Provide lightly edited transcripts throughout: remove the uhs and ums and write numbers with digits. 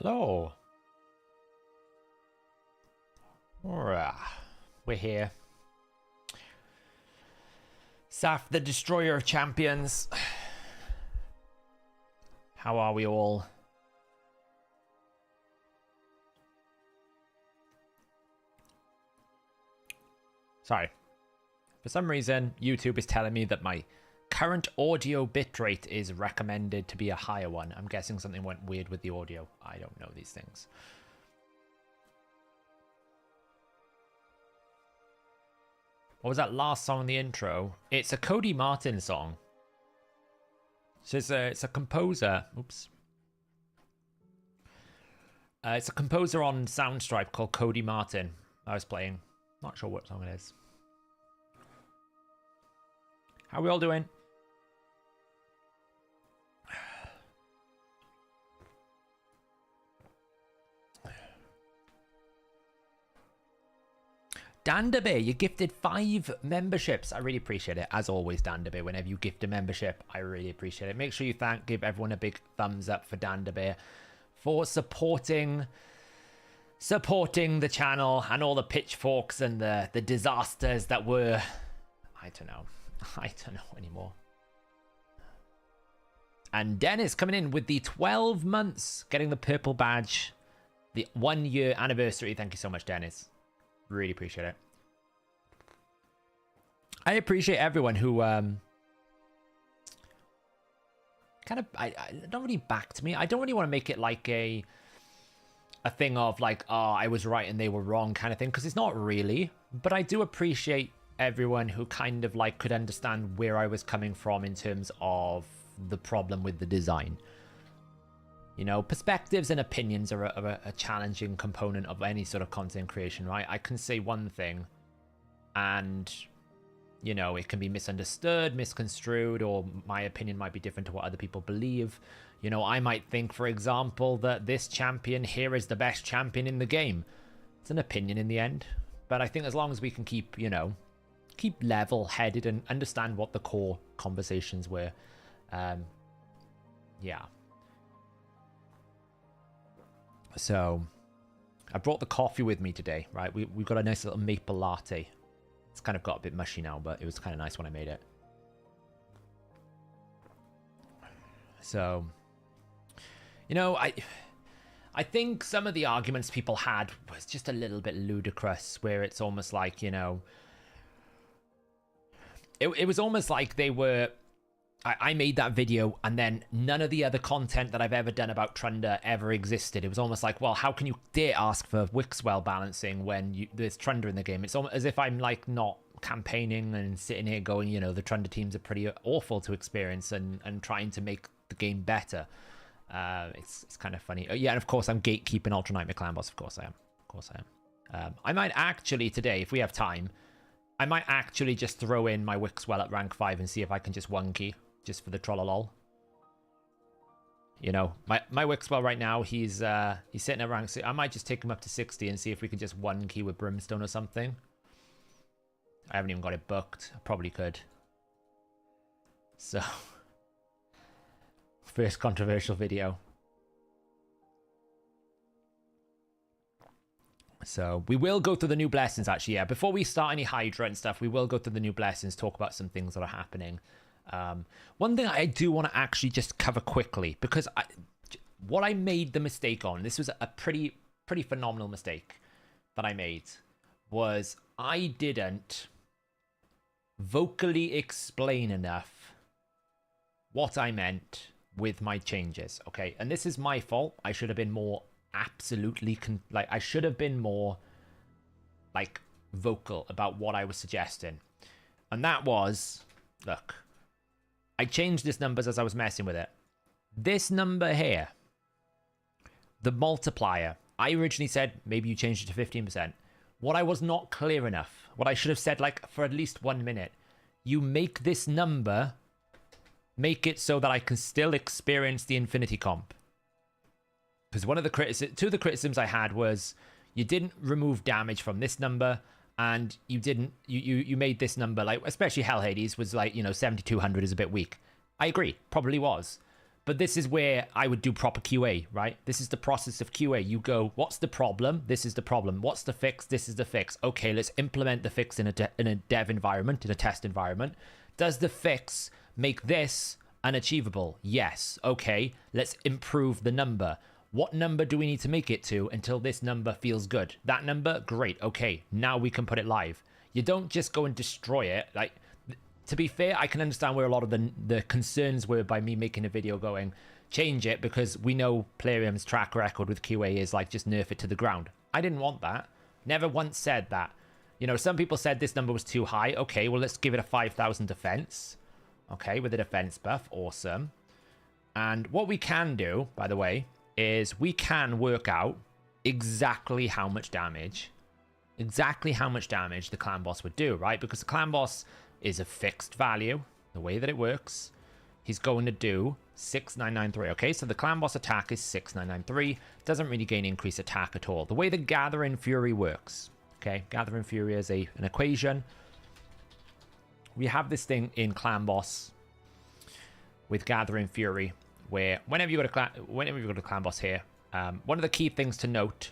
Hello. We're here. Saf, the destroyer of champions. How are we all? Sorry. For some reason, YouTube is telling me that my current audio bitrate is recommended to be a higher one. I'm guessing something went weird with the audio. I don't know these things. What was that last song in the intro? It's a Cody Martin song. So it's a composer. Oops. It's a composer on Soundstripe called Cody Martin. I was playing. Not sure what song it is. How are we all doing? Dandabe, you gifted 5 memberships. I really appreciate it. As always, Dandabe, whenever you gift a membership, I really appreciate it. Make sure you give everyone a big thumbs up for Dandabe for supporting the channel and all the pitchforks and the disasters that were, I don't know anymore. And Dennis coming in with the 12 months, getting the purple badge, the 1-year anniversary. Thank you so much, Dennis. Really appreciate it. I appreciate everyone who I don't really backed me. I don't really want to make it like a thing of like, oh, I was right and they were wrong kind of thing, because it's not really. But I do appreciate everyone who kind of like could understand where I was coming from in terms of the problem with the design. You know, perspectives and opinions are a challenging component of any sort of content creation, right? I can say one thing and, you know, it can be misunderstood, misconstrued, or my opinion might be different to what other people believe. You know, I might think, for example, that this champion here is the best champion in the game. It's an opinion in the end. But I think as long as we can keep, you know, keep level-headed and understand what the core conversations were, yeah. So, I brought the coffee with me today, right? We've got a nice little maple latte. It's kind of got a bit mushy now, but it was kind of nice when I made it. So, you know, I think some of the arguments people had was just a little bit ludicrous, where it's almost like, you know, it was almost like they were... I made that video and then none of the other content that I've ever done about Trunder ever existed. It was almost like, well, how can you dare ask for Wixwell balancing when there's Trunder in the game? It's almost as if I'm like not campaigning and sitting here going, you know, the Trunder teams are pretty awful to experience and trying to make the game better. It's kind of funny. Yeah, and of course I'm gatekeeping Ultra Nightmare Clan Boss. Of course I am. Of course I am. I might actually today, if we have time, I might actually just throw in my Wixwell at rank 5 and see if I can just one key. Just for the trollolol. You know, my Wixwell right now, he's sitting at rank 6. I might just take him up to 60 and see if we can just one key with Brimstone or something. I haven't even got it booked. I probably could. So, first controversial video. So, we will go through the new blessings actually, yeah. Before we start any Hydra and stuff, we will go through the new blessings, talk about some things that are happening. One thing I do want to actually just cover quickly, because what I made the mistake on, this was a pretty phenomenal mistake that I made, was I didn't vocally explain enough what I meant with my changes, okay? And this is my fault. I should have been more absolutely, I should have been more, like, vocal about what I was suggesting. And that was, look... I changed this numbers as I was messing with it. This number here, the multiplier, I originally said maybe you changed it to 15%. What I was not clear enough, what I should have said like for at least 1 minute, you make this number, make it so that I can still experience the infinity comp. Because two of the criticisms I had was you didn't remove damage from this number, and you made this number, like, especially Hell Hades was like, you know, 7,200 is a bit weak. I agree, probably was. But this is where I would do proper QA, right? This is the process of QA. You go, what's the problem? This is the problem. What's the fix? This is the fix. Okay, let's implement the fix in a dev environment, in a test environment. Does the fix make this unachievable? Yes. Okay, let's improve the number. What number do we need to make it to until this number feels good? That number? Great. Okay, now we can put it live. You don't just go and destroy it. Like, to be fair, I can understand where a lot of the concerns were by me making a video going, change it, because we know Plarium's track record with QA is like, just nerf it to the ground. I didn't want that. Never once said that. You know, some people said this number was too high. Okay, well, let's give it a 5,000 defense. Okay, with a defense buff. Awesome. And what we can do, by the way, is we can work out exactly how much damage the clan boss would do, right? Because the clan boss is a fixed value. The way that it works, he's going to do 6993. Okay, so the clan boss attack is 6993. Doesn't really gain increased attack at all. The way the Gathering Fury works, okay, Gathering Fury is an equation. We have this thing in clan boss with Gathering Fury, where whenever you go to clan boss here, one of the key things to note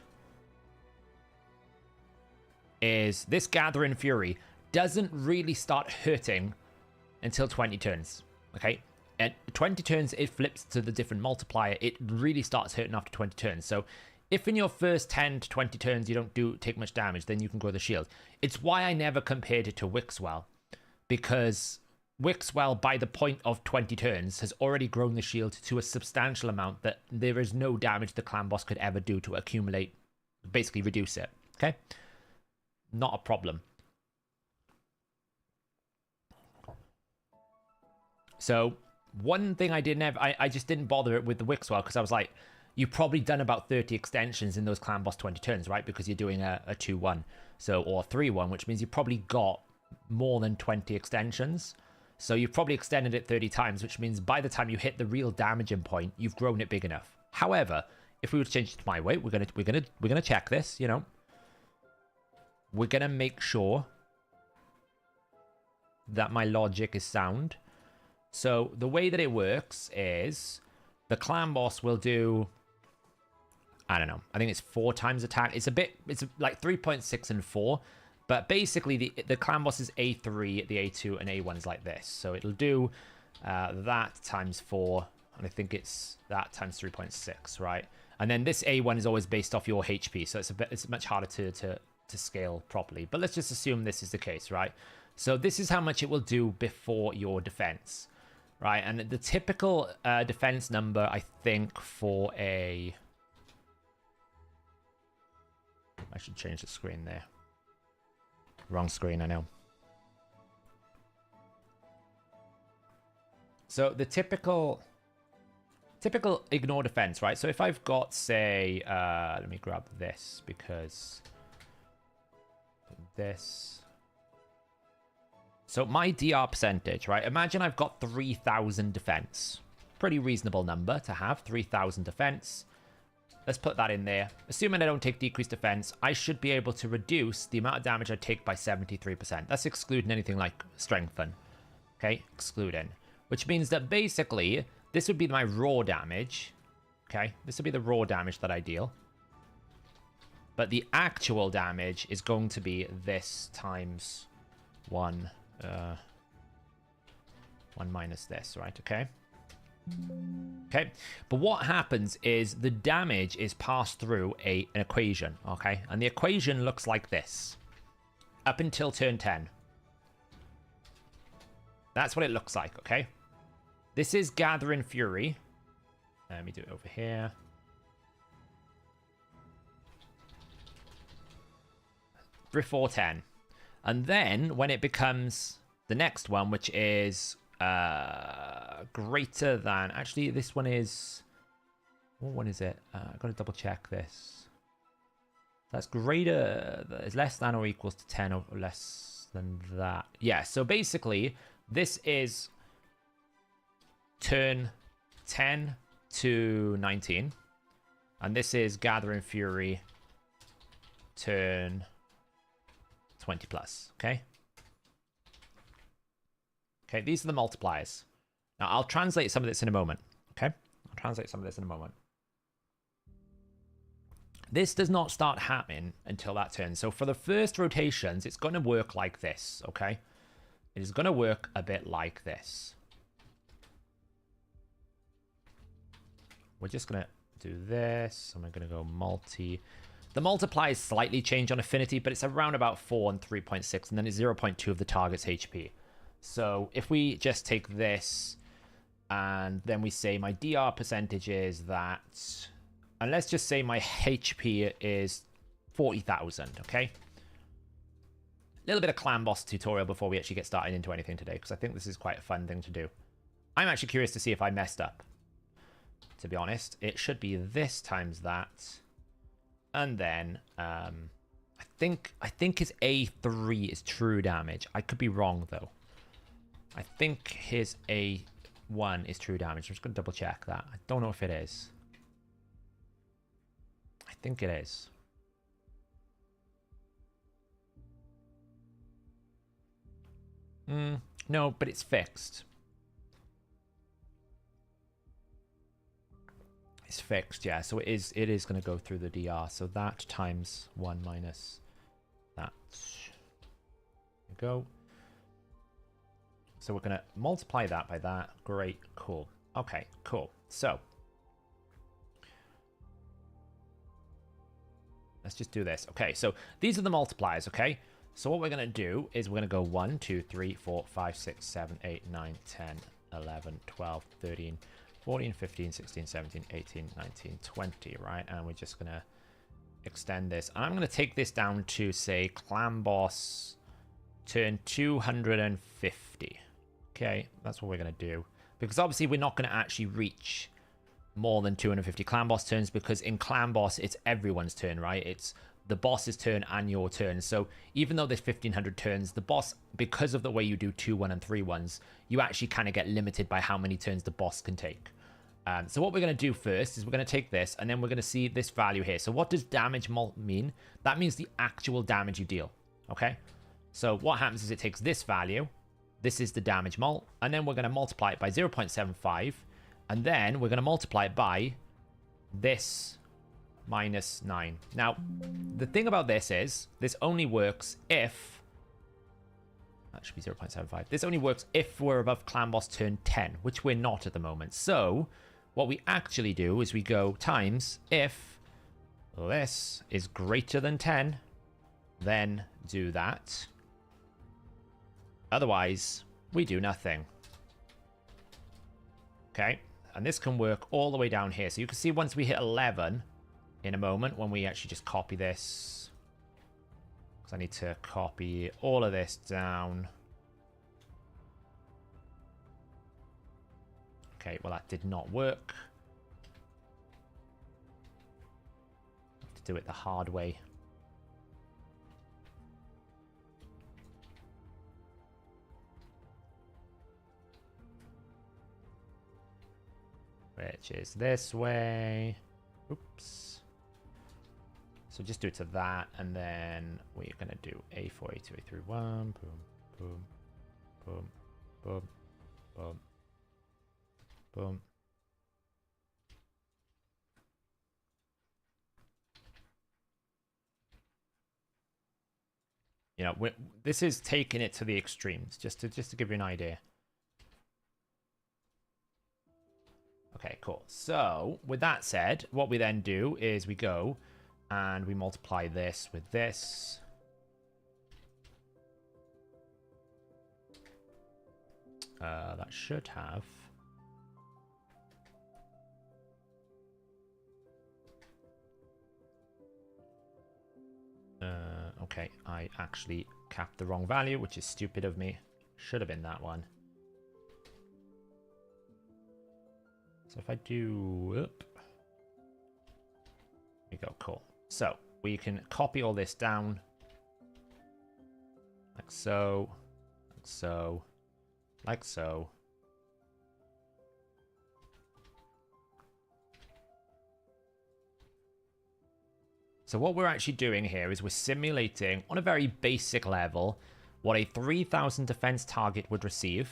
is this Gathering Fury doesn't really start hurting until 20 turns, okay? At 20 turns, it flips to the different multiplier. It really starts hurting after 20 turns. So if in your first 10 to 20 turns you don't take much damage, then you can grow the shield. It's why I never compared it to Wixwell, because Wixwell, by the point of 20 turns, has already grown the shield to a substantial amount that there is no damage the clan boss could ever do to accumulate, basically reduce it, okay? Not a problem. So one thing I just didn't bother it with the Wixwell, because I was like, you've probably done about 30 extensions in those clan boss 20 turns, right? Because you're doing a 2-1, so, or 3-1, which means you've probably got more than 20 extensions. So you've probably extended it 30 times, which means by the time you hit the real damaging point, you've grown it big enough. However, if we were to change it to my way, we're gonna check this, you know. We're gonna make sure that my logic is sound. So the way that it works is the clan boss will do, I don't know, I think it's 4 times attack. It's like 3.6 and 4, but basically the clan boss is A3, the A2, and A1 is like this. So it'll do that times 4, and I think it's that times 3.6, right? And then this A1 is always based off your HP, so it's much harder to scale properly. But let's just assume this is the case, right? So this is how much it will do before your defense. Right, and the typical defense number, I think, for a... I should change the screen there. Wrong screen, I know. So the typical ignore defense, right? So if I've got, say, let me grab this, because this... So my DR percentage, right? Imagine I've got 3,000 defense. Pretty reasonable number to have, 3,000 defense. Let's put that in there. Assuming I don't take decreased defense, I should be able to reduce the amount of damage I take by 73%. That's excluding anything like strengthen. Okay, excluding. Which means that basically, this would be my raw damage. Okay, this would be the raw damage that I deal. But the actual damage is going to be this times 1. 1 minus this, right? Okay. Okay. But what happens is the damage is passed through an equation, okay? And the equation looks like this. Up until turn 10. That's what it looks like, okay? This is Gathering Fury. Let me do it over here. Before 10. And then when it becomes the next one, which is greater than... Actually, this one is... What one is it? I've got to double check this. That's greater... It's less than or equals to 10 or less than that. Yeah, so basically, this is turn 10 to 19. And this is Gathering Fury turn 20 plus, okay? Okay, these are the multipliers. Now, I'll translate some of this in a moment, okay? translate some of this in a moment. This does not start happening until that turn. So for the first rotations, it's going to work like this, okay? It is going to work a bit like this. We're just going to do this, and we're going to go multi. The multipliers slightly change on affinity, but it's around about 4 and 3.6, and then it's 0.2 of the target's HP. So if we just take this, and then we say my DR percentage is that, and let's just say my HP is 40,000, okay? A little bit of clan boss tutorial before we actually get started into anything today, because I think this is quite a fun thing to do. I'm actually curious to see if I messed up. To be honest, it should be this times that, and then I think his A3 is true damage. I could be wrong though. I think his A1 is true damage. I'm just gonna double check that. I don't know if it is. I think it is. No, but it's fixed. It's fixed, yeah. So it is going to go through the DR. So that times 1 minus that. There we go. So we're going to multiply that by that. Great, cool. Okay, cool. So let's just do this. Okay, so these are the multipliers, okay? So what we're going to do is we're going to go 1, 2, 3, 4, 5, 6, 7, 8, 9, 10, 11, 12, 13, 14, 15, 16, 17, 18, 19, 20, right? And we're just going to extend this. And I'm going to take this down to, say, clan boss turn 250. Okay, that's what we're going to do. Because obviously we're not going to actually reach more than 250 clan boss turns, because in clan boss, it's everyone's turn, right? It's the boss's turn and your turn. So even though there's 1500 turns, the boss, because of the way you do 2-1 and 3-1s, you actually kind of get limited by how many turns the boss can take. So what we're going to do first is we're going to take this, and then we're going to see this value here. So what does damage mult mean? That means the actual damage you deal, okay? So what happens is it takes this value, this is the damage mult, and then we're going to multiply it by 0.75, and then we're going to multiply it by this minus 9. Now, the thing about this is, this only works if, that should be 0.75, this only works if we're above clan boss turn 10, which we're not at the moment. So what we actually do is we go times if this is greater than 10, then do that. Otherwise, we do nothing. Okay, and this can work all the way down here. So you can see once we hit 11 in a moment, when we actually just copy this, because I need to copy all of this down. Okay, well, that did not work. Have to do it the hard way. Which is this way. Oops. So just do it to that, and then we're going to do A4, A2, A3, 1. Boom, boom, boom, boom, boom. Boom. You know, this is taking it to the extremes, just to give you an idea. Okay, cool. So with that said, what we then do is we go and we multiply this with this. That should have. Okay, I actually capped the wrong value, which is stupid of me. Should have been that one. So if I do... There we go, cool. So we can copy all this down. Like so. Like so. Like so. So what we're actually doing here is we're simulating, on a very basic level, what a 3000 defense target would receive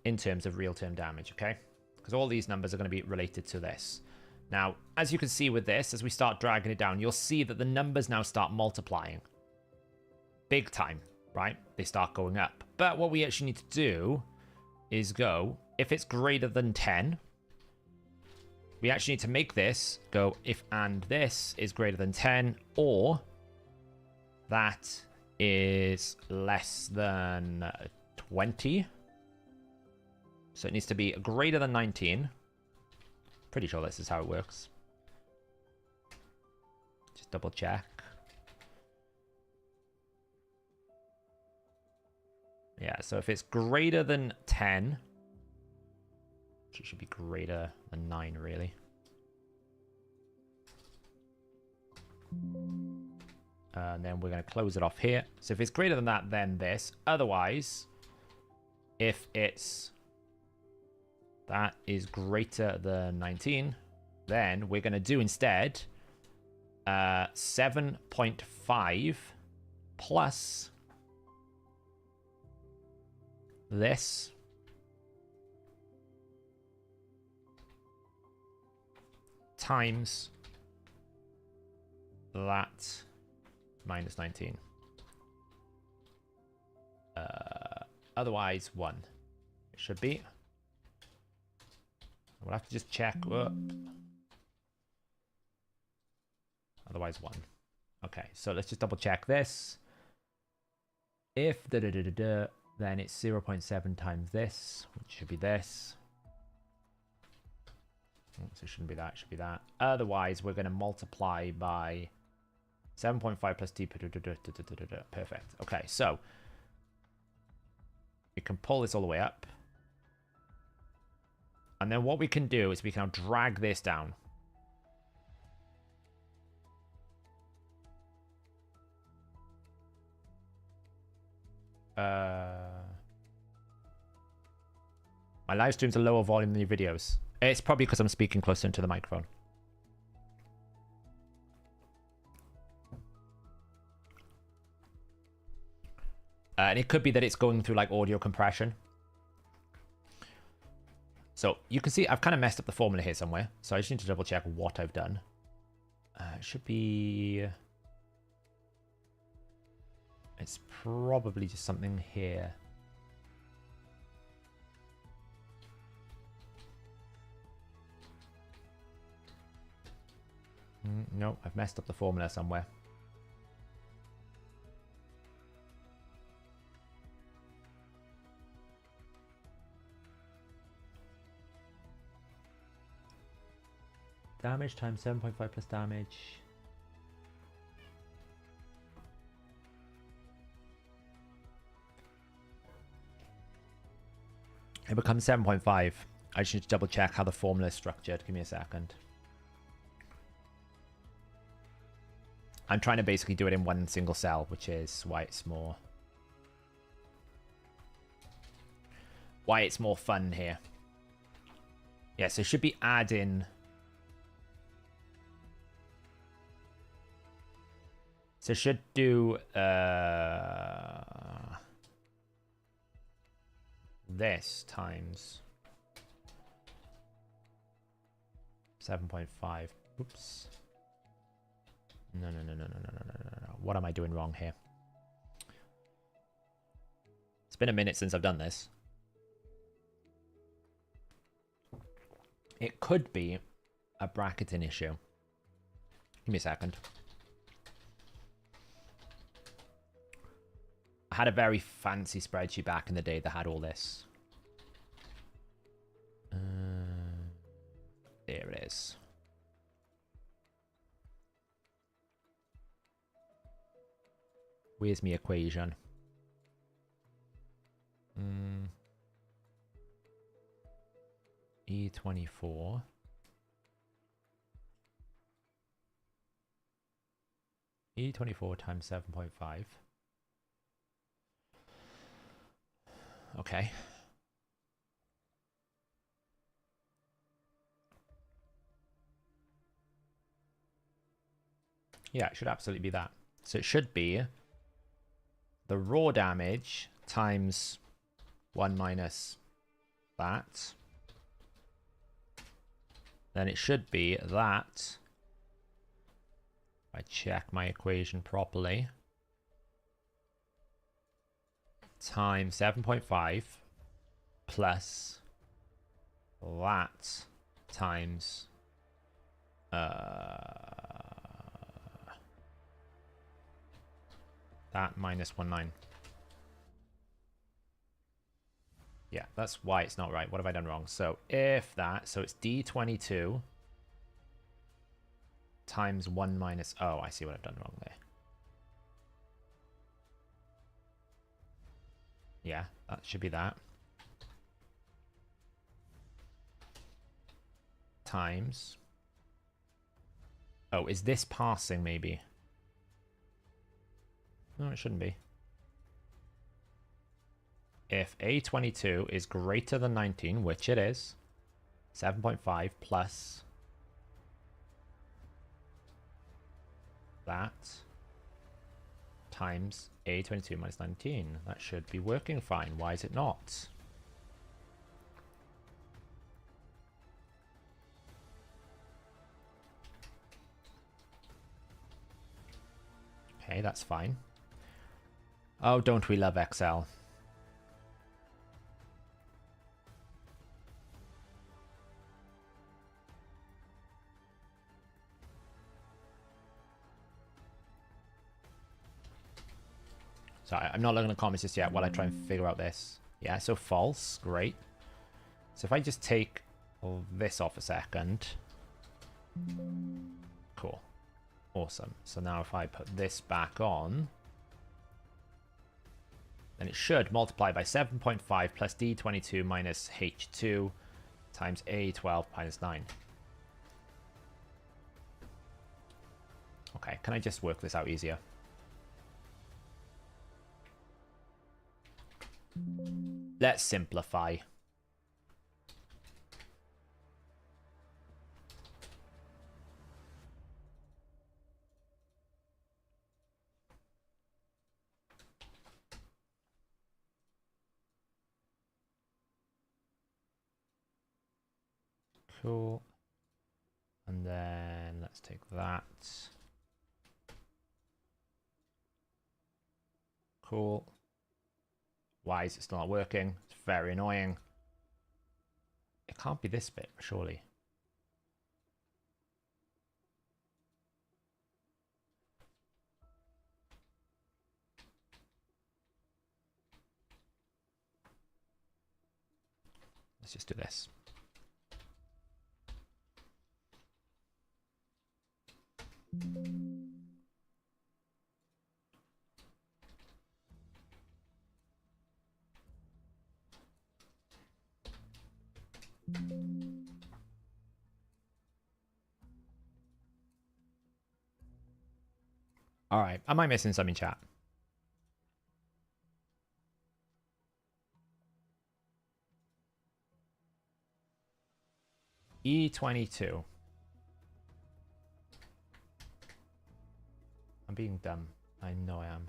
in terms of real-term damage, okay? because all these numbers are going to be related to this. Now, as you can see with this, as we start dragging it down, you'll see that the numbers now start multiplying. Big time, right? They start going up. But what we actually need to do is go, if it's greater than 10, we actually need to make this go if and this is greater than 10, or that is less than 20. So it needs to be greater than 19. Pretty sure this is how it works. Just double check. Yeah, so if it's greater than 10, it should be greater than 9, really. And then we're going to close it off here. So if it's greater than that, then this. Otherwise, if it's... that is greater than 19, then we're going to do instead 7.5 plus this times that minus 19. Otherwise, 1. It should be. We'll have to just check. Otherwise, 1. Okay, so let's just double check this. If then it's 0.7 times this, which should be this. So it shouldn't be that, it should be that. Otherwise, we're going to multiply by 7.5 plus t. Perfect. Okay, so we can pull this all the way up. And then what we can do is we can now drag this down. My live streams are lower volume than your videos. It's probably because I'm speaking closer into the microphone. And it could be that it's going through like audio compression. So you can see I've kind of messed up the formula here somewhere. So I just need to double check what I've done. It should be... it's probably just something here. No, I've messed up the formula somewhere. Damage times 7.5 plus damage. It becomes 7.5. I just need to double check how the formula is structured. Give me a second. I'm trying to basically do it in one single cell, which is why it's more... why it's more fun here. Yeah, so it should be adding... so it should do... this times 7.5. Oops. No. What am I doing wrong here? It's been a minute since I've done this. It could be a bracketing issue. Give me a second. I had a very fancy spreadsheet back in the day that had all this. There it is. Where's my equation? E24. E24 times 7.5. Okay. Yeah, it should absolutely be that. So it should be the raw damage times 1 minus that then it should be that, if I check my equation properly, times 7.5 plus that times that minus 1.9. Yeah, that's why it's not right. What have I done wrong? So if that, so it's D22 times 1 minus, oh, I see what I've done wrong there. Yeah, that should be that. Times. Oh, is this passing maybe? No, it shouldn't be. If A22 is greater than 19, which it is, 7.5 plus that times A22 minus 19. That should be working fine. Why is it not? Okay, that's fine. Oh, don't we love Excel? Sorry, I'm not looking at comments just yet while I try and figure out this. Yeah, so false. Great. So if I just take this off a second. Cool. Awesome. So now if I put this back on, then it should multiply by 7.5 plus D22 minus H2 times A12 minus 9. Okay, can I just work this out easier? Let's simplify. Cool. And then let's take that. Cool. Why is it still not working? It's very annoying. It can't be this bit, surely. Let's just do this. All right, am I missing something in chat? E22. I'm being dumb. I know I am.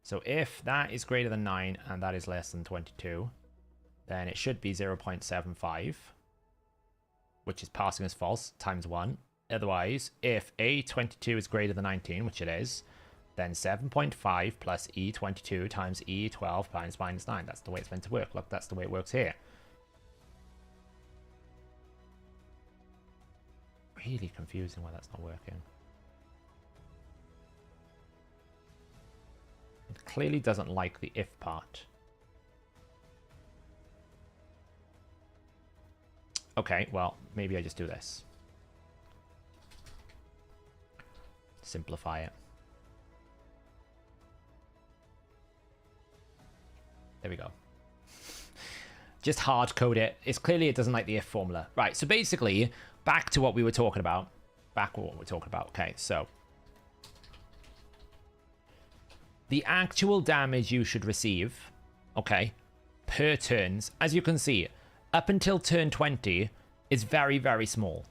So if that is greater than 9 and that is less than 22, then it should be 0.75, which is passing as false, times 1. Otherwise, if A22 is greater than 19, which it is, then 7.5 plus E22 times E12 times minus 9. That's the way it's meant to work. Look, that's the way it works here. Really confusing why that's not working. It clearly doesn't like the if part. Okay, well, maybe I just do this. Simplify it. There we go. Just hard code it. It's clearly it doesn't like the if formula. Right, so basically, back to what we were talking about. Okay, so the actual damage you should receive, okay, per turns, as you can see, up until turn 20 is very, very small.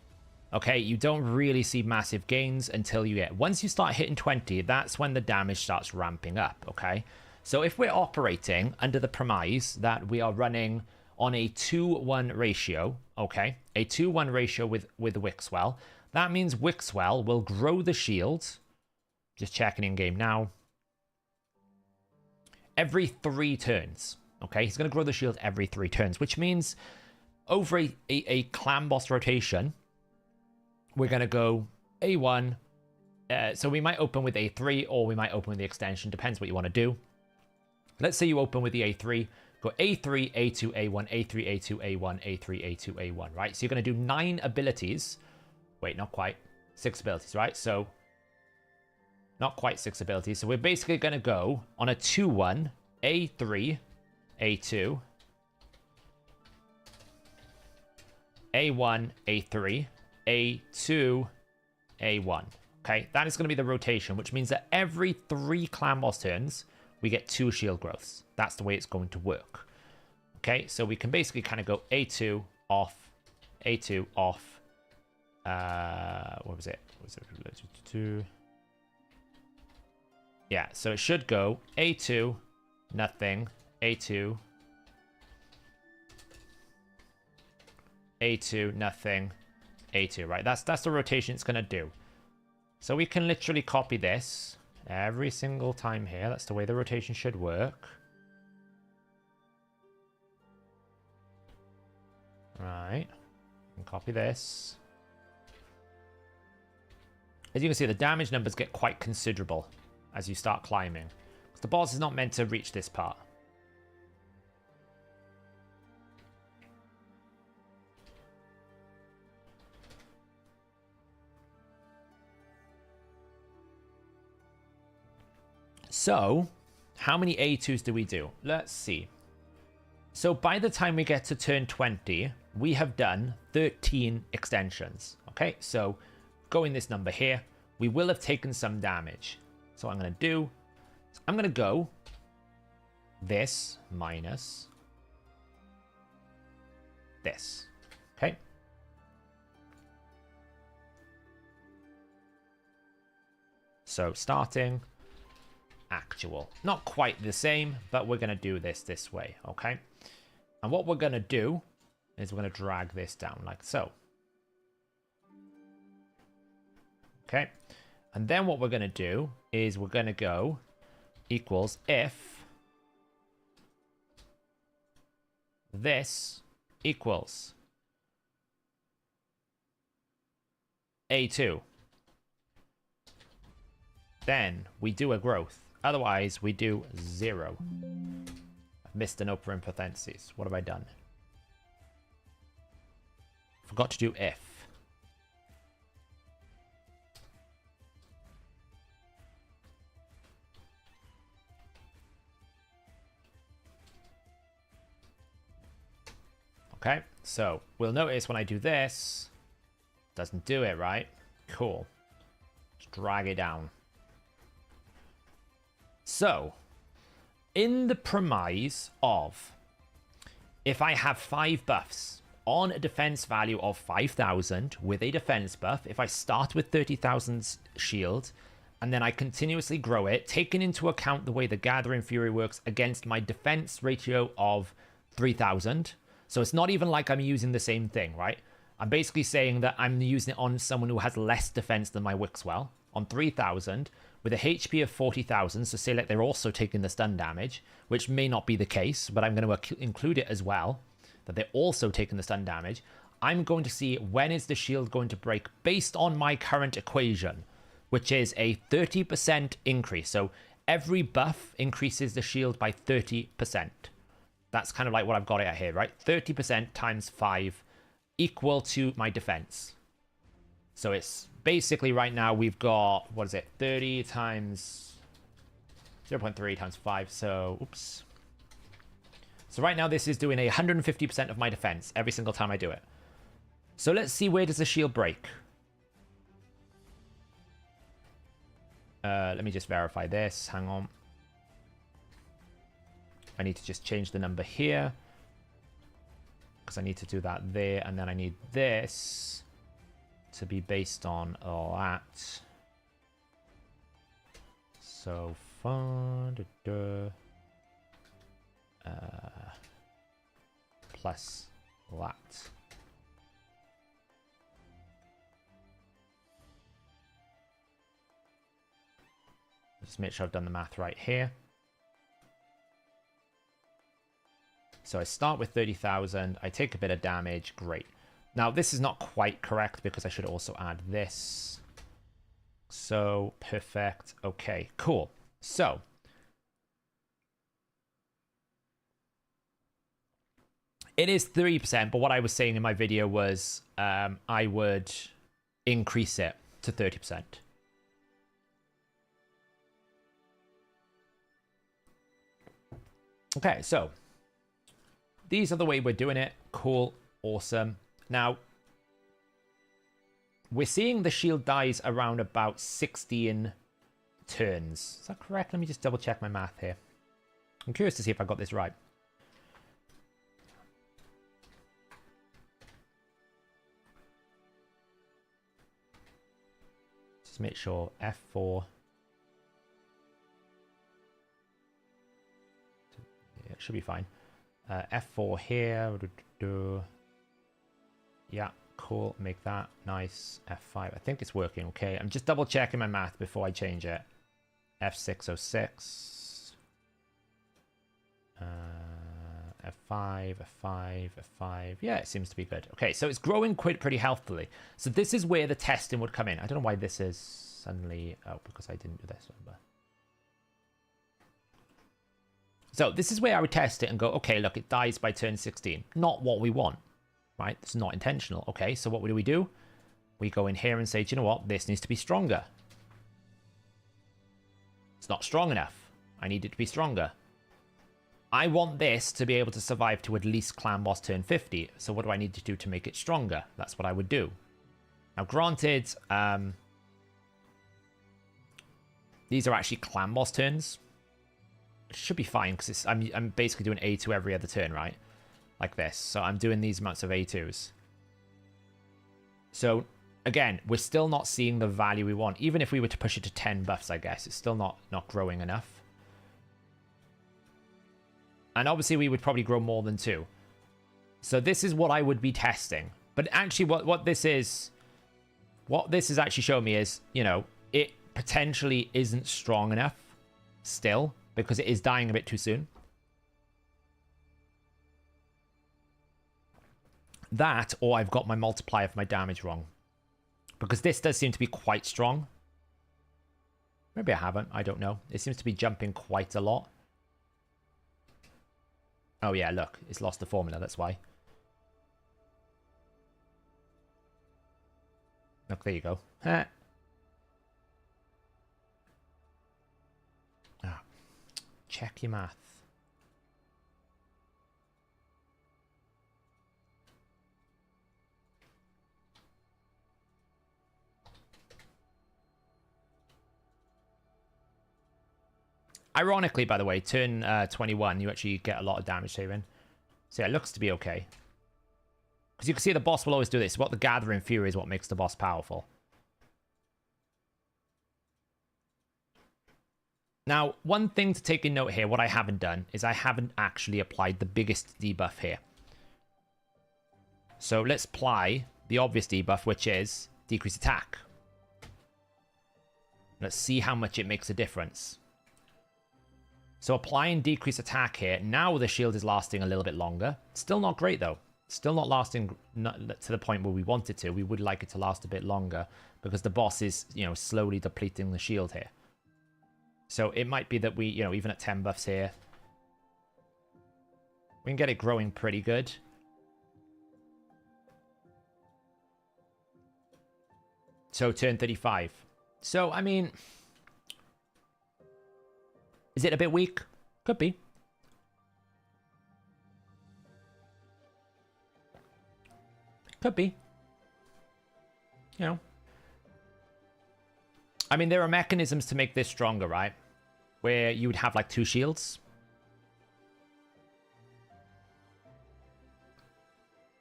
Okay, you don't really see massive gains until you get... Once you start hitting 20, that's when the damage starts ramping up, okay? So if we're operating under the premise that we are running on a 2-1 ratio, okay? A 2-1 ratio with Wixwell. That means Wixwell will grow the shield. Just checking in game now. Every 3 turns, okay? He's going to grow the shield every 3 turns, which means over a clan boss rotation, we're going to go A1. So we might open with A3 or we might open with the extension. Depends what you want to do. Let's say you open with the A3. Go A3, A2, A1, A3, A2, A1, A3, A2, A1, right? So you're going to do 9 abilities. Wait, not quite. 6 abilities, right? So not quite 6 abilities. So we're basically going to go on a 2-1, A3, A2, A1, A3, A2, A1. Okay, that is going to be the rotation, which means that every 3 clan boss turns, we get 2 shield growths. That's the way it's going to work. Okay, so we can basically kind of go A2, off, A2, off. What was it? Was it? Yeah, so it should go A2, nothing, A2, A2, nothing, A2, right? That's the rotation it's going to do. So we can literally copy this every single time here. That's the way the rotation should work. Right. And copy this. As you can see, the damage numbers get quite considerable as you start climbing. The boss is not meant to reach this part. So, how many A2s do we do? Let's see. So by the time we get to turn 20, we have done 13 extensions. Okay, so going this number here, we will have taken some damage. So what I'm going to do, I'm going to go this minus this. Okay. So starting, actual. Not quite the same, but we're going to do this way, okay? And what we're going to do is we're going to drag this down like so. Okay. And then what we're going to do is we're going to go equals if this equals A2. Then we do a growth. Otherwise, we do 0. I've missed an upper in parentheses. What have I done? Forgot to do if. Okay, so we'll notice when I do this, doesn't do it, right? Cool. Just drag it down. So, in the premise of, if I have 5 buffs on a defense value of 5,000 with a defense buff, if I start with 30,000 shield, and then I continuously grow it, taking into account the way the Gathering Fury works against my defense ratio of 3,000. So it's not even like I'm using the same thing, right? I'm basically saying that I'm using it on someone who has less defense than my Wixwell, on 3,000, with a HP of 40,000, so say like they're also taking the stun damage, which may not be the case, but I'm going to include it as well, that they're also taking the stun damage. I'm going to see when is the shield going to break based on my current equation, which is a 30% increase. So every buff increases the shield by 30%. That's kind of like what I've got it at here, right? 30% times 5 equal to my defense. So it's basically right now we've got, what is it? 30 times 0.3 times 5. So, oops. So right now this is doing 150% of my defense every single time I do it. So let's see, where does the shield break? Let me just verify this. Hang on. I need to just change the number here, because I need to do that there, and then I need this to be based on that. So far, plus that. Just make sure I've done the math right here. So I start with 30,000. I take a bit of damage. Great. Now, this is not quite correct because I should also add this. So, perfect. Okay, cool. So, it is 3%, but what I was saying in my video was I would increase it to 30%. Okay, so these are the way we're doing it. Cool. Awesome. Now, we're seeing the shield dies around about 16 turns. Is that correct? Let me just double check my math here. I'm curious to see if I got this right. Just make sure F4. Yeah, it should be fine. F4 here. Yeah, cool. Make that nice. F5. I think it's working okay. I'm just double checking my math before I change it. F606. F5, F5, F5. Yeah, it seems to be good. Okay, so it's growing pretty healthily. So this is where the testing would come in. I don't know why this is suddenly... Oh, because I didn't do this one. But... So this is where I would test it and go, okay, look, it dies by turn 16. Not what we want, right? It's not intentional. Okay, so what do? We go in here and say, do you know what? This needs to be stronger. It's not strong enough. I need it to be stronger. I want this to be able to survive to at least clan boss turn 50. So what do I need to do to make it stronger? That's what I would do. Now, granted, these are actually clan boss turns. It should be fine because I'm basically doing A2 every other turn, right? Like this. So I'm doing these amounts of A2s. So again, we're still not seeing the value we want. Even if we were to push it to 10 buffs, I guess, it's still not growing enough. And obviously we would probably grow more than 2. So this is what I would be testing. But actually what this is actually showing me is, you know, it potentially isn't strong enough still because it is dying a bit too soon. That, or I've got my multiplier for my damage wrong. Because this does seem to be quite strong. Maybe I haven't, I don't know. It seems to be jumping quite a lot. Oh yeah, look, it's lost the formula, that's why. Look, there you go. Ah. Oh, check your math. Ironically, by the way, turn 21, you actually get a lot of damage saving. So yeah, it looks to be okay. Because you can see the boss will always do this. What the Gathering Fury is what makes the boss powerful. Now, one thing to take in note here, what I haven't done, is I haven't actually applied the biggest debuff here. So let's apply the obvious debuff, which is decrease attack. Let's see how much it makes a difference. So applying decrease attack here, now the shield is lasting a little bit longer. Still not great though. Still not lasting to the point where we want it to. We would like it to last a bit longer because the boss is, you know, slowly depleting the shield here. So it might be that we, you know, even at 10 buffs here, we can get it growing pretty good. So turn 35. So, I mean... Is it a bit weak? Could be. Could be. You know. I mean, there are mechanisms to make this stronger, right? Where you would have like 2 shields.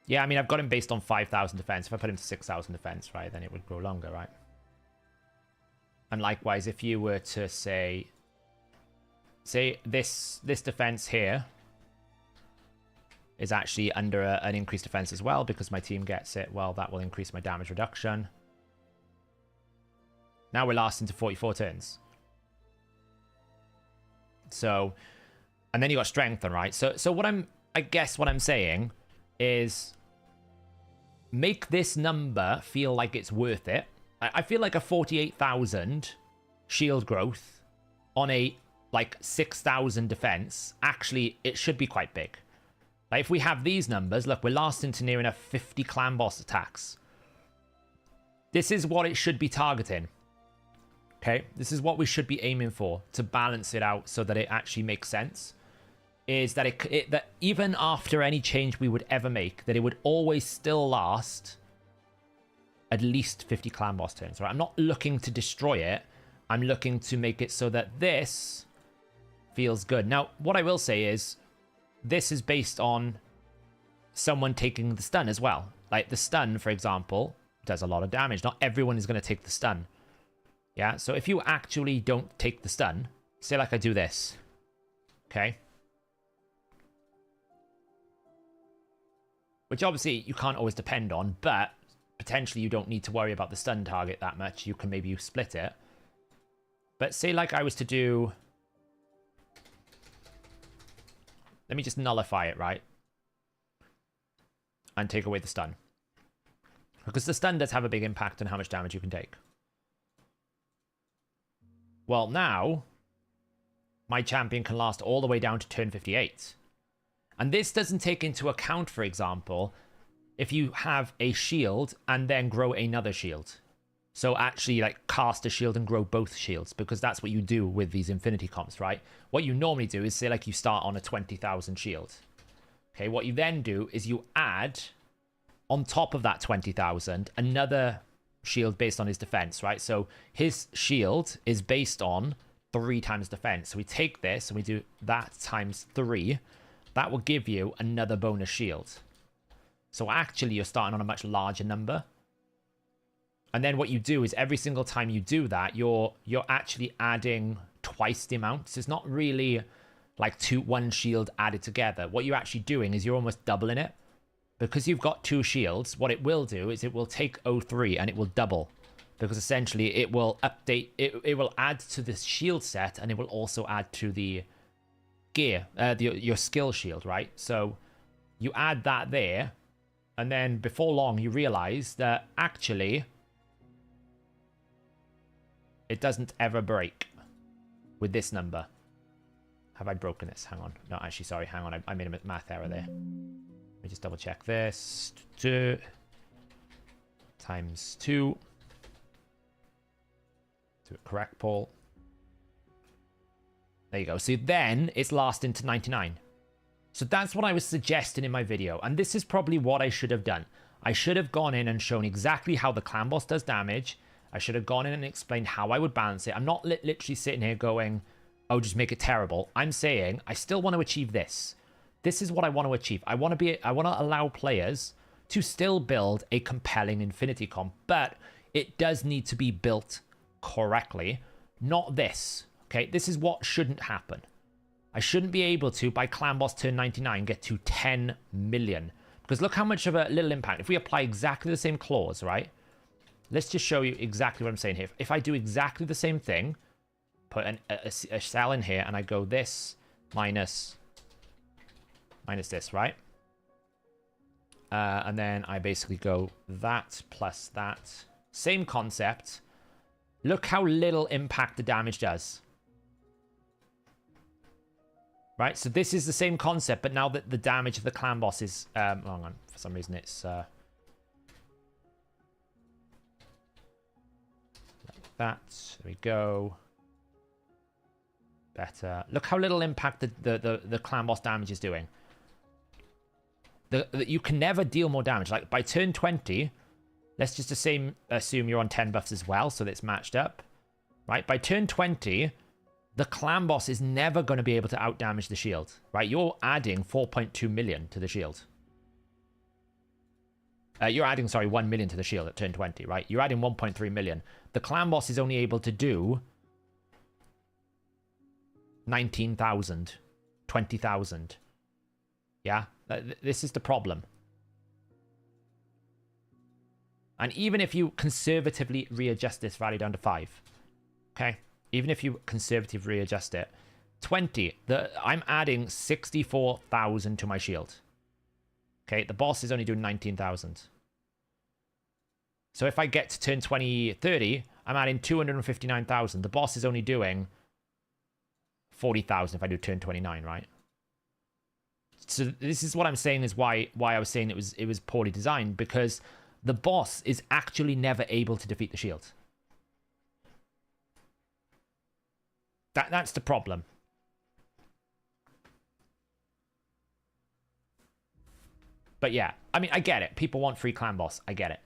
Yeah, I mean, I've got him based on 5,000 defense. If I put him to 6,000 defense, right, then it would grow longer, right? And likewise, if you were to say this defense here is actually under an increased defense as well because my team gets it. Well, that will increase my damage reduction. Now we're lasting to 44 turns. So, and then you got strengthen, right? So what I guess what I'm saying is make this number feel like it's worth it. I feel like a 48,000 shield growth on a like 6,000 defense, actually it should be quite big. Like if we have these numbers, look, we're lasting to near enough 50 clan boss attacks. This is what it should be targeting. Okay, this is what we should be aiming for to balance it out so that it actually makes sense. Is that that even after any change we would ever make, that it would always still last at least 50 clan boss turns, right? I'm not looking to destroy it. I'm looking to make it so that this feels good. Now, what I will say is this is based on someone taking the stun as well. Like the stun, for example, does a lot of damage. Not everyone is going to take the stun. Yeah, so if you actually don't take the stun, say like I do this, okay? Which obviously you can't always depend on, but potentially you don't need to worry about the stun target that much. You can maybe split it. But say like I was to do... Let me just nullify it, right? And take away the stun. Because the stun does have a big impact on how much damage you can take. Well, now, my champion can last all the way down to turn 58. And this doesn't take into account, for example, if you have a shield and then grow another shield. So actually, like, cast a shield and grow both shields, because that's what you do with these infinity comps, right? What you normally do is, say, like, you start on a 20,000 shield. Okay, what you then do is you add, on top of that 20,000, another shield based on his defense, right? So his shield is based on 3 times defense. So we take this and we do that times 3. That will give you another bonus shield. So actually you're starting on a much larger number. And then what you do is every single time you do that, you're actually adding twice the amount. So it's not really like one shield added together. What you're actually doing is you're almost doubling it. Because you've got 2 shields, what it will do is it will take 03 and it will double. Because essentially it will update, it will add to this shield set and it will also add to the gear, your skill shield, right? So you add that there, and then before long you realize that actually it doesn't ever break with this number. Have I broken this? Hang on. No, actually, sorry, hang on. I made a math error there. Let me just double check this. 2 times 2. Do it correct, Paul. There you go. So then it's lasting to 99. So that's what I was suggesting in my video. And this is probably what I should have done. I should have gone in and shown exactly how the clan boss does damage. I should have gone in and explained how I would balance it. I'm not literally sitting here going, oh, just make it terrible. I'm saying I still want to achieve this. This is what I want to achieve. I want to allow players to still build a compelling infinity comp, but it does need to be built correctly. Not this. Okay, this is what shouldn't happen. I shouldn't be able to, by clan boss turn 99, get to 10 million. Because look how much of a little impact. If we apply exactly the same clause, right? Let's just show you exactly what I'm saying here. If I do exactly the same thing, put a cell in here, and I go this minus this, right? And then I basically go that plus that. Same concept. Look how little impact the damage does. Right, so this is the same concept, but now that the damage of the clan boss is... hang on, for some reason it's... like that. There we go. Better. Look how little impact the clan boss damage is doing. You can never deal more damage. Like, by turn 20, let's just assume you're on 10 buffs as well, so that it's matched up. Right, by turn 20... the clan boss is never going to be able to outdamage the shield, right? You're adding 4.2 million to the shield. You're adding, sorry, 1 million to the shield at turn 20, right? You're adding 1.3 million. The clan boss is only able to do 19,000, 20,000. Yeah, this is the problem. And even if you conservatively readjust this value down to 5, okay? Even if you conservatively readjust it, 20, I'm adding 64,000 to my shield. Okay, the boss is only doing 19,000. So if I get to turn 30, I'm adding 259,000. The boss is only doing 40,000 if I do turn 29, right? So this is what I'm saying is why I was saying it was poorly designed, because the boss is actually never able to defeat the shield. That's the problem. But yeah, I mean, I get it. People want free clan boss. I get it.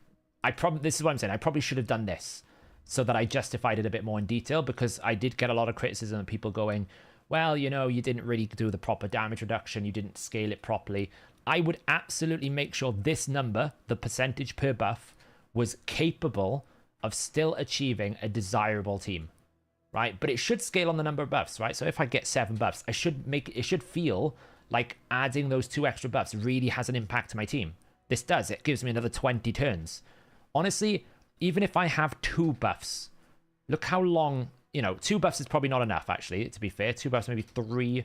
This is what I'm saying. I probably should have done this so that I justified it a bit more in detail, because I did get a lot of criticism of people going, well, you know, you didn't really do the proper damage reduction. You didn't scale it properly. I would absolutely make sure this number, the percentage per buff, was capable of still achieving a desirable team, right? But it should scale on the number of buffs, right? So if I get 7 buffs, it should feel like adding those 2 extra buffs really has an impact to my team. This does. It gives me another 20 turns. Honestly, even if I have 2 buffs, look how long, you know, 2 buffs is probably not enough, actually, to be fair. 2 buffs, maybe 3.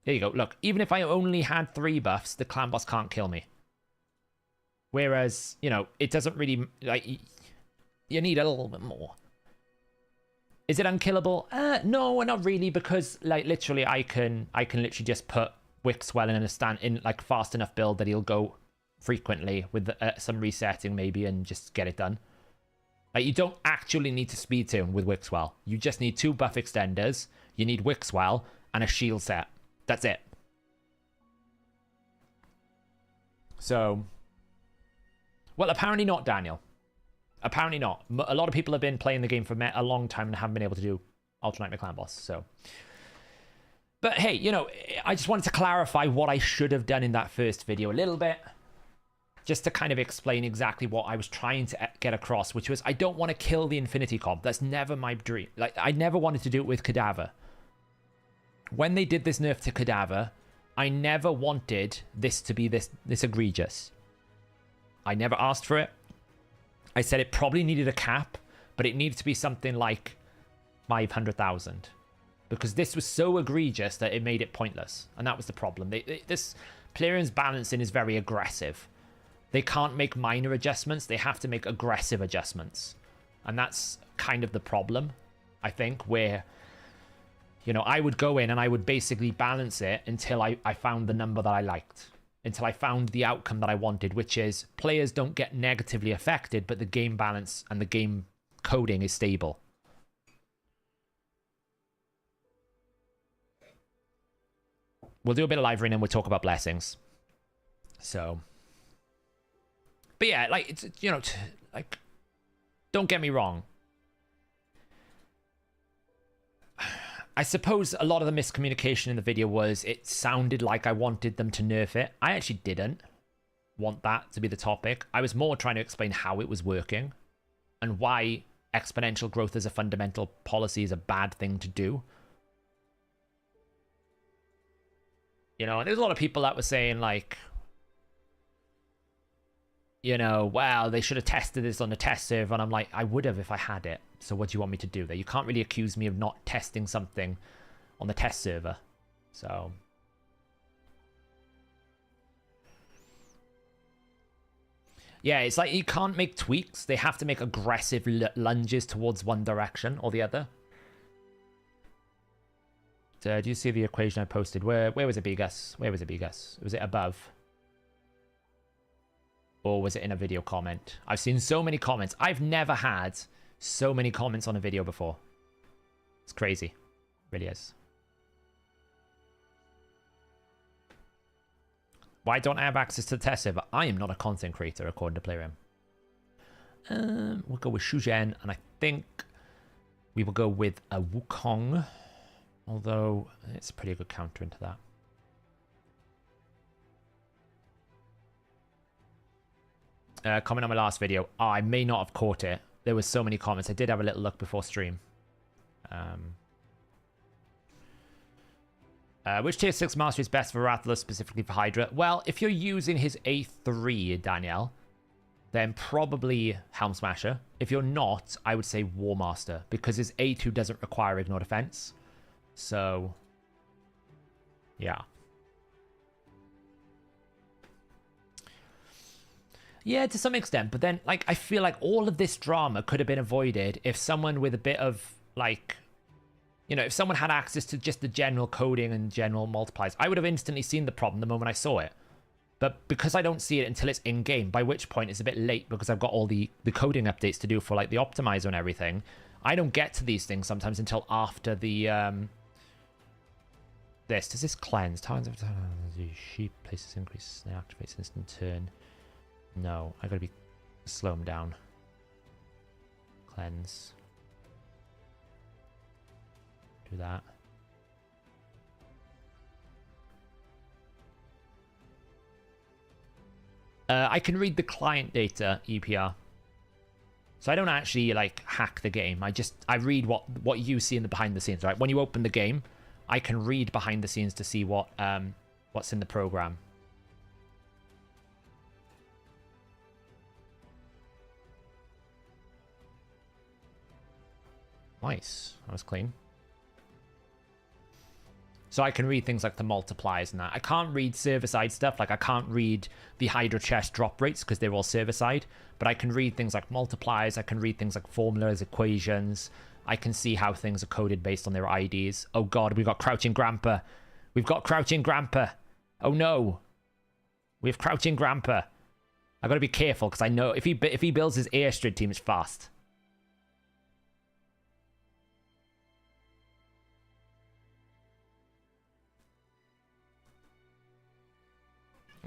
There you go. Look, even if I only had 3 buffs, the clan boss can't kill me. Whereas, you know, it doesn't really, like, you need a little bit more. Is it unkillable? No, not really, because, like, literally, I can literally just put Wixwell in like fast enough build that he'll go frequently with some resetting maybe and just get it done. Like, you don't actually need to speed tune with Wixwell. You just need 2 buff extenders. You need Wixwell and a shield set. That's it. So, well, apparently not, Daniel. Apparently not. A lot of people have been playing the game for a long time and haven't been able to do Ultra Nightmare Clan Boss, so. But hey, you know, I just wanted to clarify what I should have done in that first video a little bit, just to kind of explain exactly what I was trying to get across, which was I don't want to kill the Infinity Comp. That's never my dream. Like, I never wanted to do it with Cadaver. When they did this nerf to Cadaver, I never wanted this to be this egregious. I never asked for it. I said it probably needed a cap, but it needed to be something like 500,000. Because this was so egregious that it made it pointless. And that was the problem. This Plarium's balancing is very aggressive. They can't make minor adjustments. They have to make aggressive adjustments. And that's kind of the problem, I think, where, you know, I would go in and I would basically balance it until I found the number that I liked. Until I found the outcome that I wanted, which is players don't get negatively affected, but the game balance and the game coding is stable. We'll do a bit of live reading and we'll talk about blessings. So, but yeah, like, it's, you know, like, don't get me wrong. I suppose a lot of the miscommunication in the video was it sounded like I wanted them to nerf it. I actually didn't want that to be the topic. I was more trying to explain how it was working and why exponential growth as a fundamental policy is a bad thing to do. You know, and there's a lot of people that were saying, like, you know, wow, they should have tested this on the test server. And I'm like, I would have if I had it. So what do you want me to do there? You can't really accuse me of not testing something on the test server. So, yeah, it's like you can't make tweaks. They have to make aggressive lunges towards one direction or the other. So, do you see the equation I posted? Where was it, Bigas? Where was it, Bigas? Was it above? Or was it in a video comment? I've seen so many comments. I've never had so many comments on a video before. It's crazy. It really is. Why don't I have access to the test server? I am not a content creator, according to Playroom. We'll go with Shuzhen, and I think we will go with a Wukong. Although, it's a pretty good counter into that. Comment on my last video. Oh, I may not have caught it. There was so many comments. I did have a little look before stream. Which tier 6 master is best for Rathalos, specifically for Hydra? Well, if you're using his A3, Danielle, then probably Helm Smasher. If you're not, I would say War Master, because his A2 doesn't require Ignore Defense. So, yeah. Yeah, to some extent, but then, like, I feel like all of this drama could have been avoided if someone with a bit of, like, you know, if someone had access to just the general coding and general multipliers. I would have instantly seen the problem the moment I saw it. But because I don't see it until it's in-game, by which point it's a bit late because I've got all the coding updates to do for, like, the optimizer and everything, I don't get to these things sometimes until after the, Does this cleanse? Times of sheep places increase, activates instant turn. No, I gotta slow him down. Cleanse. Do that. I can read the client data, EPR. So I don't actually, like, hack the game. I read what you see in the behind the scenes, right? When you open the game, I can read behind the scenes to see what's in the program. Nice. That was clean. So I can read things like the multipliers and that. I can't read server-side stuff. Like, I can't read the Hydra chest drop rates because they're all server-side. But I can read things like multipliers. I can read things like formulas, equations. I can see how things are coded based on their IDs. Oh, God, we've got Crouching Grandpa. We've got Crouching Grandpa. Oh, no. We have Crouching Grandpa. I've got to be careful because I know if he builds his airstream team, it's fast.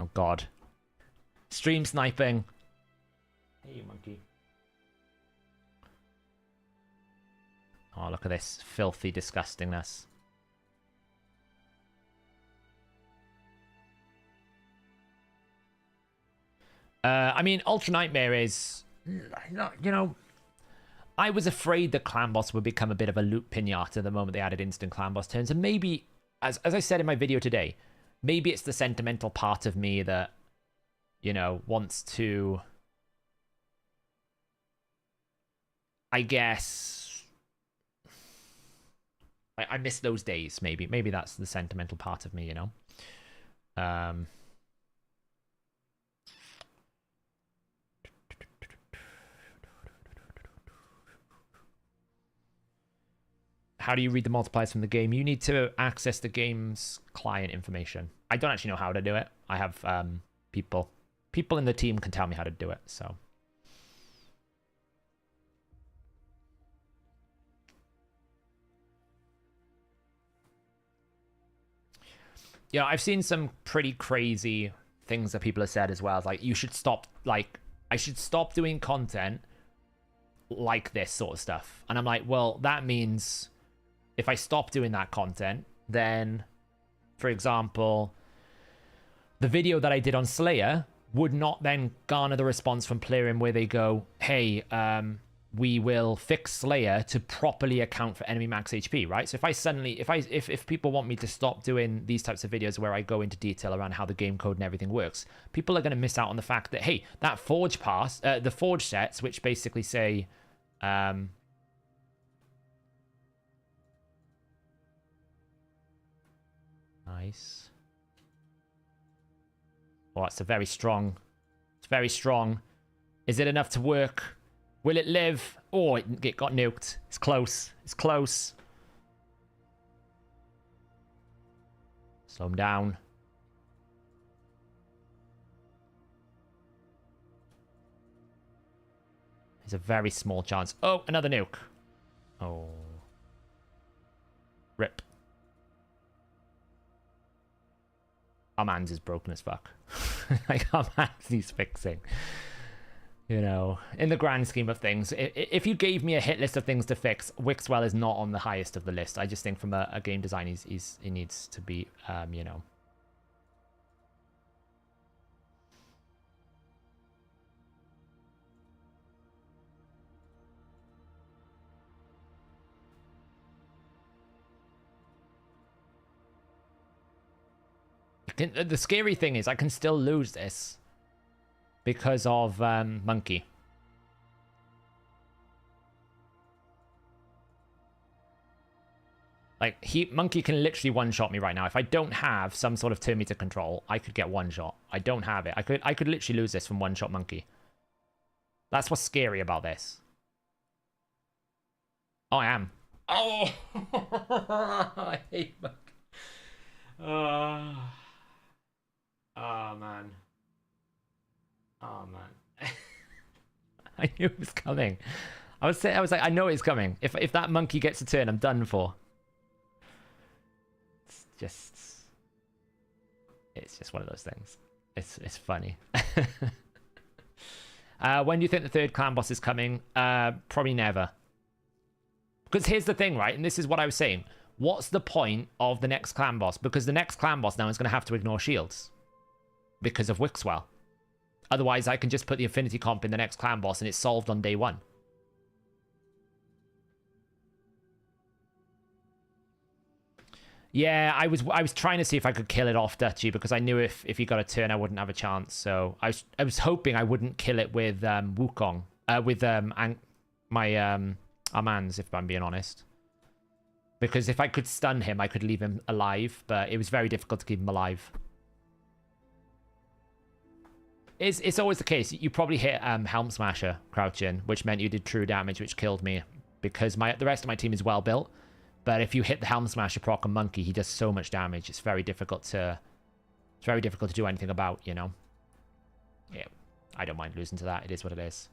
Oh, God. Stream sniping. Hey, you monkey. Oh, look at this filthy disgustingness. I mean, Ultra Nightmare is... You know... I was afraid that Clan Boss would become a bit of a loot pinata the moment they added instant Clan Boss turns. And maybe, as I said in my video today, maybe it's the sentimental part of me that, you know, wants to... I guess... I miss those days, maybe. Maybe that's the sentimental part of me, you know? How do you read the multipliers from the game? You need to access the game's client information. I don't actually know how to do it. I have people in the team can tell me how to do it, so... Yeah, I've seen some pretty crazy things that people have said as well. Like, you should stop, like, I should stop doing content like this sort of stuff. And I'm like, well, that means if I stop doing that content, then, for example, the video that I did on Slayer would not then garner the response from Plarium where they go, hey, we will fix Slayer to properly account for enemy max HP, right? So if I suddenly, if people want me to stop doing these types of videos where I go into detail around how the game code and everything works, people are going to miss out on the fact that, hey, that Forge pass, the Forge sets, which basically say, nice. Oh, it's very strong. It's very strong. Is it enough to work? Will it live? Oh, it got nuked. It's close. It's close. Slow him down. There's a very small chance. Oh, another nuke. Oh. Rip. Our man's is broken as fuck. Like, our man's needs fixing. You know, in the grand scheme of things, if you gave me a hit list of things to fix, Wixwell is not on the highest of the list. I just think from a game design, he needs to be, you know. The scary thing is I can still lose this because of Monkey. Like, Monkey can literally one-shot me right now. If I don't have some sort of turn meter control, I could get one shot. I don't have it. I could literally lose this from one-shot Monkey. That's what's scary about this. Oh, I am. Oh! I hate Monkey. Oh, man. Oh, man. I knew it was coming. I was like, I know it's coming. If that Monkey gets a turn, I'm done for. It's just one of those things. It's funny. When do you think the third clan boss is coming? Probably never. Because here's the thing, right? And this is what I was saying. What's the point of the next clan boss? Because the next clan boss now is going to have to ignore shields. Because of Wixwell. Otherwise, I can just put the Infinity Comp in the next clan boss and it's solved on day one. Yeah, I was trying to see if I could kill it off Dutchy because I knew if he got a turn, I wouldn't have a chance. So I was hoping I wouldn't kill it with Wukong, with my Armands, if I'm being honest. Because if I could stun him, I could leave him alive, but it was very difficult to keep him alive. It's always the case. You probably hit Helm Smasher crouching, which meant you did true damage, which killed me because the rest of my team is well built. But if you hit the Helm Smasher proc on Monkey, he does so much damage. It's very difficult to do anything about, you know. Yeah, I don't mind losing to that. It is what it is.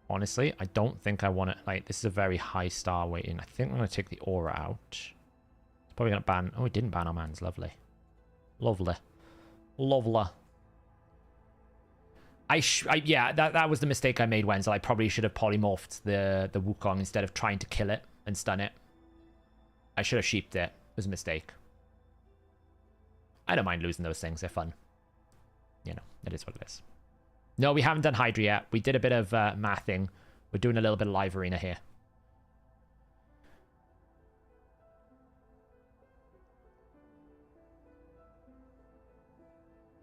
Honestly, I don't think I want to, like, this is a very high star waiting. I think I'm going to take the aura out. It's probably going to ban, oh, it didn't ban our man's, lovely. Lovely. Lovely. Yeah, that was the mistake I made, Wenzel. I probably should have polymorphed the Wukong instead of trying to kill it and stun it. I should have sheeped it. It was a mistake. I don't mind losing those things. They're fun. You know, it is what it is. No, we haven't done Hydra yet. We did a bit of mathing. We're doing a little bit of live arena here.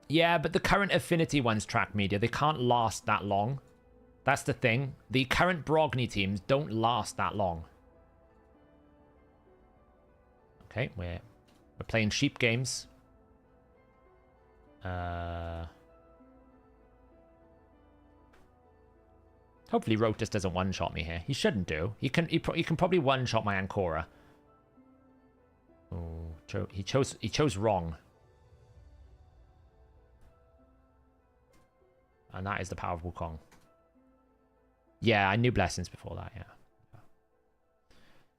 Yeah, but the current Affinity ones, Track Media, they can't last that long. That's the thing. The current Brogni teams don't last that long. Okay, we're playing sheep games. Hopefully Rotus doesn't one-shot me here. He shouldn't do. He can probably one-shot my Ancora. Oh, he chose wrong. And that is the power of Wukong. Yeah, I knew Blessings before that, yeah.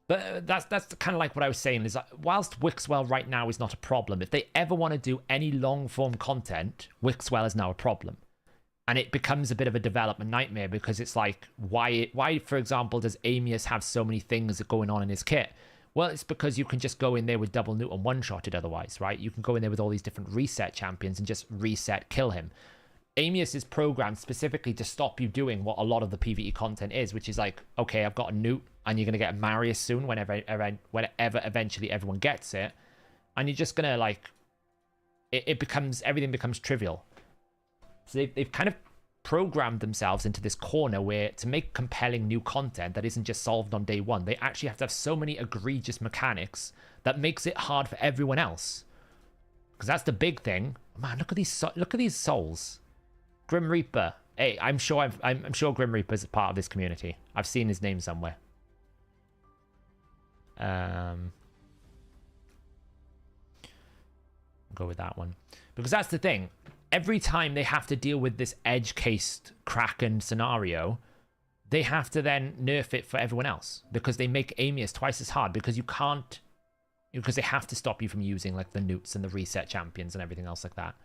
But that's kind of like what I was saying, is that whilst Wixwell right now is not a problem, if they ever want to do any long-form content, Wixwell is now a problem. And it becomes a bit of a development nightmare because it's like, why for example, does Amius have so many things going on in his kit? Well, it's because you can just go in there with double Newton one-shot it otherwise, right? You can go in there with all these different reset champions and just reset, kill him. Amius is programmed specifically to stop you doing what a lot of the PvE content is, which is like, okay, I've got a Newt, and you're going to get a Marius soon whenever eventually everyone gets it. And you're just going to, like, everything becomes trivial. So they've kind of programmed themselves into this corner where to make compelling new content that isn't just solved on day one, they actually have to have so many egregious mechanics that makes it hard for everyone else. Because that's the big thing. Man, look at these souls. Grim Reaper. Hey, I'm sure Grim Reaper's a part of this community. I've seen his name somewhere. Go with that one. Because that's the thing. Every time they have to deal with this edge-cased Kraken scenario, they have to then nerf it for everyone else. Because they make Amius twice as hard. Because you can't... Because they have to stop you from using, like, the Newts and the reset champions and everything else like that.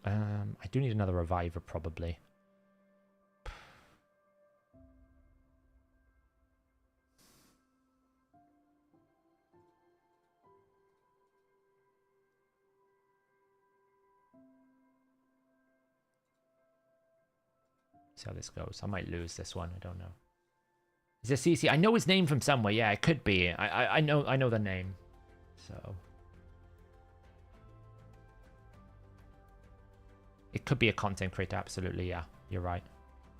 I do need another reviver, probably. See how this goes. I might lose this one. I don't know. Is it CC? I know his name from somewhere. Yeah, it could be. I know the name. So it could be a content creator. Absolutely. Yeah, you're right.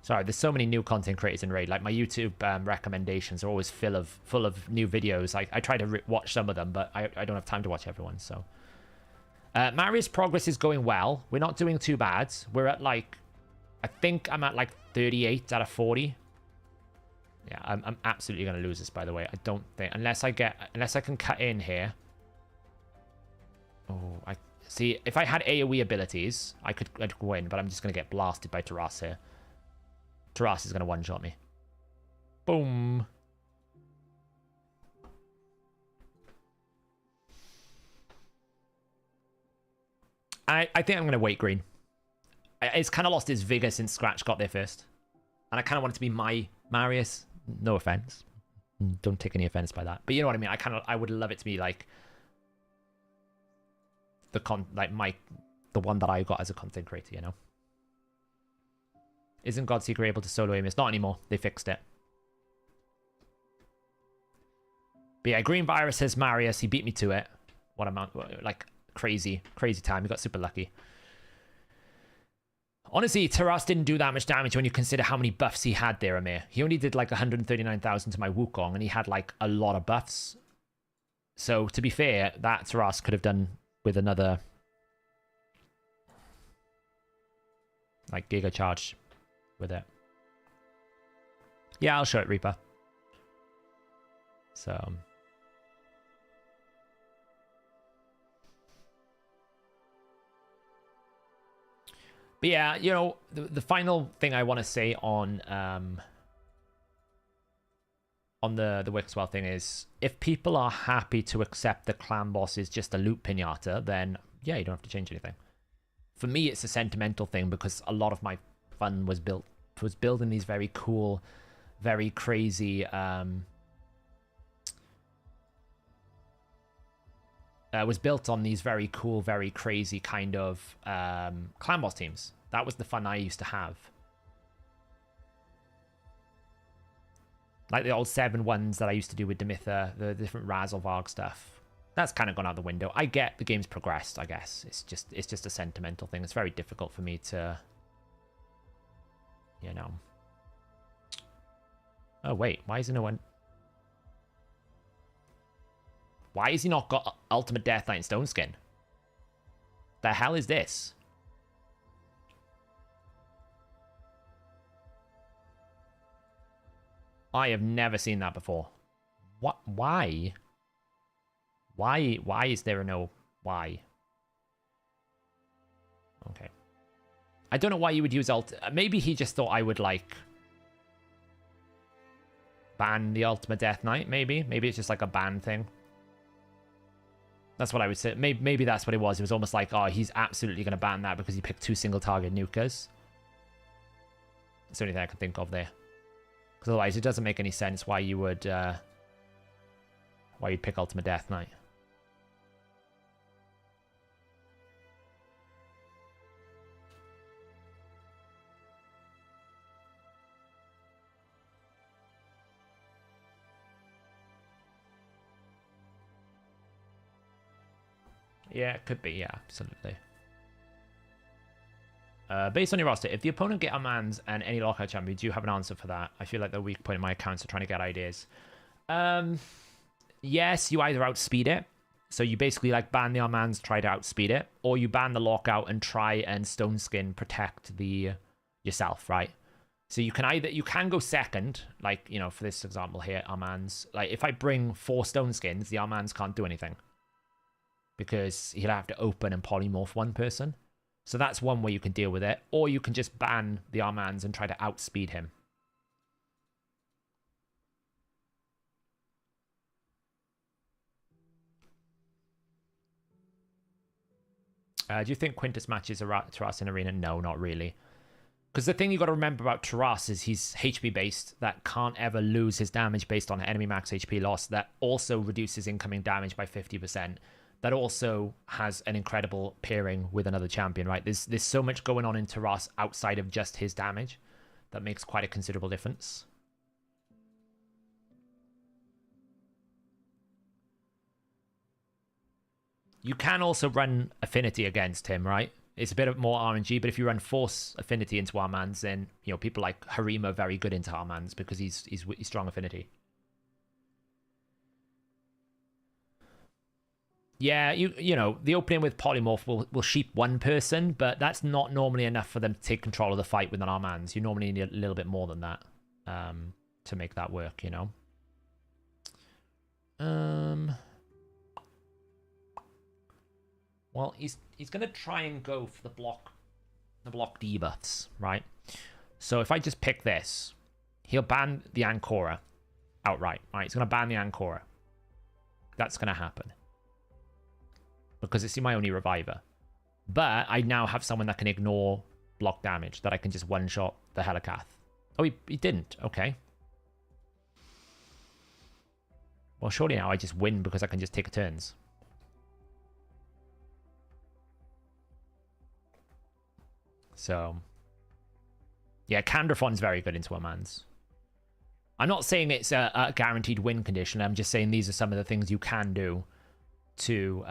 Sorry, there's so many new content creators in Raid. Like my YouTube recommendations are always full of new videos. I try to watch some of them, but I don't have time to watch everyone. So Marius' progress is going well. We're not doing too bad. We're at like, I think I'm at like 38 out of 40. Yeah, I'm absolutely gonna lose this, by the way. I don't think unless I can cut in here. Oh, I see. If I had AoE abilities, I'd win, but I'm just gonna get blasted by Taras here. Taras is going to one-shot me. Boom. I think I'm going to wait green. It's kind of lost its vigor since Scratch got there first. And I kind of want it to be my Marius. No offense. Don't take any offense by that. But you know what I mean? I would love it to be like the one that I got as a content creator, you know? Isn't Godseeker able to solo aim? It's not anymore. They fixed it. But yeah, Green Virus says Marius. He beat me to it. What amount? Like, crazy time. He got super lucky. Honestly, Taras didn't do that much damage when you consider how many buffs he had there, Amir. He only did like 139,000 to my Wukong, and he had like a lot of buffs. So, to be fair, that Taras could have done with another like Giga Charge with it. Yeah, I'll show it, Reaper. So but yeah, you know, the final thing I want to say on the Wixwell thing is, if people are happy to accept the clan boss is just a loot pinata, then yeah, you don't have to change anything. For me, it's a sentimental thing because a lot of my fun was building these very cool, very crazy was built on these very cool, very crazy kind of clan boss teams. That was the fun I used to have. Like the old 7-1s that I used to do with Demitha, the different Razzlevarg stuff. That's kind of gone out the window. I get the game's progressed, I guess. It's just a sentimental thing. It's very difficult for me to, you know. Oh wait, why isn't no one? Why has he not got Ultimate Death Knight and Stone Skin? The hell is this? I have never seen that before. What? Why? Why is there a no? Why? Okay. I don't know why you would use maybe he just thought I would like ban the Ultimate Death Knight. Maybe it's just like a ban thing. That's what I would say. Maybe that's what it was. It was almost like, oh, he's absolutely going to ban that because he picked 2 single target nukers. That's the only thing I can think of there. Because otherwise, it doesn't make any sense why you would why you'd pick Ultimate Death Knight. Yeah, it could be. Yeah, absolutely. Based on your roster, if the opponent get Amans and any lockout champion, do you have an answer for that? I feel like the weak point in my accounts are trying to get ideas. Yes, you either outspeed it. So you basically like ban the Amans, try to outspeed it. Or you ban the lockout and try and Stone Skin protect the yourself, right? So you can go second, like, you know, for this example here, Armands. Like, if I bring 4 Stone Skins, the Armands can't do anything. Because he'll have to open and polymorph one person. So that's one way you can deal with it. Or you can just ban the Armands and try to outspeed him. Do you think Quintus matches Taras in Arena? No, not really. Because the thing you got to remember about Taras is he's HP based. That can't ever lose his damage based on enemy max HP loss. That also reduces incoming damage by 50%. That also has an incredible pairing with another champion, right? There's so much going on in Taras outside of just his damage that makes quite a considerable difference. You can also run Affinity against him, right? It's a bit more RNG, but if you run Force Affinity into Armands, then, you know, people like Harima are very good into Armands because he's strong Affinity. Yeah, you know, the opening with Polymorph will sheep one person, but that's not normally enough for them to take control of the fight with an Armands. You normally need a little bit more than that to make that work, you know? Well, he's going to try and go for the block debuffs, right? So if I just pick this, he'll ban the Ancora outright, right? He's going to ban the Ancora. That's going to happen. Because it's my only reviver. But I now have someone that can ignore block damage, that I can just one-shot the Helicath. Oh, he didn't. Okay. Well, surely now I just win because I can just take turns. So, yeah, Candrafon's very good into Armands. I'm not saying it's a guaranteed win condition. I'm just saying these are some of the things you can do to...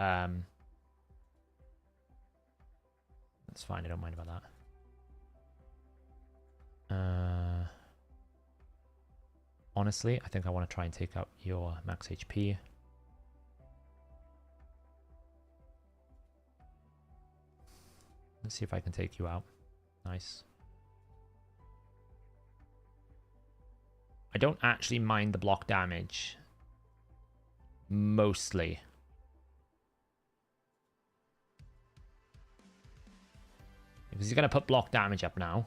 That's fine, I don't mind about that. Honestly, I think I want to try and take out your max HP. Let's see if I can take you out. Nice. I don't actually mind the block damage. Mostly. Because he's going to put block damage up now.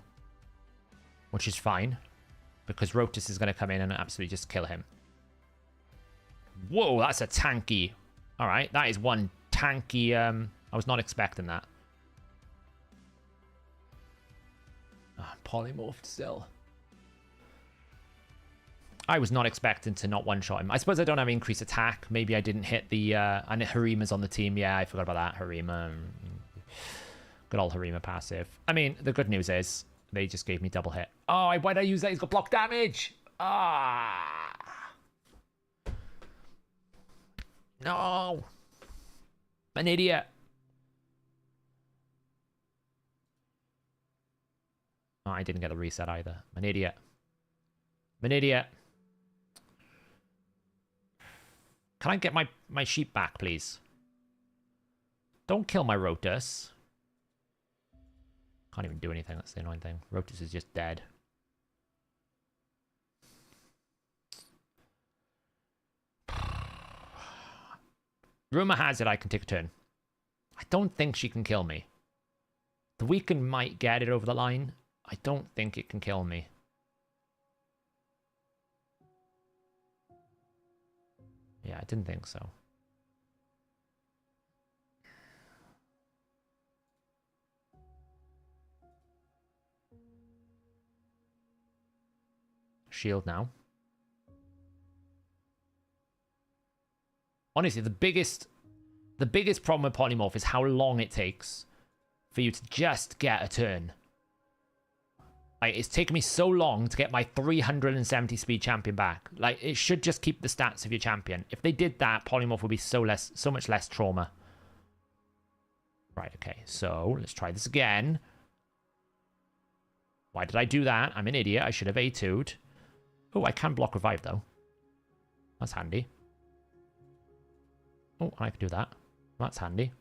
Which is fine. Because Rotus is going to come in and absolutely just kill him. Whoa, that's a tanky. Alright, that is one tanky... I was not expecting that. Oh, polymorphed still. I was not expecting to not one-shot him. I suppose I don't have increased attack. Maybe I didn't hit the... and Harima's on the team. Yeah, I forgot about that. Harima. Good old Harima passive. I mean, the good news is they just gave me double hit. Oh, why did I use that? He's got block damage. Ah. No. I'm an idiot. Oh, I didn't get a reset either. I'm an idiot. I'm an idiot. Can I get my sheep back, please? Don't kill my Rotus. Can't even do anything. That's the annoying thing. Rotus is just dead. Rumor has it I can take a turn. I don't think she can kill me. The weaken might get it over the line. I don't think it can kill me. Yeah, I didn't think so. Shield now. Honestly, the biggest problem with Polymorph is how long it takes for you to just get a turn. Like, it's taken me so long to get my 370 speed champion back. Like, it should just keep the stats of your champion. If they did that, Polymorph would be so much less trauma. Right, okay. So, let's try this again. Why did I do that? I'm an idiot. I should have A2'd. Oh, I can block revive, though. That's handy. Oh, I can do that. That's handy.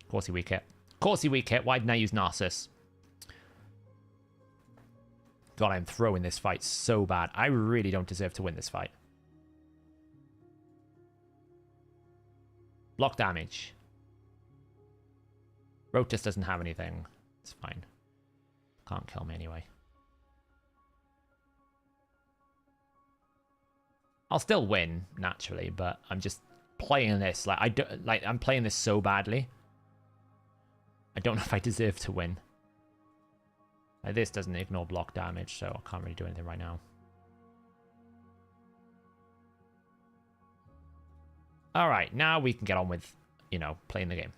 Of course he weak hit. Of course he weak hit. Why didn't I use Narcissus? God, I'm throwing this fight so bad. I really don't deserve to win this fight. Block damage. Rotus doesn't have anything. It's fine. Can't kill me anyway. I'll still win, naturally, but I'm just playing this I'm playing this so badly. I don't know if I deserve to win. Like, this doesn't ignore block damage, so I can't really do anything right now. Alright, now we can get on with, you know, playing the game.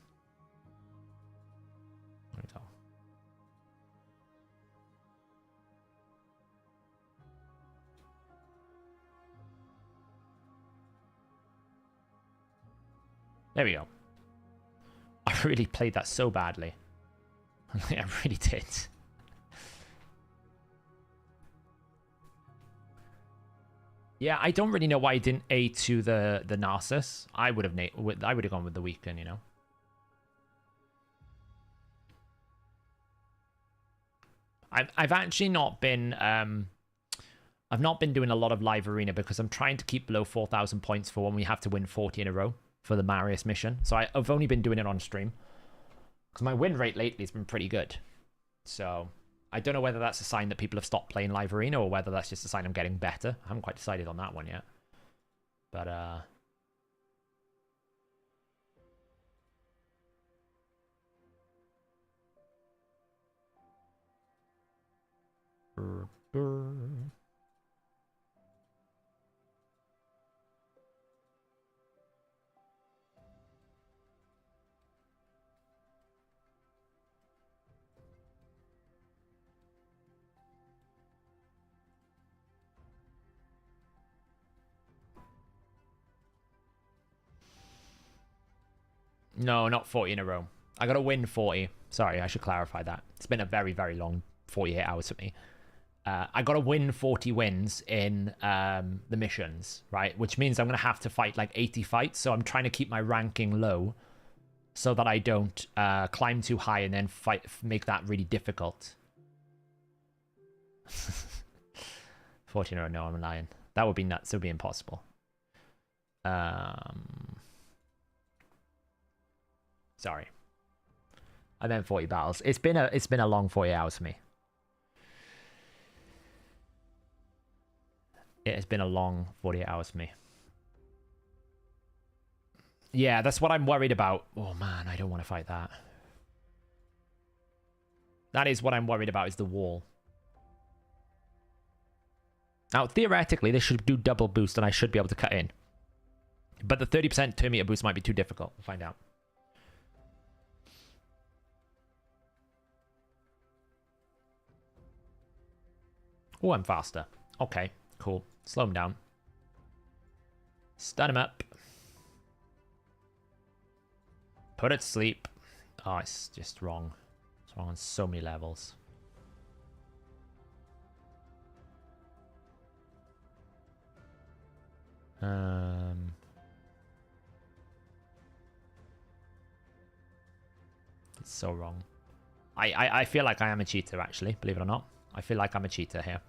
There we go. There we go. I really played that so badly. I really did. Yeah, I don't really know why he didn't A2 the Narcissus. I would have gone with the Weaken, you know. I've actually not been I've not been doing a lot of live arena because I'm trying to keep below 4,000 points for when we have to win 40 in a row for the Marius mission. So I've only been doing it on stream because my win rate lately has been pretty good. So I don't know whether that's a sign that people have stopped playing live arena or whether that's just a sign I'm getting better. I haven't quite decided on that one yet. But no, not 40 in a row. I got to win 40. Sorry, I should clarify that. It's been a very, very long 48 hours for me. I got to win 40 wins in the missions, right? Which means I'm going to have to fight like 80 fights. So I'm trying to keep my ranking low so that I don't climb too high and then make that really difficult. 40 in a row, no, I'm lying. That would be nuts. It would be impossible. Sorry. I meant 40 battles. It's been a long 40 hours for me. It has been a long 48 hours for me. Yeah, that's what I'm worried about. Oh man, I don't want to fight that. That is what I'm worried about, is the wall. Now, theoretically, this should do double boost and I should be able to cut in. But the 30% turn meter boost might be too difficult. We'll find out. Oh, I'm faster. Okay, cool. Slow him down. Stun him up. Put it to sleep. Oh, it's just wrong. It's wrong on so many levels. It's so wrong. I feel like I am a cheater, actually, believe it or not. I feel like I'm a cheater here.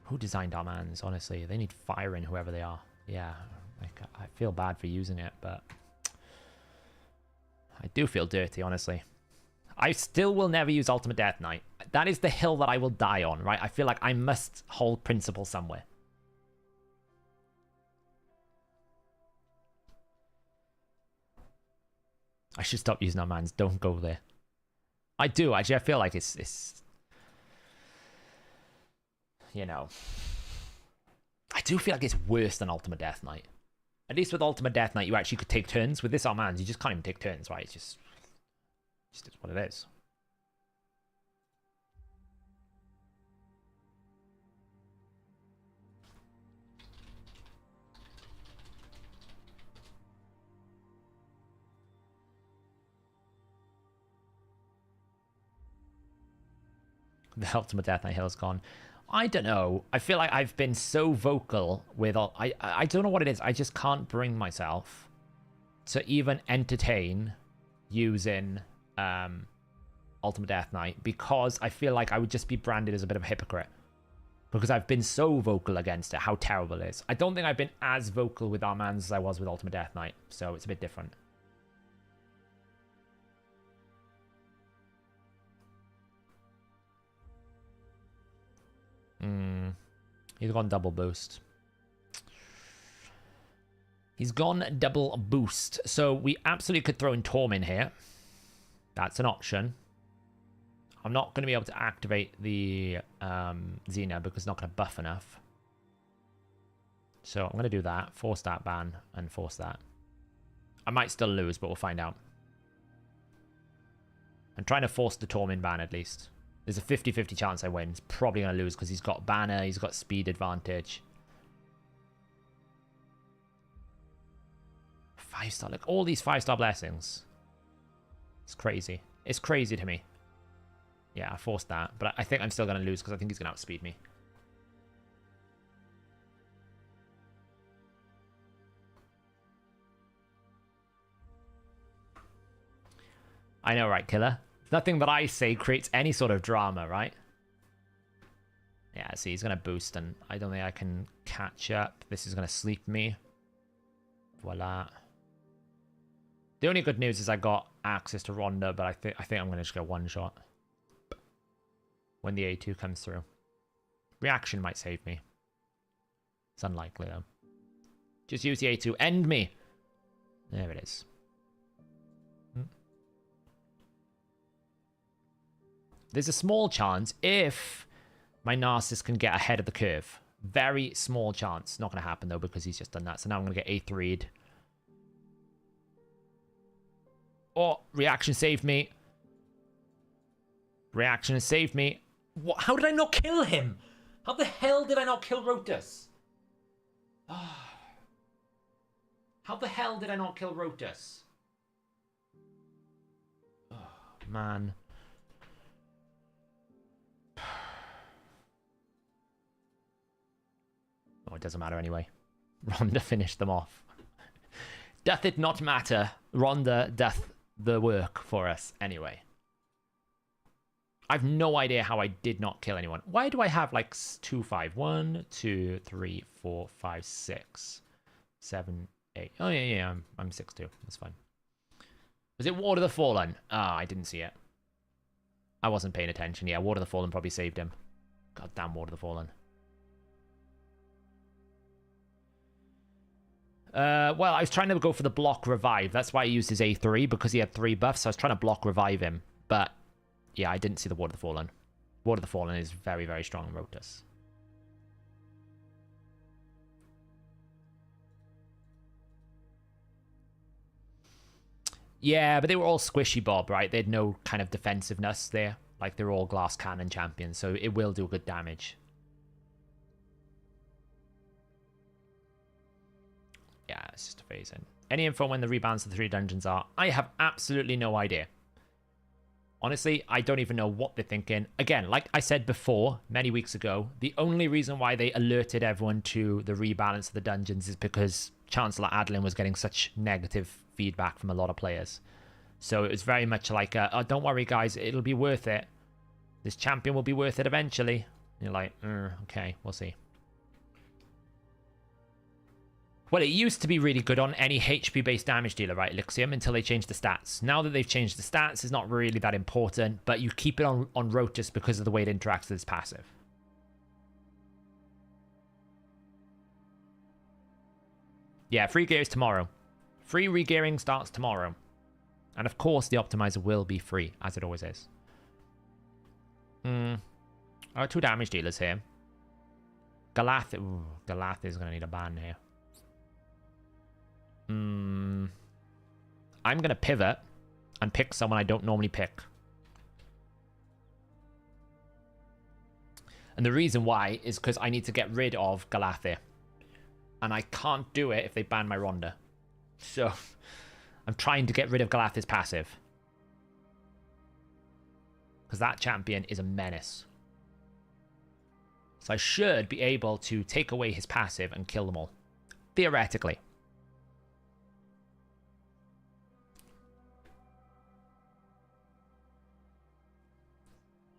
Who designed our mans, honestly? They need firing, whoever they are. Yeah, like, I feel bad for using it, but I do feel dirty, honestly. I still will never use Ultimate Death Knight. That is the hill that I will die on, right? I feel like I must hold principle somewhere. I should stop using our mans. Don't go there. I do, actually. I feel like it's you know, I do feel like it's worse than Ultimate Death Knight. At least with Ultimate Death Knight, you actually could take turns. With this Armand, you just can't even take turns, right? It's just is what it is. The Ultimate Death Knight hill's gone. I don't know. I feel like I've been so vocal with all... I don't know what it is. I just can't bring myself to even entertain using Ultimate Death Knight because I feel like I would just be branded as a bit of a hypocrite because I've been so vocal against it, how terrible it is. I don't think I've been as vocal with Armand as I was with Ultimate Death Knight, so it's a bit different. He's gone double boost. He's gone double boost. So we absolutely could throw in Torm in here. That's an option. I'm not going to be able to activate the Xena because it's not going to buff enough. So I'm going to do that. Force that ban and force that. I might still lose, but we'll find out. I'm trying to force the Torm in ban at least. There's a 50-50 chance I win. He's probably going to lose because he's got banner, he's got speed advantage. 5-star. Look, all these 5-star blessings. It's crazy. It's crazy to me. Yeah, I forced that. But I think I'm still going to lose because I think he's going to outspeed me. I know, right, Killer? Nothing that I say creates any sort of drama, right? Yeah, see, he's going to boost, and I don't think I can catch up. This is going to sleep me. Voila. The only good news is I got access to Ronda, but I think I'm going to just go one shot when the A2 comes through. Reaction might save me. It's unlikely, though. Just use the A2. End me. There it is. There's a small chance if my Narcissus can get ahead of the curve. Very small chance. Not going to happen, though, because he's just done that. So now I'm going to get A3'd. Oh, reaction saved me. Reaction has saved me. What? How did I not kill him? How the hell did I not kill Rotus? How the hell did I not kill Rotus? Oh, man. Oh, it doesn't matter anyway. Ronda finished them off. Doth it not matter? Ronda doth the work for us anyway. I've no idea how I did not kill anyone. Why do I have like 2, 5? 1, 2, 3, 4, 5, 6, 7, 8. Oh, yeah, I'm 6 too. That's fine. Was it Ward of the Fallen? Ah, I didn't see it. I wasn't paying attention. Yeah, Ward of the Fallen probably saved him. God damn Ward of the Fallen. Well, I was trying to go for the block revive. That's why I used his A3, because he had 3 buffs. So I was trying to block revive him. But, yeah, I didn't see the Ward of the Fallen. Ward of the Fallen is very, very strong in Rotus. Yeah, but they were all squishy Bob, right? They had no kind of defensiveness there. Like, they're all glass cannon champions, so it will do good damage. Yeah, it's just a phase in. Any info when the rebounds of the 3 dungeons are? I have absolutely no idea. Honestly, I don't even know what they're thinking. Again, like I said before, many weeks ago, the only reason why they alerted everyone to the rebalance of the dungeons is because Chancellor Adlin was getting such negative feedback from a lot of players. So it was very much like, oh, don't worry, guys, it'll be worth it. This champion will be worth it eventually. And you're like, okay, we'll see. Well, it used to be really good on any HP-based damage dealer, right, Elixium, until they changed the stats. Now that they've changed the stats, it's not really that important, but you keep it on Rotus because of the way it interacts with its passive. Yeah, free gear is tomorrow. Free regearing starts tomorrow. And of course, the optimizer will be free, as it always is. I got 2 damage dealers here. Galath. Ooh, Galath is going to need a ban here. I'm going to pivot and pick someone I don't normally pick. And the reason why is because I need to get rid of Galathir. And I can't do it if they ban my Ronda. So, I'm trying to get rid of Galathir's passive. Because that champion is a menace. So I should be able to take away his passive and kill them all. Theoretically.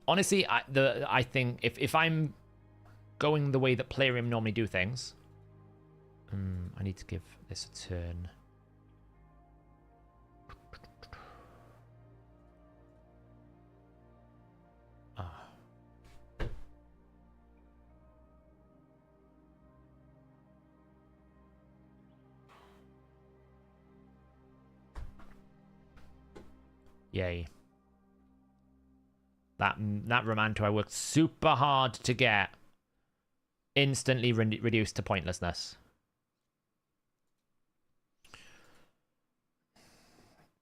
Honestly, I think if I'm going the way that Plarium normally do things, I need to give this a turn. Yay. That Romanto I worked super hard to get instantly reduced to pointlessness.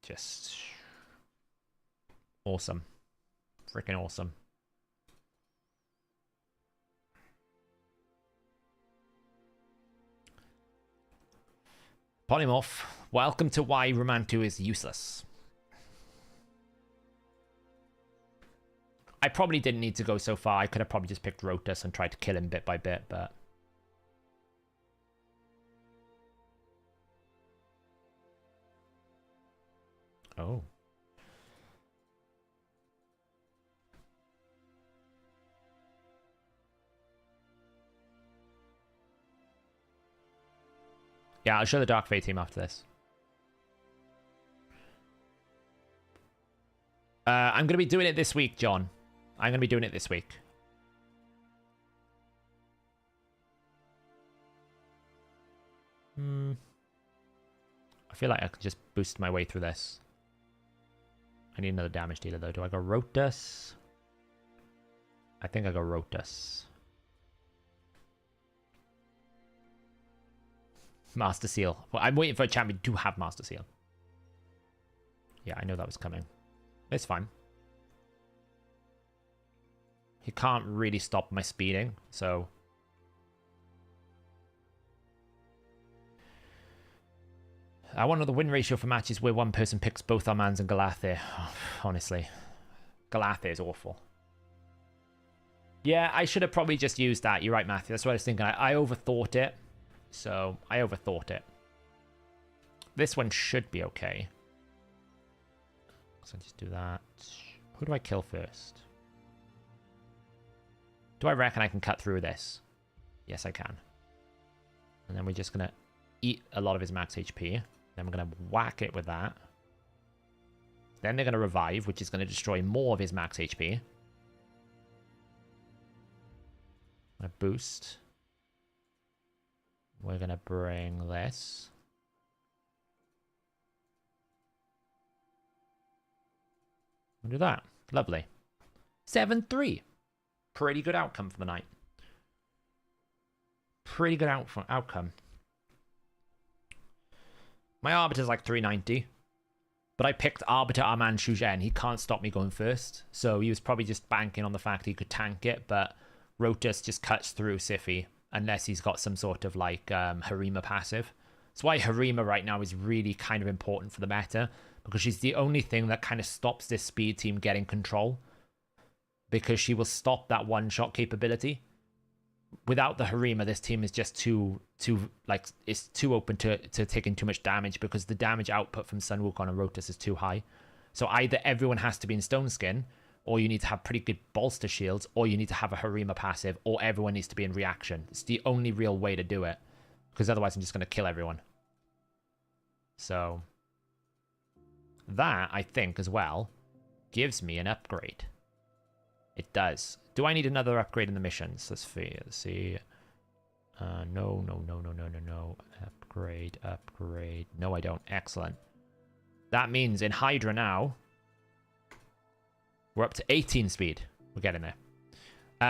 Just awesome. Freaking awesome. Polymorph, welcome to why Romantu is useless. I probably didn't need to go so far. I could have probably just picked Rotus and tried to kill him bit by bit, but... Oh. Yeah, I'll show the Dark Fate team after this. I'm going to be doing it this week, John. I'm going to be doing it this week. I feel like I can just boost my way through this. I need another damage dealer, though. Do I go Rotus? I think I go Rotus. Master Seal. Well, I'm waiting for a champion to have Master Seal. Yeah, I know that was coming. It's fine. He can't really stop my speeding, so... I want to know the win ratio for matches where one person picks both Armands and Galathir. Oh, honestly. Galathir is awful. Yeah, I should have probably just used that. You're right, Matthew. That's what I was thinking. I overthought it. So, I overthought it. This one should be okay. So, just do that. Who do I kill first? Do I reckon I can cut through this? Yes, I can. And then we're just going to eat a lot of his max HP. Then we're going to whack it with that. Then they're going to revive, which is going to destroy more of his max HP. I'm going to boost. We're going to bring this. We'll do that. Lovely. 7-3. Pretty good outcome for the night. Pretty good outcome. My Arbiter's like 390. But I picked Arbiter Armand Shujen. He can't stop me going first. So he was probably just banking on the fact he could tank it. But Rotus just cuts through Sify. Unless he's got some sort of like Harima passive. That's why Harima right now is really kind of important for the meta. Because she's the only thing that kind of stops this speed team getting control. Because she will stop that one-shot capability. Without the Harima, this team is just too like, it's too open to taking too much damage because the damage output from Sun Wukong and Rotus is too high. So either everyone has to be in Stone Skin, or you need to have pretty good bolster shields, or you need to have a Harima passive, or everyone needs to be in reaction. It's the only real way to do it, because otherwise I'm just going to kill everyone. So that, I think, as well, gives me an upgrade. It does. Do I need another upgrade in the missions? Let's see. No. Upgrade. No, I don't. Excellent. That means in Hydra now, we're up to 18 speed. We're getting there.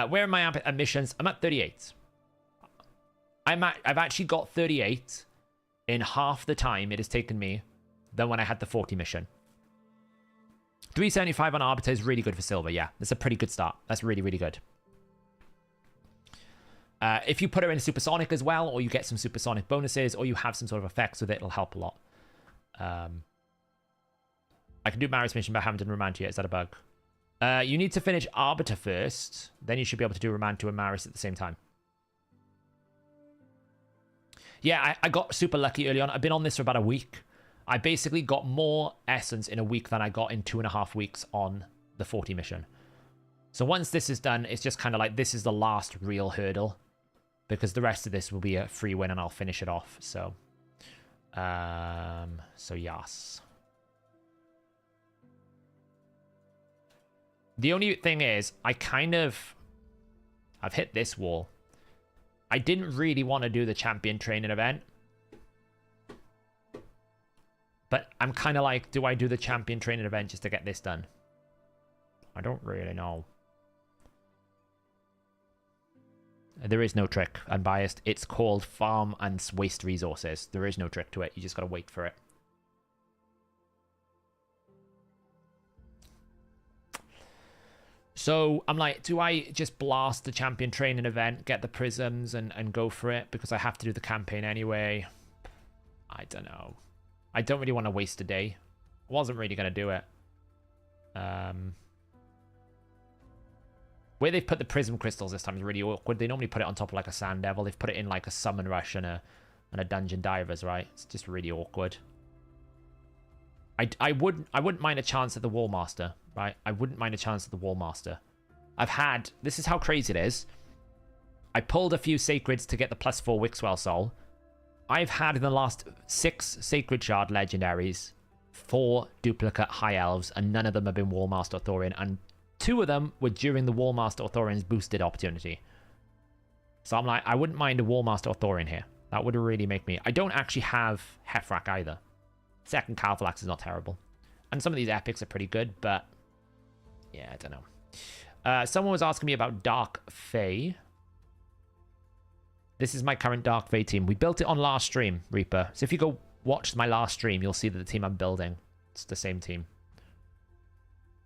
Where am I at missions? I'm at 38. I've actually got 38 in half the time it has taken me than when I had the 40 mission. 375 on Arbiter is really good for silver. Yeah, that's a pretty good start. That's really, really good. If you put her in supersonic as well, or you get some supersonic bonuses, or you have some sort of effects with it, it'll help a lot. I can do Maris mission, but I haven't done Romantu yet. Is that a bug? You need to finish Arbiter first. Then you should be able to do Romantu and Maris at the same time. Yeah, I got super lucky early on. I've been on this for about a week. I basically got more essence in a week than I got in 2.5 weeks on the 40 mission. So once this is done, it's just kind of like this is the last real hurdle. Because the rest of this will be a free win and I'll finish it off. So yes. The only thing is, I've hit this wall. I didn't really want to do the champion training event. But I'm kind of like, do I do the champion training event just to get this done? I don't really know. There is no trick. Unbiased. It's called farm and waste resources. There is no trick to it. You just got to wait for it. So I'm like, do I just blast the champion training event, get the prisms and go for it? Because I have to do the campaign anyway. I don't know. I don't really want to waste a day. I wasn't really going to do it. Where they've put the prism crystals this time is really awkward. They normally put it on top of like a sand devil. They've put it in like a summon rush and a dungeon divers, right? It's just really awkward. I wouldn't mind a chance at the Wall Master, right? I wouldn't mind a chance at the Wall Master. This is how crazy it is. I pulled a few sacreds to get the +4 Wixwell Soul. I've had in the last 6 Sacred Shard legendaries 4 duplicate High Elves, and none of them have been Wall Master or Thorian, and 2 of them were during the Wall Master or Thorian's boosted opportunity. So I'm like, I wouldn't mind a Wall Master or Thorian here. That would really make me... I don't actually have Hefrak either. Second Calphalax is not terrible. And some of these epics are pretty good, but... yeah, I don't know. Someone was asking me about Dark Fae. This is my current Dark Fae team. We built it on last stream, Reaper. So if you go watch my last stream, you'll see that the team I'm building, it's the same team.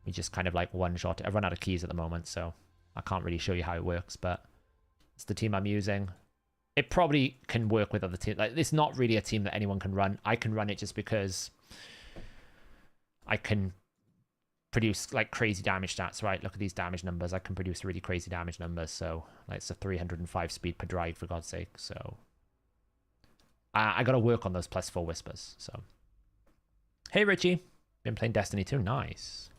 We just kind of like one-shot. I've run out of keys at the moment, so I can't really show you how it works, but it's the team I'm using. It probably can work with other teams. Like, it's not really a team that anyone can run. I can run it just because I can produce like crazy damage stats, right? Look at these damage numbers. I can produce really crazy damage numbers. So like it's a 305 speed per drag, for God's sake. So I got to work on those +4 whispers. So hey, Richie, been playing Destiny 2. Nice.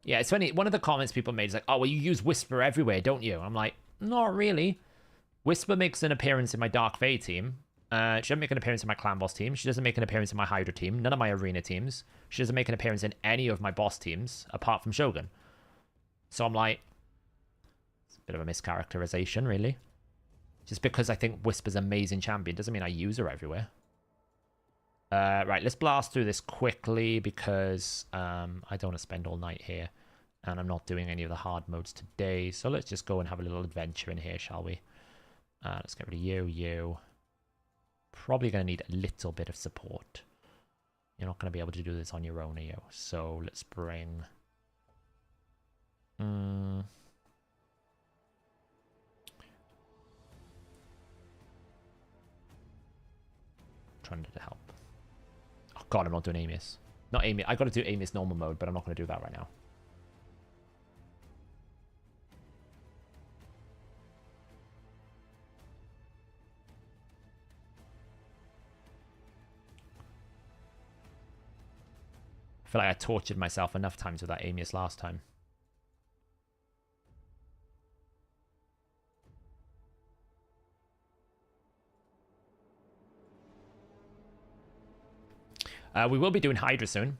Yeah, it's funny. One of the comments people made is like, oh, well, you use Whisper everywhere, don't you? I'm like, not really. Whisper makes an appearance in my Dark Fae team. She doesn't make an appearance in my Clan Boss team. She doesn't make an appearance in my Hydra team. None of my Arena teams. She doesn't make an appearance in any of my boss teams, apart from Shogun. So I'm like, it's a bit of a mischaracterization, really. Just because I think Whisper's an amazing champion doesn't mean I use her everywhere. Right, let's blast through this quickly because I don't want to spend all night here. And I'm not doing any of the hard modes today. So let's just go and have a little adventure in here, shall we? Let's get rid of you. Probably going to need a little bit of support. You're not going to be able to do this on your own, are you? So let's bring... trying to help. Oh god, I'm not doing Amius. Not Amius. I got to do Amius normal mode, but I'm not going to do that right now. I feel like I tortured myself enough times with that Amius last time. We will be doing Hydra soon.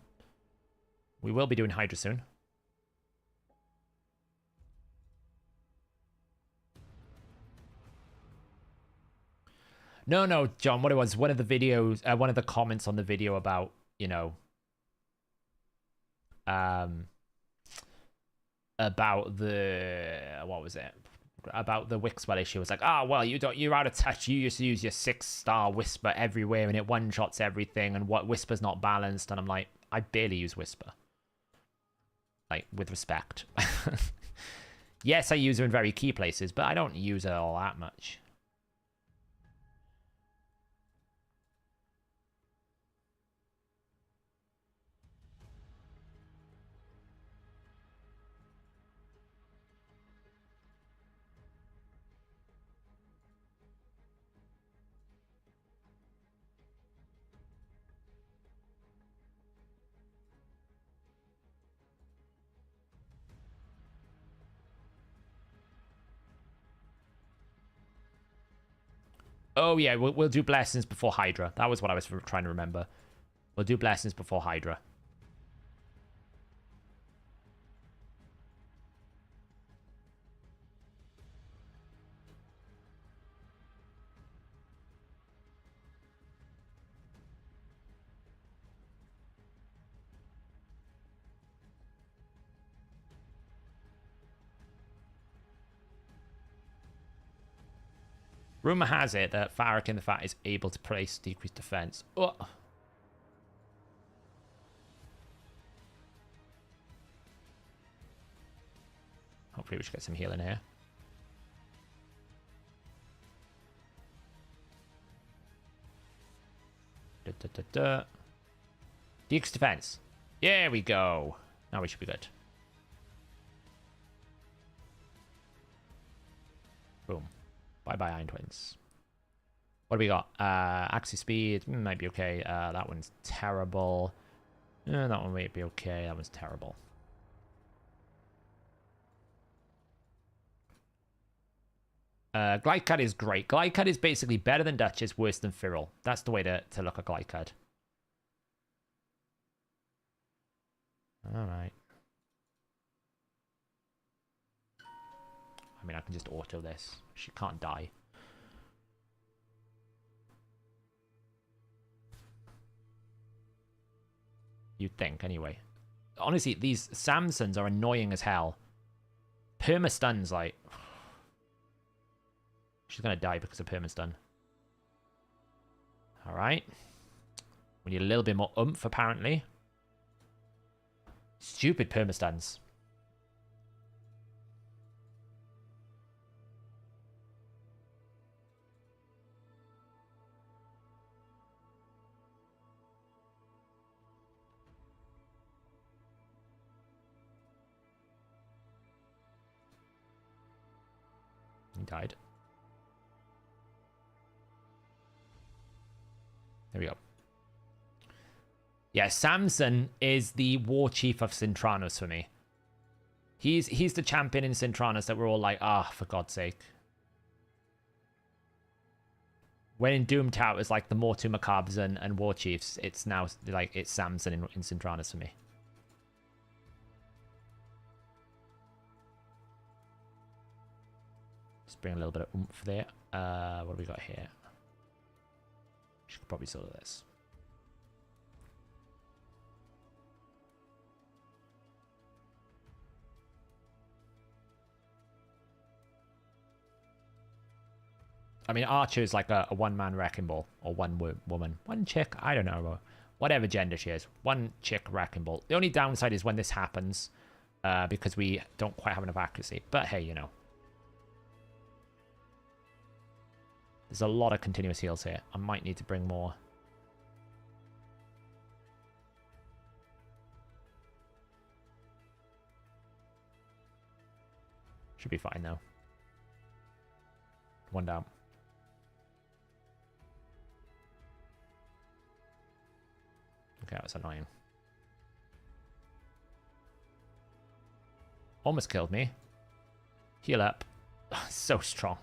No, John, what it was, one of the videos, one of the comments on the video about, you know, about the, what was it? About the Wixwell issue. It was like, well, you're out of touch. You used to use your 6-star Whisper everywhere and it one-shots everything and what Whisper's not balanced. And I'm like, I barely use Whisper. Like, with respect. Yes, I use her in very key places, but I don't use her all that much. Oh, yeah, we'll do Blessings before Hydra. That was what I was trying to remember. We'll do Blessings before Hydra. Rumor has it that Farrak in the Fat is able to place decreased defense. Oh. Hopefully we should get some healing here. Deeks defense. There we go. Now we should be good. Boom. Bye-bye, Iron Twins. What do we got? Axis speed. Might be okay. That one's terrible. That one might be okay. That one's terrible. Glycad is great. Glycad is basically better than Duchess, worse than Firil. That's the way to look at Glycad. Alright. I mean, I can just auto this. She can't die. You'd think, anyway. Honestly, these Samsons are annoying as hell. Perma-stun's like... She's going to die because of perma-stun. Alright. We need a little bit more oomph, apparently. Stupid perma-stuns. He died. There we go. Yeah, Samson is the war chief of Cintranos for me. He's the champion in Cintranos that we're all like, ah, for God's sake. When in Doom Tower, it's like the Mortu Macabres and war chiefs. It's now like it's Samson in Cintranos for me. Just bring a little bit of oomph there. What do we got here? Should probably sort of this. I mean, Archer is like a one-man wrecking ball. Or one woman. One chick. I don't know. Whatever gender she is. One chick wrecking ball. The only downside is when this happens. Because we don't quite have enough accuracy. But hey, you know. There's a lot of continuous heals here. I might need to bring more. Should be fine though. One down. Okay, that's annoying. Almost killed me. Heal up. So strong.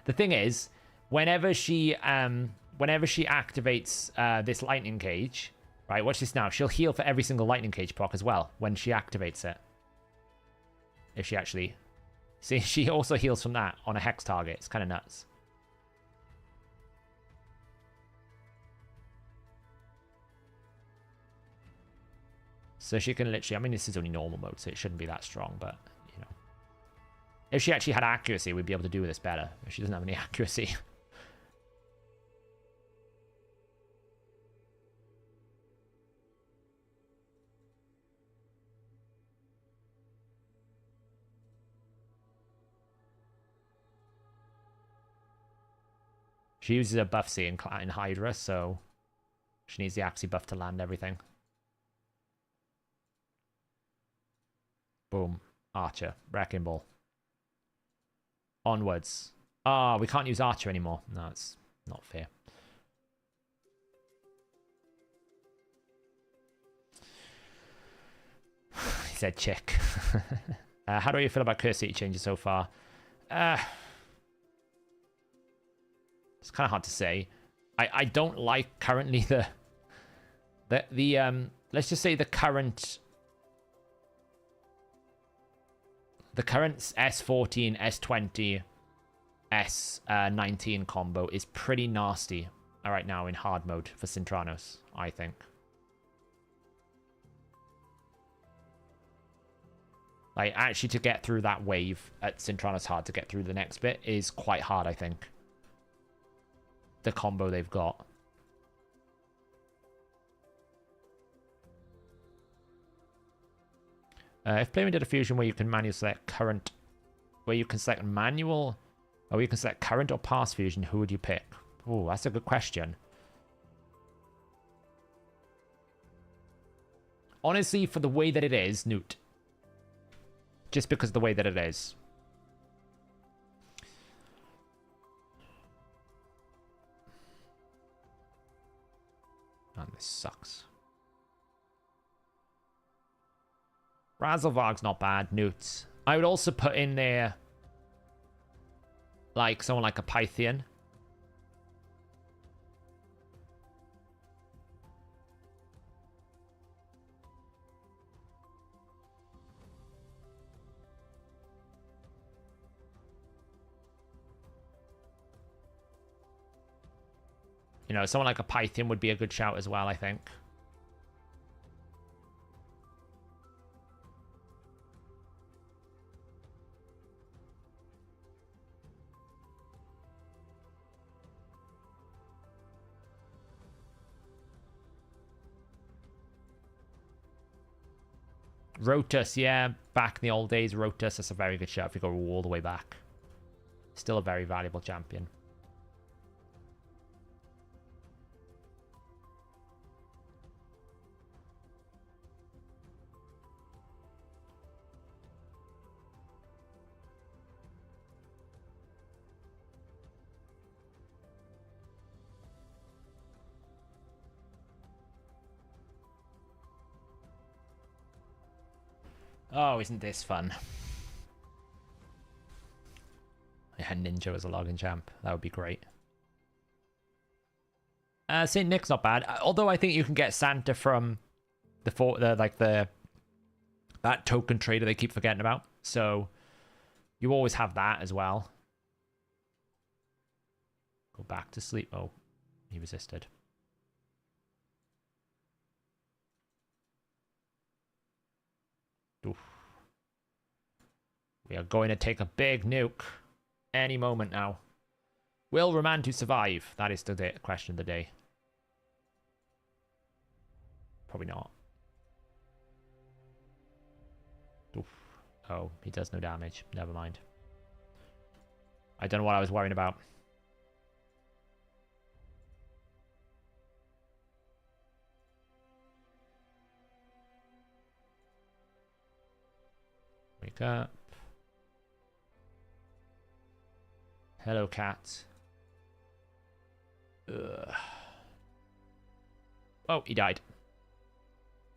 The thing is, whenever she activates this lightning cage, right? Watch this now. She'll heal for every single lightning cage proc as well when she activates it. If she actually, see, she also heals from that on a hex target. It's kind of nuts. So she can literally, I mean, this is only normal mode, so it shouldn't be that strong, but, you know. If she actually had accuracy, we'd be able to do this better. If she doesn't have any accuracy. She uses a buff C in Hydra, so she needs the Axie buff to land everything. Boom. Archer. Wrecking Ball. Onwards. Ah, we can't use Archer anymore. No, it's not fair. He said chick. How do you feel about curse city changes so far? It's kind of hard to say. I don't like currently the let's just say the current S14, S20, S19 combo is pretty nasty right now in hard mode for Cintranos, I think. Like, actually to get through that wave at Cintranos hard to get through the next bit is quite hard, I think. The combo they've got. If playing did a fusion where you can manually select current, where you can select manual, or you can select current or past fusion, who would you pick? Oh, that's a good question. Honestly, for the way that it is, Newt. Just because of the way that it is. Man, this sucks. Razzlevarg's not bad. Newt. I would also put in there, like, someone like a Pythian. You know, someone like a Pythian would be a good shout as well, I think. Rotus, yeah. Back in the old days, Rotus, that's a very good shout if you go all the way back. Still a very valuable champion. Oh, isn't this fun? I had Ninja as a login champ. That would be great. St. Nick's not bad. Although I think you can get Santa from that token trader they keep forgetting about. So you always have that as well. Go back to sleep. Oh, he resisted. Oof. We are going to take a big nuke any moment now. Will Romantu survive? That is the question of the day. Probably not. Oof. Oh, he does no damage. Never mind. I don't know what I was worrying about. Wake up. Hello, cat. Ugh. Oh, he died.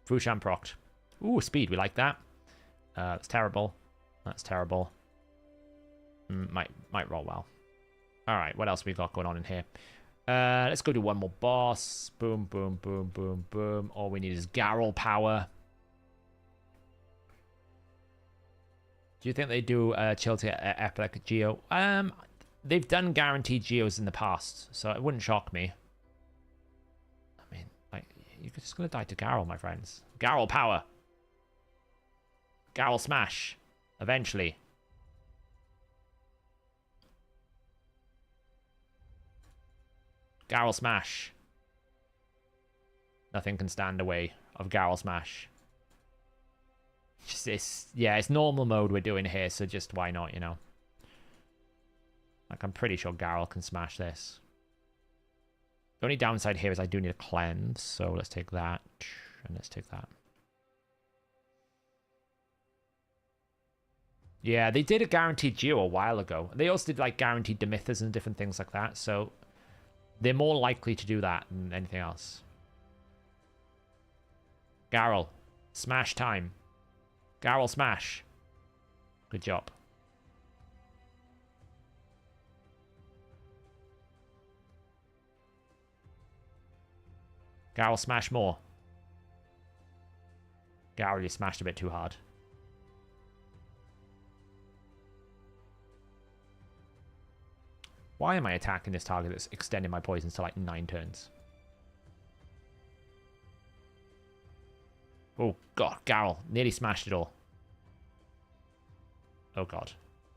Fushan procced. Ooh, speed. We like that. That's terrible. That's terrible. Might roll well. All right, what else we got going on in here? Let's go do one more boss. Boom, boom, boom, boom, boom. All we need is Garrel power. Do you think they do chill to Epic Geo? They've done guaranteed Geos in the past, so it wouldn't shock me. I mean, like, you're just gonna die to Garrel, my friends. Garrel power. Garrel smash. Eventually. Garrel smash. Nothing can stand away of Garrel smash. It's normal mode we're doing here, so just why not, you know? Like, I'm pretty sure Garrel can smash this. The only downside here is I do need a cleanse, so let's take that, and let's take that. Yeah, they did a guaranteed Geo a while ago. They also did, like, guaranteed Demythas and different things like that, so they're more likely to do that than anything else. Garrel. Smash time. Garrel smash. Good job. Garrel smash more. Garrel, you smashed a bit too hard. Why am I attacking this target that's extending my poisons to like 9 turns? Oh, God. Garrel. Nearly smashed it all. Oh, God.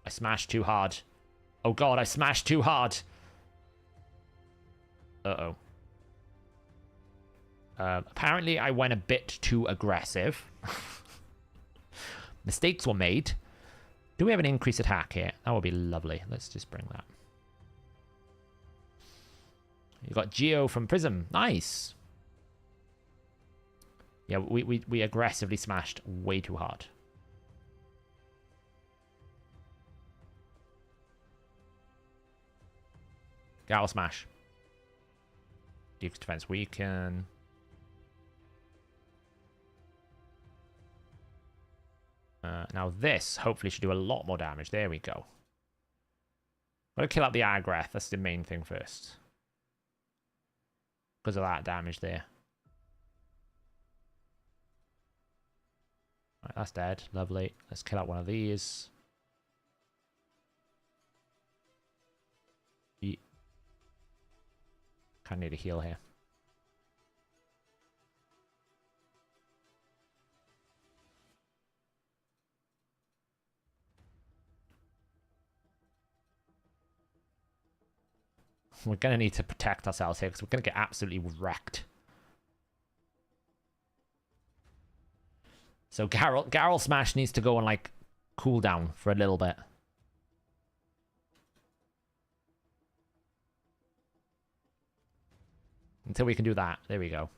I smashed too hard. Oh, God. I smashed too hard. Uh-oh. Apparently, I went a bit too aggressive. Mistakes were made. Do we have an increased attack here? That would be lovely. Let's just bring that. You got Geo from Prism. Nice. Yeah, we aggressively smashed way too hard. Gattle smash. Duke's defense weaken. Now this hopefully should do a lot more damage. There we go. Gotta kill out the Agrath. That's the main thing first. Because of that damage there. Right, that's dead. Lovely. Let's kill out one of these. Kind of need a heal here. We're going to need to protect ourselves here because we're going to get absolutely wrecked. So Garrel Smash needs to go on like cooldown for a little bit. Until we can do that. There we go.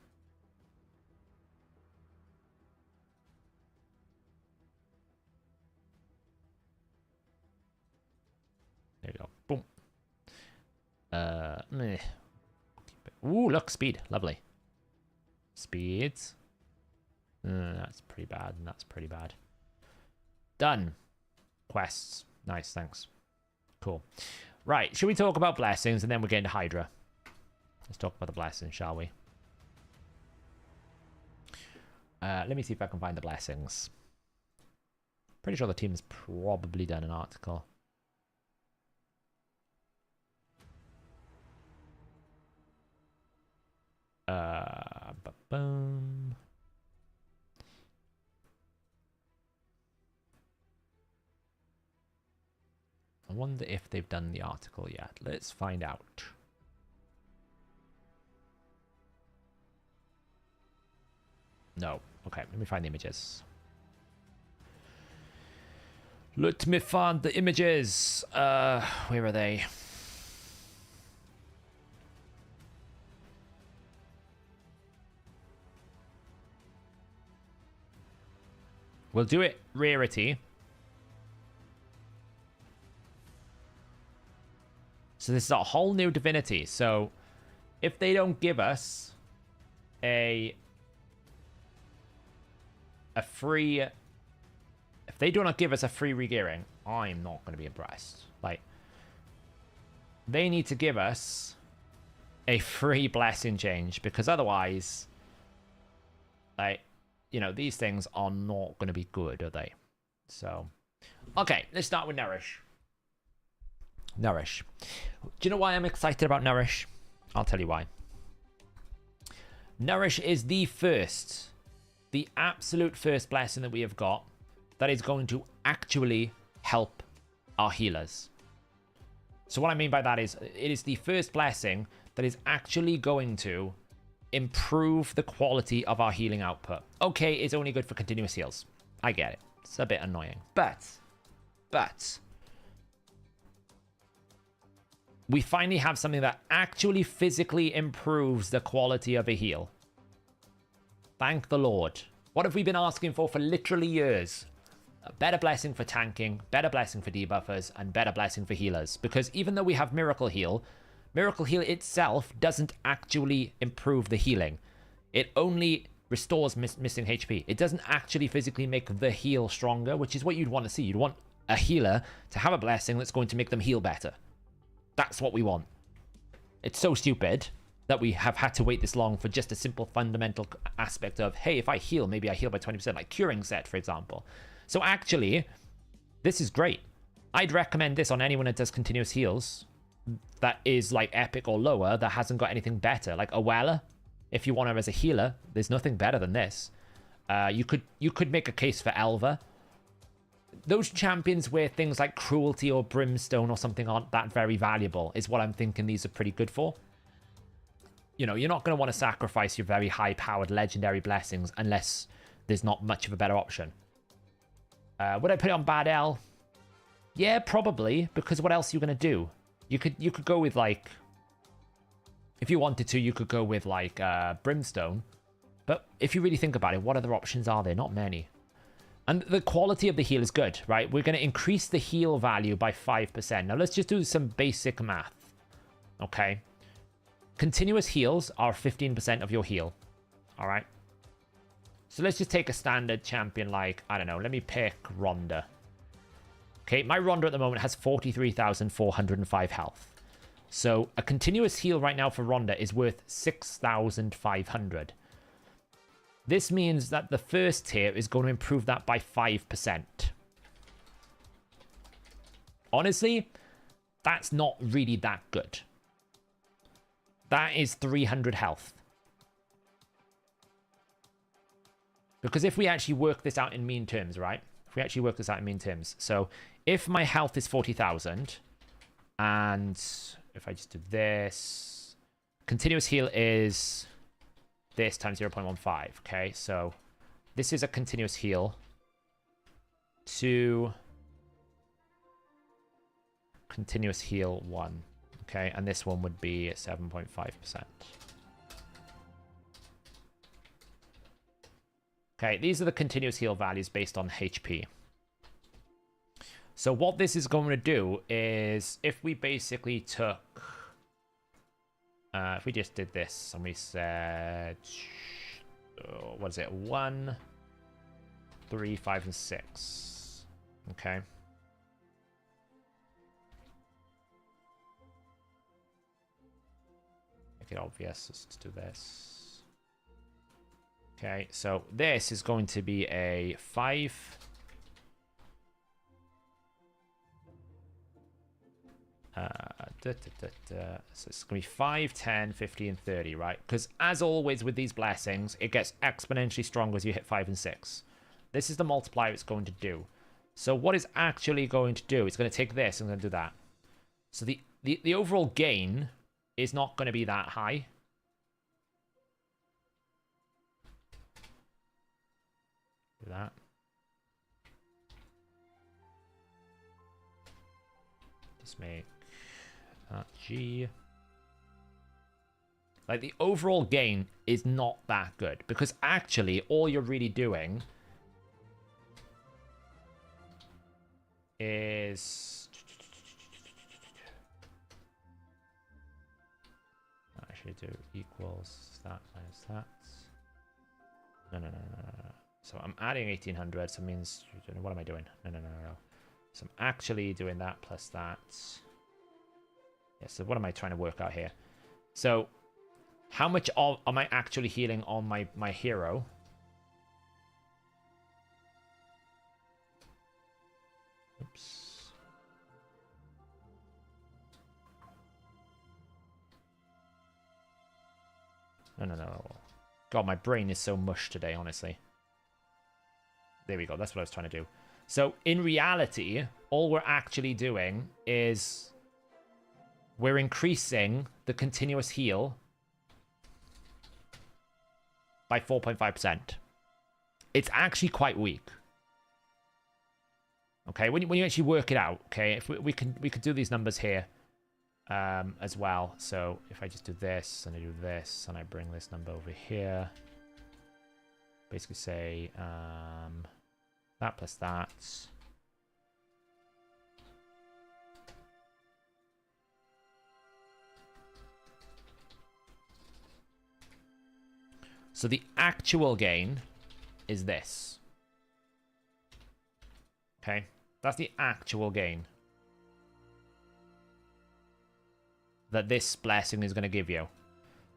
There we go. Boom. Meh. Ooh, look, speed. Lovely. Speeds. That's pretty bad, and that's pretty bad. Done. Quests. Nice, thanks. Cool. Right, should we talk about blessings, and then we're getting to Hydra? Let's talk about the blessings, shall we? Let me see if I can find the blessings. Pretty sure the team's probably done an article. Boom. I wonder if they've done the article yet. Let's find out. No. Okay, let me find the images. Let me find the images. Where are they? We'll do it rarity. So this is a whole new divinity. So if they don't give us a free... If they do not give us a free regearing, I'm not going to be impressed. Like, they need to give us a free blessing change, because otherwise, like, you know, these things are not going to be good, are they? So, okay, let's start with Nourish. Nourish. Do you know why I'm excited about Nourish? I'll tell you why. Nourish is the absolute first blessing that we have got that is going to actually help our healers. So what I mean by that is, it is the first blessing that is actually going to improve the quality of our healing output. Okay, it's only good for continuous heals. I get it. It's a bit annoying. But we finally have something that actually physically improves the quality of a heal. Thank the Lord. What have we been asking for literally years? A better blessing for tanking, better blessing for debuffers, and better blessing for healers. Because even though we have Miracle Heal itself doesn't actually improve the healing. It only restores missing HP. It doesn't actually physically make the heal stronger, which is what you'd want to see. You'd want a healer to have a blessing that's going to make them heal better. That's what we want. It's so stupid that we have had to wait this long for just a simple fundamental aspect of, hey, if I heal, maybe I heal by 20%, like Curing Set, for example. So actually, this is great. I'd recommend this on anyone that does continuous heals that is like epic or lower that hasn't got anything better. Like Awella, if you want her as a healer, there's nothing better than this. You could make a case for Elva. Those champions where things like Cruelty or Brimstone or something aren't that very valuable is what I'm thinking these are pretty good for. You know, you're not going to want to sacrifice your very high-powered legendary blessings unless there's not much of a better option. Would I put it on Bad L? Yeah, probably, because what else are you going to do? You could go with, like... If you wanted to, you could go with, like, Brimstone. But if you really think about it, what other options are there? Not many. And the quality of the heal is good, right? We're going to increase the heal value by 5%. Now, let's just do some basic math. Okay. Continuous heals are 15% of your heal. All right. So let's just take a standard champion like, I don't know, let me pick Ronda. Okay, my Ronda at the moment has 43,405 health. So a continuous heal right now for Ronda is worth 6,500. This means that the first tier is going to improve that by 5%. Honestly, that's not really that good. That is 300 health. Because if we actually work this out in mean terms, right? If we actually work this out in mean terms. So if my health is 40,000, and if I just do this, continuous heal is this times 0.15. Okay, so this is a continuous heal to continuous heal 1. Okay, and this one would be 7.5%. Okay, these are the continuous heal values based on HP. So what this is going to do is, if we basically took, if we just did this and we said, what is it, 1, 3, 5, and 6. Okay. Make it obvious, let's do this. Okay, so this is going to be a 5. So it's going to be 5, 10, 50, and 30, right? Because as always with these blessings, it gets exponentially stronger as you hit 5 and 6. This is the multiplier it's going to do. So what it's actually going to do, it's going to take this and going to do that. So the overall gain is not going to be that high. Do that. Just make that G. Like, the overall gain is not that good, because actually all you're really doing is actually do equals that minus that. No. So I'm adding 1800, so it means, what am I doing? No. So I'm actually doing that plus that. Yeah, so what am I trying to work out here? So how much am I actually healing on my hero? Oops. No. God, my brain is so mush today, honestly. There we go. That's what I was trying to do. So in reality, all we're actually doing is we're increasing the continuous heal by 4.5%. It's actually quite weak. Okay, when you actually work it out, okay, if we could do these numbers here as well. So if I just do this and I do this and I bring this number over here, basically say that plus that. So the actual gain is this. Okay, that's the actual gain that this blessing is going to give you.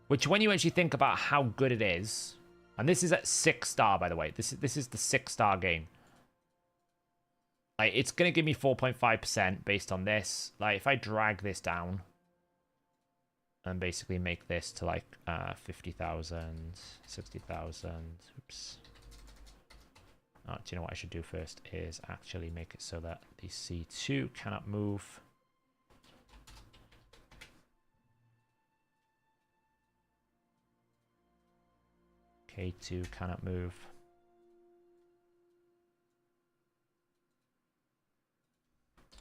Which, when you actually think about how good it is, and this is at 6-star, by the way. This is the 6-star gain. Like, it's going to give me 4.5% based on this. Like, if I drag this down and basically make this to like 50,000, 60,000. Oops. Oh, do you know what I should do first is actually make it so that the C2 cannot move. K2 cannot move.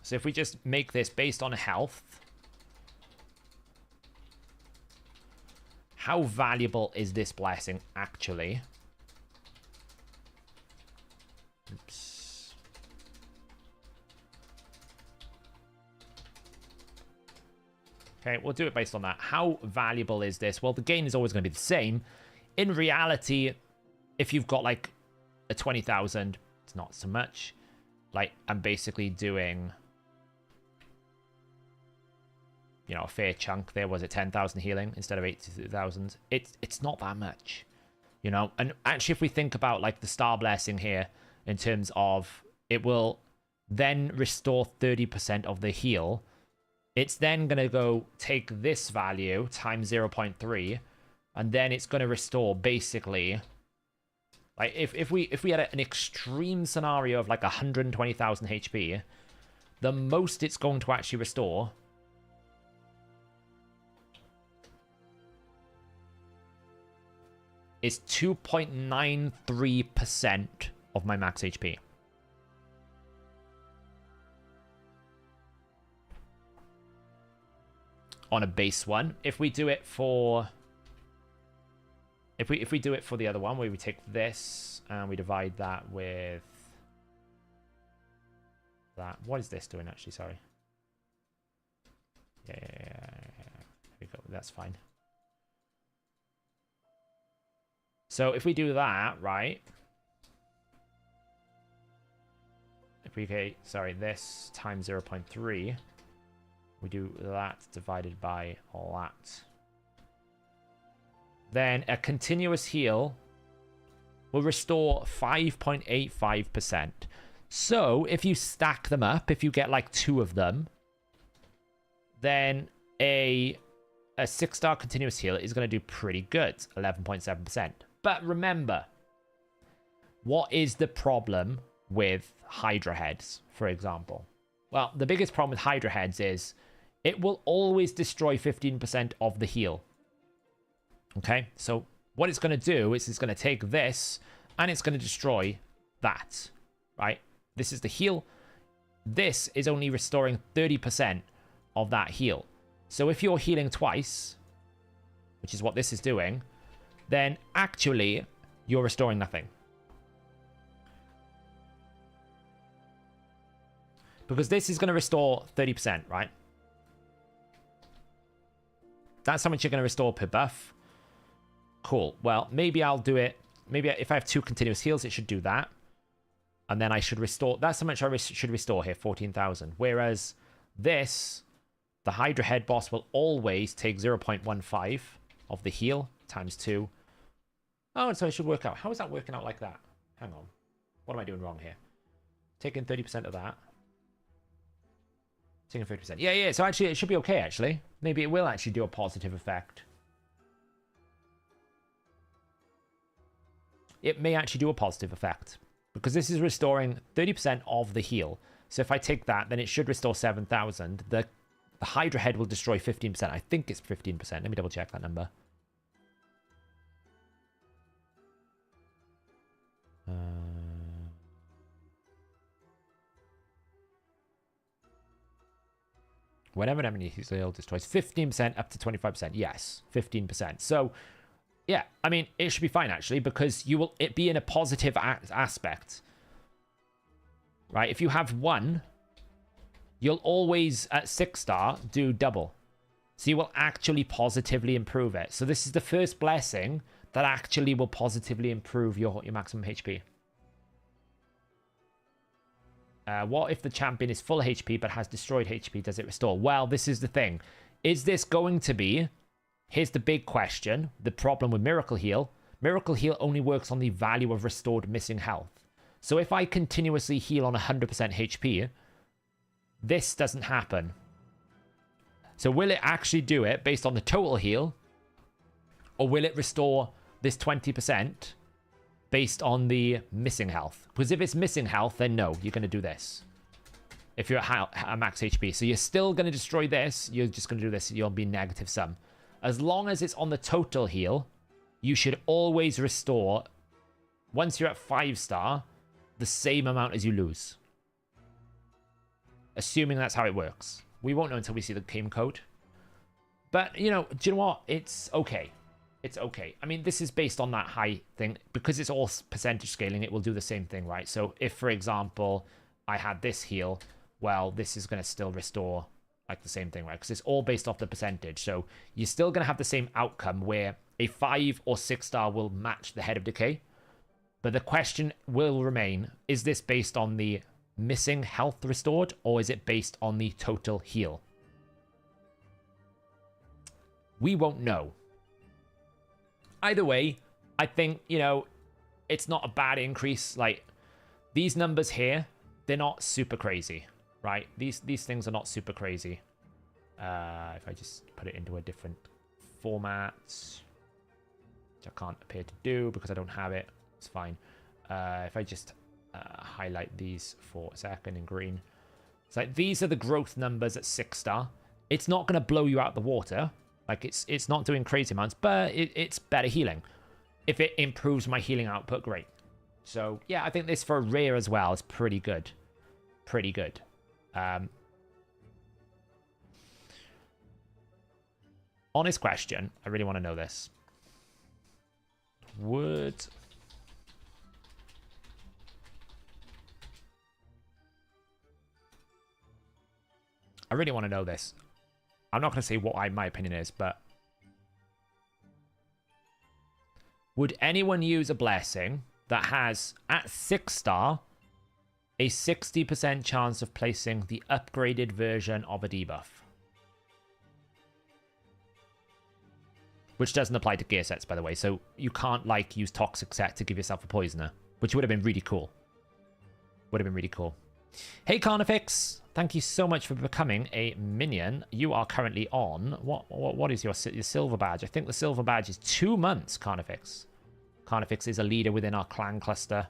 So if we just make this based on health, how valuable is this blessing actually? Oops. Okay, we'll do it based on that. How valuable is this? Well, the gain is always going to be the same. In reality, if you've got like a 20,000, it's not so much. Like, I'm basically doing, you know, a fair chunk there. Was it 10,000 healing instead of 82,000? It's not that much, you know. And actually, if we think about like the star blessing here in terms of it will then restore 30% of the heal. It's then going to go take this value times 0.3, and then it's going to restore basically, like if we had an extreme scenario of like 120,000 HP, the most it's going to actually restore is 2.93% of my max HP. On a base one. If we do it for, if we do it for the other one, where we take this and we divide that with that. What is this doing actually? Sorry. Yeah. There we go. That's fine. So if we do that, right? If we get, sorry, this times 0.3. We do that divided by that. Then a continuous heal will restore 5.85%. So if you stack them up, if you get like 2 of them, then a 6-star continuous heal is going to do pretty good, 11.7%. But remember, what is the problem with Hydra heads, for example? Well, the biggest problem with Hydra heads is it will always destroy 15% of the heal. Okay, so what it's going to do is it's going to take this and it's going to destroy that, right? This is the heal. This is only restoring 30% of that heal. So if you're healing twice, which is what this is doing, then actually you're restoring nothing. Because this is going to restore 30%, right? That's how much you're going to restore per buff. Cool. Well, maybe I'll do it. Maybe if I have 2 continuous heals, it should do that. And then I should restore. That's how much I should restore here, 14,000. Whereas this, the Hydra head boss will always take 0.15 of the heal times 2. Oh, so it should work out. How is that working out like that? Hang on. What am I doing wrong here? Taking 30% of that. Taking 50%. Yeah. So actually, it should be okay, actually. Maybe it will actually do a positive effect. It may actually do a positive effect. Because this is restoring 30% of the heal. So if I take that, then it should restore 7,000. The Hydra head will destroy 15%. I think it's 15%. Let me double check that number. Whenever an enemy heal destroys 15% up to 25%. Yes, 15%. So, yeah, I mean, it should be fine, actually, because it be in a positive aspect. Right? If you have 1, you'll always, at 6-star, do double. So you will actually positively improve it. So this is the first blessing that actually will positively improve your maximum HP. What if the champion is full HP but has destroyed HP? Does it restore? Well, this is the thing. Is this going to be... Here's the big question. The problem with Miracle Heal. Miracle Heal only works on the value of restored missing health. So if I continuously heal on 100% HP, this doesn't happen. So will it actually do it based on the total heal? Or will it restore this 20%? Based on the missing health. Because if it's missing health, then no, you're going to do this. If you're at max HP. So you're still going to destroy this. You're just going to do this. You'll be negative sum. As long as it's on the total heal, you should always restore, once you're at 5-star, the same amount as you lose. Assuming that's how it works. We won't know until we see the game code. But, you know, do you know what? It's okay. It's okay. I mean, this is based on that high thing. Because it's all percentage scaling, it will do the same thing, right? So if, for example, I had this heal, well, this is going to still restore like the same thing, right? Because it's all based off the percentage. So you're still going to have the same outcome where a 5 or 6 star will match the Head of Decay. But the question will remain, is this based on the missing health restored, or is it based on the total heal? We won't know. Either way, I think, you know, it's not a bad increase. Like, these numbers here, they're not super crazy, right? These things are not super crazy. If I just put it into a different format, which I can't appear to do because I don't have it, it's fine. If I just highlight these for a second in green. It's like, these are the growth numbers at 6 star. It's not going to blow you out the water. Like, it's not doing crazy amounts, but it's better healing. If it improves my healing output, great. So, yeah, I think this for a rare as well is pretty good. Pretty good. Honest question. I really want to know this. Would... I really want to know this. I'm not going to say what my opinion is, but... Would anyone use a blessing that has, at 6 star, a 60% chance of placing the upgraded version of a debuff? Which doesn't apply to gear sets, by the way, so you can't, like, use Toxic Set to give yourself a Poisoner, which would have been really cool. Would have been really cool. Hey, Carnifex! Thank you so much for becoming a minion. You are currently on... What is your silver badge? I think the silver badge is 2 months, Carnifex. Carnifex is a leader within our clan cluster.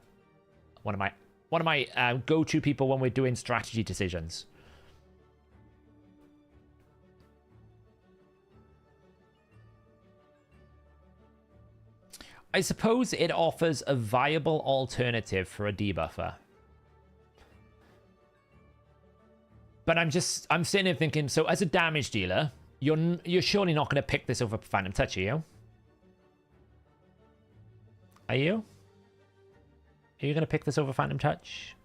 One of my go-to people when we're doing strategy decisions. I suppose it offers a viable alternative for a debuffer. But I'm sitting here thinking, so as a damage dealer, you're surely not going to pick this over Phantom Touch, are you? Are you? Are you going to pick this over Phantom Touch?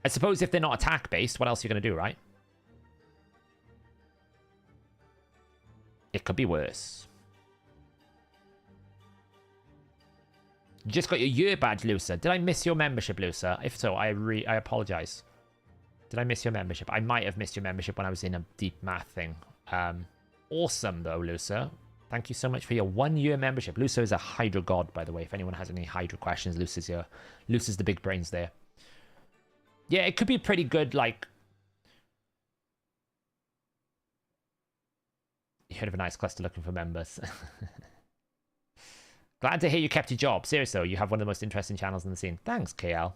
I suppose if they're not attack-based, what else are you going to do, right? It could be worse. You just got your year badge, Lucer. Did I miss your membership, Lucer? If so, I apologize. Did I miss your membership? I might have missed your membership when I was in a deep math thing. Awesome, though, Lucer. Thank you so much for your 1-year membership. Lucer is a Hydra god, by the way. If anyone has any Hydra questions, Lucer's the big brains there. Yeah, it could be pretty good, like... You heard of a nice cluster looking for members. Glad to hear you kept your job. Seriously, you have one of the most interesting channels in the scene. Thanks, KL.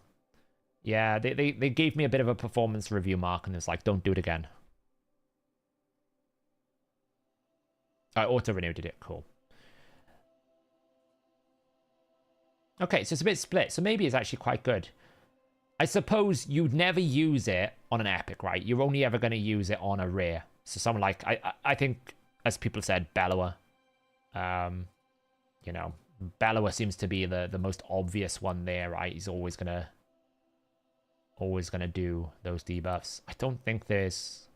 Yeah, they gave me a bit of a performance review mark, and it's like, don't do it again. I auto-renewed it. Cool. Okay, so it's a bit split. So maybe it's actually quite good. I suppose you'd never use it on an epic, right? You're only ever going to use it on a rare. So someone like, I think, as people have said, Bellower. You know, Bellower seems to be the most obvious one there, right? He's always gonna do those debuffs. I don't think there's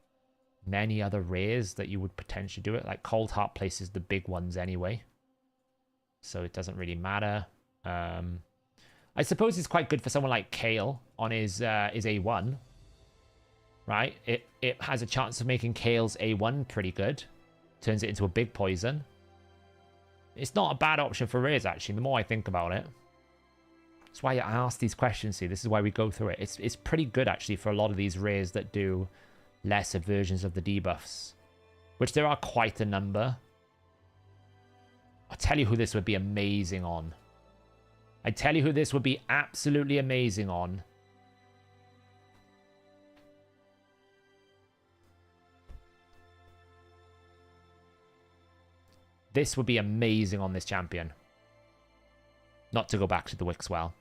many other rares that you would potentially do it. Like Cold Heart places the big ones anyway, so it doesn't really matter. I suppose it's quite good for someone like Kale on his A1, right? It has a chance of making Kale's A1 pretty good. Turns it into a big poison. It's not a bad option for rares, actually, the more I think about it. That's why I ask these questions, see. This is why we go through it. It's pretty good, actually, for a lot of these rares that do lesser versions of the debuffs. Which there are quite a number. I'll tell you who this would be amazing on. I tell you who this would be absolutely amazing on. This would be amazing on this champion. Not to go back to the Wixwell.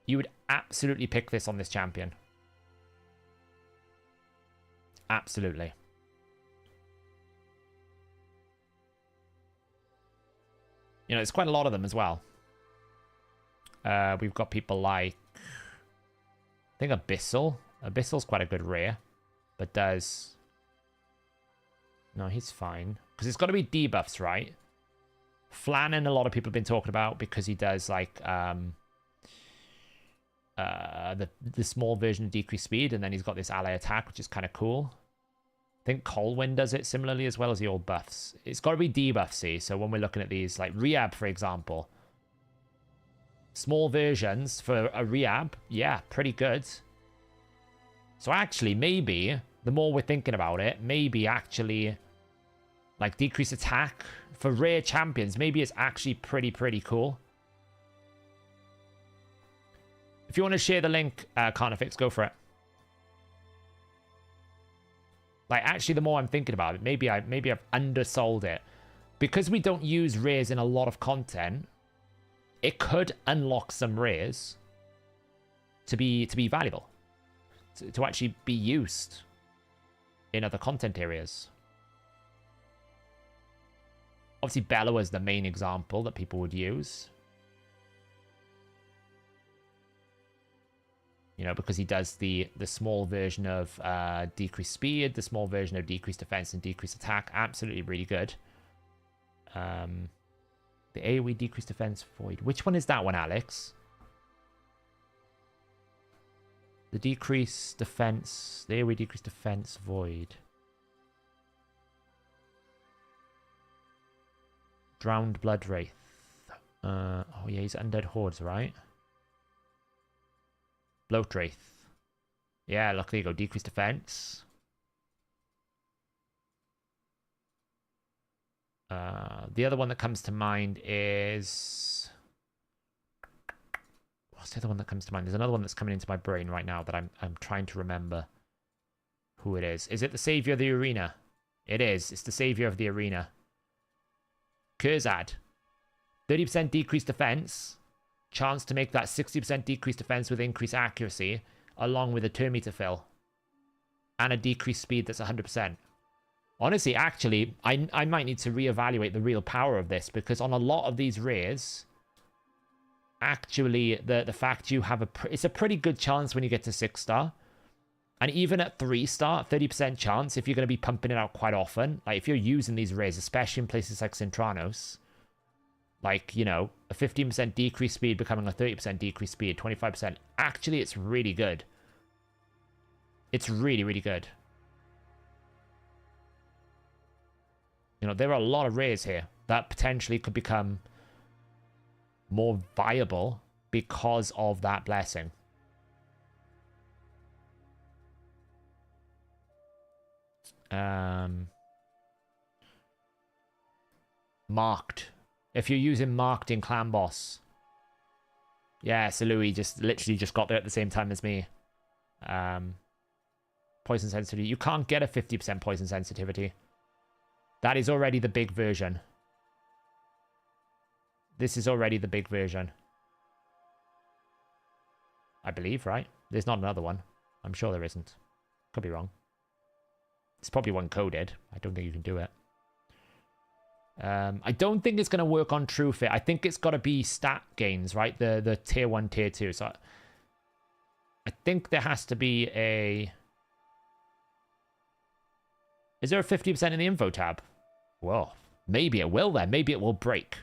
You would absolutely pick this on this champion. Absolutely. You know, it's quite a lot of them as well. We've got people like, I think Abyssal. Abyssal's quite a good rare, but does... No, he's fine. Because it's got to be debuffs, right? Flannan, a lot of people have been talking about because he does, like, the small version of decreased speed, and then he's got this ally attack, which is kind of cool. I think Colwyn does it similarly as well as the old buffs. It's got to be debuffs, see? So when we're looking at these, like Rehab, for example, small versions for a Rehab, yeah, pretty good. So actually, maybe, the more we're thinking about it, maybe actually, like, decreased attack for rare champions, maybe it's actually pretty cool. If you want to share the link, Carnifex, go for it. Like, actually, the more I'm thinking about it, maybe I've undersold it. Because we don't use rares in a lot of content, it could unlock some rares to be valuable. To actually be used in other content areas. Obviously, Bellow is the main example that people would use. You know, because he does the small version of decreased speed, the small version of decreased defense and decreased attack. Absolutely really good. The AoE decreased defense void. Which one is that one, Alex? The decreased defense, the AoE decreased defense void. Drowned Blood Wraith. Oh yeah, he's Undead Hordes, right? Bloat Wraith. Yeah, look, there you go. Decreased defense. The other one that comes to mind is... What's the other one that comes to mind? There's another one that's coming into my brain right now that I'm trying to remember who it is. Is it the Savior of the Arena? It is. It's the Savior of the Arena. Kurzad. 30% decreased defense. Chance to make that 60% decreased defense with increased accuracy, along with a turn meter fill. And a decreased speed that's 100%. Honestly, actually, I might need to reevaluate the real power of this, because on a lot of these rares... Actually, the fact you have it's a pretty good chance when you get to 6-star. And even at 3-star, 30% chance if you're going to be pumping it out quite often. Like, if you're using these rares, especially in places like Cintranos, like, you know, a 15% decreased speed becoming a 30% decreased speed, 25%. Actually, it's really good. It's really good. You know, there are a lot of rares here that potentially could become... more viable because of that blessing. Marked. If you're using marked in Clan Boss. Yeah, so Louis literally just got there at the same time as me. Poison sensitivity. You can't get a 50% poison sensitivity. That is already the big version. This is already the big version. I believe, right? There's not another one. I'm sure there isn't. Could be wrong. It's probably one coded. I don't think you can do it. I don't think it's going to work on True Fit. I think it's got to be stat gains, right? The tier 1, tier 2. So I think there has to be a... Is there a 50% in the info tab? Well, maybe it will then. Maybe it will break.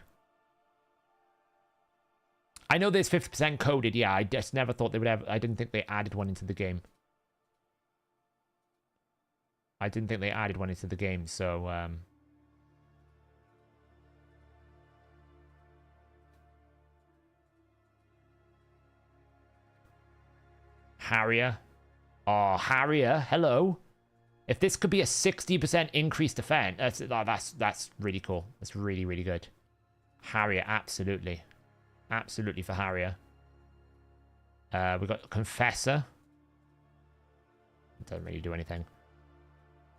I know there's 50% coded. Yeah, I just never thought they would have... I didn't think they added one into the game. I didn't think they added one into the game, so... Harrier. Oh, Harrier. Hello. If this could be a 60% increased defense, that's really cool. That's really good. Harrier, absolutely. Absolutely for Harrier. We've got Confessor. Doesn't really do anything.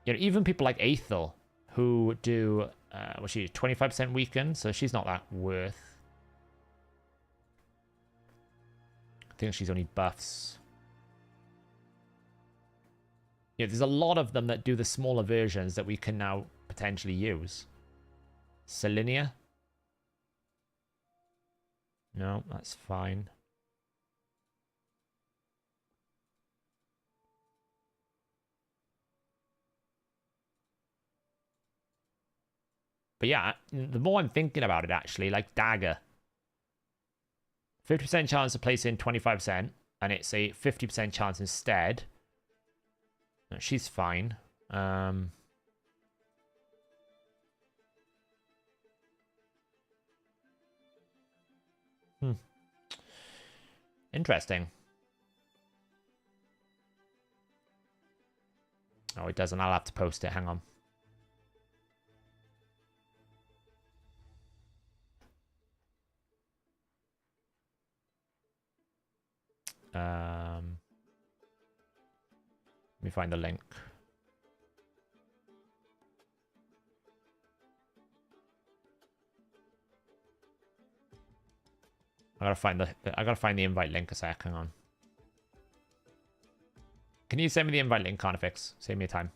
You know, even people like Aethel, who do, what's she, 25% weaken, so she's not that worth. I think she's only buffs. Yeah, there's a lot of them that do the smaller versions that we can now potentially use. Selinia? No, that's fine. But yeah, the more I'm thinking about it, actually, like Dagger. 50% chance to place in 25%, and it's a 50% chance instead. No, she's fine. Interesting. Oh, it doesn't. I'll have to post it. Hang on. Let me find the link. I gotta find the invite link a sec. Hang on. Can you send me the invite link, Carnifex? Save me time.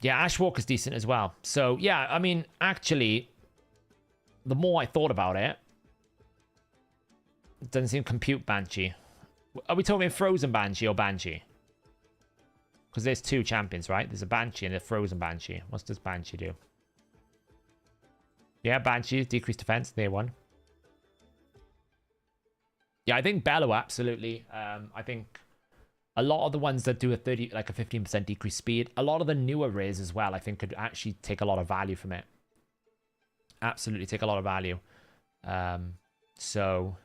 Yeah, Ashwalker's decent as well. So yeah, I mean, actually, the more I thought about it, it doesn't seem compute Banshee. Are we talking Frozen Banshee or Banshee? Because there's two champions, right? There's a Banshee and a Frozen Banshee. What does Banshee do? Yeah, Banshee, decreased defense. There one. Yeah, I think Bellow, absolutely. I think a lot of the ones that do a 15% decreased speed, a lot of the newer rares as well, I think could actually take a lot of value from it. Absolutely take a lot of value. So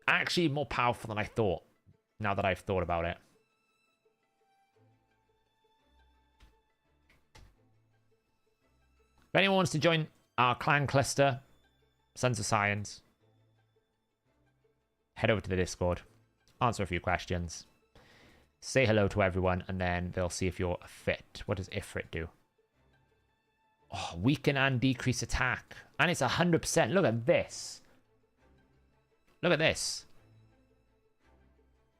actually more powerful than I thought, now that I've thought about it. If anyone wants to join our clan cluster, Sons of Science, head over to the Discord, answer a few questions, say hello to everyone, and then they'll see if you're fit. What does Ifrit do? Oh, weaken and decrease attack. And it's 100%. Look at this. Look at this.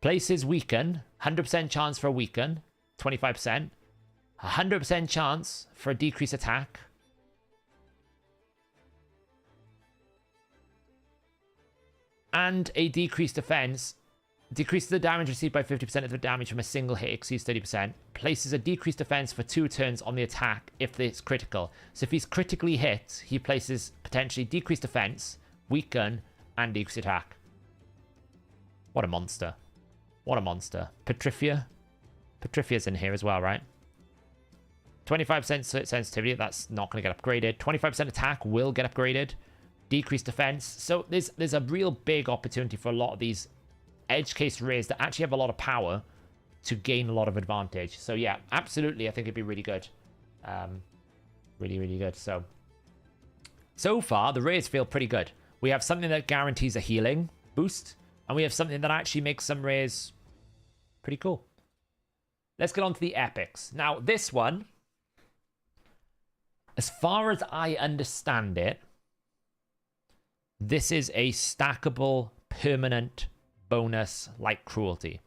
Places weaken. 100% chance for a weaken. 25%. 100% chance for a decrease attack. And a decreased defense. Decreases the damage received by 50% if the damage from a single hit exceeds 30%. Places a decreased defense for 2 turns on the attack if it's critical. So if he's critically hit, he places potentially decreased defense, weaken, and decreased attack. What a monster. What a monster. Petrifia. Petrifia's in here as well, right? 25% sensitivity, that's not going to get upgraded. 25% attack will get upgraded. Decreased defense. So there's a real big opportunity for a lot of these edge case rares that actually have a lot of power to gain a lot of advantage. So yeah, absolutely, I think it'd be really good. Really, really good. So far, the rares feel pretty good. We have something that guarantees a healing boost, and we have something that actually makes some rares pretty cool. Let's get on to the epics. Now, this one, as far as I understand it, this is a stackable, permanent bonus like cruelty.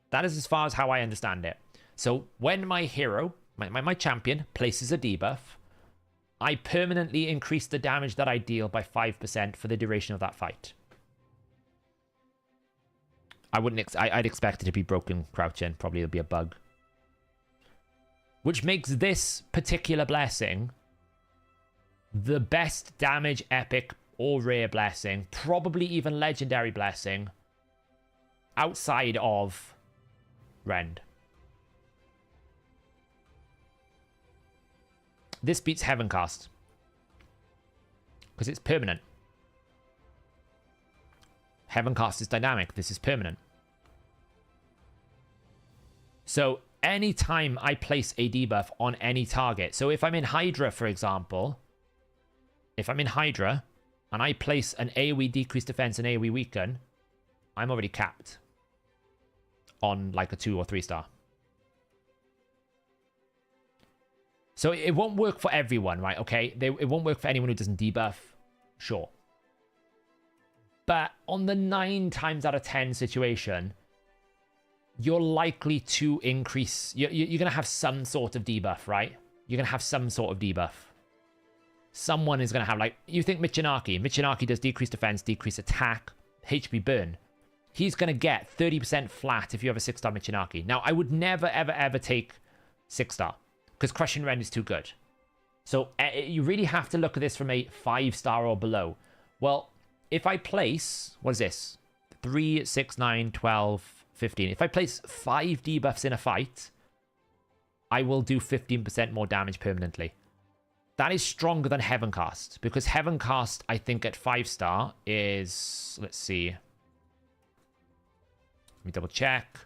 That is as far as how I understand it. So when my hero, my champion, places a debuff, I permanently increase the damage that I deal by 5% for the duration of that fight. I'd expect it to be broken crouching. Probably it'll be a bug. Which makes this particular blessing the best damage epic or rare blessing, probably even legendary blessing, outside of Rend. This beats Heavencast because it's permanent. Heavencast is dynamic. This is permanent. So anytime I place a debuff on any target, so if I'm in Hydra, for example, if I'm in Hydra and I place an AoE decreased defense and AoE weaken, I'm already capped on like a 2 or 3 star. So it won't work for everyone, right? Okay, it won't work for anyone who doesn't debuff. Sure. But on the 9 times out of 10 situation, you're likely to increase... You're going to have some sort of debuff, right? You're going to have some sort of debuff. Someone is going to have, like... You think Michinaki. Michinaki does decreased defense, decreased attack, HP burn. He's going to get 30% flat if you have a 6-star Michinaki. Now, I would never, ever, ever take 6-star. Because Crushing Rend is too good. So, you really have to look at this from a 5-star or below. Well, if I place... What is this? 3, 6, 9, 12, 15. If I place 5 debuffs in a fight, I will do 15% more damage permanently. That is stronger than Heavencast. Because Heavencast, I think, at 5-star is... Let's see. Let me double check.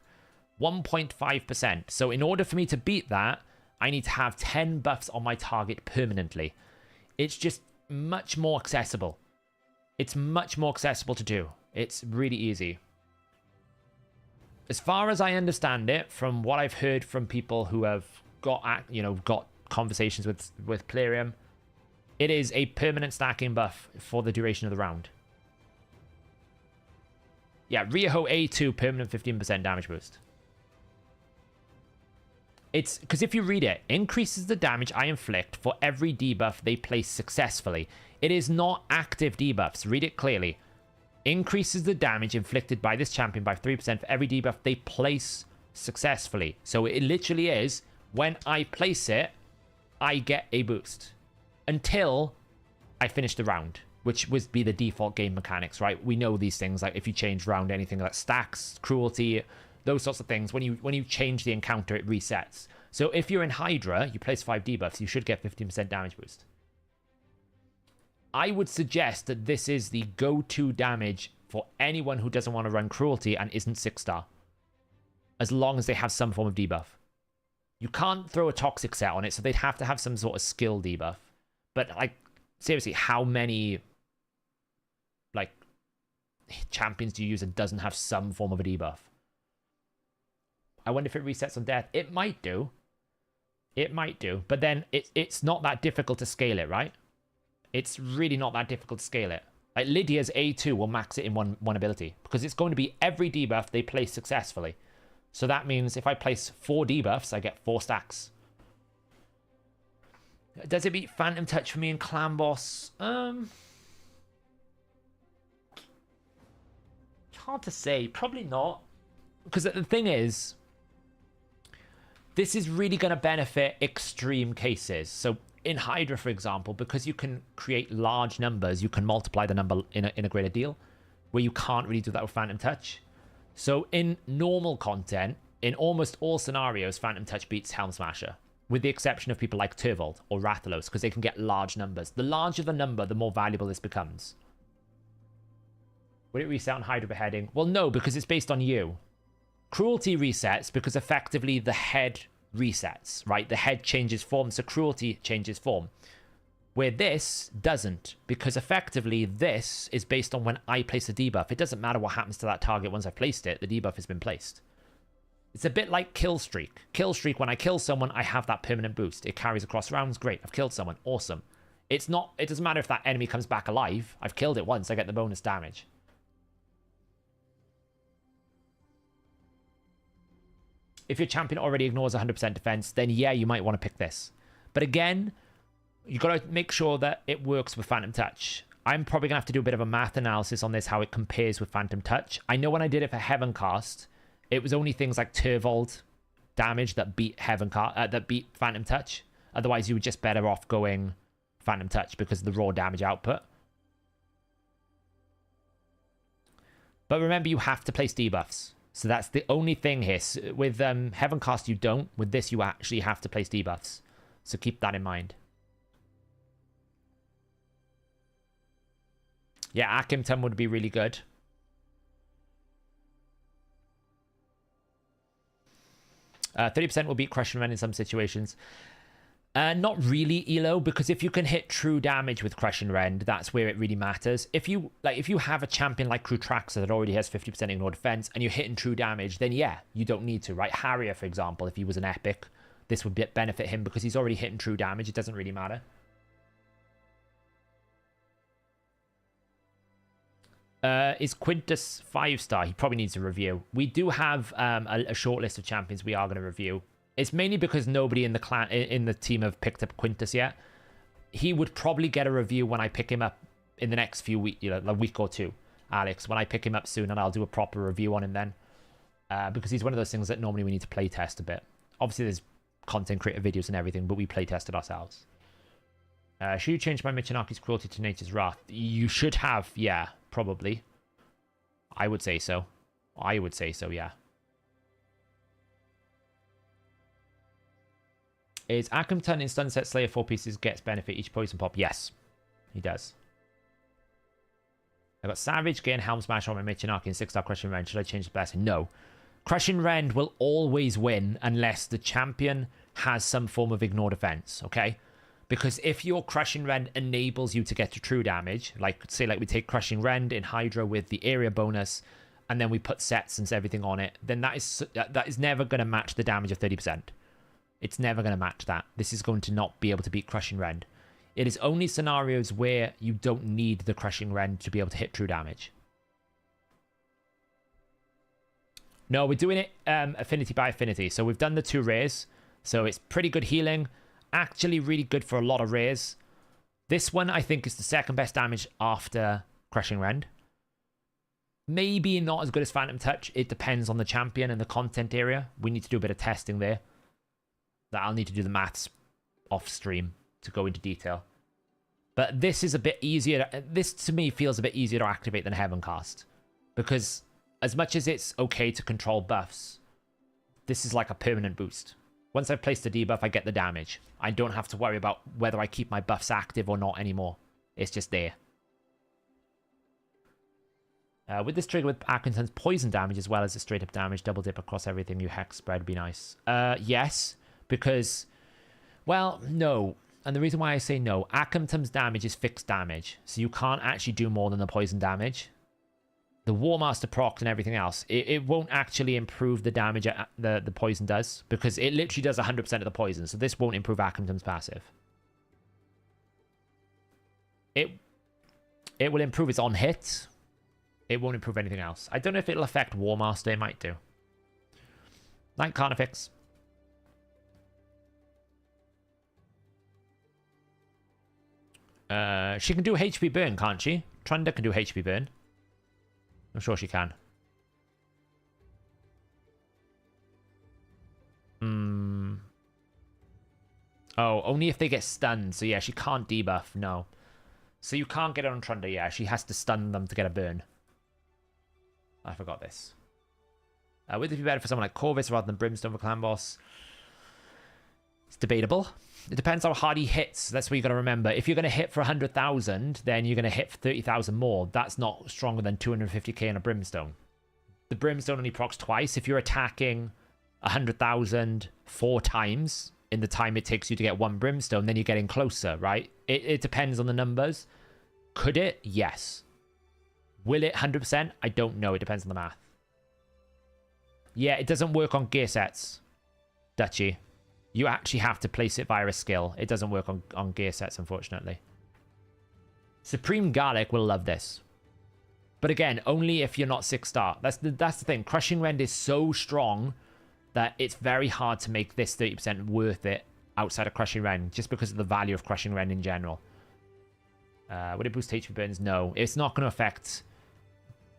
1.5%. So in order for me to beat that, I need to have 10 buffs on my target permanently. It's just much more accessible. It's much more accessible to do. It's really easy. As far as I understand it, from what I've heard from people who have got, got conversations with Plarium, it is a permanent stacking buff for the duration of the round. Yeah, Ryoho A2, permanent 15% damage boost. It's because if you read it, increases the damage I inflict for every debuff they place successfully. It is not active debuffs. Read it clearly. Increases the damage inflicted by this champion by 3% for every debuff they place successfully. So it literally is, when I place it, I get a boost. Until I finish the round, which would be the default game mechanics, right? We know these things, like if you change round anything like stacks, cruelty, those sorts of things. When you change the encounter, it resets. So if you're in Hydra, you place 5 debuffs, you should get 15% damage boost. I would suggest that this is the go-to damage for anyone who doesn't want to run cruelty and isn't 6-star. As long as they have some form of debuff. You can't throw a toxic set on it, so they'd have to have some sort of skill debuff. But, like, seriously, how many, like, champions do you use that doesn't have some form of a debuff? I wonder if it resets on death. It might do. It might do. But then it's not that difficult to scale it, right? It's really not that difficult to scale it. Like, Lydia's A2 will max it in one ability. Because it's going to be every debuff they place successfully. So that means if I place 4 debuffs, I get 4 stacks. Does it beat Phantom Touch for me in Clan Boss? It's hard to say. Probably not. Because the thing is, this is really going to benefit extreme cases. So in Hydra, for example, because you can create large numbers, you can multiply the number in a greater deal, where you can't really do that with Phantom Touch. So in normal content, in almost all scenarios, Phantom Touch beats Helm Smasher, with the exception of people like Turvold or Rathalos, because they can get large numbers. The larger the number, the more valuable this becomes. Would it reset on Hydra Beheading? Well, no, because it's based on you. Cruelty resets because effectively the head resets, right? The head changes form, so Cruelty changes form. Where this doesn't, because effectively this is based on when I place a debuff. It doesn't matter what happens to that target once I've placed it. The debuff has been placed. It's a bit like Kill Streak. Kill Streak, when I kill someone, I have that permanent boost. It carries across rounds. Great, I've killed someone. Awesome. It doesn't matter if that enemy comes back alive. I've killed it once. I get the bonus damage. If your champion already ignores 100% defense, then yeah, you might want to pick this. But again, you got to make sure that it works with Phantom Touch. I'm probably going to have to do a bit of a math analysis on this, how it compares with Phantom Touch. I know when I did it for Heavencast, it was only things like Turvold damage that beat Phantom Touch. Otherwise, you were just better off going Phantom Touch because of the raw damage output. But remember, you have to place debuffs. So that's the only thing here. With Heavencast, you don't. With this, you actually have to place debuffs. So keep that in mind. Yeah, Akimton would be really good. Uh, 30% will beat Crushing Rend in some situations. Not really, Elo, because if you can hit true damage with Crushing Rend, that's where it really matters. If you have a champion like Crutraxa that already has 50% ignore defense and you're hitting true damage, then yeah, you don't need to, right? Harrier, for example, if he was an epic, this would benefit him because he's already hitting true damage. It doesn't really matter. Is Quintus 5-star? He probably needs a review. We do have a short list of champions we are going to review. It's mainly because nobody in the clan in the team have picked up Quintus yet. He would probably get a review when I pick him up in the next few weeks, a week or two, Alex. When I pick him up soon, and I'll do a proper review on him then. Because he's one of those things that normally we need to play test a bit. Obviously, there's content creator videos and everything, but we play tested ourselves. Should you change my Michinaki's cruelty to nature's wrath? You should have, yeah, probably. I would say so. I would say so, yeah. Is Akhenaten in Sunset Slayer 4 pieces gets benefit each poison pop? Yes, he does. I got Savage, gain Helm Smash on my Michinaki and 6-star Crushing Rend. Should I change the blessing? No. Crushing Rend will always win unless the champion has some form of ignore defense, okay? Because if your Crushing Rend enables you to get to true damage, like say like we take Crushing Rend in Hydra with the area bonus, and then we put sets and everything on it, then that is never going to match the damage of 30%. It's never going to match that. This is going to not be able to beat Crushing Rend. It is only scenarios where you don't need the Crushing Rend to be able to hit true damage. No, we're doing it affinity by affinity. So we've done the 2 rares. So it's pretty good healing. Actually really good for a lot of rares. This one I think is the second best damage after Crushing Rend. Maybe not as good as Phantom Touch. It depends on the champion and the content area. We need to do a bit of testing there. That I'll need to do the maths off stream to go into detail. But this is a bit easier. This to me feels a bit easier to activate than Heavencast. Because as much as it's okay to control buffs, this is like a permanent boost. Once I've placed a debuff, I get the damage. I don't have to worry about whether I keep my buffs active or not anymore. It's just there. With this trigger with Atkinson's poison damage as well as the straight up damage, double dip across everything you hex spread would be nice. Yes, because, well, no. And the reason why I say no, Akhenaten's damage is fixed damage. So you can't actually do more than the poison damage. The War Master proc and everything else, it won't actually improve the damage the poison does. Because it literally does 100% of the poison. So this won't improve Akhenaten's passive. It will improve its on hit. It won't improve anything else. I don't know if it'll affect War Master. It might do. Night Carnifex. She can do HP burn, can't she? Trunda can do HP burn. I'm sure she can. Oh, only if they get stunned. So yeah, she can't debuff. No. So you can't get it on Trunda. Yeah, she has to stun them to get a burn. I forgot this. Would it be better for someone like Corvus rather than Brimstone for Clan Boss? It's debatable. It depends how hard he hits. That's what you got to remember. If you're going to hit for 100,000, then you're going to hit for 30,000 more. That's not stronger than 250k on a Brimstone. The Brimstone only procs twice. If you're attacking 100,000 4 times in the time it takes you to get 1 Brimstone, then you're getting closer, right? It depends on the numbers. Could it? Yes. Will it 100%? I don't know. It depends on the math. Yeah, it doesn't work on gear sets, Dutchy. You actually have to place it via a skill. It doesn't work on gear sets, unfortunately. Supreme Garlic will love this. But again, only if you're not 6-star. That's the thing. Crushing Rend is so strong that it's very hard to make this 30% worth it outside of Crushing Rend, just because of the value of Crushing Rend in general. Would it boost HP burns? No. It's not going to affect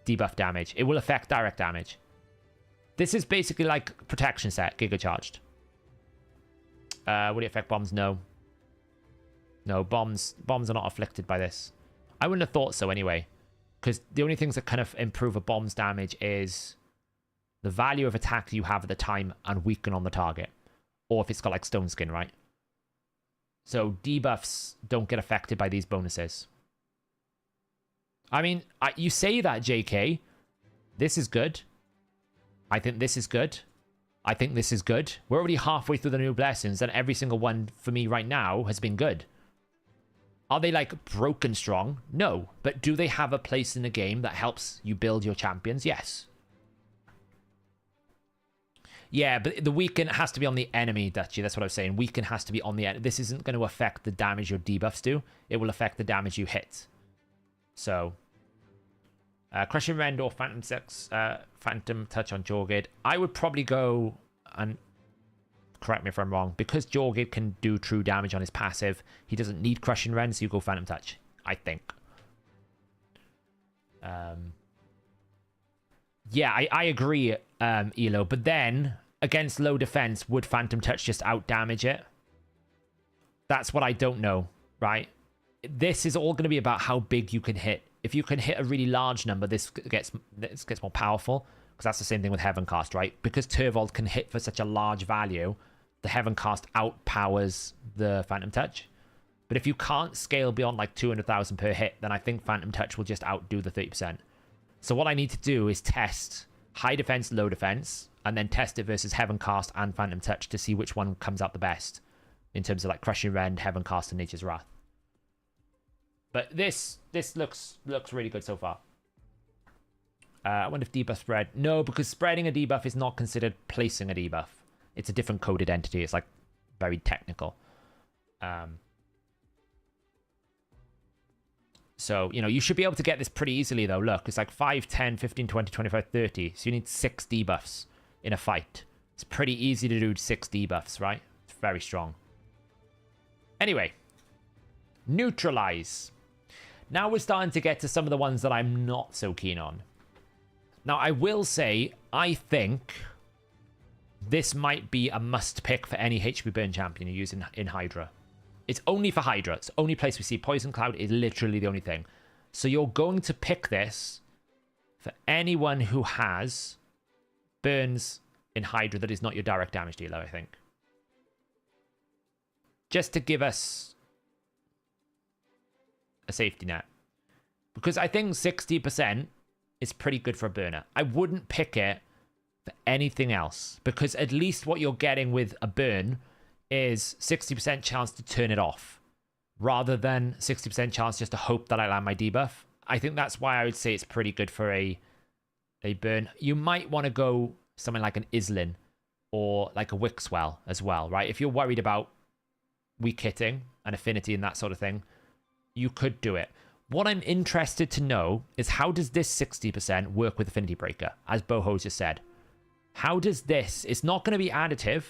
debuff damage. It will affect direct damage. This is basically like protection set, Giga Charged. Would it affect bombs? No. No, bombs are not afflicted by this. I wouldn't have thought so anyway. Because the only things that kind of improve a bomb's damage is the value of attack you have at the time and weaken on the target. Or if it's got like Stone Skin, right? So debuffs don't get affected by these bonuses. I mean, you say that, JK. This is good. I think this is good. I think this is good. We're already halfway through the new blessings, and every single one for me right now has been good. Are they like broken strong? No. But do they have a place in the game that helps you build your champions? Yes. Yeah, but the weaken has to be on the enemy, Dutchy. That's what I was saying. Weaken has to be on the enemy. This isn't going to affect the damage your debuffs do. It will affect the damage you hit. So, Crushing Rend or Phantom Touch on Jorgid. I would probably go, and correct me if I'm wrong, because Jorgid can do true damage on his passive, he doesn't need Crushing Rend, so you go Phantom Touch, I think. Yeah, I agree, Elo, but then, against low defense, would Phantom Touch just out-damage it? That's what I don't know, right? This is all going to be about how big you can hit. If you can hit a really large number, this gets more powerful, because that's the same thing with Heavencast, right? Because Turvold can hit for such a large value, the Heavencast outpowers the Phantom Touch. But if you can't scale beyond like 200,000 per hit, then I think Phantom Touch will just outdo the 30%. So what I need to do is test high defense, low defense, and then test it versus Heavencast and Phantom Touch to see which one comes out the best in terms of like Crushing Rend, Heavencast, and Nature's Wrath. But this looks really good so far. I wonder if debuff spread. No, because spreading a debuff is not considered placing a debuff. It's a different coded entity. It's like very technical. So, you know, you should be able to get this pretty easily, though. Look, it's like 5, 10, 15, 20, 25, 30. So you need 6 debuffs in a fight. It's pretty easy to do 6 debuffs, right? It's very strong. Anyway, neutralize. Now we're starting to get to some of the ones that I'm not so keen on. Now, I will say, I think this might be a must pick for any HP burn champion you use in Hydra. It's only for Hydra. It's the only place we see Poison Cloud is literally the only thing. So you're going to pick this for anyone who has burns in Hydra that is not your direct damage dealer, I think. Just to give us a safety net. Because I think 60% is pretty good for a burner. I wouldn't pick it for anything else. Because at least what you're getting with a burn is 60% chance to turn it off. Rather than 60% chance just to hope that I land my debuff. I think that's why I would say it's pretty good for a burn. You might want to go something like an Islin or like a Wixwell as well, right? If you're worried about weak hitting and affinity and that sort of thing, you could do it. What I'm interested to know is how does this 60% work with Affinity Breaker, as Boho just said. How does this, it's not going to be additive,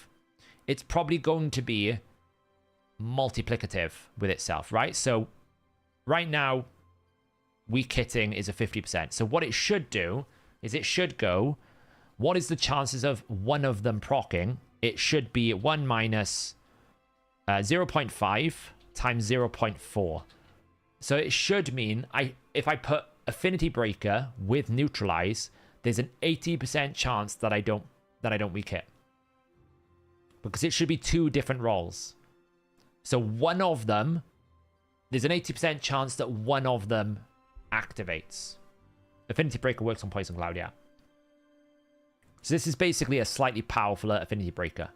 it's probably going to be multiplicative with itself, right? So right now, weak hitting is a 50%. So what it should do is it should go, what is the chances of one of them proccing? It should be 1 minus 0.5 times 0.4. So it should mean if I put Affinity Breaker with Neutralize, there's an 80% chance that I don't weak hit. Because it should be 2 different rolls. So one of them, there's an 80% chance that one of them activates. Affinity Breaker works on Poison Cloud, yeah. So this is basically a slightly powerfuler Affinity Breaker.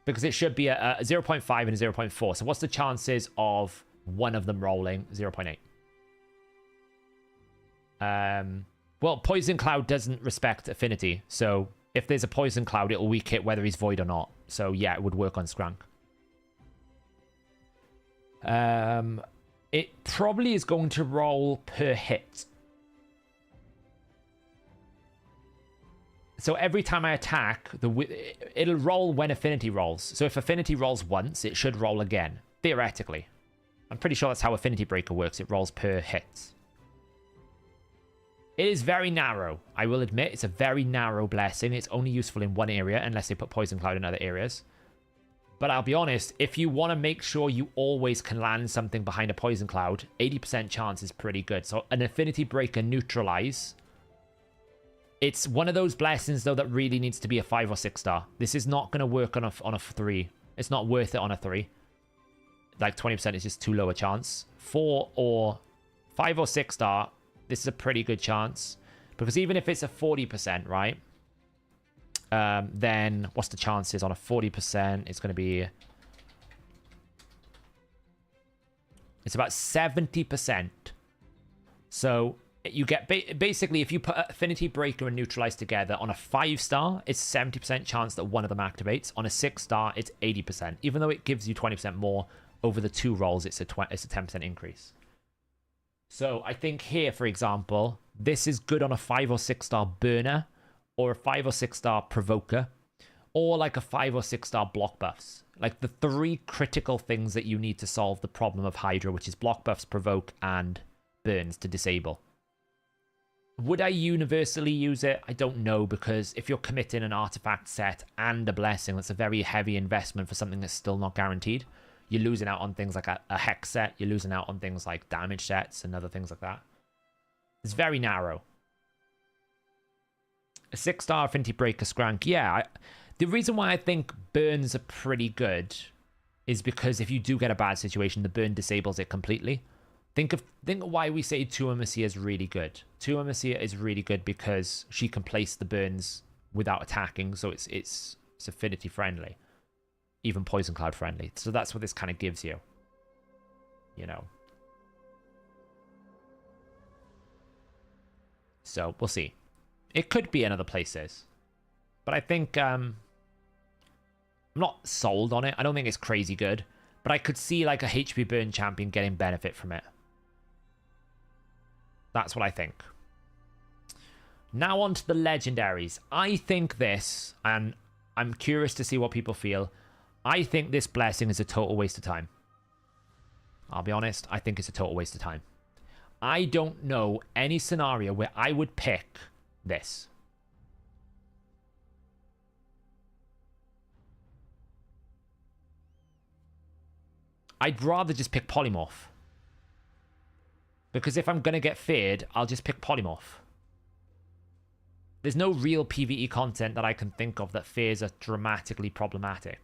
Because it should be a 0.5 and a 0.4. So what's the chances of one of them rolling? 0.8. Well, Poison Cloud doesn't respect affinity. So if there's a Poison Cloud, it'll weak hit whether he's Void or not. So yeah, it would work on Skrank. It probably is going to roll per hit. So every time I attack, it'll roll when Affinity rolls. So if Affinity rolls once, it should roll again. Theoretically. I'm pretty sure that's how Affinity Breaker works. It rolls per hit. It is very narrow. I will admit, it's a very narrow blessing. It's only useful in one area, unless they put Poison Cloud in other areas. But I'll be honest, if you want to make sure you always can land something behind a Poison Cloud, 80% chance is pretty good. So an Affinity Breaker Neutralize. It's one of those blessings, though, that really needs to be a 5 or 6 star. This is not going to work on a 3. It's not worth it on a 3. Like 20% is just too low a chance. 4 or 5 or 6 star, this is a pretty good chance. Because even if it's a 40%, right? Then what's the chances on a 40%? It's going to be... It's about 70%. So... You get basically, if you put Affinity Breaker and Neutralize together on a 5 star, it's 70% chance that one of them activates. On a 6 star, it's 80%. Even though it gives you 20% more over the 2 rolls, it's a 10% increase. So I think here, for example, this is good on a 5 or 6 star burner, or a 5 or 6 star provoker, or like a 5 or 6 star block buffs. Like the 3 critical things that you need to solve the problem of Hydra, which is block buffs, provoke, and burns to disable. Would I universally use it? I don't know, because if you're committing an artifact set and a blessing, that's a very heavy investment for something that's still not guaranteed. You're losing out on things like a hex set. You're losing out on things like damage sets and other things like that. It's very narrow. A 6 star Affinity Breaker Skrank. Yeah, the reason why I think burns are pretty good is because if you do get a bad situation, the burn disables it completely. Think of why we say Tua Messia is really good. Tua Messia is really good because she can place the burns without attacking, so it's affinity friendly. Even Poison Cloud friendly. So that's what this kind of gives you. You know. So we'll see. It could be in other places. But I think I'm not sold on it. I don't think it's crazy good. But I could see like a HP burn champion getting benefit from it. That's what I think. Now on to the legendaries. I think this, and I'm curious to see what people feel. I think this blessing is a total waste of time. I'll be honest, I think it's a total waste of time. I don't know any scenario where I would pick this. I'd rather just pick Polymorph. Because if I'm going to get feared, I'll just pick Polymorph. There's no real PvE content that I can think of that fears are dramatically problematic.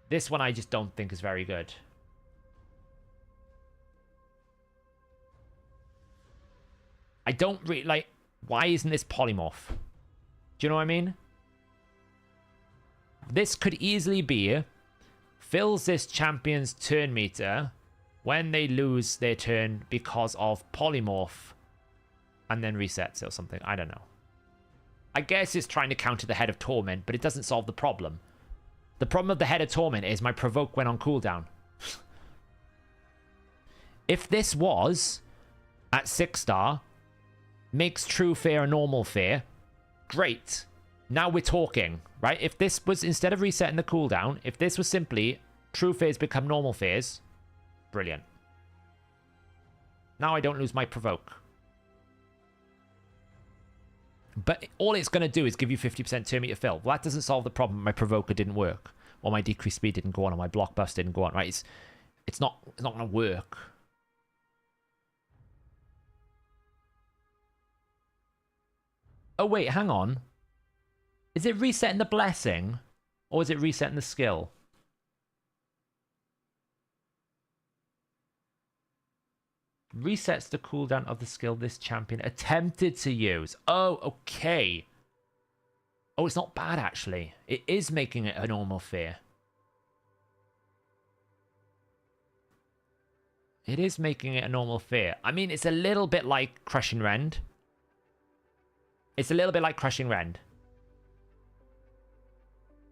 This one I just don't think is very good. I don't really like... Why isn't this Polymorph? Do you know what I mean? This could easily be... Fills this champion's turn meter when they lose their turn because of Polymorph. And then resets it or something. I don't know. I guess it's trying to counter the Head of Torment, but it doesn't solve the problem. The problem of the Head of Torment is my provoke went on cooldown. If this was at 6 star, makes true fear a normal fear, great. Now we're talking, right? If this was, instead of resetting the cooldown, if this was simply true fears become normal fears, brilliant. Now I don't lose my provoke. But all it's going to do is give you 50% turn meter fill. Well, that doesn't solve the problem. My provoker didn't work, or my decreased speed didn't go on, or my block bust didn't go on. Right? It's not going to work. Oh wait, hang on. Is it resetting the blessing, or is it resetting the skill? Resets the cooldown of the skill this champion attempted to use. Oh, okay. Oh, it's not bad, actually. It is making it a normal fear. It is making it a normal fear. I mean, it's a little bit like Crushing Rend. It's a little bit like Crushing Rend.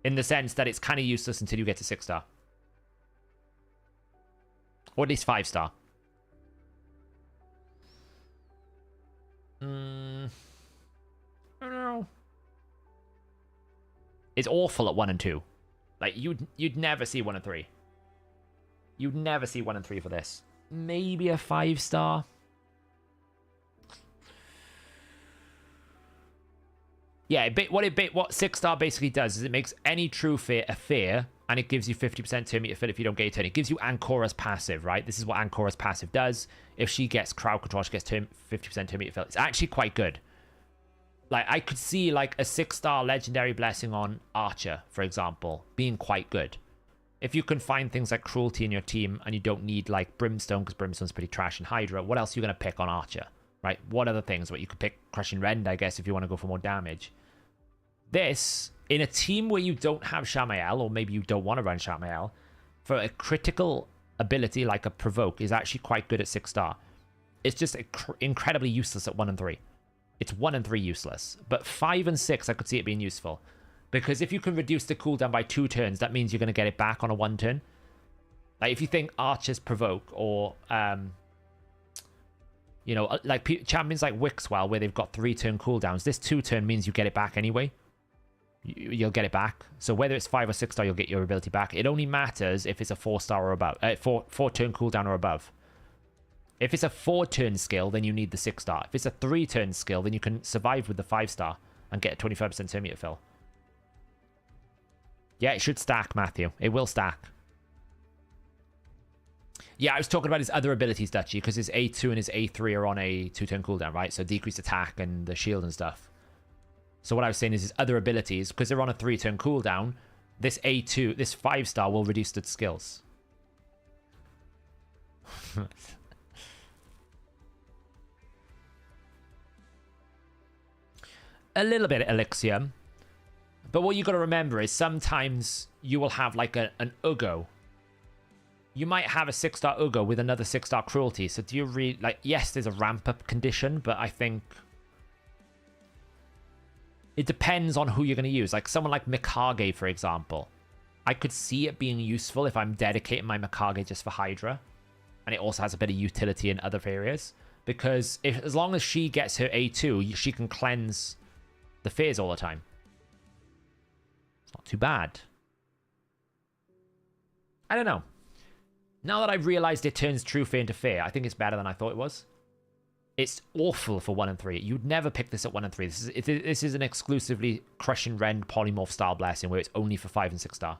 In the sense that it's kind of useless until you get to 6 star. Or at least 5 star. I don't know. It's awful at 1 and 2. Like, you'd never see 1 and 3. You'd never see 1 and 3 for this. Maybe a 5 star. Yeah, what 6 star basically does is it makes any true fear a fear, and it gives you 50% turn meter fill if you don't get a turn. It gives you Ancora's passive, right? This is what Ancora's passive does. If she gets crowd control, she gets 50% turn meter fill. It's actually quite good. Like, I could see, like, a 6 star legendary blessing on Archer, for example, being quite good. If you can find things like Cruelty in your team, and you don't need, like, Brimstone, because Brimstone's pretty trash, and Hydra, what else are you going to pick on Archer, right? What other things? What you could pick Crushing Rend, I guess, if you want to go for more damage. This, in a team where you don't have Shamael, or maybe you don't want to run Shamael, for a critical ability like a Provoke is actually quite good at 6 star. It's just incredibly useless at 1 and 3. It's 1 and 3 useless. But 5 and 6, I could see it being useful. Because if you can reduce the cooldown by 2 turns, that means you're going to get it back on a 1 turn. Like, if you think Archer's Provoke or You know, like champions like Wixwell, where they've got 3-turn cooldowns. This 2-turn means you get it back anyway. You'll get it back. So whether it's 5 or 6 star, you'll get your ability back. It only matters if it's a 4-star or above, 4-turn cooldown or above. If it's a 4-turn skill, then you need the 6-star. If it's a 3-turn skill, then you can survive with the 5-star and get a 25% turn meter fill. Yeah, it should stack, Matthew. It will stack. Yeah, I was talking about his other abilities, Dutchy, because his A2 and his A3 are on a 2-turn cooldown, right? So decreased attack and the shield and stuff. So what I was saying is his other abilities, because they're on a 3-turn cooldown, this A2, this 5-star will reduce the skills. A little bit of Elixir. But what you got to remember is sometimes you will have like an Ugo. You might have a 6-star Ugo with another 6-star cruelty. So do you really, like, yes, there's a ramp up condition, but I think it depends on who you're going to use. Like someone like Mikage, for example. I could see it being useful if I'm dedicating my Mikage just for Hydra. And it also has a bit of utility in other areas. Because as long as she gets her A2, she can cleanse the fears all the time. It's not too bad. I don't know. Now that I've realized it turns true fear into fear, I think it's better than I thought it was. It's awful for 1 and 3. You'd never pick this at 1 and 3. This is an exclusively Crushing Rend polymorph style blessing where it's only for 5 and 6 star.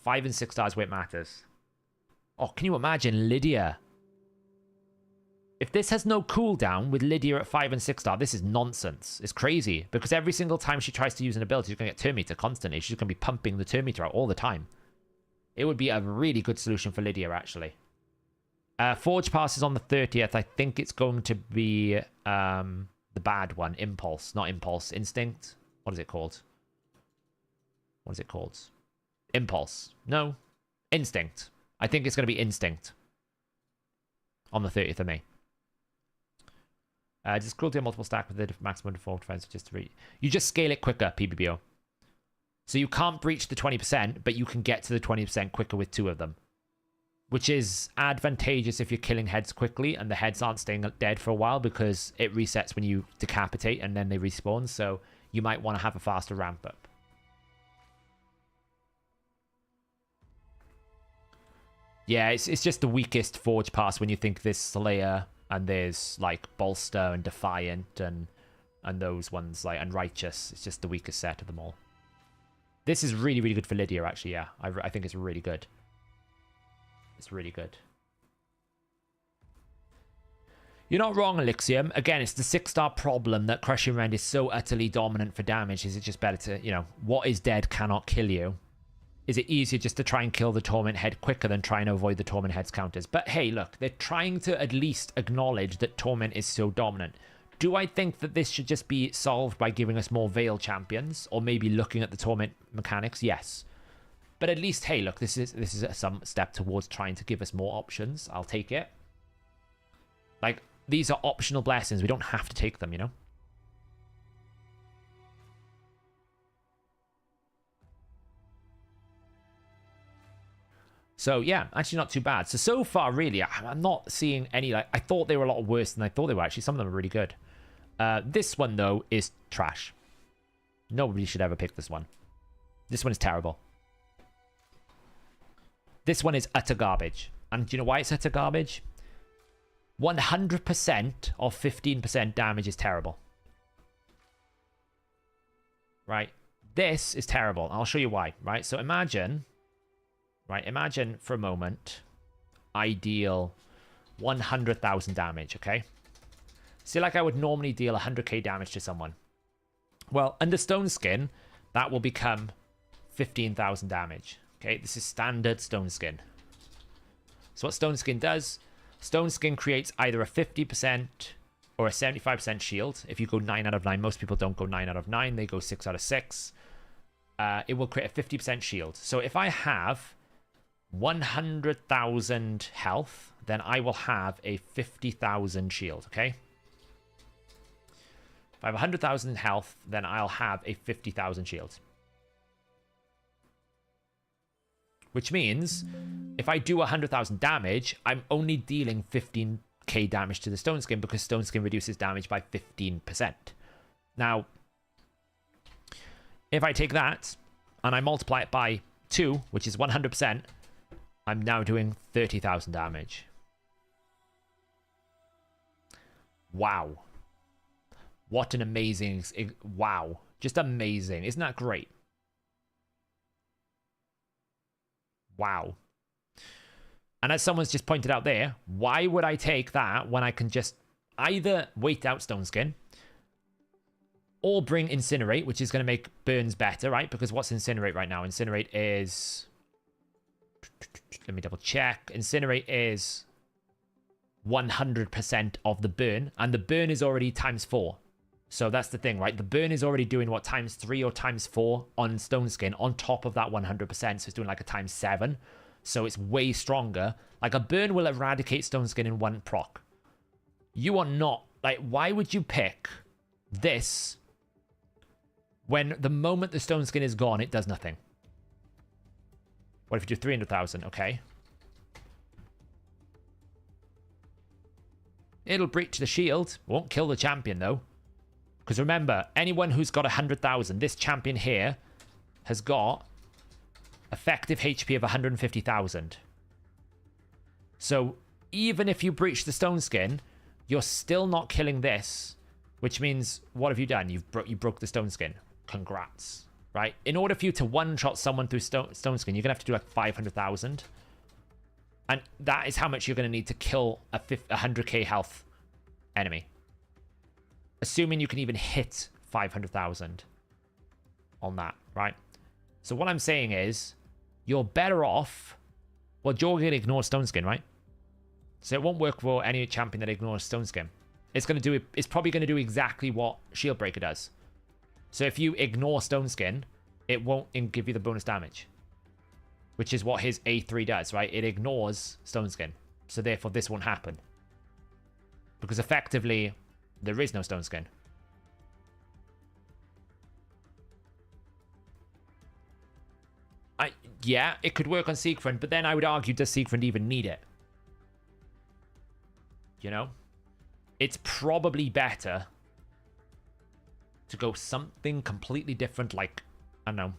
5 and 6 stars where it matters. Oh, can you imagine Lydia? If this has no cooldown with Lydia at 5 and 6 star, this is nonsense. It's crazy. Because every single time she tries to use an ability, she's going to get turn meter constantly. She's going to be pumping the turn meter out all the time. It would be a really good solution for Lydia, actually. Forge Pass is on the 30th. I think it's going to be the bad one. Impulse. Not Impulse. Instinct. What is it called? What is it called? Impulse. No. Instinct. I think it's going to be Instinct. On the 30th of May. Just cruelty on multiple stack with the maximum default defense. You just scale it quicker, PBBO. So you can't breach the 20%, but you can get to the 20% quicker with 2 of them. Which is advantageous if you're killing heads quickly and the heads aren't staying dead for a while because it resets when you decapitate and then they respawn. So you might want to have a faster ramp up. Yeah, it's just the weakest Forge Pass when you think there's Slayer and there's like Bolster and Defiant and those ones like and Righteous. It's just the weakest set of them all. This is really, really good for Lydia, actually, yeah. I think it's really good. It's really good. You're not wrong, Elixium. Again, it's the 6-star problem that Crushing Rend is so utterly dominant for damage. Is it just better to, you know, what is dead cannot kill you? Is it easier just to try and kill the Torment Head quicker than trying to avoid the Torment Head's counters? But hey, look, they're trying to at least acknowledge that Torment is so dominant. Do I think that this should just be solved by giving us more Veil champions? Or maybe looking at the Torment mechanics? Yes. But at least, hey, look, this is some step towards trying to give us more options. I'll take it. Like, these are optional blessings. We don't have to take them, you know? So, yeah, actually not too bad. So far, really, I'm not seeing any, like, I thought they were a lot worse than I thought they were, actually. Some of them are really good. This one, though, is trash. Nobody should ever pick this one. This one is terrible. This one is utter garbage. And do you know why it's utter garbage? 100% of 15% damage is terrible. Right? This is terrible. I'll show you why. Right? So imagine... Right, imagine for a moment, I deal 100,000 damage, okay? See, like I would normally deal 100k damage to someone. Well, under Stone Skin, that will become 15,000 damage. Okay, this is standard Stone Skin. So what Stone Skin does, Stone Skin creates either a 50% or a 75% shield. If you go 9 out of 9, most people don't go 9 out of 9, they go 6 out of 6. It will create a 50% shield. So if I have 100,000 health, then I will have a 50,000 shield, okay? If I have 100,000 health, then I'll have a 50,000 shield. Which means, if I do 100,000 damage, I'm only dealing 15k 100k damage to the stone skin because stone skin reduces damage by 15%. Now, if I take that and I multiply it by 2, which is 100%, I'm now doing 30,000 damage. Wow. What an amazing... Wow. Just amazing. Isn't that great? Wow. And as someone's just pointed out there, why would I take that when I can just either wait out stone skin or bring incinerate, which is going to make burns better, right? Because what's incinerate right now? Incinerate is... Let me double check. Incinerate is 100% of the burn, and the burn is already times 4. So that's the thing, right? The burn is already doing what, times 3 or times 4 on stone skin on top of that 100%. So it's doing like a times 7. So it's way stronger. Like a burn will eradicate stone skin in 1 proc. You are not, like, why would you pick this when the moment the stone skin is gone, it does nothing? What if you do 300,000? Okay. It'll breach the shield. Won't kill the champion, though. Because remember, anyone who's got 100,000, this champion here has got effective HP of 150,000. So even if you breach the stone skin, you're still not killing this, which means, what have you done? You broke the stone skin. Congrats, right? In order for you to one-shot someone through stone skin, you're going to have to do like 500,000. And that is how much you're going to need to kill a 100k health enemy. Assuming you can even hit 500,000 on that, right? So what I'm saying is, you're better off... Well, you're going to ignore stone skin, right? So it won't work for any champion that ignores stone skin. It's going to do... It's probably going to do exactly what Shield Breaker does. So if you ignore stone skin, it won't give you the bonus damage. Which is what his A3 does, right? It ignores stone skin. So therefore, this won't happen. Because effectively, there is no stone skin. Yeah, it could work on Siegfried, but then I would argue, does Siegfried even need it? You know? It's probably better to go something completely different, like, I don't know,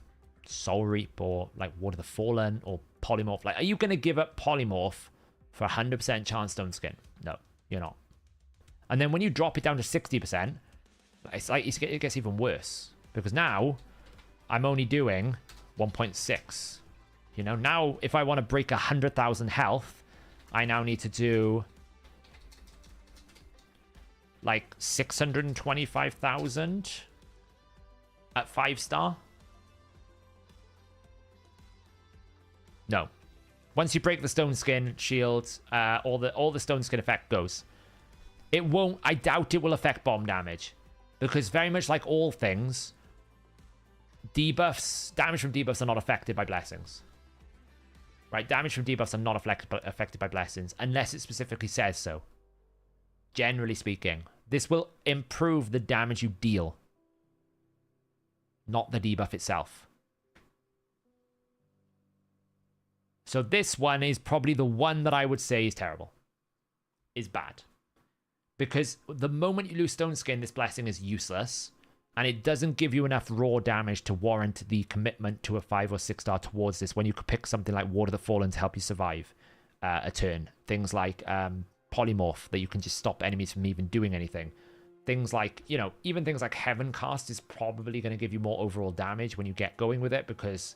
Soul Reap or like Ward of the Fallen or Polymorph. Like, are you going to give up Polymorph for 100% chance stone skin? No, you're not. And then when you drop it down to 60%, it's like it gets even worse. Because now, I'm only doing 1.6. You know, now if I want to break 100,000 health, I now need to do like 625,000 at 5-star. No. Once you break the stone skin shield, all the stone skin effect goes. It won't... I doubt it will affect bomb damage. Because very much like all things, debuffs... Damage from debuffs are not affected by blessings. Right? Damage from debuffs are not affected by blessings. Unless it specifically says so. Generally speaking. This will improve the damage you deal. Not the debuff itself. So this one is probably the one that I would say is terrible. Is bad. Because the moment you lose stone skin, this blessing is useless. And it doesn't give you enough raw damage to warrant the commitment to a 5 or 6 star towards this when you could pick something like Ward of the Fallen to help you survive a turn. Things like Polymorph that you can just stop enemies from even doing anything. Things like, you know, even things like Heaven Cast is probably going to give you more overall damage when you get going with it because,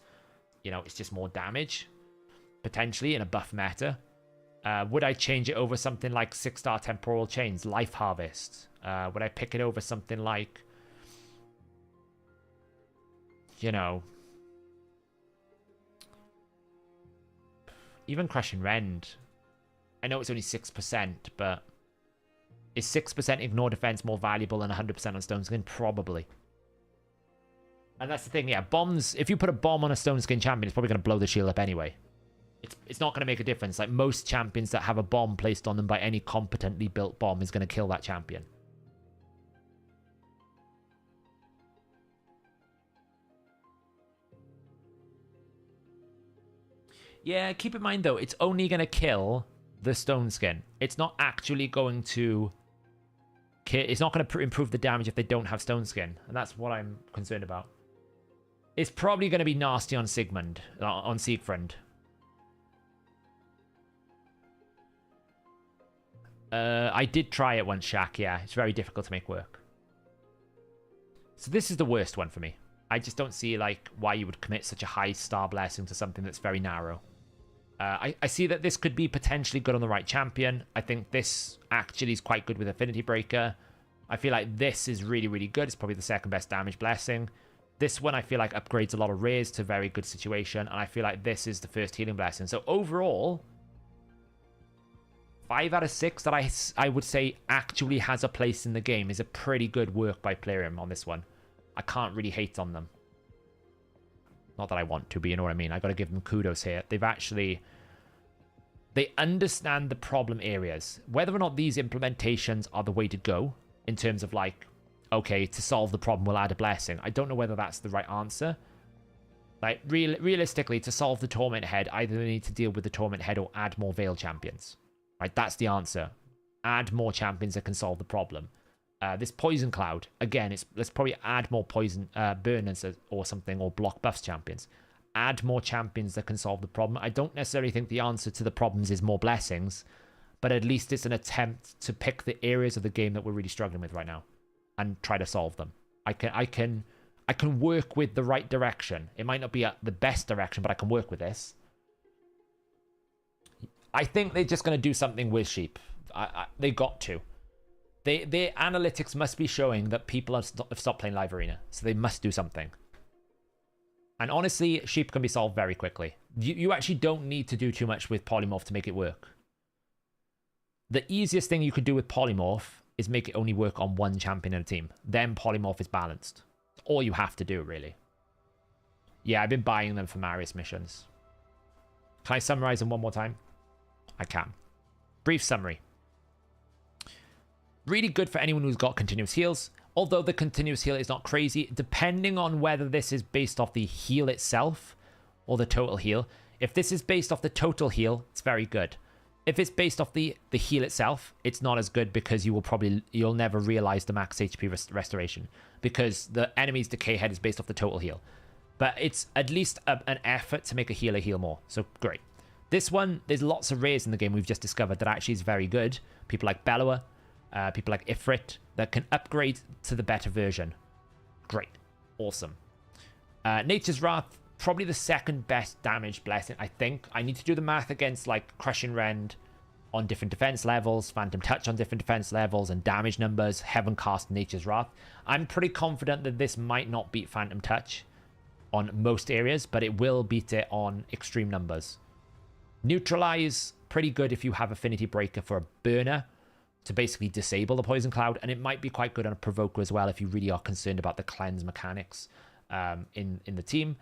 you know, it's just more damage. Potentially in a buff meta. Would I change it over something like 6-star Temporal Chains, Life Harvest? Would I pick it over something like, you know, even Crushing Rend? I know it's only 6%, but is 6% ignore defense more valuable than 100% on stone skin? Probably. And that's the thing, yeah, bombs, if you put a bomb on a stone skin champion, it's probably going to blow the shield up anyway. It's not going to make a difference. Like, most champions that have a bomb placed on them by any competently built bomb is going to kill that champion. Yeah, keep in mind, though, it's only going to kill the stone skin. It's not actually going to... It's not going to improve the damage if they don't have stone skin. And that's what I'm concerned about. It's probably going to be nasty on Sigmund, on Siegfried. I did try it once, Shaq, yeah. It's very difficult to make work. So this is the worst one for me. I just don't see, like, why you would commit such a high star blessing to something that's very narrow. I see that this could be potentially good on the right champion. I think this actually is quite good with Affinity Breaker. I feel like this is really, really good. It's probably the second best damage blessing. This one I feel like upgrades a lot of rares to very good situation. And I feel like this is the first healing blessing. So overall, 5 out of 6 that I would say actually has a place in the game is a pretty good work by Plarium on this one. I can't really hate on them. Not that I want to, but you know what I mean. I got to give them kudos here. They understand the problem areas. Whether or not these implementations are the way to go in terms of like, okay, to solve the problem, we'll add a blessing. I don't know whether that's the right answer. Like, realistically, to solve the Torment Head, either they need to deal with the Torment Head or add more Veil champions. Right, that's the answer. Add more champions that can solve the problem. This Poison Cloud, again, let's probably add more Poison Burners or something, or Block Buffs champions. Add more champions that can solve the problem. I don't necessarily think the answer to the problems is more blessings, but at least it's an attempt to pick the areas of the game that we're really struggling with right now and try to solve them. I can work with the right direction. It might not be the best direction, but I can work with this. I think they're just going to do something with Sheep. They got to. Their analytics must be showing that people have stopped playing Live Arena, so they must do something. And honestly, Sheep can be solved very quickly. You actually don't need to do too much with Polymorph to make it work. The easiest thing you could do with Polymorph is make it only work on one champion in a team. Then Polymorph is balanced. That's all you have to do, really. Yeah, I've been buying them for Marius missions. Can I summarize them one more time? I can. Brief summary. Really good for anyone who's got continuous heals. Although the continuous heal is not crazy, depending on whether this is based off the heal itself or the total heal. If this is based off the total heal, it's very good. If it's based off the heal itself, it's not as good because you'll never realize the max HP restoration because the enemy's decay head is based off the total heal. But it's at least an effort to make a healer heal more. So great. This one, there's lots of rares in the game we've just discovered that actually is very good. People like Bellower, people like Ifrit that can upgrade to the better version. Great. Awesome. Nature's Wrath, probably the second best damage blessing, I think. I need to do the math against like Crushing Rend on different defense levels, Phantom Touch on different defense levels, and damage numbers, Heaven Cast, Nature's Wrath. I'm pretty confident that this might not beat Phantom Touch on most areas, but it will beat it on extreme numbers. Neutralize, pretty good if you have Affinity Breaker for a burner to basically disable the Poison Cloud, and it might be quite good on a Provoker as well if you really are concerned about the cleanse mechanics in the team.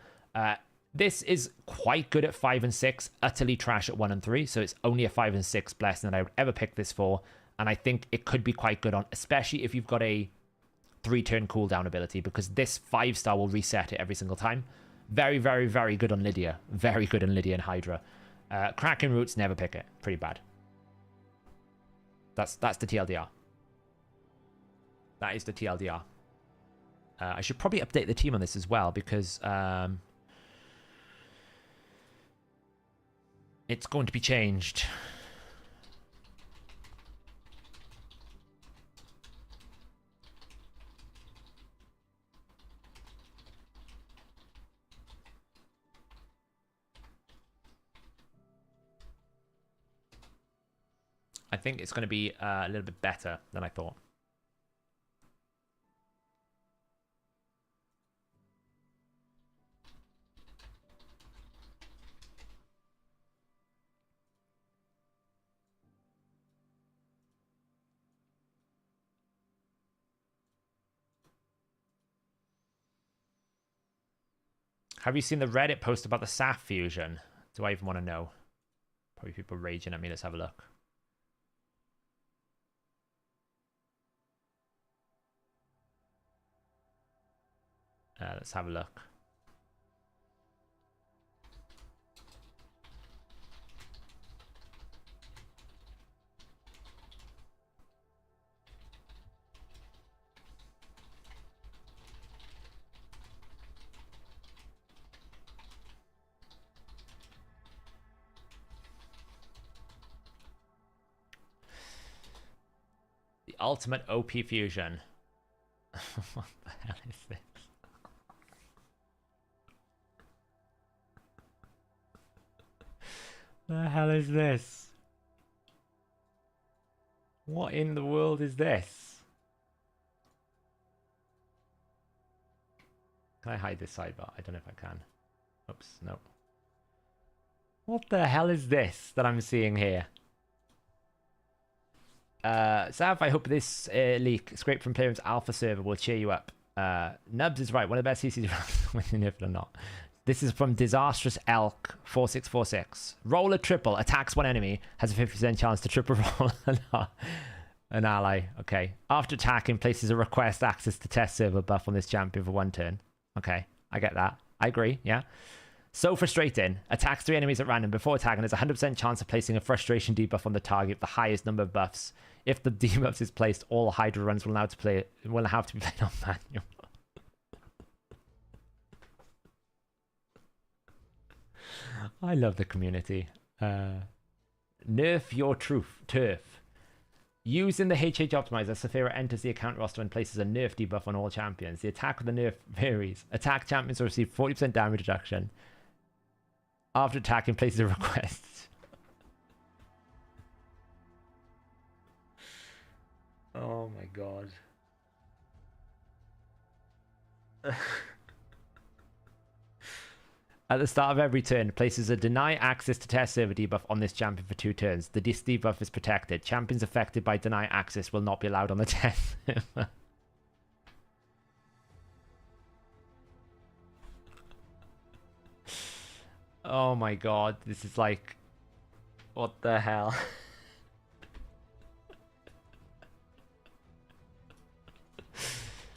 This is quite good at 5 and 6, utterly trash at 1 and 3, so it's only a 5 and 6 blessing that I would ever pick this for, and I think it could be quite good on, especially if you've got a 3-turn cooldown ability, because this 5-star will reset it every single time. Very, very, very good on Lydia. Very good on Lydia and Hydra. Kraken Roots, never pick it. Pretty bad. That's the TLDR. That is the TLDR. I should probably update the team on this as well, because it's going to be changed. I think it's going to be a little bit better than I thought. Have you seen the Reddit post about the Saf fusion? Do I even want to know? Probably people raging at me. Let's have a look. Let's have a look. ultimate OP fusion. What the hell is this? The hell is this? What in the world is this? Can I hide this sidebar? I don't know if I can. Oops, no. What the hell is this that I'm seeing here? Sav, I hope this leak, scraped from Playroom's alpha server, will cheer you up. Nubs is right, one of the best CCs around, whether you know it or not. This is from Disastrous Elk 4646. Roll a triple, attacks one enemy, has a 50% chance to triple roll an ally. Okay. After attacking, places a request access to test server buff on this champion for 1 turn. Okay, I get that. I agree, yeah. So frustrating. Attacks 3 enemies at random. Before attacking, there's a 100% chance of placing a frustration debuff on the target with the highest number of buffs. If the debuff is placed, all Hydra runs will have to be played on manual. I love the community. Nerf your turf. Using the HH optimizer, Saphira enters the account roster and places a nerf debuff on all champions. The attack of the nerf varies. Attack champions will receive 40% damage reduction. After attacking, places a request. Oh my god. At the start of every turn, places a deny access to test server debuff on this champion for 2 turns. The debuff is protected. Champions affected by deny access will not be allowed on the test server. Oh my god, this is like... What the hell?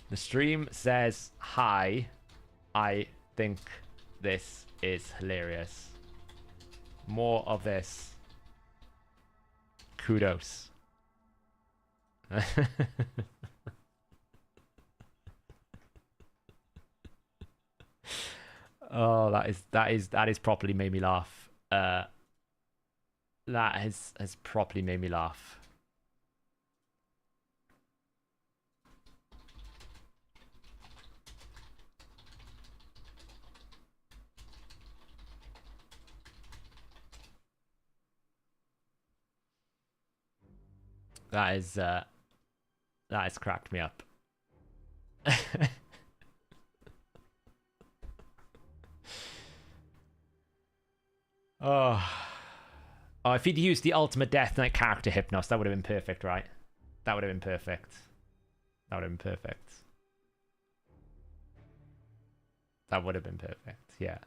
The stream says, hi, I think this is hilarious. More of this. Kudos. Oh, that is properly made me laugh. That has properly made me laugh. That has cracked me up. Oh, if he'd used the ultimate Death Knight character Hypnos, that would have been perfect, right? That would have been perfect. That would have been perfect. That would have been perfect, yeah.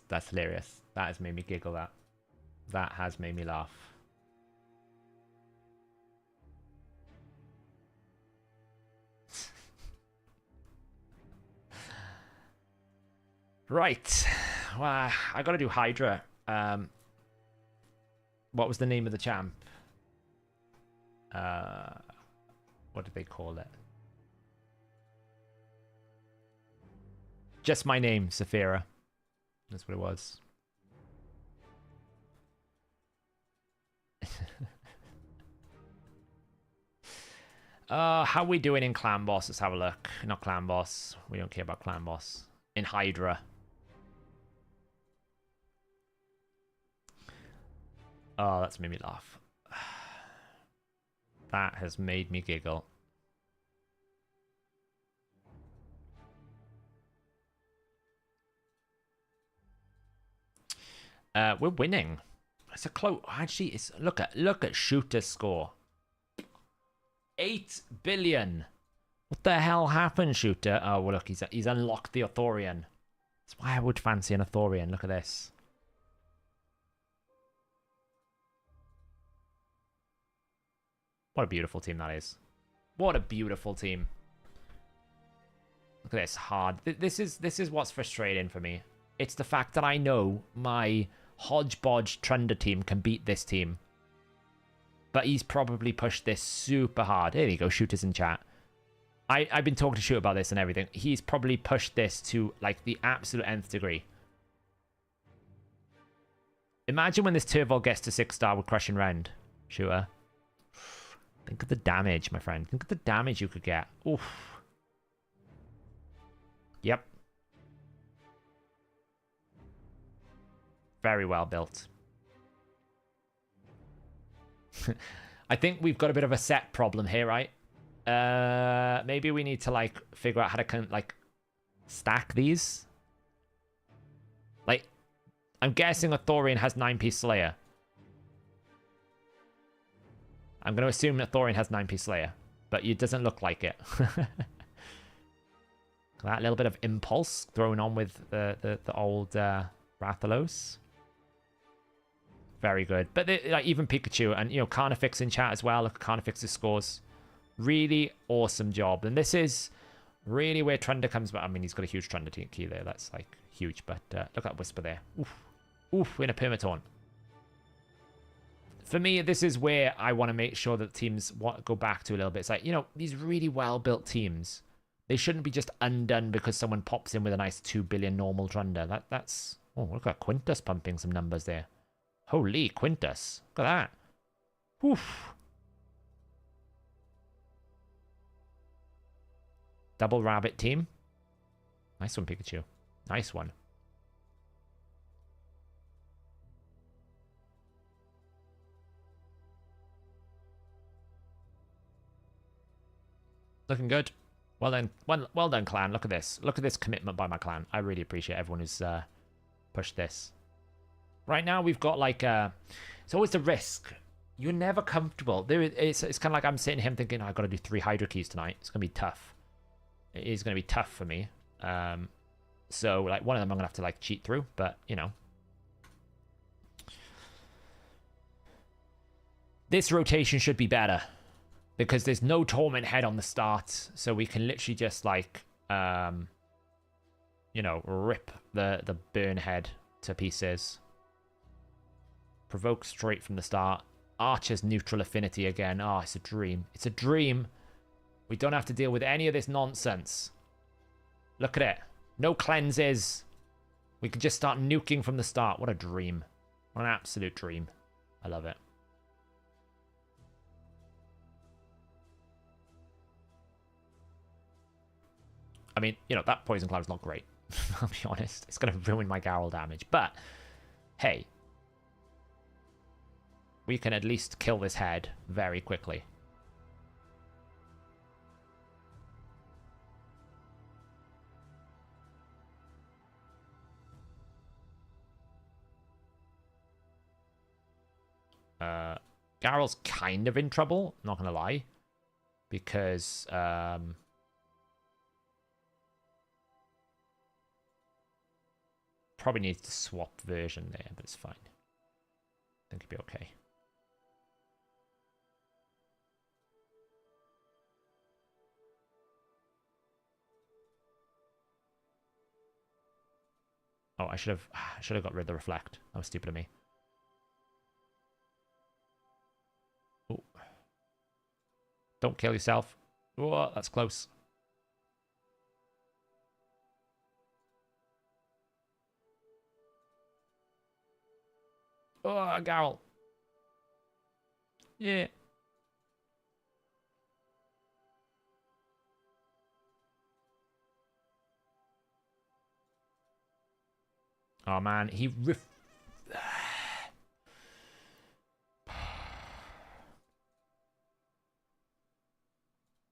That's hilarious. That has made me giggle. That has made me laugh. Right. Well, I gotta do Hydra. What was the name of the champ? What did they call it? Just my name, Saphira. That's what it was. How are we doing in Clan Boss? Let's have a look. Not Clan Boss. We don't care about Clan Boss. In Hydra. Oh, that's made me laugh. That has made me giggle. We're winning. It's a close. Actually, it's look at Shooter's score. 8 billion. What the hell happened, Shooter? Oh, well, look, he's unlocked the Authorian. That's why I would fancy an Authorian. Look at this. What a beautiful team that is. What a beautiful team. Look at this hard. This is what's frustrating for me. It's the fact that I know my hodgepodge Trunder team can beat this team. But he's probably pushed this super hard. There you go, Shooters in chat. I've been talking to Shoot about this and everything. He's probably pushed this to, like, the absolute nth degree. Imagine when this Turvold gets to 6-star with Crushing Rend, Shooter. Think of the damage, my friend. Think of the damage you could get. Oof. Yep. Very well built. I think we've got a bit of a set problem here, right? Maybe we need to, like, figure out how to like stack these. Like, I'm guessing a Thorian has 9-piece Slayer. I'm going to assume that Thorian has 9-piece Slayer, but it doesn't look like it. That little bit of impulse thrown on with the old Rathalos. Very good. But like, even Pikachu and, you know, Carnifex in chat as well. Look at Carnifex's scores. Really awesome job. And this is really where Trender comes back. I mean, he's got a huge Trender key there. That's, like, huge. But look at that Whisper there. Oof. Oof, in a Permataunt. For me, this is where I want to make sure that teams go back to a little bit. It's like, you know, these really well-built teams, they shouldn't be just undone because someone pops in with a nice 2 billion normal Trender. That's... Oh, look at Quintus pumping some numbers there. Holy Quintus. Look at that. Oof. Double rabbit team. Nice one, Pikachu. Nice one. Looking good. Well done. Well done, clan. Look at this. Look at this commitment by my clan. I really appreciate everyone who's pushed this. Right now, we've got, like, it's always the risk. You're never comfortable. It's kind of like I'm sitting here thinking, oh, I've got to do 3 Hydra keys tonight. It's going to be tough. It is going to be tough for me. So, like, one of them I'm going to have to, like, cheat through. But, you know. This rotation should be better. Because there's no Torment Head on the start. So we can literally just, like, you know, rip the Burn Head to pieces. Provoke straight from the start. Archer's neutral affinity again. Oh, it's a dream. It's a dream. We don't have to deal with any of this nonsense. Look at it. No cleanses. We can just start nuking from the start. What a dream. What an absolute dream. I love it. I mean, you know, that Poison Cloud is not great. I'll be honest. It's going to ruin my Garrel damage. But, hey. We can at least kill this head very quickly. Garrel's kind of in trouble, not going to lie. Because, probably needs to swap version there, but it's fine. I think it'll be okay. Oh, I should have got rid of the reflect. That was stupid of me. Ooh. Don't kill yourself. Oh, that's close. Oh, Garrel. Yeah. Oh, man.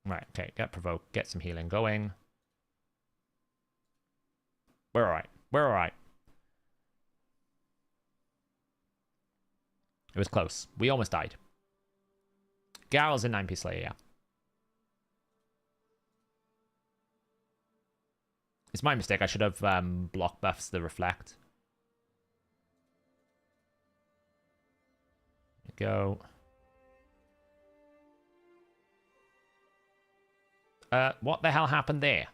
Right, okay. Get provoked. Get some healing going. We're alright. We're alright. It was close. We almost died. Garrel's in 9-piece Slayer, yeah. It's my mistake. I should have block buffs the reflect. There we go. What the hell happened there?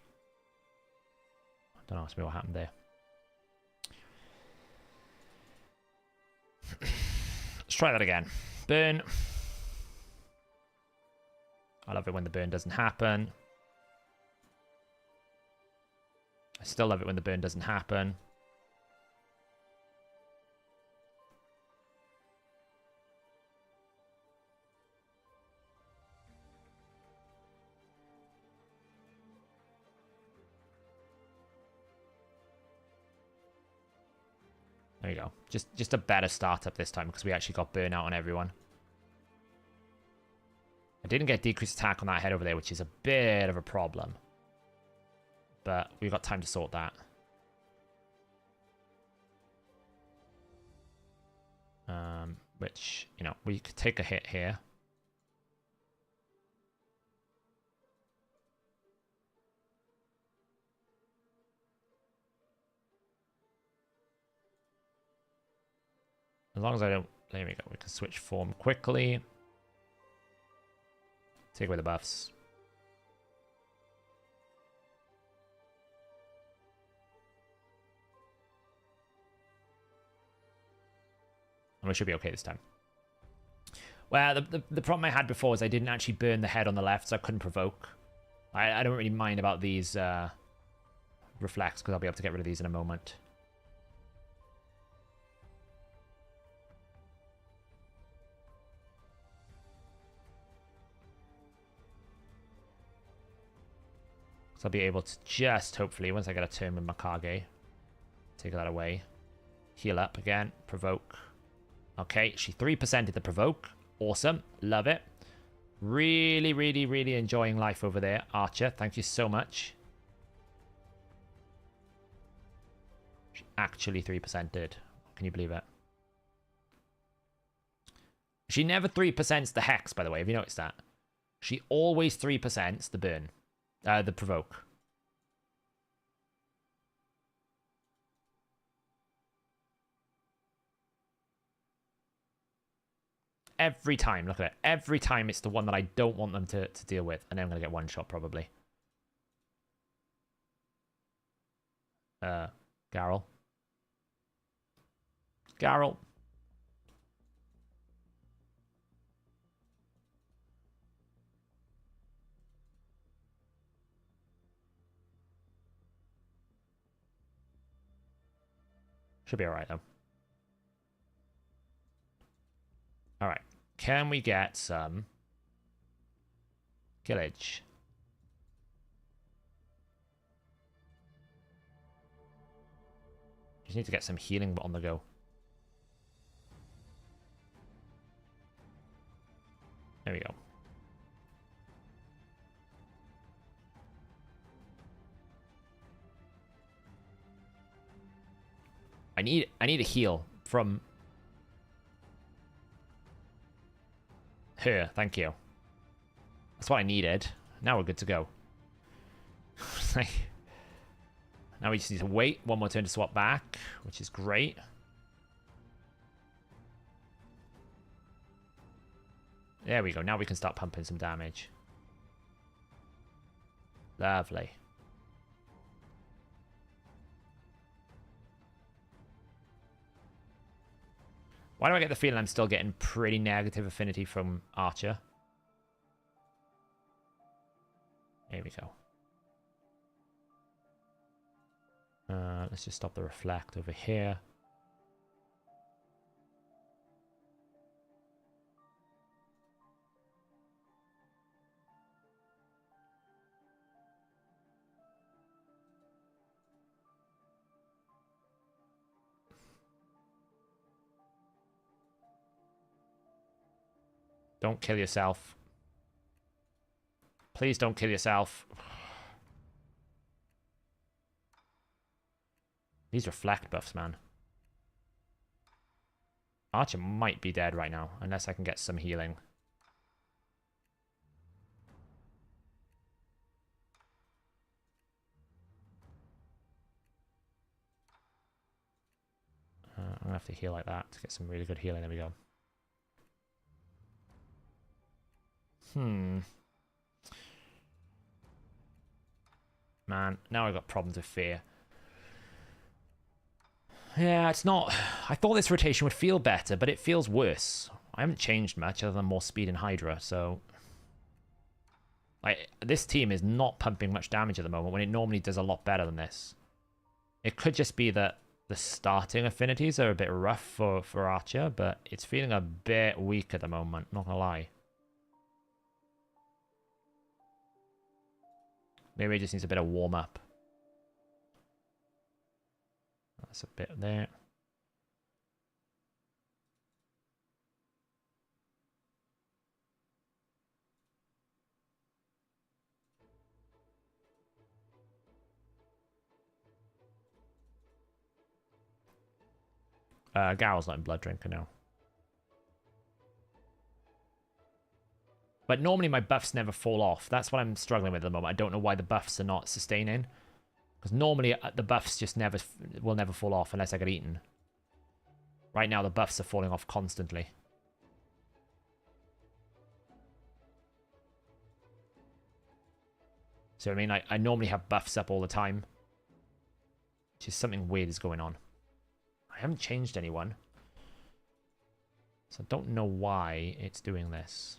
Don't ask me what happened there. Let's try that again. Burn. I love it when the burn doesn't happen. I still love it when the burn doesn't happen. There you go. Just a better startup this time because we actually got burnout on everyone. I didn't get decreased attack on that head over there, which is a bit of a problem. But we've got time to sort that. Which, you know, we could take a hit here. As long as I don't... There we go. We can switch form quickly. Take away the buffs. And we should be okay this time. Well, the problem I had before is I didn't actually burn the head on the left, so I couldn't provoke. I don't really mind about these reflects, because I'll be able to get rid of these in a moment. So I'll be able to just, hopefully, once I get a turn with Makage, take that away. Heal up again. Provoke. Okay, she 3%ed the provoke. Awesome. Love it. Really, really, really enjoying life over there. Archer, thank you so much. She actually 3%ed. Can you believe it? She never 3%s the Hex, by the way. Have you noticed that? She always 3%s the burn. The provoke. Every time, look at it. Every time it's the one that I don't want them to deal with. And then I'm going to get one shot, probably. Garrel. Garrel. Should be alright, though. Alright. Can we get some killage? Just need to get some healing on the go. There we go. I need a heal from her. Thank you. That's what I needed. Now we're good to go. Now we just need to wait one more turn to swap back, which is great. There we go. Now we can start pumping some damage. Lovely. Why do I get the feeling I'm still getting pretty negative affinity from Archer? There we go. Let's just stop the reflect over here. Don't kill yourself. Please don't kill yourself. These reflect buffs, man. Archer might be dead right now, unless I can get some healing. I'm gonna have to heal like that to get some really good healing. There we go. Man, now I've got problems with fear. Yeah, it's not... I thought this rotation would feel better, but it feels worse. I haven't changed much other than more speed in Hydra, so... Like, this team is not pumping much damage at the moment when it normally does a lot better than this. It could just be that the starting affinities are a bit rough for Archer, but it's feeling a bit weak at the moment, not gonna lie. Maybe it just needs a bit of warm-up. That's a bit there. Garrel's not in Blood Drinker now. But normally my buffs never fall off. That's what I'm struggling with at the moment. I don't know why the buffs are not sustaining. Because normally the buffs just will never fall off unless I get eaten. Right now the buffs are falling off constantly. So I mean, I normally have buffs up all the time. Just something weird is going on. I haven't changed anyone. So I don't know why it's doing this.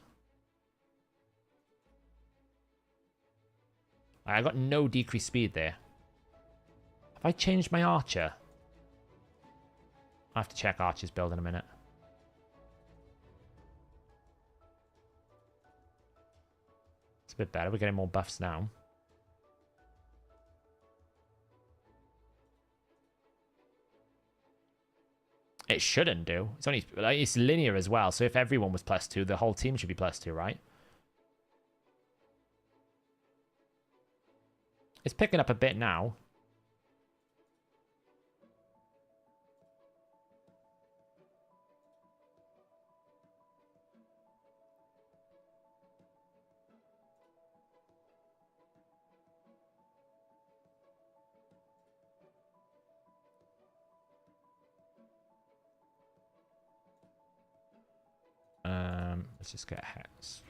I got no decreased speed there. Have I changed my Archer? I'll have to check Archer's build in a minute. It's a bit better. We're getting more buffs now. It shouldn't do. It's linear as well. So if everyone was +2, the whole team should be +2, right? It's picking up a bit now. Let's just get hats.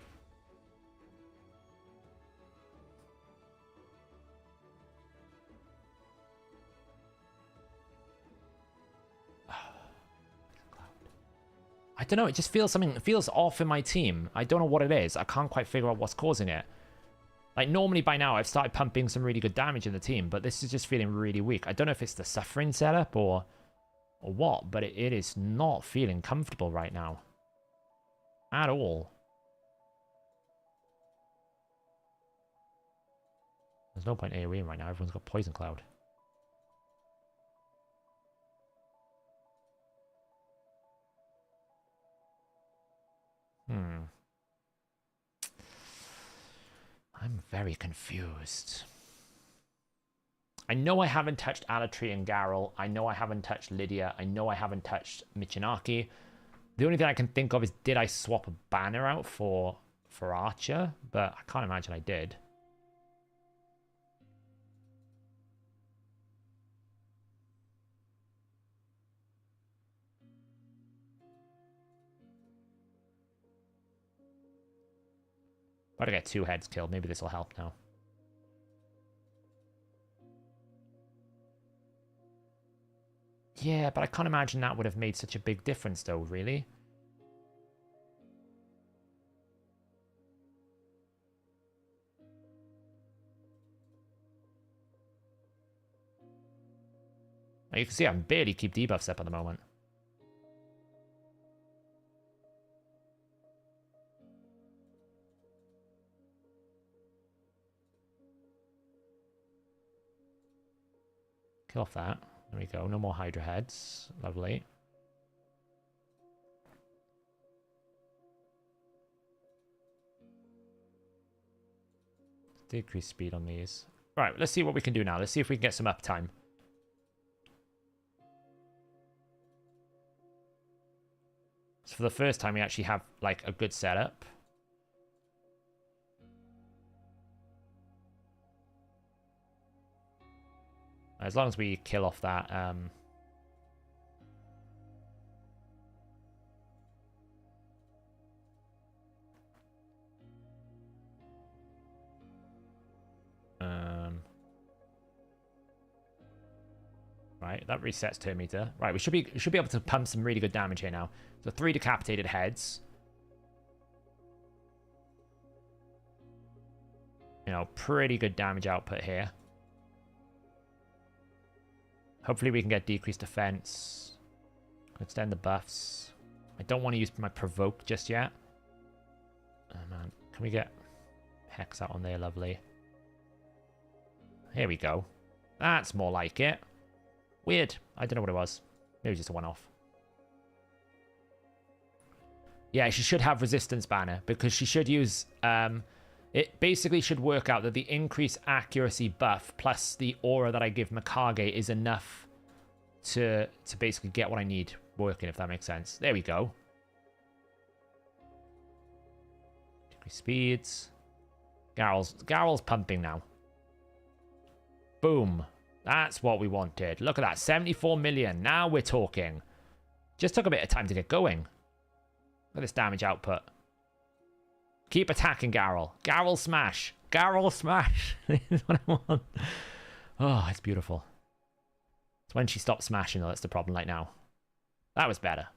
I don't know, it just feels it feels off in my team. I don't know what it is. I can't quite figure out what's causing it. Like, normally by now I've started pumping some really good damage in the team, but this is just feeling really weak. I don't know if it's the suffering setup or what, but it is not feeling comfortable right now. At all. There's no point AoEing right now. Everyone's got Poison Cloud. I'm very confused. I know I haven't touched Alatri and Garrel. I know I haven't touched Lydia. I know I haven't touched Michinaki. The only thing I can think of is, did I swap a banner out for Archer? But I can't imagine I did. About to get 2 heads killed. Maybe this will help now. Yeah, but I can't imagine that would have made such a big difference, though, really. Now, you can see I can barely keep debuffs up at the moment. Kill off that. There we go. No more Hydra heads. Lovely. Decrease speed on these. Right, let's see what we can do now. Let's see if we can get some uptime. So for the first time, we actually have, like, a good setup. As long as we kill off that, right, that resets turn meter. Right, we should be able to pump some really good damage here now. So 3 decapitated heads. You know, pretty good damage output here. Hopefully we can get decreased defense. Extend the buffs. I don't want to use my provoke just yet. Oh man, can we get Hex out on there? Lovely. Here we go. That's more like it. Weird. I don't know what it was. Maybe just a one-off. Yeah, she should have resistance banner because she should use... it basically should work out that the increased accuracy buff plus the aura that I give Mikage is enough to basically get what I need working, if that makes sense. There we go. Decrease speeds. Garrel's pumping now. Boom. That's what we wanted. Look at that. 74 million. Now we're talking. Just took a bit of time to get going. Look at this damage output. Keep attacking Garrel. Garrel smash. Garrel smash. This is what I want. Oh, it's beautiful. It's when she stops smashing, though. That's the problem right now. That was better.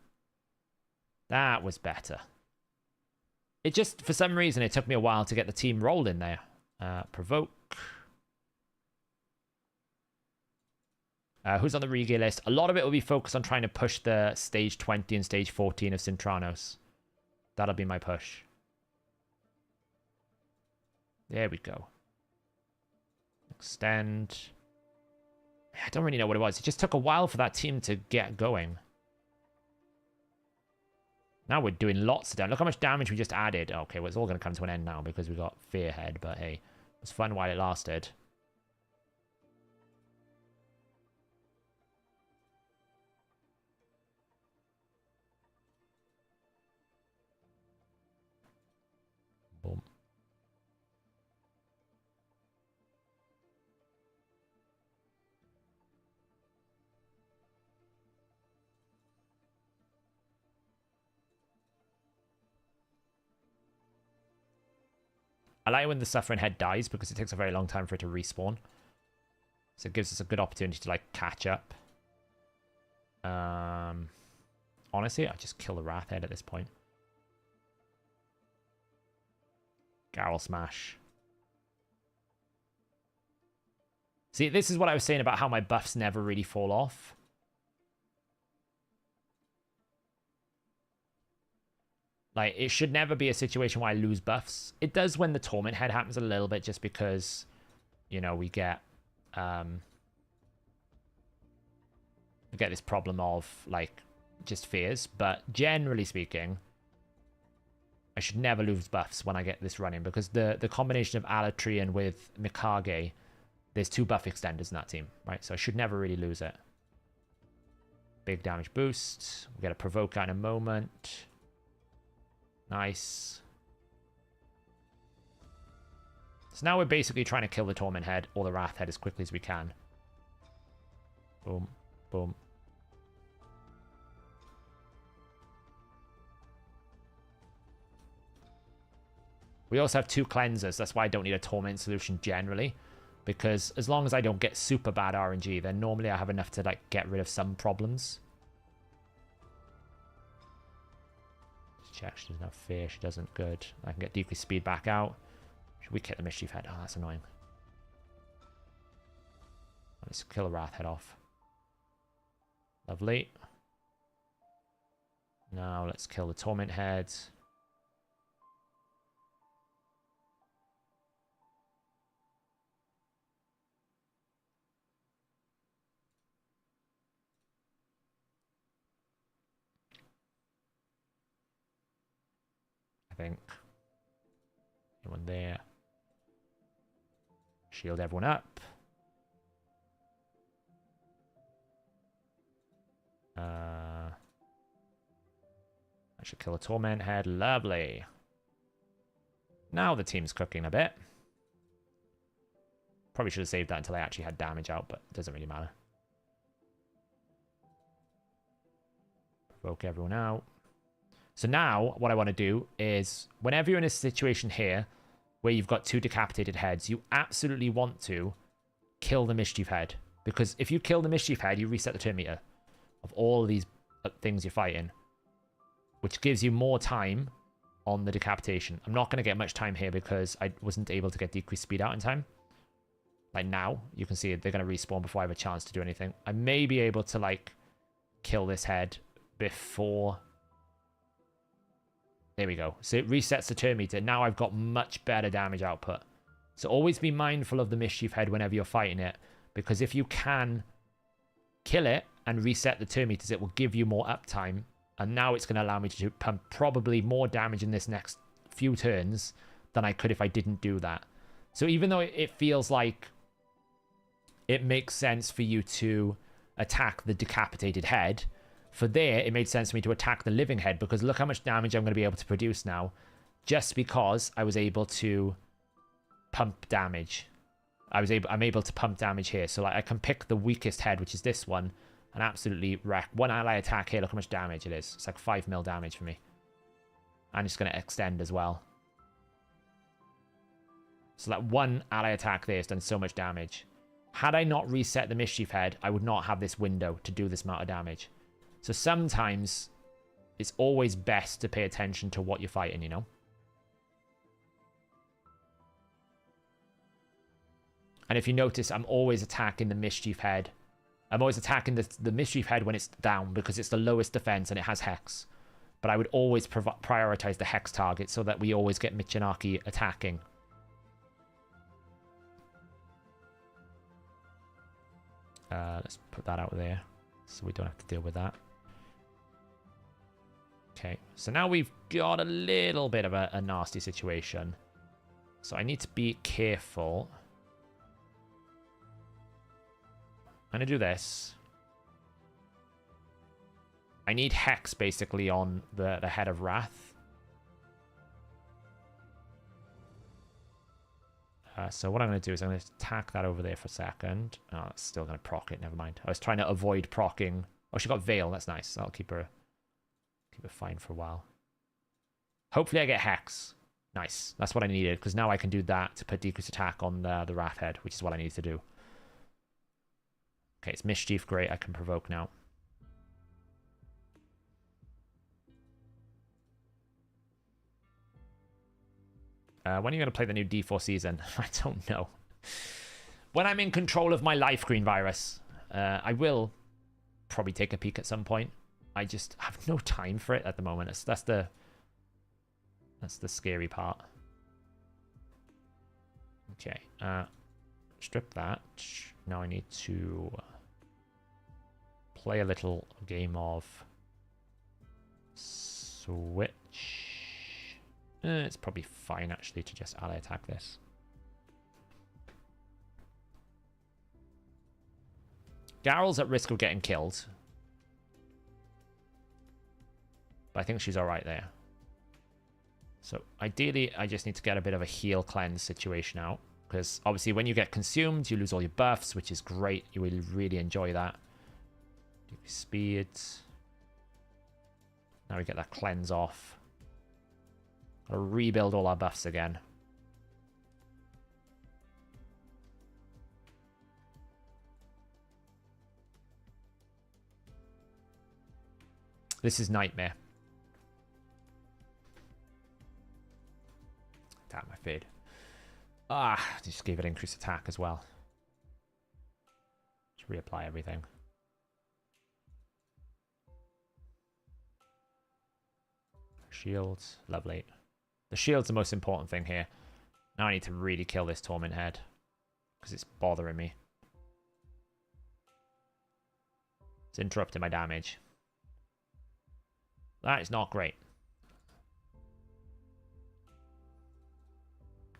That was better. It just, for some reason, it took me a while to get the team rolled in there. Provoke. Who's on the Rigue list? A lot of it will be focused on trying to push the stage 20 and stage 14 of Cintranos. That'll be my push. There we go. Extend. I don't really know what it was. It just took a while for that team to get going. Now we're doing lots of damage. Look how much damage we just added. Okay, well, it's all going to come to an end now because we got Fearhead. But hey, it was fun while it lasted. Boom. I like when the Suffering Head dies because it takes a very long time for it to respawn. So it gives us a good opportunity to like catch up. Honestly, I'll just kill the Wrath Head at this point. Garrel smash. See, this is what I was saying about how my buffs never really fall off. Like, it should never be a situation where I lose buffs. It does when the Torment Head happens a little bit, just because, you know, we get this problem of, like, just fears. But generally speaking, I should never lose buffs when I get this running, because the combination of Alatrian with Mikage, there's 2 buff extenders in that team, right? So I should never really lose it. Big damage boost. We'll get a Provoke out in a moment. Nice. So now we're basically trying to kill the Torment Head or the Wrath Head as quickly as we can. Boom. Boom. We also have 2 cleansers. That's why I don't need a Torment solution generally. Because as long as I don't get super bad RNG, then normally I have enough to like get rid of some problems. Check, she doesn't have fear, she doesn't. Good. I can get decreased speed back out. Should we kill the Mischief Head? Oh, that's annoying. Let's kill the Wrath Head off. Lovely. Now let's kill the Torment Head. I think. Anyone there? Shield everyone up. I should kill a Torment Head. Lovely. Now the team's cooking a bit. Probably should have saved that until I actually had damage out, but it doesn't really matter. Provoke everyone out. So now, what I want to do is, whenever you're in a situation here, where you've got 2 decapitated heads, you absolutely want to kill the Mischief Head. Because if you kill the Mischief Head, you reset the turn meter of all of these things you're fighting. Which gives you more time on the decapitation. I'm not going to get much time here because I wasn't able to get decreased speed out in time. Like now, you can see they're going to respawn before I have a chance to do anything. I may be able to, like, kill this head before... There we go. So it resets the turn meter. Now I've got much better damage output. So always be mindful of the mischief head whenever you're fighting it. Because if you can kill it and reset the turn meters, it will give you more uptime. And now it's going to allow me to pump probably more damage in this next few turns than I could if I didn't do that. So even though it feels like it makes sense for you to attack the decapitated head, for there, it made sense for me to attack the living head, because look how much damage I'm going to be able to produce now, just because I was able to pump damage. I'm able to pump damage here. So like, I can pick the weakest head, which is this one, and absolutely wreck. One ally attack here, look how much damage it is. It's like 5 mil damage for me. And it's going to extend as well. So that one ally attack there has done so much damage. Had I not reset the mischief head, I would not have this window to do this amount of damage. So sometimes it's always best to pay attention to what you're fighting, you know? And if you notice, I'm always attacking the mischief head. I'm always attacking the mischief head when it's down, because it's the lowest defense and it has hex. But I would always prioritize the hex target so that we always get Michinaki attacking. Let's put that out there so we don't have to deal with that. Okay, so now we've got a little bit of a nasty situation. So I need to be careful. I'm going to do this. I need Hex, basically, on the Head of Wrath. So what I'm going to do is I'm going to attack that over there for a second. Oh, it's still going to proc it. Never mind. I was trying to avoid procking. Oh, she got Veil. That's nice. That'll keep her fine for a while. Hopefully I get Hex. Nice. That's what I needed, because now I can do that to put decreased attack on the Wrath Head, which is what I need to do. Okay, it's Mischief. Great. I can provoke now. When are you going to play the new D4 season? I don't know. When I'm in control of my life, Green Virus, I will probably take a peek at some point. I just have no time for it at the moment. That's the scary part. Okay. Strip that. Now I need to play a little game of Switch. It's probably fine, actually, to just ally attack this. Garrel's at risk of getting killed. But I think she's alright there. So, ideally, I just need to get a bit of a heal cleanse situation out. Because, obviously, when you get consumed, you lose all your buffs, which is great. You will really enjoy that. Speed. Now we get that cleanse off. Gotta rebuild all our buffs again. This is nightmare. Damn, I feared. Just gave it increased attack as well. Just reapply everything. Shields, lovely. The shield's the most important thing here. Now I need to really kill this Torment Head, because it's bothering me. It's interrupting my damage. That is not great.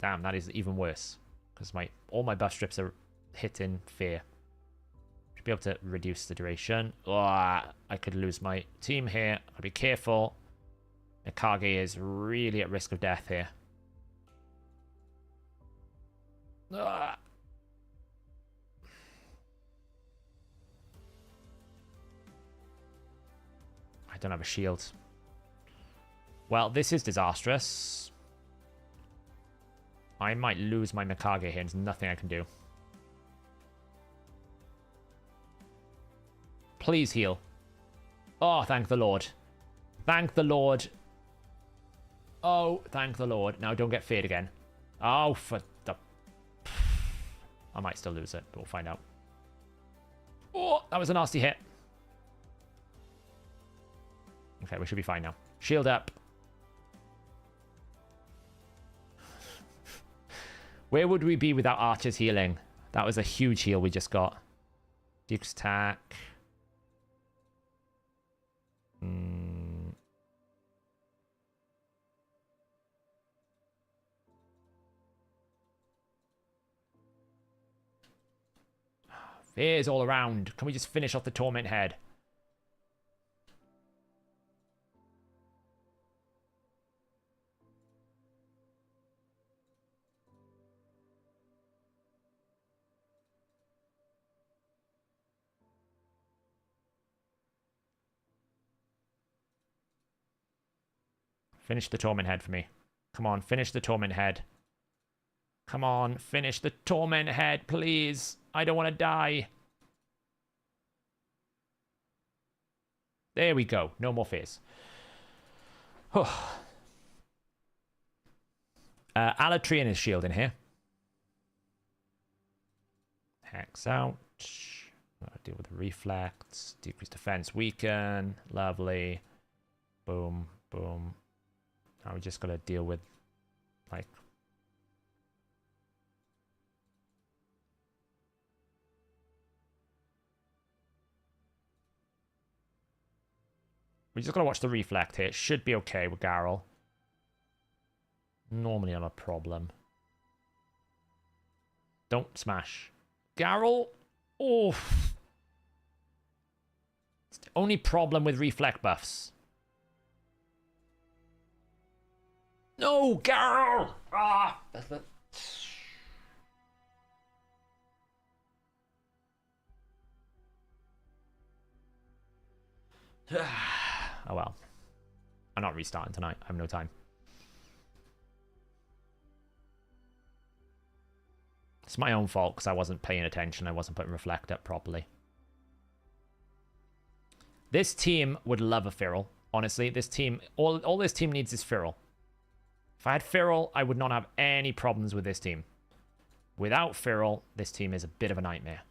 Damn, that is even worse, because all my buff strips are hitting fear. Should be able to reduce the duration. I could lose my team here. I'll be careful. Mikage is really at risk of death here. I don't have a shield. Well, this is disastrous. I might lose my Mikage here. There's nothing I can do. Please heal. Oh, thank the Lord. Thank the Lord. Oh, thank the Lord. Now don't get feared again. Oh, for the... I might still lose it, but we'll find out. Oh, that was a nasty hit. Okay, we should be fine now. Shield up. Where would we be without Archer's healing? That was a huge heal we just got. Duke's attack. Fears all around. Can we just finish off the Torment Head? Finish the Torment Head for me. Come on, finish the Torment Head. Come on, finish the Torment Head, please. I don't want to die. There we go. No more fears. Alatrian is shielding here. Hex out. Deal with the reflex. Decrease defense. Weaken. Lovely. Boom. Boom. Now we just got to deal with, like... We just got to watch the reflect here. It should be okay with Garrel. Normally not a problem. Don't smash. Garrel? Oh. It's the only problem with reflect buffs. No, Garrel! Ah! That's the... Oh well. I'm not restarting tonight. I have no time. It's my own fault because I wasn't paying attention. I wasn't putting reflect up properly. This team would love a Feral. Honestly, this team... All this team needs is Feral. If I had Feral, I would not have any problems with this team. Without Feral, this team is a bit of a nightmare.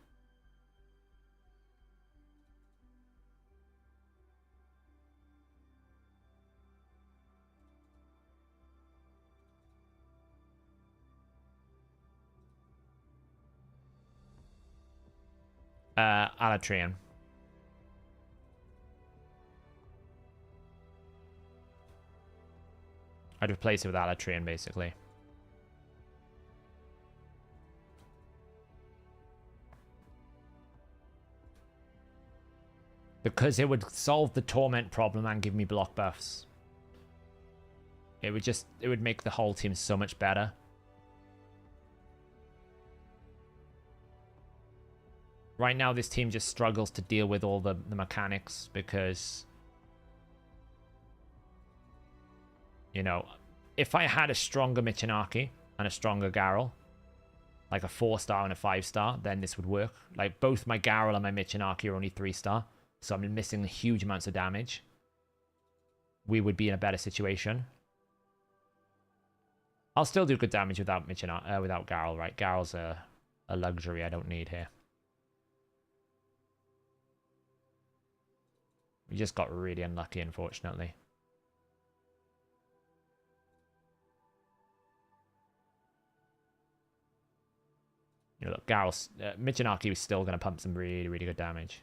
Alatrian. I'd replace it with Alatrian, basically. Because it would solve the Torment problem and give me block buffs. It would make the whole team so much better. Right now, this team just struggles to deal with all the mechanics because... You know, if I had a stronger Michinaki and a stronger Garrel, like a 4-star and a 5-star, then this would work. Like, both my Garrel and my Michinaki are only 3-star, so I'm missing huge amounts of damage. We would be in a better situation. I'll still do good damage without without Garrel, right? Garrel's a luxury I don't need here. We just got really unlucky, unfortunately. You know, look, Garrel's... Michinaki was still going to pump some really, really good damage.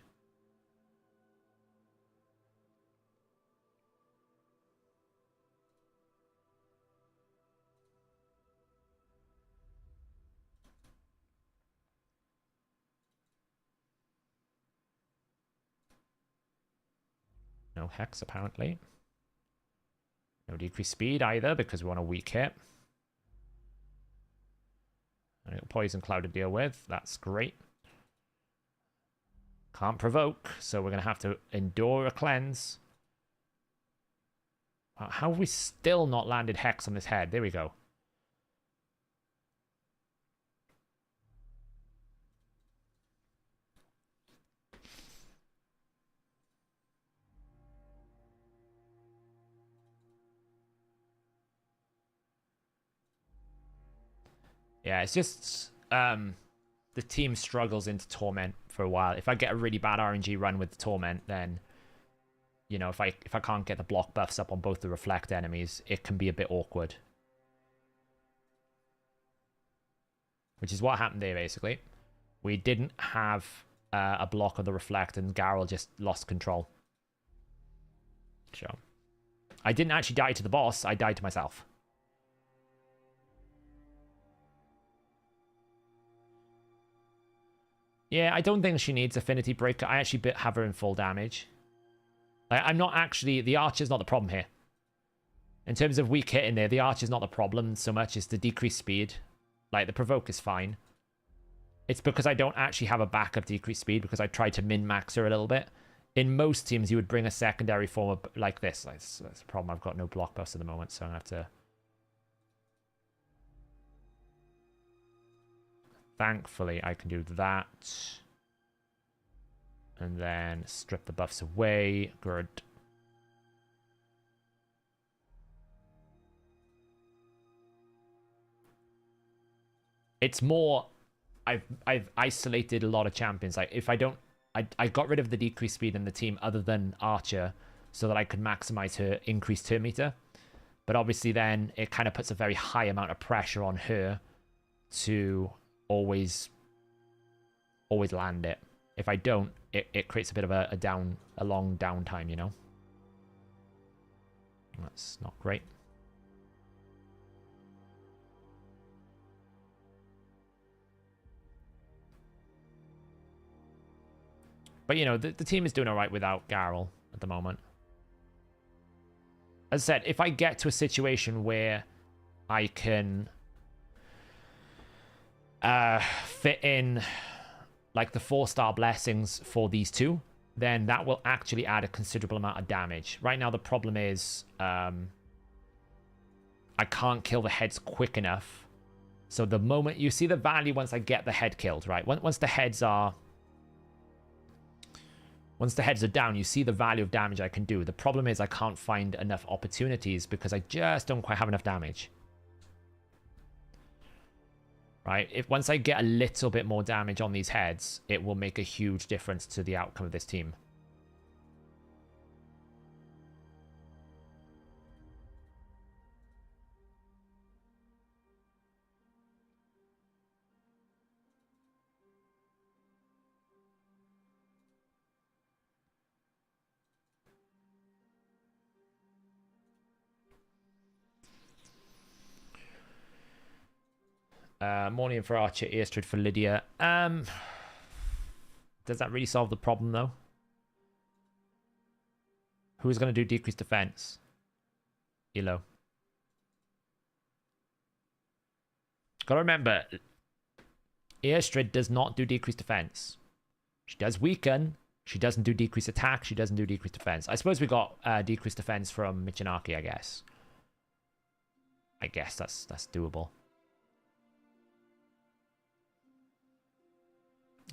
No Hex, apparently. No decreased speed either, because we want a weak hit. I got Poison Cloud to deal with. That's great. Can't provoke, so we're going to have to endure a cleanse. How have we still not landed Hex on this head? There we go. Yeah, it's just... the team struggles into Torment for a while. If I get a really bad RNG run with the Torment, then, you know, if I can't get the block buffs up on both the Reflect enemies, it can be a bit awkward. Which is what happened there, basically. We didn't have a block of the Reflect, and Garrel just lost control. Sure. I didn't actually die to the boss, I died to myself. Yeah, I don't think she needs Affinity Breaker. I actually have her in full damage. Like, I'm not actually... The Archer's not the problem here. In terms of weak hit in there, the Archer's not the problem so much as the decreased speed. Like, the Provoke is fine. It's because I don't actually have a backup decreased speed because I tried to min-max her a little bit. In most teams, you would bring a secondary form of, like this. That's the problem. I've got no block buffs at the moment, so I'm going to have to... Thankfully, I can do that. And then strip the buffs away. Good. It's more... I've isolated a lot of champions. Like, if I don't... I got rid of the decreased speed in the team other than Archer so that I could maximize her increased turn meter. But obviously then it kind of puts a very high amount of pressure on her to always land it. If I don't, it creates a bit of a long downtime, you know? That's not great. But, you know, the team is doing all right without Garrel at the moment. As I said, if I get to a situation where I can fit in, like, the 4-star blessings for these two, then that will actually add a considerable amount of damage. Right now, the problem is I can't kill the heads quick enough. So the moment... You see the value once I get the head killed, right? Once the heads are... Once the heads are down, you see the value of damage I can do. The problem is I can't find enough opportunities because I just don't quite have enough damage. Right? Once I get a little bit more damage on these heads, it will make a huge difference to the outcome of this team. Morning for Archer, Earstrid for Lydia. Does that really solve the problem, though? Who's going to do decreased defense? Elo. Gotta remember, Earstrid does not do decreased defense. She does weaken. She doesn't do decreased attack. She doesn't do decreased defense. I suppose we got decreased defense from Michinaki, I guess. I guess that's doable.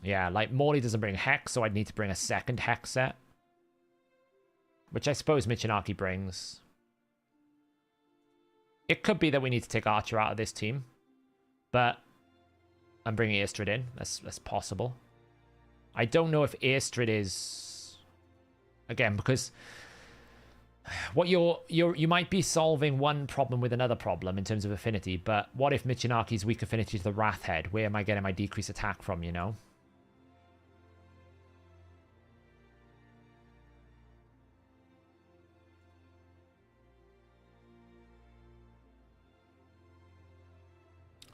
Yeah, like, Morley doesn't bring Hex, so I'd need to bring a second Hex set. Which I suppose Michinaki brings. It could be that we need to take Archer out of this team. But I'm bringing Earstrid in. That's possible. I don't know if Earstrid is... Again, because... What you might be solving one problem with another problem in terms of affinity, but what if Michinaki's weak affinity to the Wrath Head? Where am I getting my decreased attack from, you know?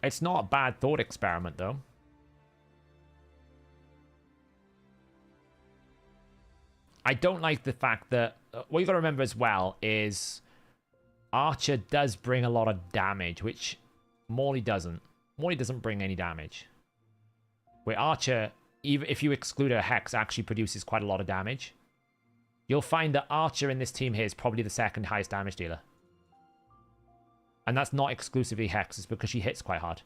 It's not a bad thought experiment, though. I don't like the fact that... what you got to remember as well is... Archer does bring a lot of damage, which Morley doesn't. Morley doesn't bring any damage. Where Archer, even if you exclude her Hex, actually produces quite a lot of damage. You'll find that Archer in this team here is probably the second highest damage dealer. And that's not exclusively Hex, it's because she hits quite hard.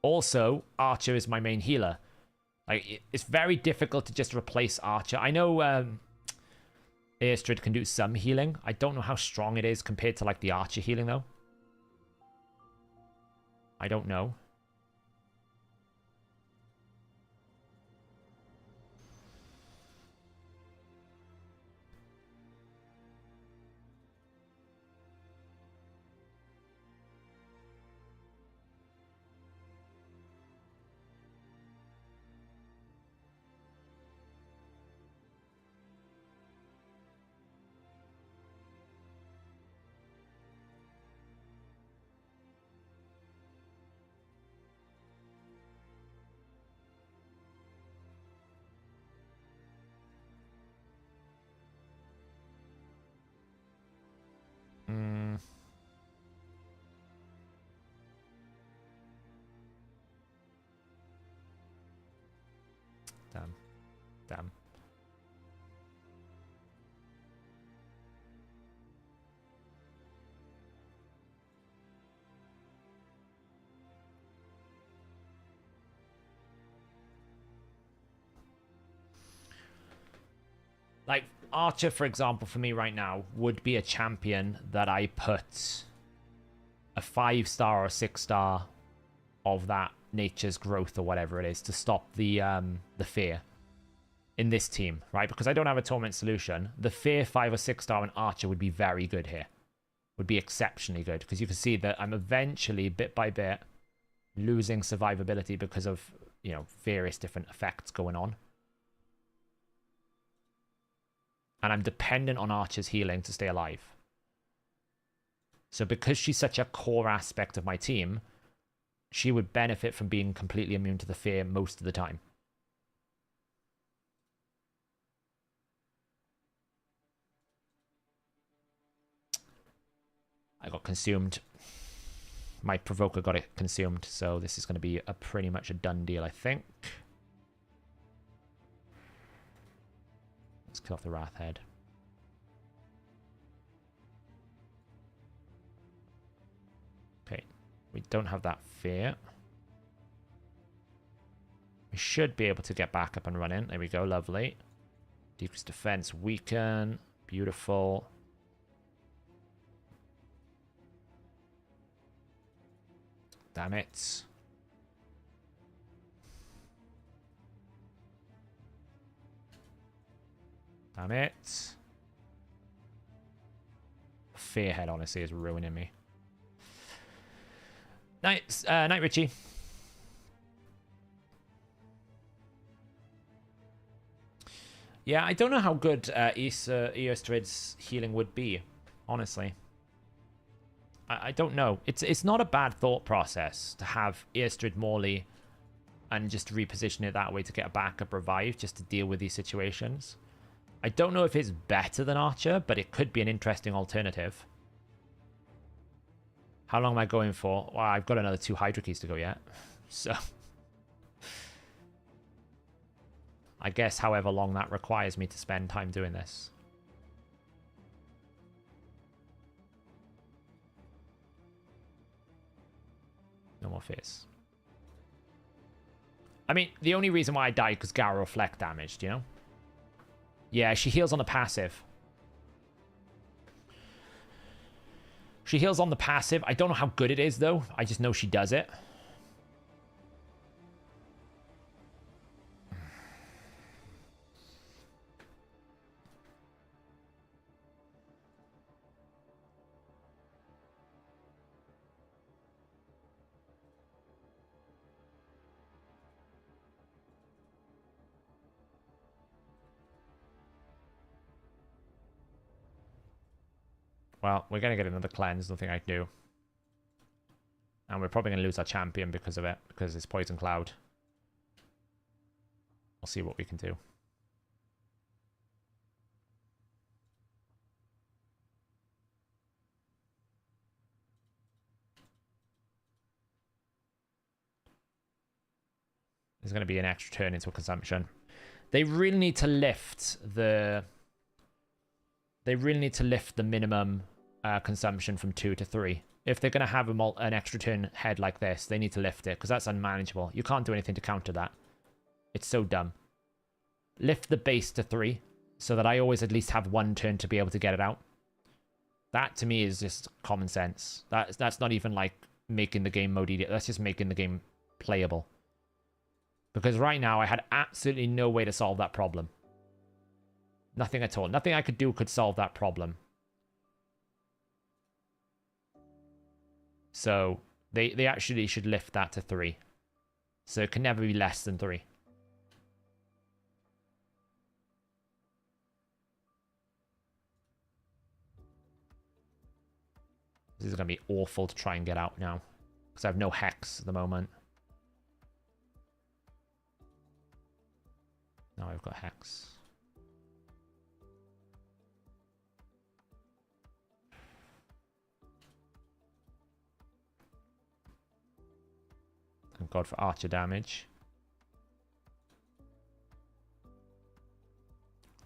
Also, Archer is my main healer. Like, it's very difficult to just replace Archer. I know Airstrid can do some healing. I don't know how strong it is compared to like the archer healing though. I don't know. Damn. Damn. Like, Archer, for example, for me right now, would be a champion that I put a 5-star or a 6-star of that nature's growth or whatever it is to stop the fear in this team, right? Because I don't have a torment solution. The fear 5 or 6-star and Archer would be very good here. Would be exceptionally good because you can see that I'm eventually, bit by bit, losing survivability because of, you know, various different effects going on. And I'm dependent on Archer's healing to stay alive. So because she's such a core aspect of my team, she would benefit from being completely immune to the fear most of the time. I got consumed. My provoker got it consumed, so this is going to be a pretty much a done deal, I think. Let's kill off the Wrath Head. Okay, we don't have that fear. We should be able to get back up and running. There we go, lovely. Decrease defense, weaken. Beautiful. Damn it. Damn it. Fearhead, honestly, is ruining me. Night, night, Richie. Yeah, I don't know how good Eostrid's healing would be, honestly. I don't know. It's not a bad thought process to have Eostrid Morley and just reposition it that way to get a backup revive just to deal with these situations. I don't know if it's better than Archer, but it could be an interesting alternative. How long am I going for? Well, I've got another 2 Hydra keys to go yet. So I guess however long that requires me to spend time doing this. No more fears. I mean, the only reason why I died because Gara reflect damaged, you know? Yeah, she heals on the passive. She heals on the passive. I don't know how good it is, though. I just know she does it. Well, we're going to get another cleanse. Nothing I can do. And we're probably going to lose our champion because of it. Because it's Poison Cloud. We'll see what we can do. There's going to be an extra turn into a consumption. They really need to lift the... They really need to lift the minimum consumption from 2 to 3. If they're going to have an extra turn head like this, they need to lift it, because that's unmanageable. You can't do anything to counter that. It's so dumb. Lift the base to 3, so that I always at least have one turn to be able to get it out. That to me is just common sense. That's not even like making the game mode idiot. That's just making the game playable. Because right now I had absolutely no way to solve that problem. Nothing at all. Nothing I could do could solve that problem. So they actually should lift that to 3. So it can never be less than 3. This is going to be awful to try and get out now. Because I have no hex at the moment. Now I've got hex. Thank God for archer damage.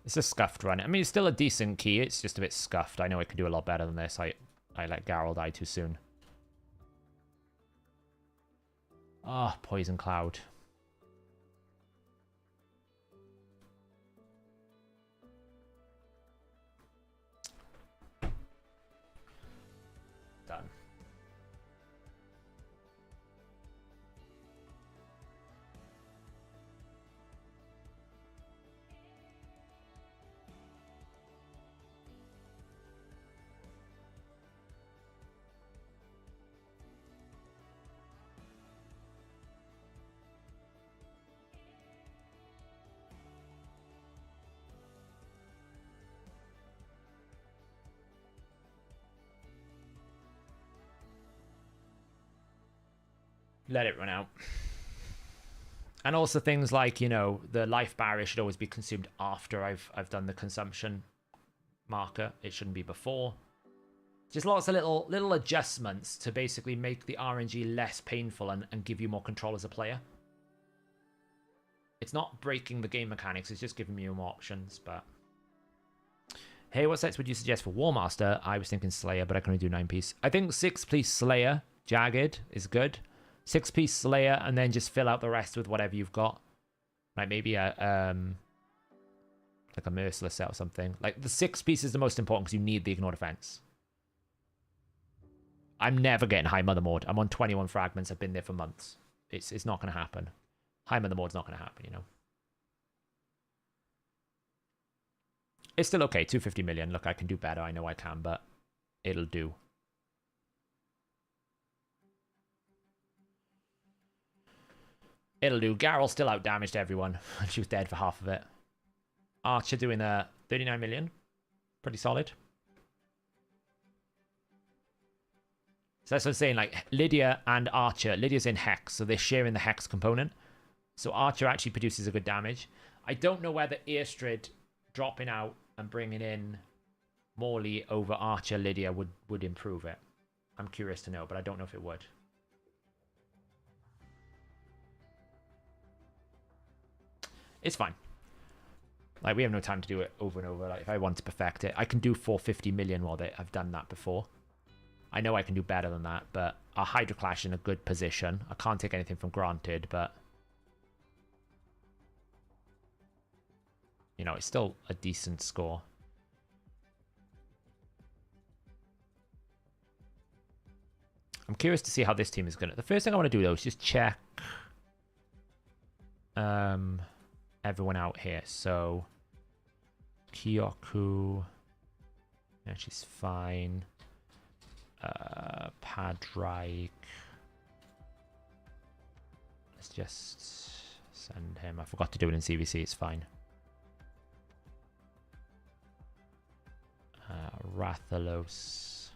It's a scuffed run. I mean, it's still a decent key. It's just a bit scuffed. I know I could do a lot better than this. I let Garrel die too soon. Ah, Poison Cloud. Done. Let it run out. And also things like, you know, the life barrier should always be consumed after I've done the consumption marker. It shouldn't be before. Just lots of little adjustments to basically make the RNG less painful and give you more control as a player. It's not breaking the game mechanics, it's just giving you more options, but... Hey, what sets would you suggest for War Master? I was thinking Slayer, but I can only do 9-piece. I think 6-piece Slayer, Jagged, is good. 6-piece Slayer, and then just fill out the rest with whatever you've got. Like maybe a like a Merciless set or something. Like the 6-piece is the most important because you need the Ignore Defense. I'm never getting High Mother Maud. I'm on 21 fragments. I've been there for months. It's not going to happen. High Mother Maud's not going to happen, you know. It's still okay. 250 million. Look, I can do better. I know I can, but it'll do. It'll do. Garrel's still out damaged everyone. She was dead for half of it. Archer doing 39 million. Pretty solid. So that's what I'm saying. Like Lydia and Archer. Lydia's in Hex, so they're sharing the Hex component. So Archer actually produces a good damage. I don't know whether Earstrid dropping out and bringing in Morley over Archer Lydia would improve it. I'm curious to know, but I don't know if it would. It's fine. Like, we have no time to do it over and over. Like, if I want to perfect it, I can do 450 million while I've done that before. I know I can do better than that, but our Hydra Clash in a good position. I can't take anything for granted, but... You know, it's still a decent score. I'm curious to see how this team is going to... The first thing I want to do, though, is just check... everyone out here. So Kyoku, yeah, she's fine. Padraig, let's just send him. I forgot to do it in CVC. It's fine. Rathalos,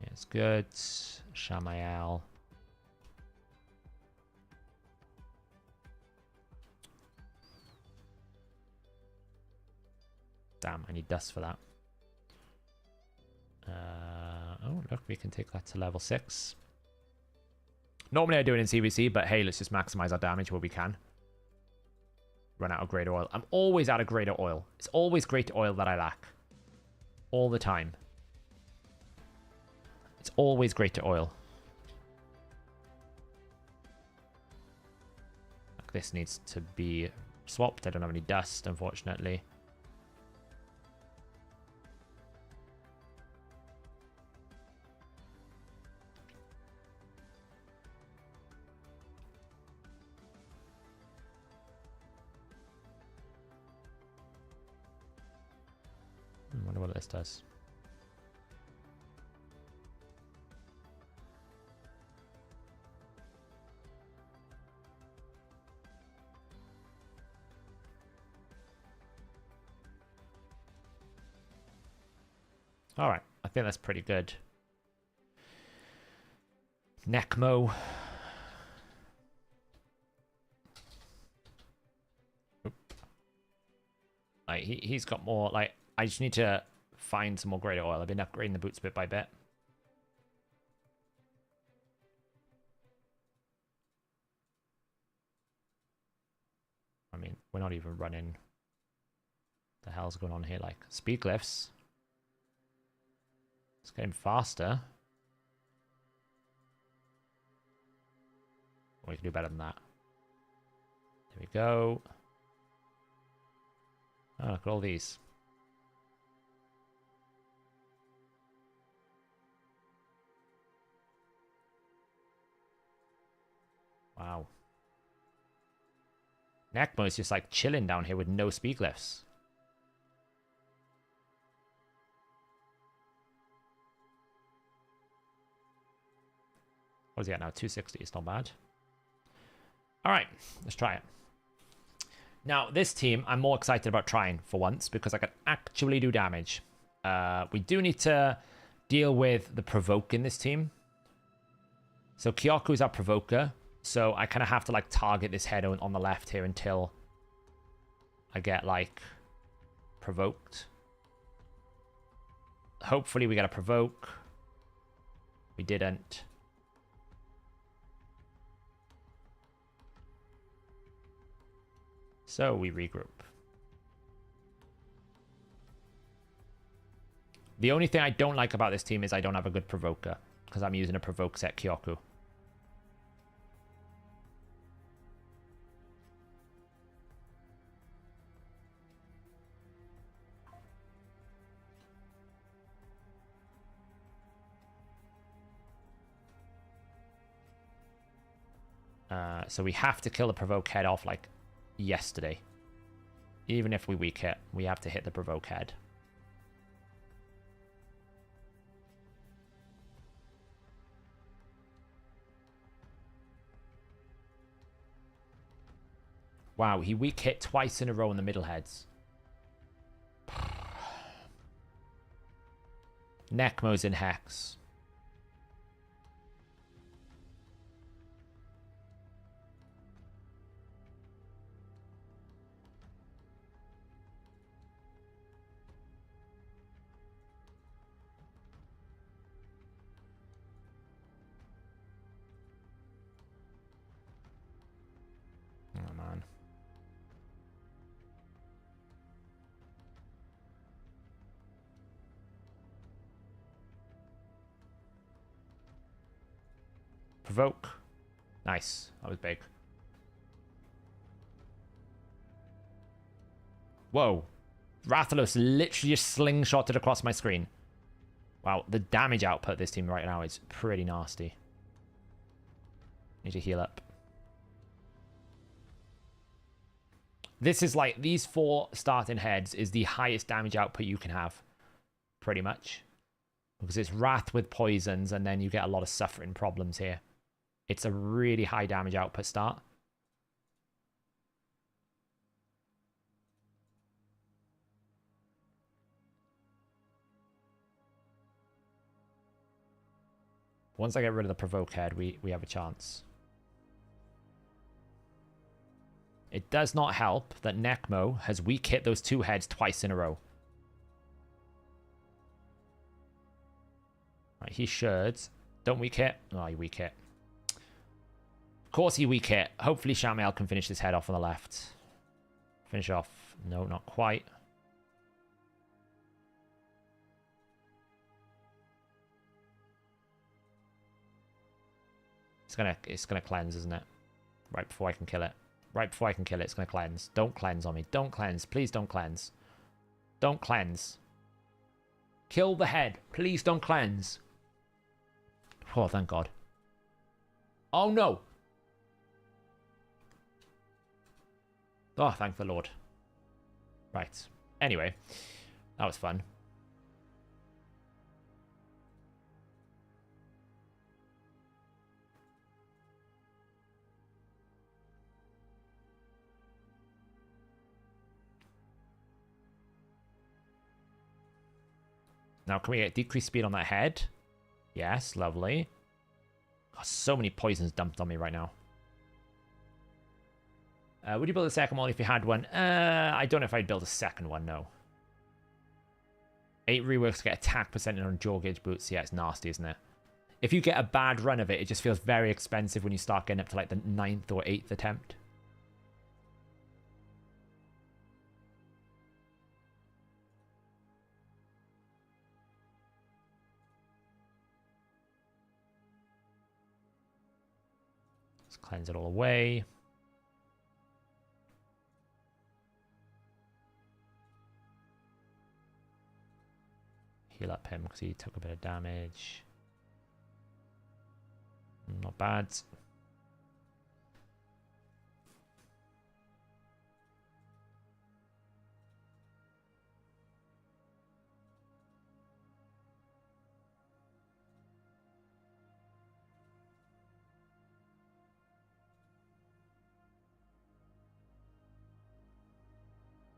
yeah, it's good. Shamael. Damn, I need dust for that. Oh, look, we can take that to level 6. Normally I do it in CVC, but hey, let's just maximize our damage where we can. Run out of greater oil. I'm always out of greater oil. It's always greater oil that I lack. All the time. It's always greater oil. Like this needs to be swapped. I don't have any dust, unfortunately. this does. All right, I think that's pretty good. Necmo. Like he's got more. Like I just need to find some more greater oil. I've been upgrading the boots bit by bit. I mean, we're not even running. The hell's going on here? Like speed glyphs. It's getting faster. We can do better than that. There we go. Oh, look at all these. Wow. Necmo is just like chilling down here with no speed glyphs. What is he at now? 260. It's not bad. All right, let's try it. Now, this team, I'm more excited about trying for once because I can actually do damage. We do need to deal with the provoke in this team. So Kyoku is our provoker. So I kind of have to like target this head on the left here until I get like provoked. Hopefully we get a provoke. We didn't. So we regroup. The only thing I don't like about this team is I don't have a good provoker because I'm using a provoke set Kyoku. So we have to kill the provoke head off like yesterday. Even if we weak hit, we have to hit the provoke head. Wow, he weak hit twice in a row in the middle heads. Necmo's in Hex. Oh, man. Provoke. Nice. That was big. Whoa. Rathalos literally just slingshotted across my screen. Wow, the damage output this team right now is pretty nasty. Need to heal up. This is like, these 4 starting heads is the highest damage output you can have. Pretty much. Because it's Wrath with poisons, and then you get a lot of suffering problems here. It's a really high damage output start. Once I get rid of the provoke head, we have a chance. It does not help that Necmo has weak hit those 2 heads twice in a row. Right, he should. Don't weak hit. Oh, he weak hit. Of course he weak hit. Hopefully Shamael can finish this head off on the left. Finish off. No, not quite. It's gonna cleanse, isn't it? Right before I can kill it. Right before I can kill it, it's gonna cleanse. Don't cleanse on me. Don't cleanse. Please don't cleanse. Don't cleanse. Kill the head. Please don't cleanse. Oh, thank God. Oh, no. Oh, thank the Lord. Right. Anyway, that was fun. Now, can we get decreased speed on that head? Yes, lovely. Got so many poisons dumped on me right now. Would you build a second one if you had one? I don't know if I'd build a second one, no. 8 reworks to get attack percentage on jaw gauge boots. Yeah, it's nasty, isn't it? If you get a bad run of it, it just feels very expensive when you start getting up to like the 9th or 8th attempt. Let's cleanse it all away. Heal up him because he took a bit of damage. Not bad.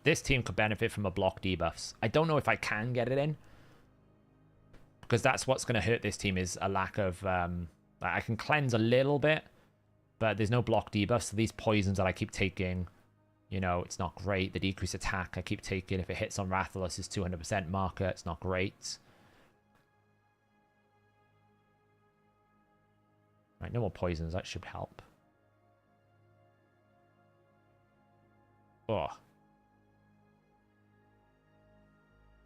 This team could benefit from a block debuffs. I don't know if I can get it in, because that's what's going to hurt this team is a lack of... I can cleanse a little bit, but there's no block debuffs. So these poisons that I keep taking, you know, it's not great. The decreased attack I keep taking, if it hits on Rathalos, is 200% marker. It's not great. Right, no more poisons. That should help. Oh.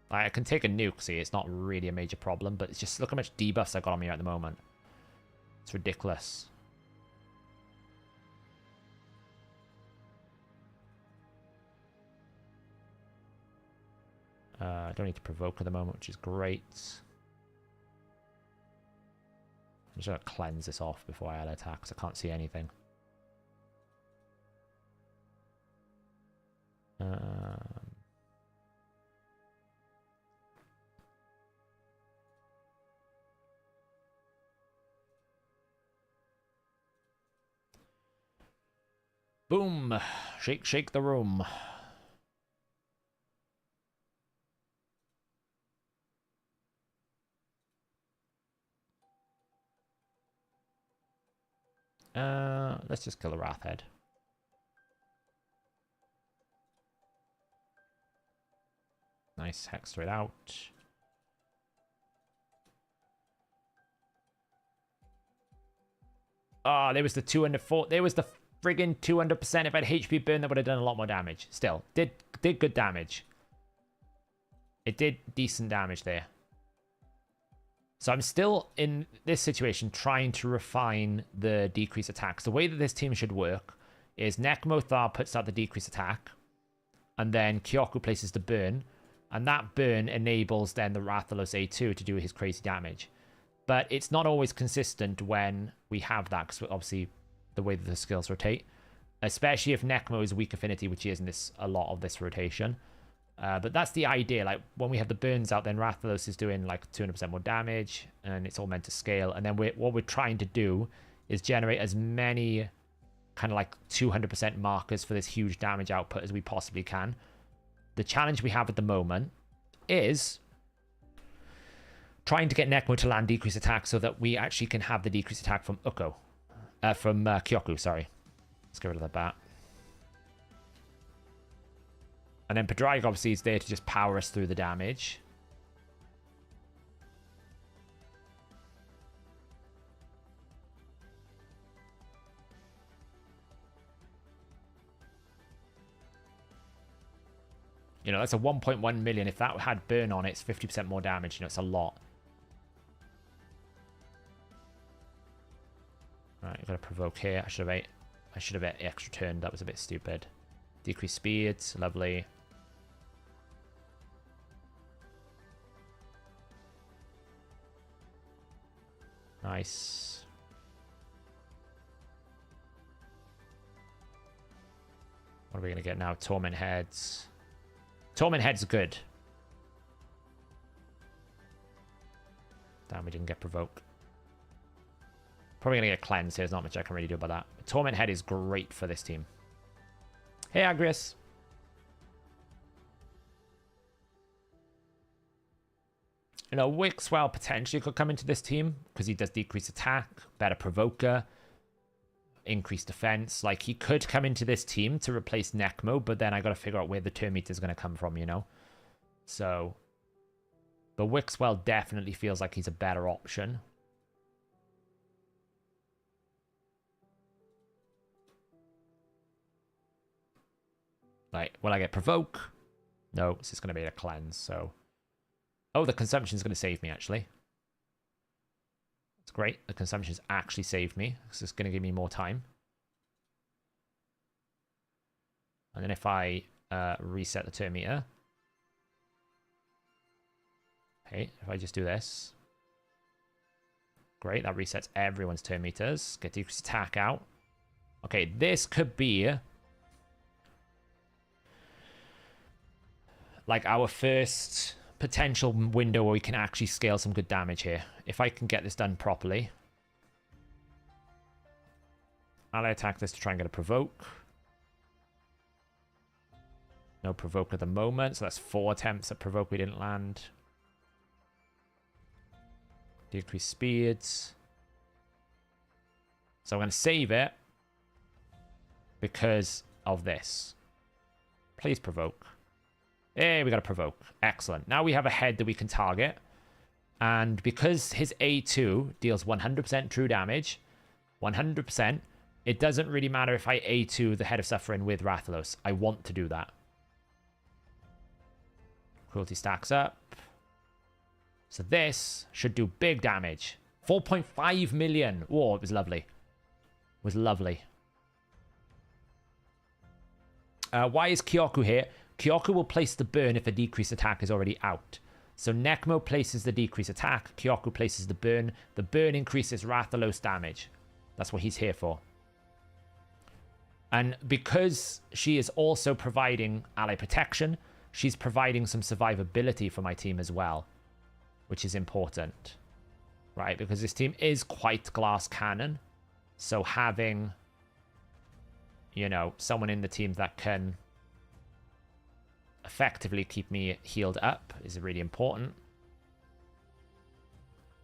I can take a nuke, see, it's not really a major problem, but it's just, look how much debuffs I got on me at the moment. It's ridiculous. I don't need to provoke at the moment, which is great. I'm just going to cleanse this off before I add attacks. I can't see anything. Boom! Shake, shake the room. Let's just kill a Wrathhead. Nice, hex straight out. Ah, there was the 204. There was the friggin' 200%. If I had HP burn, that would have done a lot more damage. Still, did good damage. It did decent damage there. So I'm still in this situation trying to refine the decrease attacks. The way that this team should work is Nekmothar puts out the decrease attack, and then Kyoku places the burn, and that burn enables then the Rathalos A2 to do his crazy damage. But it's not always consistent when we have that, because obviously the way that the skills rotate, especially if Nekmo is weak affinity, which he is in this a lot of this rotation. But that's the idea. Like when we have the burns out, then Rathalos is doing like 200% more damage, and it's all meant to scale. And then what we're trying to do is generate as many kind of like 200% markers for this huge damage output as we possibly can. The challenge we have at the moment is trying to get Nekmo to land decrease attack so that we actually can have the decrease attack from Kyoku, sorry. Let's get rid of that bat. And then Padraig obviously is there to just power us through the damage. You know, that's a 1.1 million. If that had burn on it, it's 50% more damage. You know, it's a lot. Right, I've got to provoke here. I should have extra turn. That was a bit stupid. Decrease speed, lovely. Nice. What are we going to get now? Torment Heads. Torment Heads are good. Damn, we didn't get Provoke. Probably going to get Cleanse. There's not much I can really do about that. But Torment Head is great for this team. Hey, Agrius. You know, Wixwell potentially could come into this team because he does decrease attack, better provoker, increased defense. Like, he could come into this team to replace Necmo, but then I got to figure out where the turn meter is going to come from, you know? So, but Wixwell definitely feels like he's a better option. Like, will I get provoke? No, it's just going to be a cleanse, so... Oh, the consumption is going to save me, actually. It's great. The consumption's actually saved me. It's just going to give me more time. And then if I reset the turn meter... Okay, if I just do this... Great, that resets everyone's turn meters. Get decreased attack out. Okay, this could be... like our first potential window where we can actually scale some good damage here. If I can get this done properly. I'll attack this to try and get a provoke. No provoke at the moment, so that's 4 attempts at provoke we didn't land. Decrease speeds. So I'm going to save it because of this. Please provoke. Hey, we got a provoke. Excellent. Now we have a head that we can target. And because his A2 deals 100% true damage, 100%, it doesn't really matter if I A2 the Head of Suffering with Rathalos. I want to do that. Cruelty stacks up. So this should do big damage. 4.5 million. Oh, it was lovely. It was lovely. Why is Kyoku here? Kyoku will place the burn if a decrease attack is already out. So Necmo places the decrease attack. Kyoku places the burn. The burn increases Rathalos damage. That's what he's here for. And because she is also providing ally protection, she's providing some survivability for my team as well, which is important, right? Because this team is quite glass cannon. So having, you know, someone in the team that can effectively keep me healed up is really important.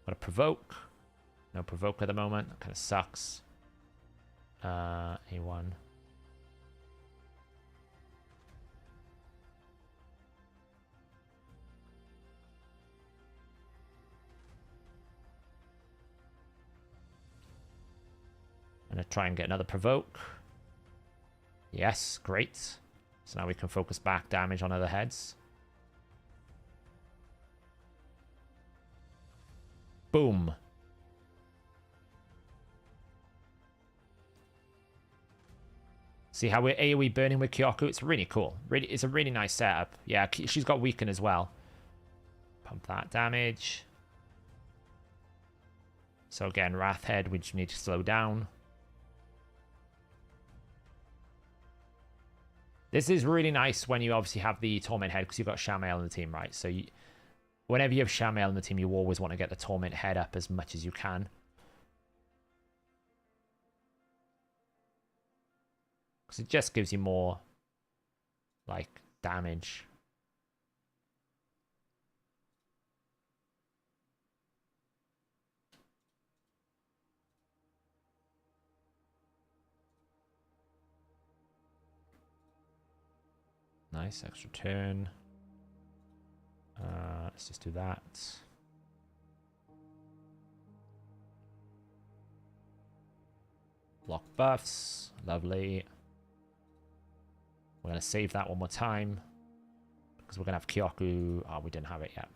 Got to provoke. No provoke at the moment. That kind of sucks. A1. I'm going to try and get another provoke. Yes, great. So now we can focus back damage on other heads. Boom. See how we're AoE burning with Kyoku? It's really cool. It's a really nice setup. Yeah, she's got weaken as well. Pump that damage. So again, Wrath Head, we just need to slow down. This is really nice when you obviously have the Torment Head because you've got Shamael in the team, right? So whenever you have Shamael in the team, you always want to get the Torment Head up as much as you can. Because it just gives you more, like, damage. Nice, extra turn. Let's just do that. Block buffs. Lovely. We're going to save that one more time. Because we're going to have Kyoku. Oh, we didn't have it yet.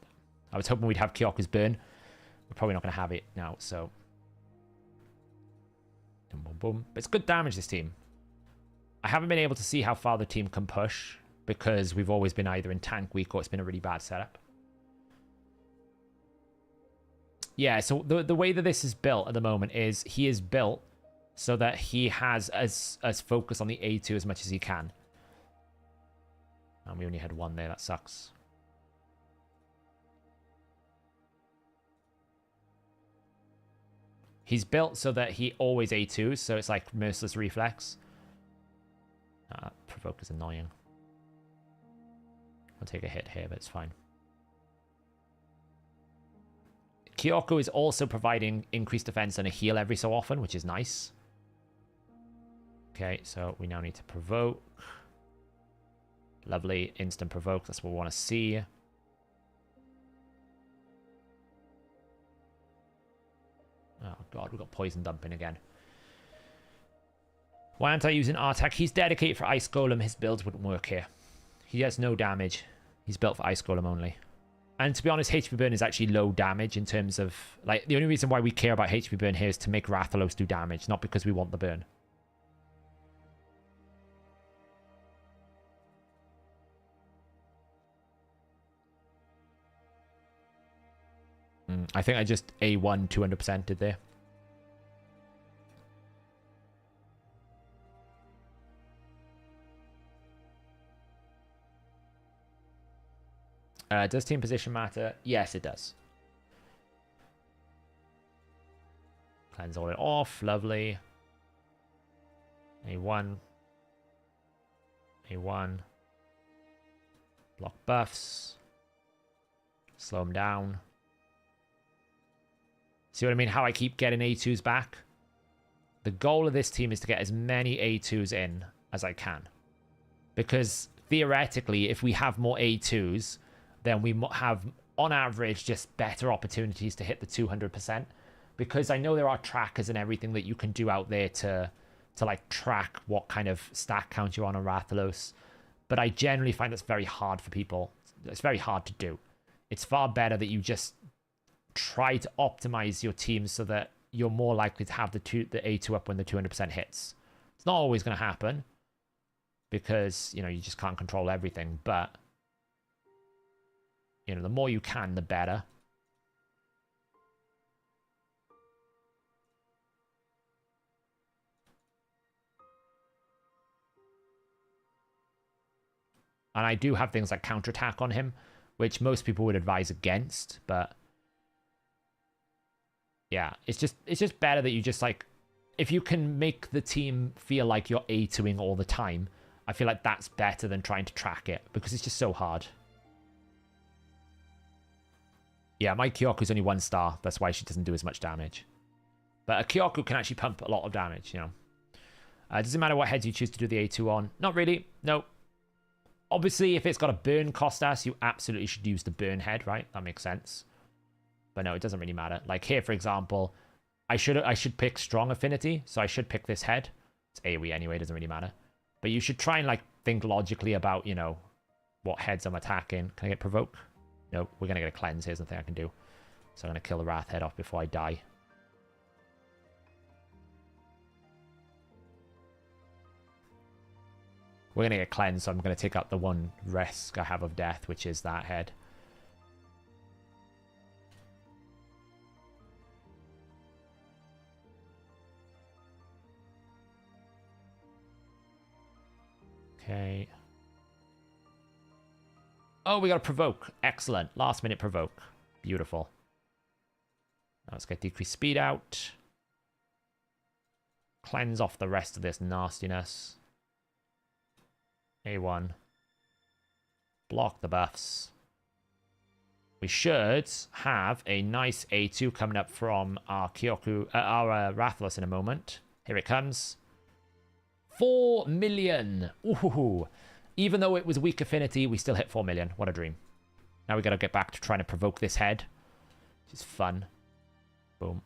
I was hoping we'd have Kyoku's burn. We're probably not going to have it now, so. Boom, boom, boom. But it's good damage, this team. I haven't been able to see how far the team can push. Because we've always been either in tank weak or it's been a really bad setup. Yeah, so the way that this is built at the moment is he is built so that he has as focus on the A2 as much as he can. And we only had one there, that sucks. He's built so that he always A2, so it's like merciless reflex. Provoke is annoying. I'll take a hit here, but it's fine. Kyoko is also providing increased defense and a heal every so often, which is nice. Okay, so we now need to provoke. Lovely. Instant provoke. That's what we want to see. Oh, God. We've got poison dumping again. Why aren't I using Artak? He's dedicated for Ice Golem. His builds wouldn't work here. He has no damage. He's built for Ice Golem only. And to be honest, HP burn is actually low damage in terms of... Like, the only reason why we care about HP burn here is to make Rathalos do damage, not because we want the burn. I think I just A1 200% did there. Does team position matter? Yes, it does. Cleanse all it off. Lovely. A1. A1. Block buffs. Slow them down. See what I mean? How I keep getting A2s back? The goal of this team is to get as many A2s in as I can. Because theoretically, if we have more A2s, then we have, on average, just better opportunities to hit the 200%. Because I know there are trackers and everything that you can do out there to like track what kind of stack count you're on Rathalos. But I generally find that's very hard for people. It's very hard to do. It's far better that you just try to optimize your team so that you're more likely to have the A2 up when the 200% hits. It's not always going to happen because, you know, you just can't control everything. But, you know, the more you can, the better. And I do have things like counterattack on him, which most people would advise against, but yeah, it's just better that you just like, if you can make the team feel like you're A2ing all the time, I feel like that's better than trying to track it because it's just so hard. Yeah, my Kyoku's only 1 star. That's why she doesn't do as much damage. But a Kyoku can actually pump a lot of damage, you know. Does it matter what heads you choose to do the A2 on? Not really. No. Obviously, if it's got a burn cost us, you absolutely should use the burn head, right? That makes sense. But no, it doesn't really matter. Like here, for example, I should pick strong affinity, so I should pick this head. It's AoE anyway, it doesn't really matter. But you should try and like think logically about, you know, what heads I'm attacking. Can I get provoke? No, we're gonna get a cleanse. Here's nothing I can do. So I'm gonna kill the Wrath head off before I die. We're gonna get cleansed, so I'm gonna take out the one risk I have of death, which is that head. Okay. Oh, we got to provoke. Excellent. Last minute provoke. Beautiful. Now let's get decreased speed out. Cleanse off the rest of this nastiness. A1. Block the buffs. We should have a nice A2 coming up from our Kyoku, our Rathalos in a moment. Here it comes. 4 million. Ooh. Even though it was weak affinity, we still hit 4 million. What a dream. Now we got to get back to trying to provoke this head, which is fun. Boom.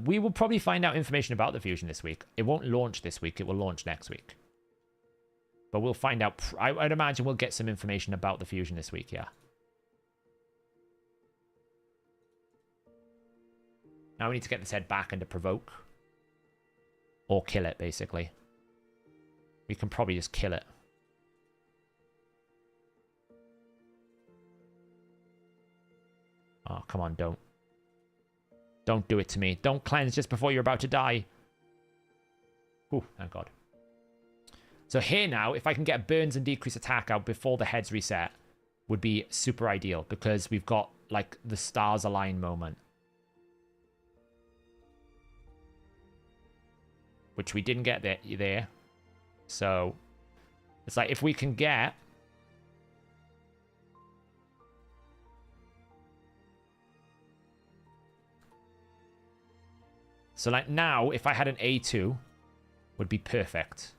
We will probably find out information about the fusion this week. It won't launch this week. It will launch next week. But we'll find out. I'd imagine we'll get some information about the fusion this week, yeah. Now we need to get this head back into provoke. Or kill it, basically. We can probably just kill it. Oh, come on, don't. Don't do it to me. Don't cleanse just before you're about to die. Ooh, thank God. So here now, if I can get burns and decrease attack out before the heads reset, would be super ideal. Because we've got, like, the stars align moment. Which we didn't get there. So, it's like, if we can get So like now, if I had an A2, would be perfect.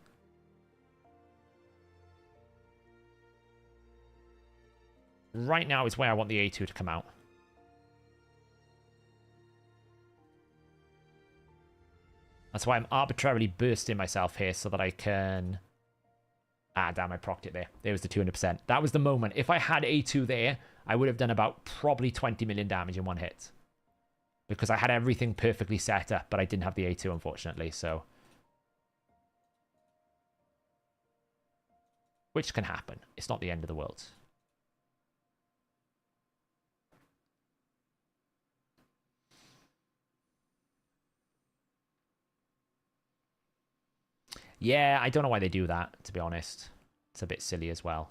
Right now is where I want the A2 to come out. That's why I'm arbitrarily bursting myself here so that I can... Ah, damn, I procced it there. There was the 200%. That was the moment. If I had A2 there, I would have done about probably 20 million damage in one hit. Because I had everything perfectly set up, but I didn't have the A2, unfortunately, so... Which can happen. It's not the end of the world. Yeah, I don't know why they do that, to be honest. It's a bit silly as well.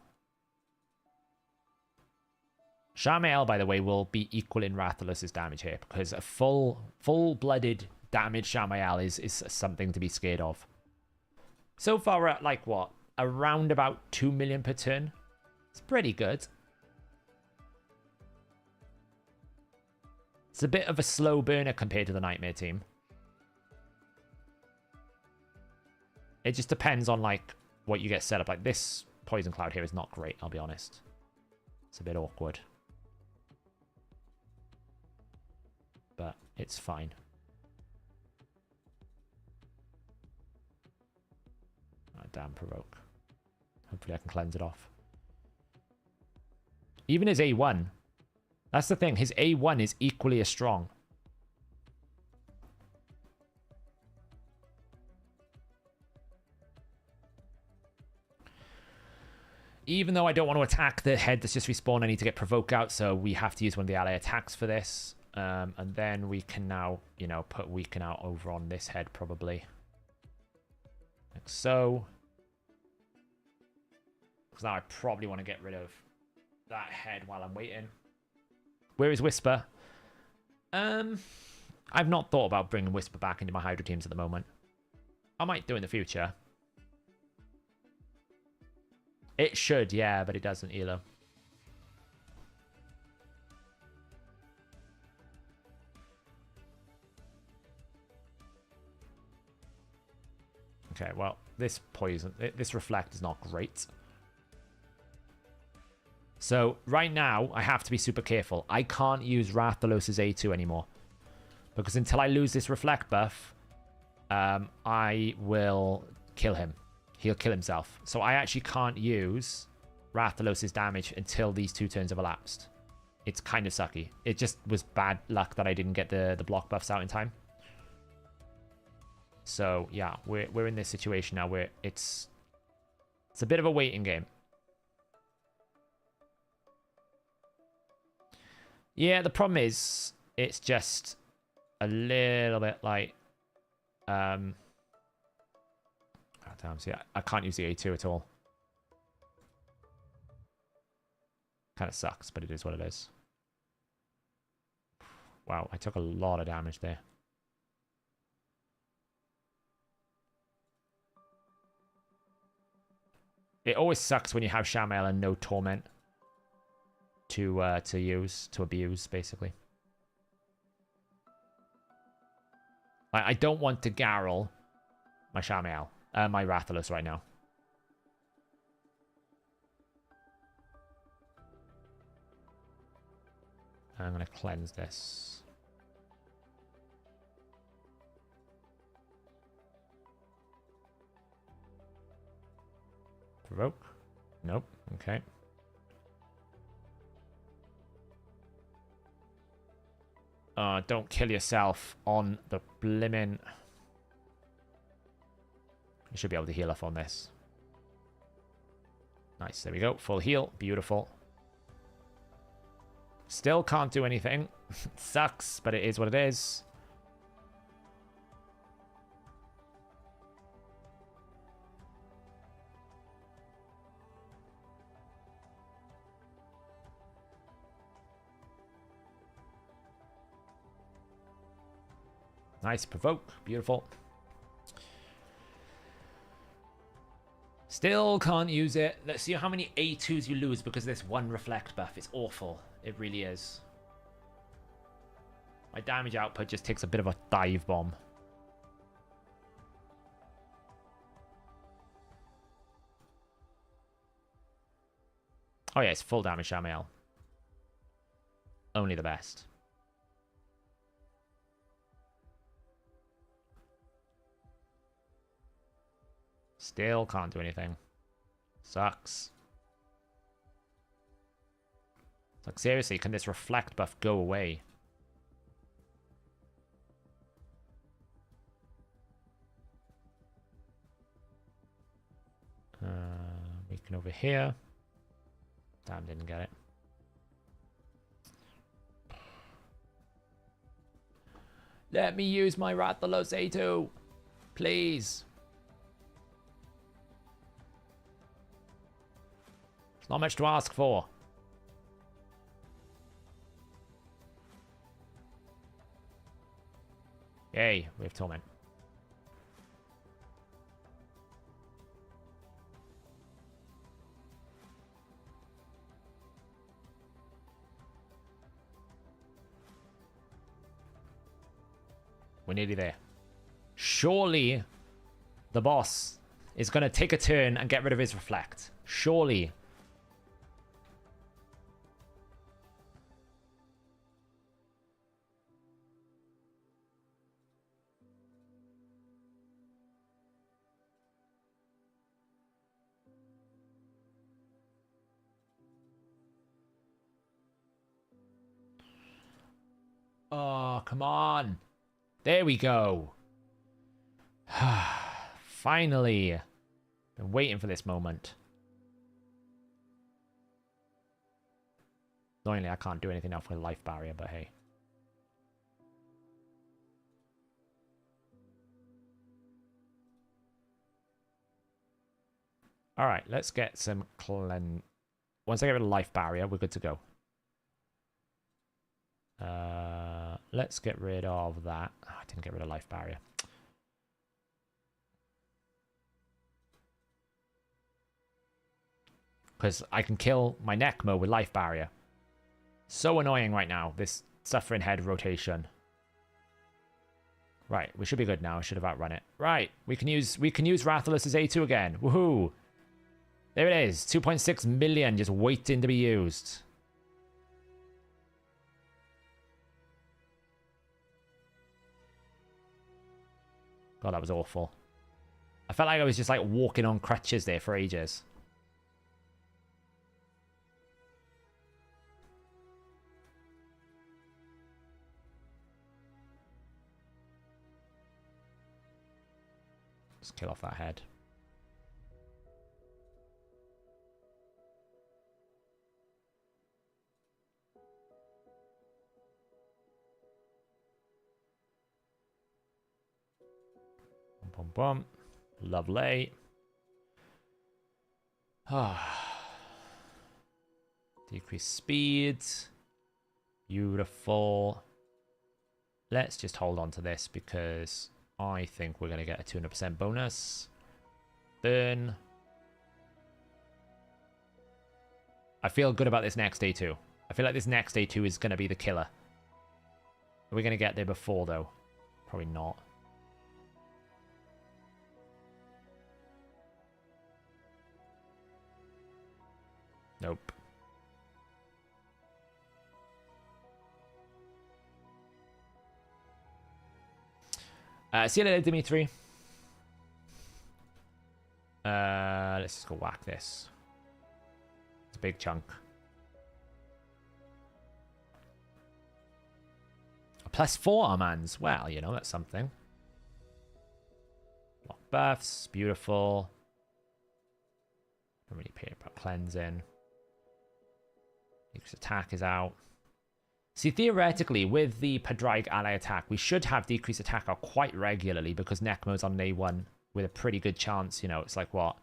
Shamael, by the way, will be equal in Rathalos' damage here, because a full-blooded damage Shamael is something to be scared of. So far, we're at, like, what? Around about 2 million per turn. It's pretty good. It's a bit of a slow burner compared to the Nightmare team. It just depends on, like, what you get set up. Like, this Poison Cloud here is not great, I'll be honest. It's a bit awkward. But it's fine. Oh, damn, Provoke. Hopefully I can cleanse it off. Even his A1. That's the thing. His A1 is equally as strong. Even though I don't want to attack the head that's just respawned, I need to get Provoke out, so we have to use one of the ally attacks for this. And then we can now, you know, put Weaken out over on this head, probably. Like so. Because now I probably want to get rid of that head while I'm waiting. Where is Whisper? I've not thought about bringing Whisper back into my Hydra teams at the moment. I might do in the future. It should, yeah, but it doesn't either. Okay, well, this poison, this reflect is not great. So, right now, I have to be super careful. I can't use Rathalos' A2 anymore. Because until I lose this reflect buff, I will kill him. He'll kill himself. So I actually can't use Rathalos' damage until these 2 turns have elapsed. It's kind of sucky. It just was bad luck that I didn't get the block buffs out in time. So yeah, we're in this situation now where it's a bit of a waiting game. Yeah, the problem is it's just a little bit like damn, see, I can't use the A2 at all. Kind of sucks, but it is what it is. Wow, I took a lot of damage there. It always sucks when you have Shamael and no Torment to abuse, basically. I don't want to Garrel my Shamael. My Rathalos right now. I'm going to cleanse this. Provoke? Nope. Okay. Don't kill yourself on the blimmin'... You should be able to heal off on this. Nice, there we go. Full heal. Beautiful. Still can't do anything. Sucks, but it is what it is. Nice, Provoke. Beautiful. Still can't use it. Let's see how many A2s you lose because of this one reflect buff. It's awful. It really is. My damage output just takes a bit of a dive bomb. Oh yeah, it's full damage Shamael. Only the best. Still can't do anything. Sucks. Like, seriously, can this reflect buff go away? We can over here. Damn, didn't get it. Let me use my Rathalos A2. Please. It's not much to ask for. Yay, we have Torment. We're nearly there. Surely the boss is going to take a turn and get rid of his reflect. Surely. Oh, come on. There we go. Finally. Been waiting for this moment. Annoyingly, I can't do anything else with life barrier, but hey. Alright, let's get some Once I get rid of life barrier, we're good to go. Let's get rid of that. Oh, I didn't get rid of life barrier. Because I can kill my Necmo with life barrier. So annoying right now, this suffering head rotation. Right, we should be good now. I should have outrun it. Right, we can use Rathalos' A2 again. Woohoo! There it is. 2.6 million just waiting to be used. God, that was awful. I felt like I was just like walking on crutches there for ages. Just kill off that head. Bum, bum, bum. Lovely. Decrease speed. Beautiful. Let's just hold on to this because I think we're going to get a 200% bonus. Burn. I feel good about this next A2. I feel like this next A2 is going to be the killer. Are we going to get there before, though? Probably not. Nope. See you later, Dimitri. Let's just go whack this. It's a big chunk. A +4 Armands. Well, you know, that's something. Block buffs. Beautiful. Don't really care about cleansing. Decreased attack is out. See, theoretically, with the Padraig ally attack, we should have decreased attack out quite regularly because Necmo's on an A1 with a pretty good chance. You know, it's like what?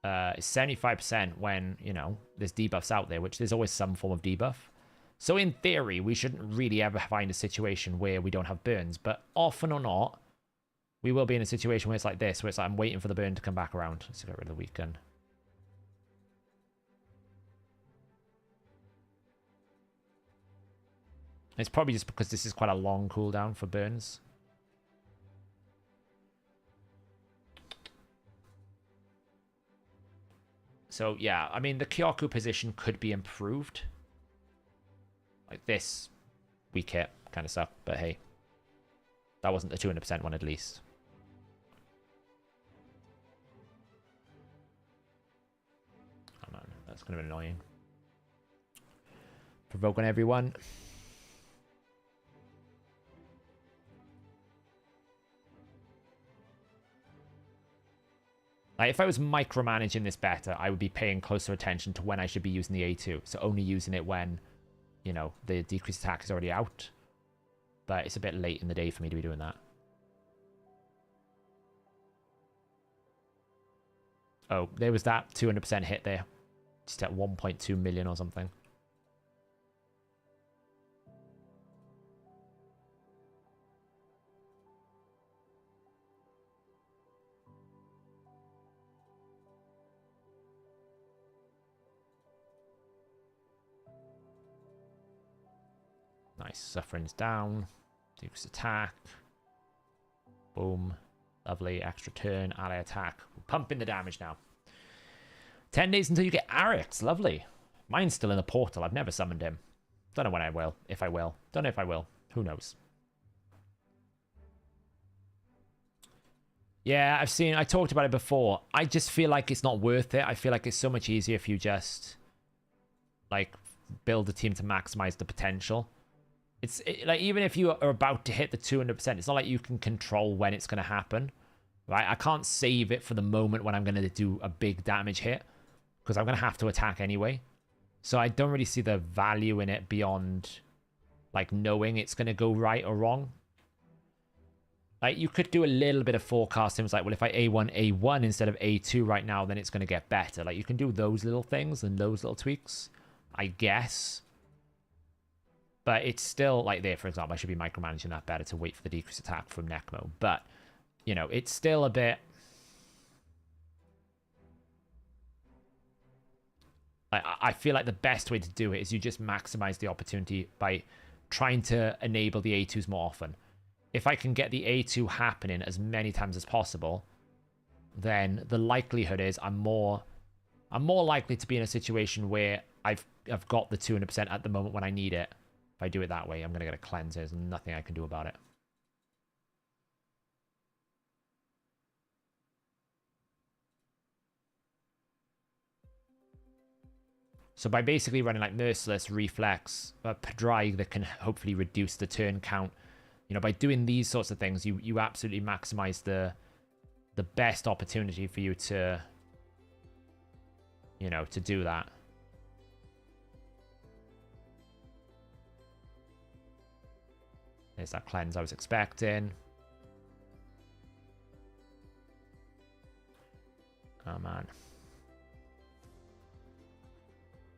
It's 75% when, you know, there's debuffs out there, which there's always some form of debuff. So in theory, we shouldn't really ever find a situation where we don't have burns. But often or not, we will be in a situation where it's like this, where it's like I'm waiting for the burn to come back around. Let's get rid of the weaken. It's probably just because this is quite a long cooldown for burns. So, yeah, I mean, the Kyoku position could be improved. Like this weak hit kind of stuff, but hey. That wasn't the 200% one, at least. Oh, man, that's going to be annoying. Provoking everyone. Like, if I was micromanaging this better, I would be paying closer attention to when I should be using the A2. So only using it when, you know, the decreased attack is already out. But it's a bit late in the day for me to be doing that. Oh, there was that 200% hit there. Just at 1.2 million or something. Nice. Suffering's down. Decreased attack. Boom. Lovely. Extra turn. Ally attack. We're pumping the damage now. 10 days until you get Arix. Lovely. Mine's still in the portal. I've never summoned him. Don't know when I will. If I will. Don't know if I will. Who knows? Yeah, I talked about it before. I just feel like it's not worth it. I feel like it's so much easier if you just, like, build a team to maximize the potential. Like, even if you are about to hit the 200%, it's not like you can control when it's going to happen, right? I can't save it for the moment when I'm going to do a big damage hit, because I'm going to have to attack anyway. So I don't really see the value in it beyond, like, knowing it's going to go right or wrong. Like, you could do a little bit of forecasting. It's like, well, if I A1 instead of A2 right now, then it's going to get better. Like, you can do those little things and those little tweaks, I guess. But it's still, like there, for example, I should be micromanaging that better to wait for the decreased attack from Necmo. But, you know, it's still a bit... I feel like the best way to do it is you just maximize the opportunity by trying to enable the A2s more often. If I can get the A2 happening as many times as possible, then the likelihood is I'm more likely to be in a situation where I've got the 200% at the moment when I need it. If I do it that way, I'm going to get a cleanse. There's nothing I can do about it. So by basically running like Merciless, Reflex, Drag that can hopefully reduce the turn count, you know, by doing these sorts of things, you absolutely maximize the best opportunity for you to, you know, to do that. There's that cleanse I was expecting. Oh, man.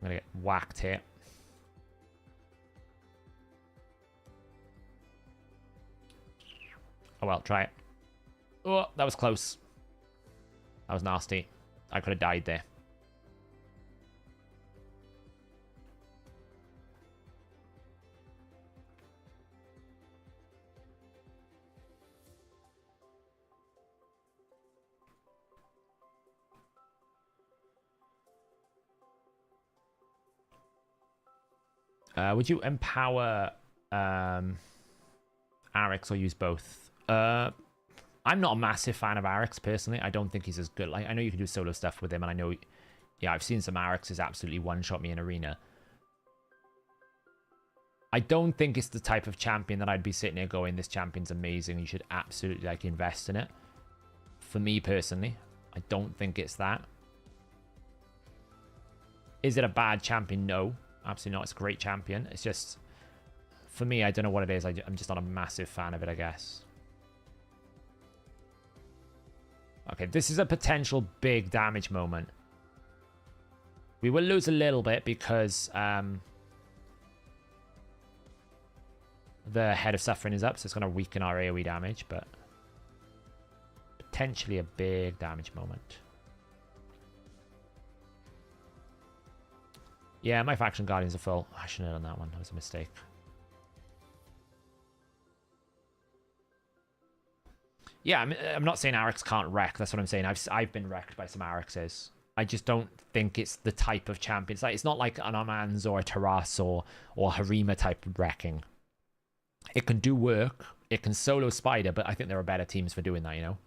I'm going to get whacked here. Oh, well, try it. Oh, that was close. That was nasty. I could have died there. Would you empower Arix or use both? I'm not a massive fan of Arix personally. I don't think he's as good. Like, I know you can do solo stuff with him, and I know, yeah, I've seen some Arixes absolutely one-shot me in arena. I don't think it's the type of champion that I'd be sitting here going, this champion's amazing, you should absolutely, like, invest in it. For me personally, I don't think it's that. Is it a bad champion? No. Absolutely not. It's a great champion. It's just, for me, I don't know what it is. I'm just not a massive fan of it, I guess. Okay, this is a potential big damage moment. We will lose a little bit because the Head of Suffering is up, so it's going to weaken our AoE damage, but potentially a big damage moment. Yeah, my faction guardians are full. I shouldn't have done that one. That was a mistake. Yeah, I'm not saying Arix can't wreck. That's what I'm saying. I've been wrecked by some Arixes. I just don't think it's the type of champion. It's not like an Amans or a Taras or Harima type of wrecking. It can do work. It can solo Spider, but I think there are better teams for doing that, you know?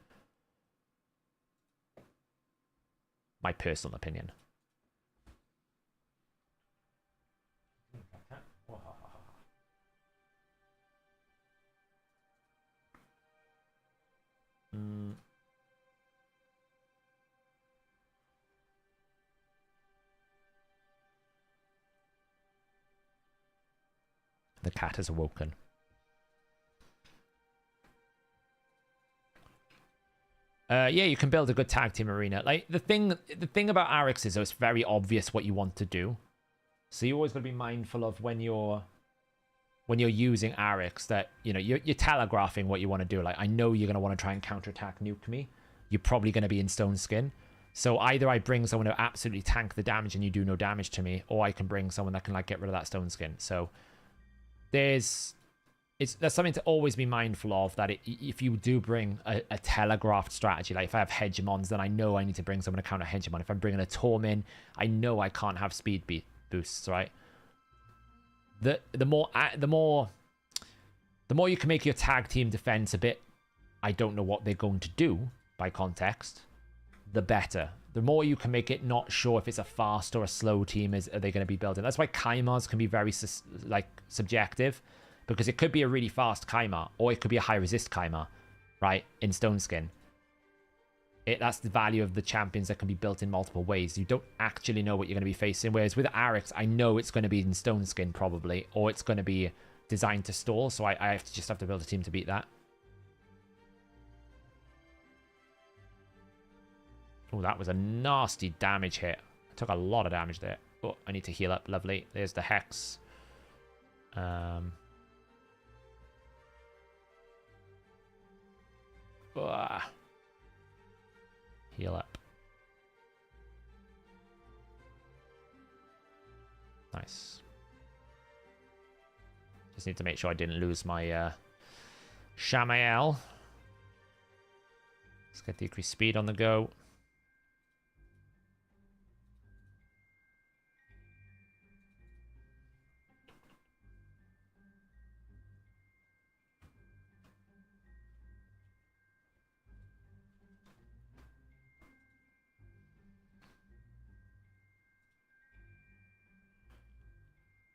My personal opinion. The cat has awoken. Yeah, you can build a good tag team arena. Like the thing about Arix is, though, it's very obvious what you want to do. So you always got to be mindful of when you're using Arix that, you know, you're telegraphing what you want to do. Like, I know you're going to want to try and counterattack nuke me. You're probably going to be in stone skin. So either I bring someone to absolutely tank the damage and you do no damage to me, or I can bring someone that can like get rid of that stone skin. So there's something to always be mindful of, that if you do bring a telegraphed strategy, like if I have hegemons, then I know I need to bring someone to counter hegemon. If I'm bringing a Torm in, I know I can't have speed boosts, right? The more you can make your tag team defense a bit, I don't know what they're going to do by context, the better. The more you can make it not sure if it's a fast or a slow team, are they going to be building. That's why Kaimars can be very subjective, because it could be a really fast Kaimar, or it could be a high resist Kaimar, right, in Stone Skin. That's the value of the champions that can be built in multiple ways. You don't actually know what you're going to be facing, whereas with Arix, I know it's going to be in Stone Skin probably, or it's going to be designed to stall, so I just have to build a team to beat that. Oh, that was a nasty damage hit. I took a lot of damage there. Oh, I need to heal up. Lovely. There's the Hex. Heal up. Nice. Just need to make sure I didn't lose my Shamael. Let's get the increased speed on the go.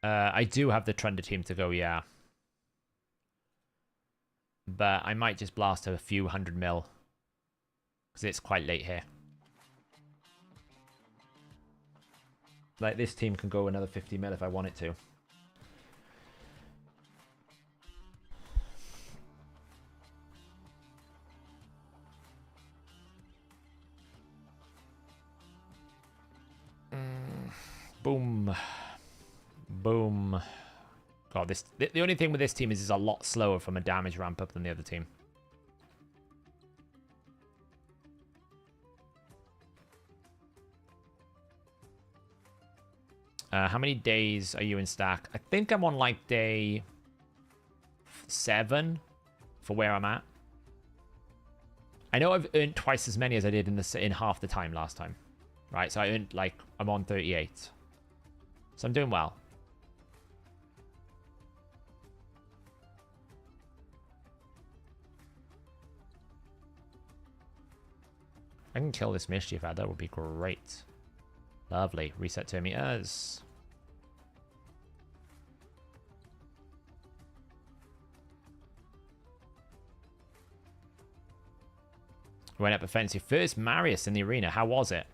I do have the Trender team to go, yeah. But I might just blast a few 100 mil, because it's quite late here. Like, this team can go another 50 mil if I want it to. Boom. Boom. God, the only thing with this team is it's a lot slower from a damage ramp up than the other team. How many days are you in stack? I think I'm on like day 7 for where I'm at. I know I've earned twice as many as I did in half the time last time. Right, so I earned like, I'm on 38. So I'm doing well. I can kill this Mischief ad, that would be great. Lovely. Reset to me as. Went up offensive. First Marius in the arena. How was it?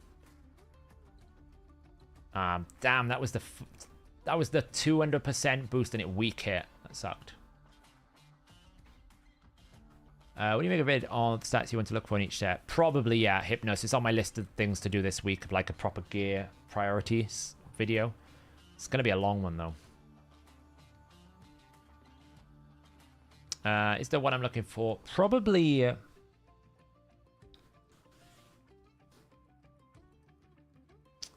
Damn, that was the 200% boost and it weak hit. That sucked. What do you make of it on the stats you want to look for in each set? Probably, yeah, Hypnos. It's on my list of things to do this week, like a proper gear priorities video. It's going to be a long one, though. Is there one I'm looking for? Probably...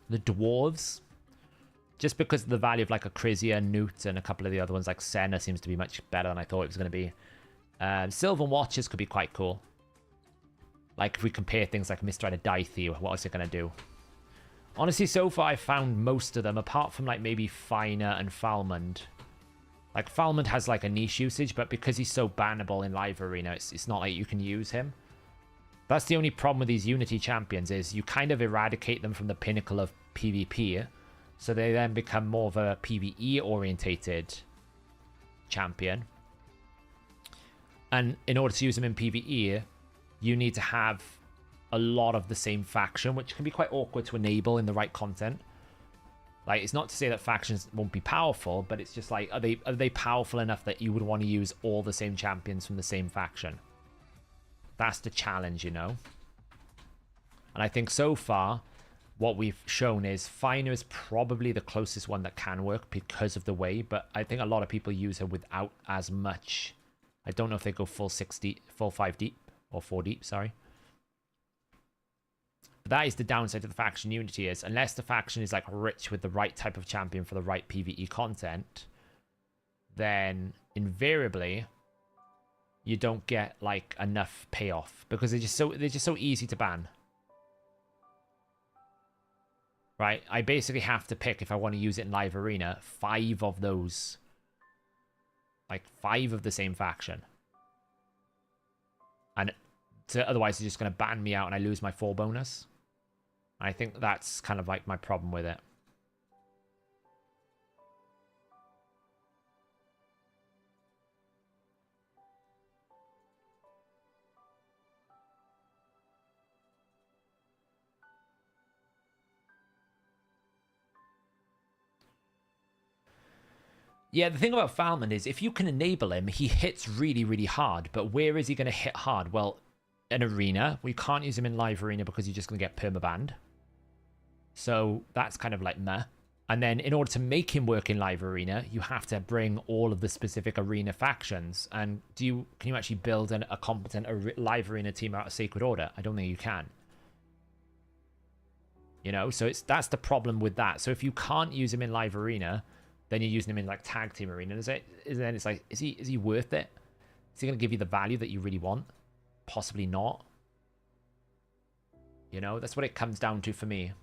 the Dwarves. Just because of the value of like a Krizia, Newt, and a couple of the other ones, like Senna seems to be much better than I thought it was going to be. Sylvan Watches could be quite cool. Like if we compare things like Mr. Diethy, what is it going to do? Honestly, so far I found most of them, apart from like maybe Finer and Falmond. Like Falmond has like a niche usage, but because he's so bannable in Live Arena, it's not like you can use him. That's the only problem with these Unity champions is you kind of eradicate them from the pinnacle of PvP, so they then become more of a PvE orientated champion. And in order to use them in PvE, you need to have a lot of the same faction, which can be quite awkward to enable in the right content. Like, it's not to say that factions won't be powerful, but it's just like, are they powerful enough that you would want to use all the same champions from the same faction? That's the challenge, you know? And I think so far, what we've shown is Finer is probably the closest one that can work because of the way, but I think a lot of people use her without as much. I don't know if they go full 6 deep, full 5 deep, or 4 deep, sorry. But that is the downside of the faction Unity is, unless the faction is like rich with the right type of champion for the right PvE content, then invariably you don't get like enough payoff because they're just so easy to ban. Right? I basically have to pick, if I want to use it in Live Arena, 5 of those. Like 5 of the same faction. And otherwise they're just going to ban me out and I lose my 4 bonus. I think that's kind of like my problem with it. Yeah, the thing about Falmond is if you can enable him, he hits really, really hard. But where is he going to hit hard? Well, in Arena. We can't use him in Live Arena because you're just going to get permabanned. So that's kind of like meh. And then in order to make him work in Live Arena, you have to bring all of the specific Arena factions. And can you actually build a competent Live Arena team out of Sacred Order? I don't think you can. You know, so that's the problem with that. So if you can't use him in Live Arena, then you're using him in like Tag Team Arena. Then it's like, is he worth it? Is he going to give you the value that you really want? Possibly not. You know, that's what it comes down to for me.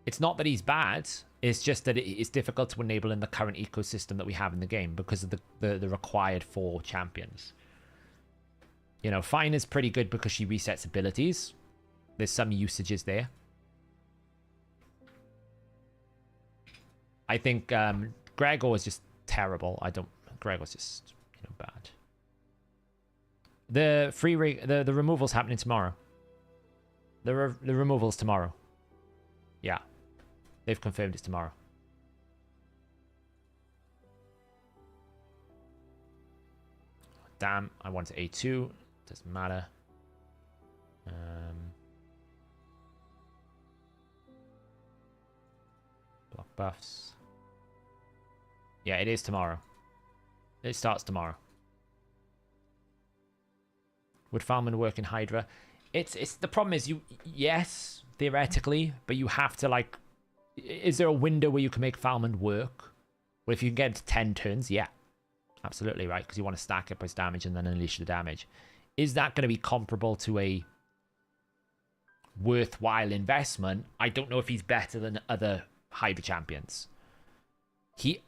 It's not that he's bad. It's just that it's difficult to enable in the current ecosystem that we have in the game because of the required 4 champions. You know, Fine is pretty good because she resets abilities. There's some usages there. I think Gregor is just terrible. Gregor's just, you know, bad. The removal's happening tomorrow. The removal's tomorrow. Yeah. They've confirmed it's tomorrow. Damn, I want A2. Doesn't matter. Block buffs. Yeah, it is tomorrow. It starts tomorrow. Would Falmond work in Hydra? It's the problem is yes, theoretically, but you have to like, is there a window where you can make Falmond work? Well, if you can get it to 10 turns, yeah. Absolutely, right? Because you want to stack up his damage and then unleash the damage. Is that going to be comparable to a worthwhile investment? I don't know if he's better than other Hydra champions. He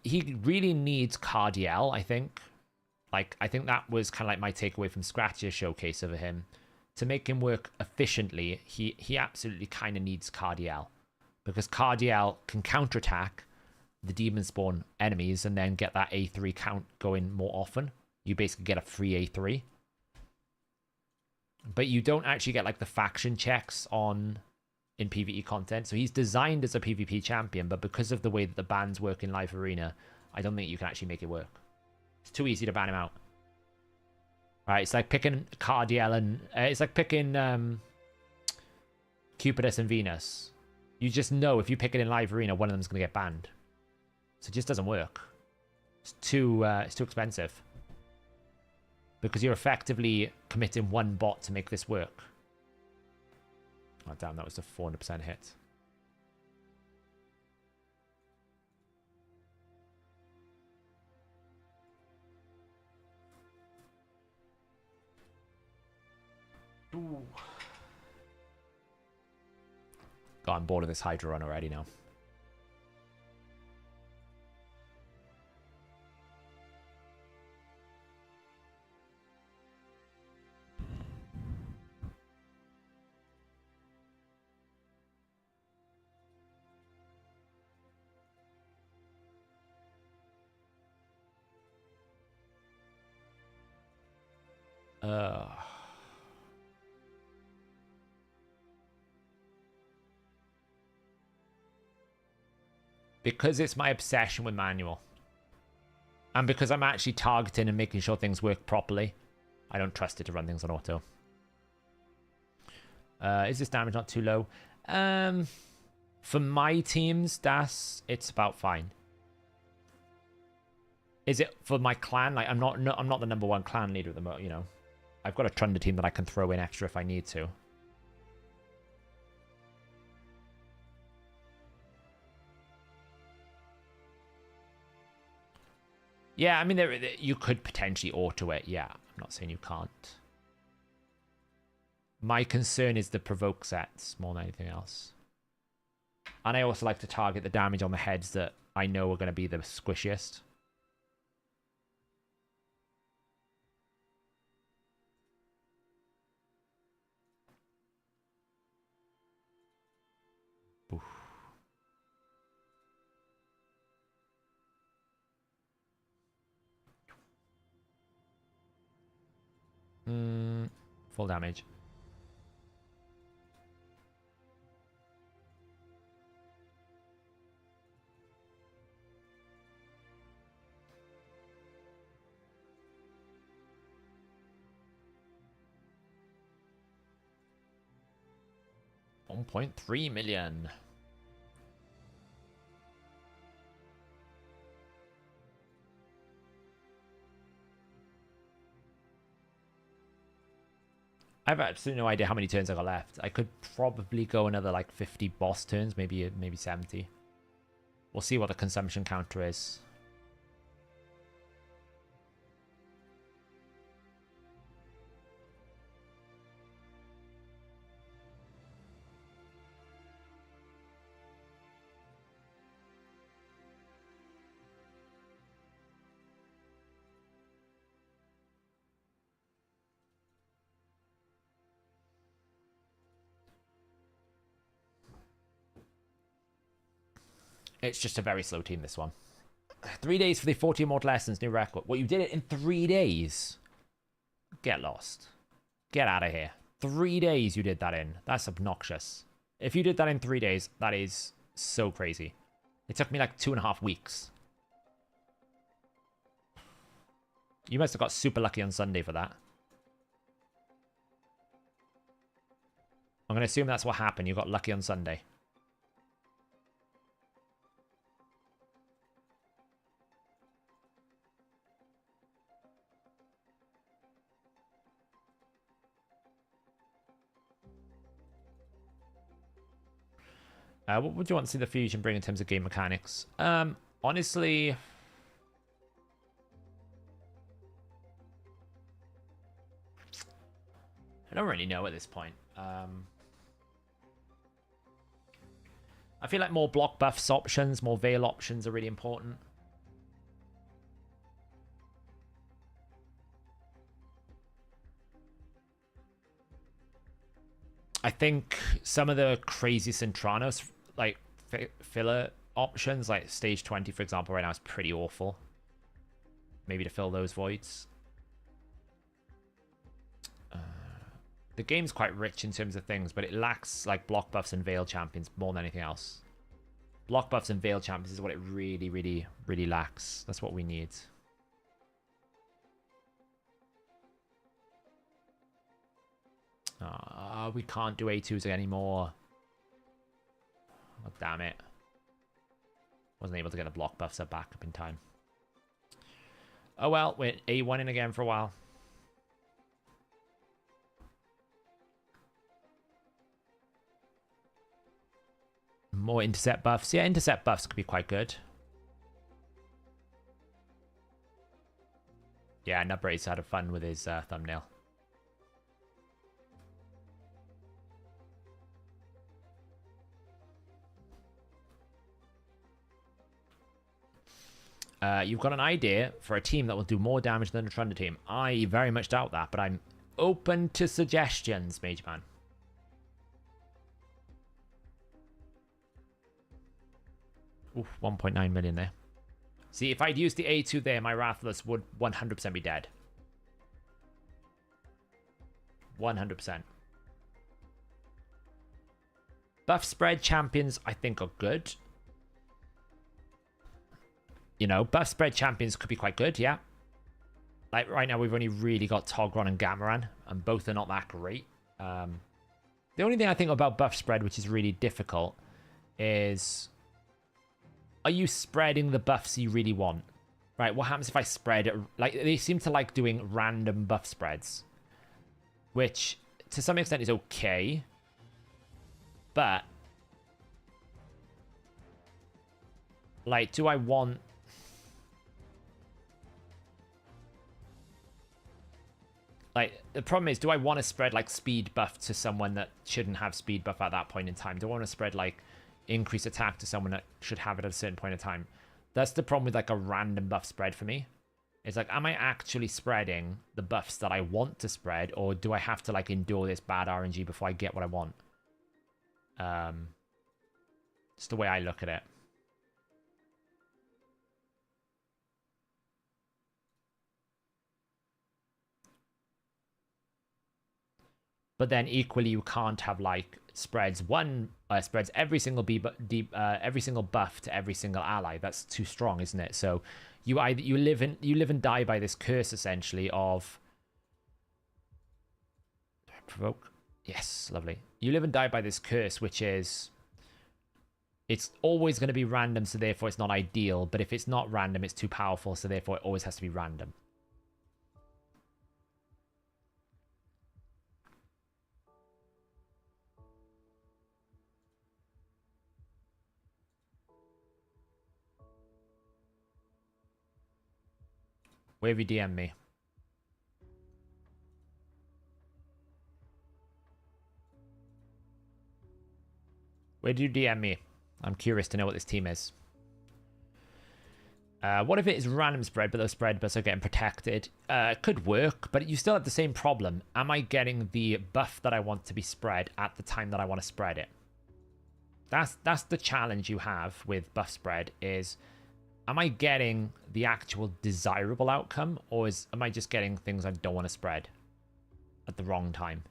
really needs Cardiel, I think. Like, I think that was kind of like my takeaway from Scratch's showcase of him. To make him work efficiently, he absolutely kind of needs Cardiel. Because Cardiel can counterattack the Demon Spawn enemies and then get that A3 count going more often. You basically get a free A3. But you don't actually get like the faction checks in PvE content. So he's designed as a PvP champion, but because of the way that the bans work in Live Arena, I don't think you can actually make it work. It's too easy to ban him out. Right, it's like picking Cardiel and... it's like picking Cupidus and Venus. You just know if you pick it in Live Arena, one of them's going to get banned. So it just doesn't work. It's too expensive. Because you're effectively committing one bot to make this work. Oh, damn, that was a 400% hit. Ooh. God, I'm bored of this Hydra run already now. Because it's my obsession with manual. And because I'm actually targeting and making sure things work properly, I don't trust it to run things on auto. Is this damage not too low? For my teams, it's about fine. Is it for my clan? Like I'm not the #1 clan leader at the moment, you know. I've got a Trunder team that I can throw in extra if I need to. Yeah, I mean, you could potentially auto it. Yeah, I'm not saying you can't. My concern is the provoke sets more than anything else. And I also like to target the damage on the heads that I know are going to be the squishiest. Oof. Full damage. $1.3 million. I have absolutely no idea how many turns I got left. I could probably go another like 50 boss turns, maybe 70. We'll see what the consumption counter is. It's just a very slow team, this one. 3 days for the 40 Immortal Lessons, new record. What, you did it in 3 days? Get lost. Get out of here. 3 days you did that in. That's obnoxious. If you did that in 3 days, that is so crazy. It took me like 2.5 weeks. You must have got super lucky on Sunday for that. I'm going to assume that's what happened. You got lucky on Sunday. What would you want to see the Fusion bring in terms of game mechanics? Honestly, I don't really know at this point. I feel like more block buffs options, more veil options are really important. I think some of the crazy Centranos, like filler options, like stage 20, for example, right now is pretty awful. Maybe to fill those voids. The game's quite rich in terms of things, but it lacks like block buffs and veil champions more than anything else. Block buffs and veil champions is what it really, really, really lacks. That's what we need. We can't do A2s anymore. Oh, damn it. Wasn't able to get the block buffs back up in time. Oh well, we're A1 in again for a while. More intercept buffs. Yeah, intercept buffs could be quite good. Yeah, Nubrace had fun with his thumbnail. You've got an idea for a team that will do more damage than a Thunder team. I very much doubt that, but I'm open to suggestions, Mage Man. Oof, 1.9 million there. See, if I'd used the A2 there, my Rathalos would 100% be dead. 100%. Buff spread champions, I think, are good. You know, buff spread champions could be quite good, yeah. Like, right now, we've only really got Togron and Gamaran, and both are not that great. The only thing I think about buff spread, which is really difficult, is... Are you spreading the buffs you really want? Right, what happens if I spread it? Like, they seem to like doing random buff spreads. Which, to some extent, is okay. But... Like, do I want... Like, the problem is, do I want to spread, like, speed buff to someone that shouldn't have speed buff at that point in time? Do I want to spread, like... increase attack to someone that should have it at a certain point in time? That's the problem with like a random buff spread for me. It's like, am I actually spreading the buffs that I want to spread, or do I have to like endure this bad RNG before I get what I want? It's the way I look at it. But then equally, you can't have like spreads every single every single buff to every single ally. That's too strong, isn't it? So you either you live and die by this curse essentially of provoke. Yes, lovely. You live and die by this curse, which is it's always going to be random, so therefore it's not ideal. But if it's not random, it's too powerful, so therefore it always has to be random. Where have you DM me? Where do you DM me? I'm curious to know what this team is. What if it is random spread, but those spread buffs are getting protected? It could work, but you still have the same problem. Am I getting the buff that I want to be spread at the time that I want to spread it? That's the challenge you have with buff spread is... Am I getting the actual desirable outcome, or am I just getting things I don't want to spread at the wrong time?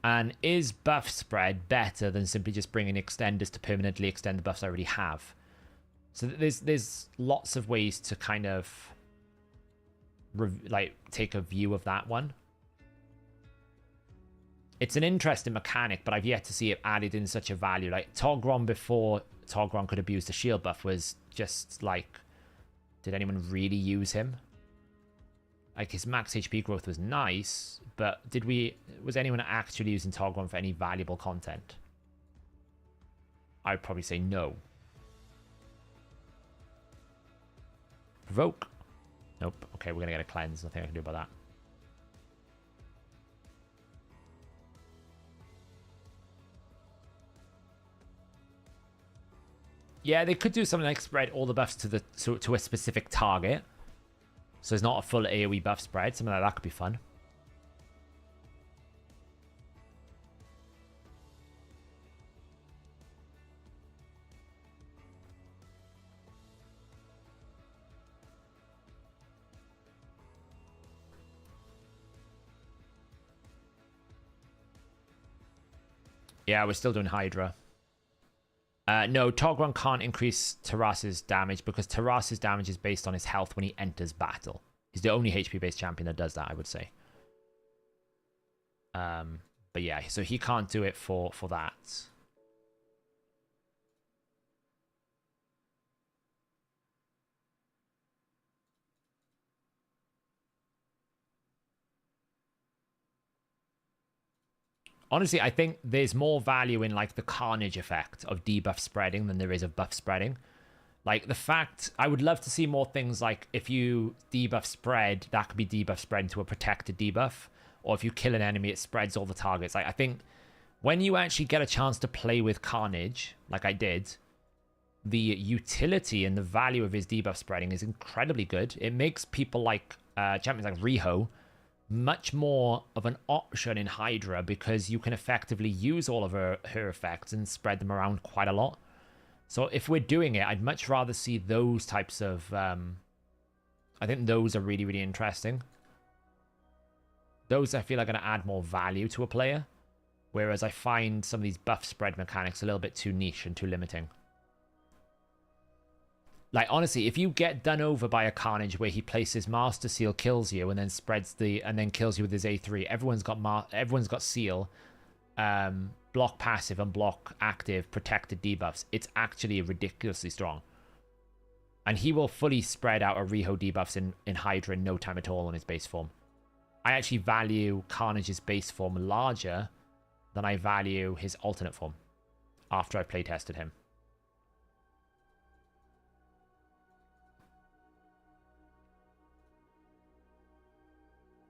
And is buff spread better than simply just bringing extenders to permanently extend the buffs I already have? So there's lots of ways to kind of like take a view of that one. It's an interesting mechanic, but I've yet to see it added in such a value. Like, Togron before Togron could abuse the shield buff was just, like... Did anyone really use him? Like, his max HP growth was nice, but was anyone actually using Togron for any valuable content? I'd probably say no. Provoke? Nope. Okay, we're gonna get a cleanse. Nothing I can do about that. Yeah, they could do something like spread all the buffs to a specific target. So it's not a full AoE buff spread. Something like that could be fun. Yeah, we're still doing Hydra. No, Togron can't increase Tarras's damage because Tarras's damage is based on his health when he enters battle. He's the only HP-based champion that does that, I would say. But yeah, so he can't do it for that. Honestly, I think there's more value in like the carnage effect of debuff spreading than there is of buff spreading. Like the fact, I would love to see more things like if you debuff spread, that could be debuff spread into a protected debuff. Or if you kill an enemy, it spreads all the targets. Like I think when you actually get a chance to play with Carnage, like I did, the utility and the value of his debuff spreading is incredibly good. It makes people like champions like Riho much more of an option in Hydra because you can effectively use all of her effects and spread them around quite a lot. So if we're doing it, I'd much rather see those types of... I think those are really, really interesting. Those I feel are going to add more value to a player. Whereas I find some of these buff spread mechanics a little bit too niche and too limiting. Like, honestly, if you get done over by a Carnage where he places Master Seal, kills you, and then spreads and then kills you with his A3, everyone's got Seal, block passive and block active, protected debuffs. It's actually ridiculously strong. And he will fully spread out a Riho debuffs in Hydra in no time at all on his base form. I actually value Carnage's base form larger than I value his alternate form after I playtested him.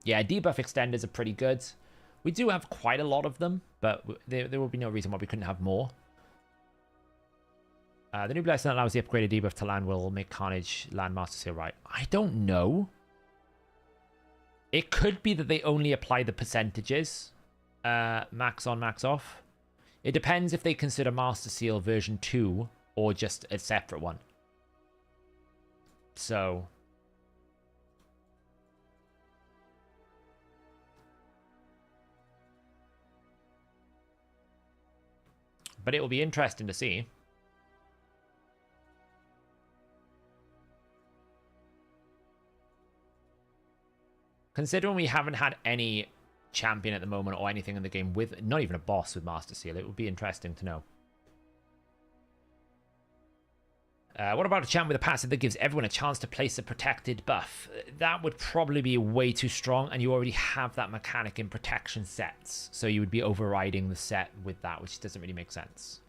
Yeah, debuff extenders are pretty good. We do have quite a lot of them, but there will be no reason why we couldn't have more. The new blessing that allows the upgraded debuff to land will make Carnage land Master Seal right. I don't know. It could be that they only apply the percentages. Max on, max off. It depends if they consider Master Seal version 2 or just a separate one. So... but it will be interesting to see. Considering we haven't had any champion at the moment or anything in the game with, not even a boss with Master Seal, it would be interesting to know. What about a champ with a passive that gives everyone a chance to place a protected buff? That would probably be way too strong, and you already have that mechanic in protection sets. So you would be overriding the set with that, which doesn't really make sense.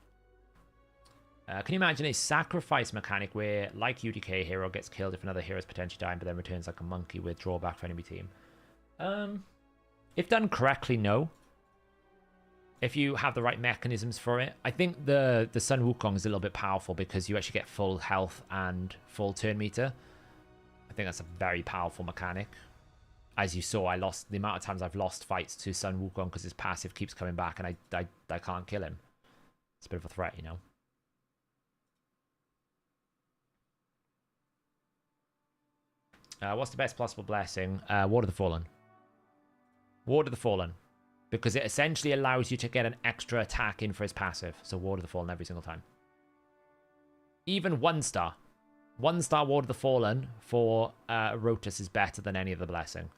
Can you imagine a sacrifice mechanic where, like UDK, hero gets killed if another hero is potentially dying, but then returns like a monkey with drawback for enemy team? If done correctly, no. If you have the right mechanisms for it. I think the Sun Wukong is a little bit powerful because you actually get full health and full turn meter. I think that's a very powerful mechanic. As you saw, I lost the amount of times I've lost fights to Sun Wukong because his passive keeps coming back and I can't kill him. It's a bit of a threat, you know. What's the best possible blessing? Ward of the Fallen. Ward of the Fallen. Because it essentially allows you to get an extra attack in for his passive. So Ward of the Fallen every single time. Even 1 star. 1 star Ward of the Fallen for Rotus is better than any other blessing.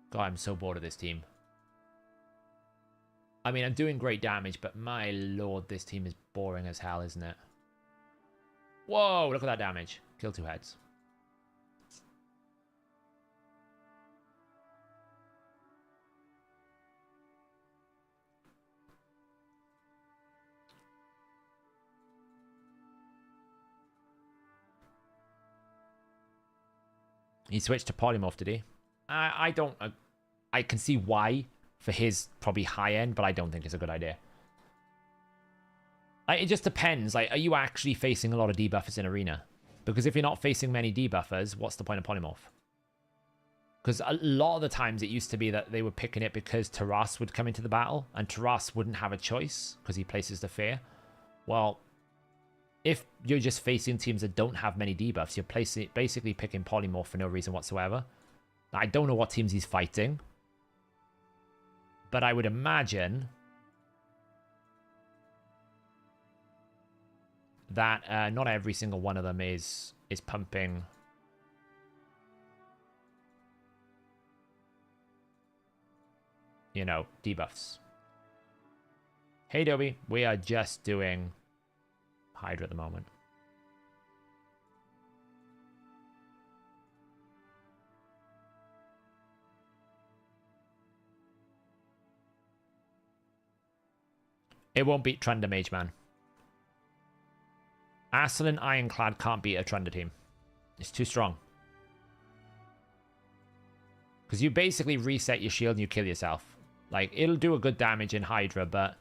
God, I'm so bored of this team. I mean, I'm doing great damage, but my lord, this team is boring as hell, isn't it? Whoa, look at that damage. Kill 2 heads. He switched to polymorph, did he? I don't... I can see why for his probably high end, but I don't think it's a good idea. Like, it just depends. Like, are you actually facing a lot of debuffers in arena? Because if you're not facing many debuffers, what's the point of polymorph? Because a lot of the times it used to be that they were picking it because Taras would come into the battle, and Taras wouldn't have a choice because he places the fear. Well, if you're just facing teams that don't have many debuffs, you're basically picking polymorph for no reason whatsoever. I don't know what teams he's fighting, but I would imagine that not every single one of them is pumping you know, debuffs. Hey Dobie, we are just doing Hydra at the moment. It won't beat Trunda Mage Man. Aslan Ironclad can't beat a Trunda team. It's too strong. Because you basically reset your shield and you kill yourself. Like, it'll do a good damage in Hydra, but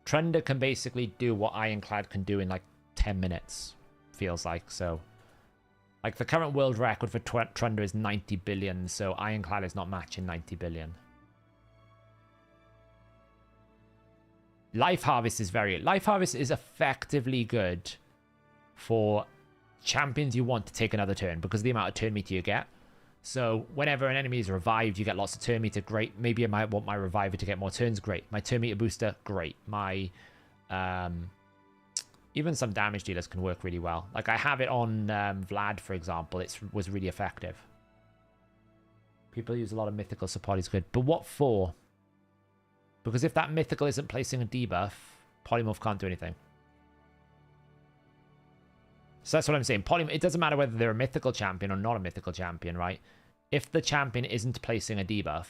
Trunda can basically do what Ironclad can do in like 10 minutes, feels like. So, like, the current world record for Trunda is 90 billion, so Ironclad is not matching 90 billion. Life Harvest is Life Harvest is effectively good for champions you want to take another turn because of the amount of turn meter you get. So whenever an enemy is revived, you get lots of turn meter. Great. Maybe I might want my reviver to get more turns. Great. My turn meter booster. Great. My even some damage dealers can work really well. Like I have it on Vlad, for example. It was really effective. People use a lot of mythical support. Is good, but what for? Because if that mythical isn't placing a debuff, Polymorph can't do anything. So that's what I'm saying. It doesn't matter whether they're a mythical champion or not a mythical champion, right? If the champion isn't placing a debuff,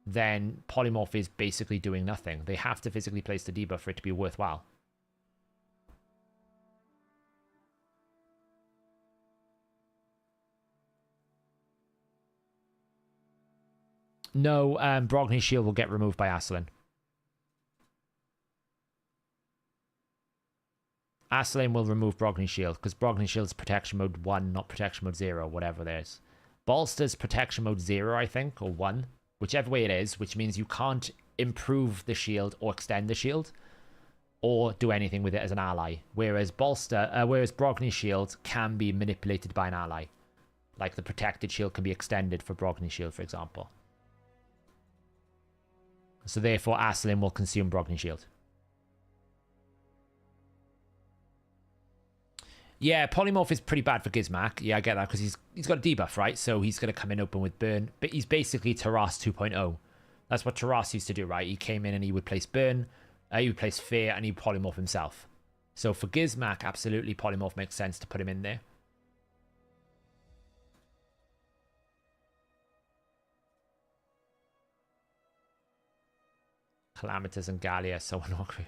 then Polymorph is basically doing nothing. They have to physically place the debuff for it to be worthwhile. No, Brogni's shield will get removed by Aslan. Aslan will remove Brogni's shield, because Brogni's shield is protection mode 1, not protection mode 0, whatever it is. Bolster's protection mode 0, I think, or 1, whichever way it is, which means you can't improve the shield or extend the shield, or do anything with it as an ally. Whereas Brogni's shield can be manipulated by an ally. Like the protected shield can be extended for Brogni's shield, for example. So therefore, Aslan will consume Brogni's shield. Yeah, Polymorph is pretty bad for Gizmak. Yeah, I get that, because he's got a debuff, right? So he's going to come in open with Burn. But he's basically Taras 2.0. That's what Taras used to do, right? He came in and he would place Burn, he would place Fear, and he'd Polymorph himself. So for Gizmak, absolutely, Polymorph makes sense to put him in there. Calamitous and Gallia, so annoying.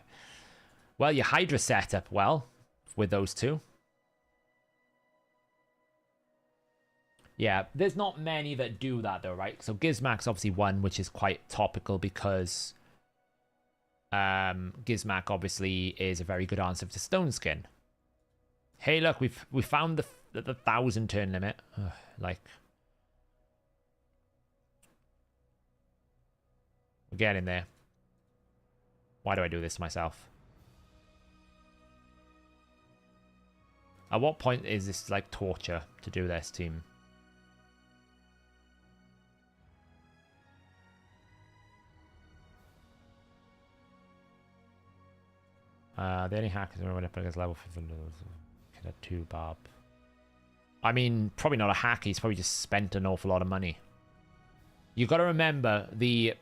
Well, your Hydra setup, well, with those two. Yeah, there's not many that do that though, right? So Gizmak's obviously one, which is quite topical because Gizmak obviously is a very good answer to Stone Skin. Hey, look, we found the 1,000 turn limit. Ugh, like, we're getting there. Why do I do this to myself? At what point is this like torture to do this, team? The only hack is when up against level 50. Get a 2 barb. I mean, probably not a hack. He's probably just spent an awful lot of money. You've got to remember the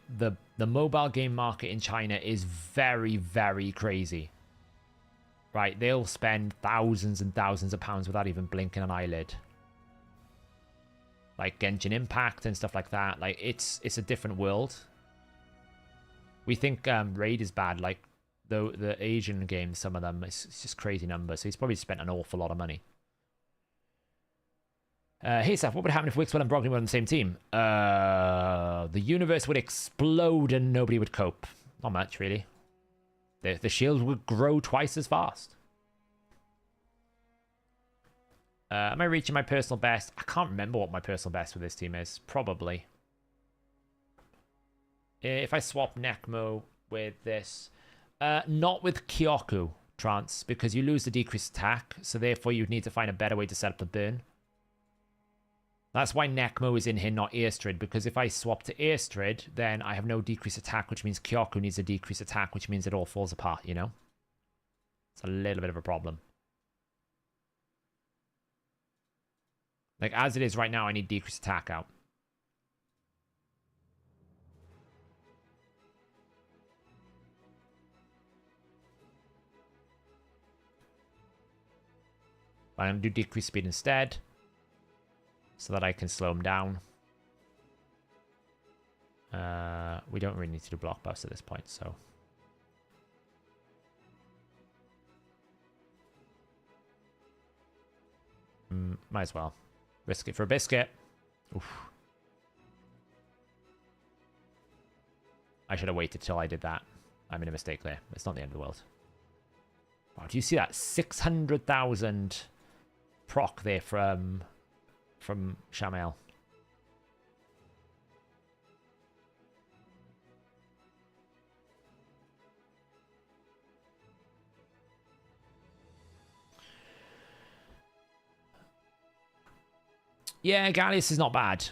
mobile game market in China is very, very crazy. Right, they'll spend thousands and thousands of pounds without even blinking an eyelid. Like Genshin Impact and stuff like that. Like it's a different world. We think Raid is bad. Like the Asian games, some of them, it's just crazy numbers. So he's probably spent an awful lot of money. Hey, Seth, what would happen if Wixwell and Brogni were on the same team? The universe would explode and nobody would cope. Not much, really. The shield would grow twice as fast. Am I reaching my personal best? I can't remember what my personal best with this team is. Probably. If I swap Necmo with this... not with Kyoku, Trance, because you lose the decreased attack, so therefore you'd need to find a better way to set up the burn. That's why Necmo is in here, not Airstrid, because if I swap to Airstrid, then I have no decreased attack, which means Kyoku needs a decreased attack, which means it all falls apart, you know? It's a little bit of a problem. Like, as it is right now, I need decreased attack out. But I'm going to do decreased speed instead, so that I can slow him down. We don't really need to do block buffs at this point, so... might as well. Risk it for a biscuit. Oof. I should have waited till I did that. I made a mistake there. It's not the end of the world. Wow, do you see that? 600,000 proc there from Shamel. Yeah, Gallius is not bad.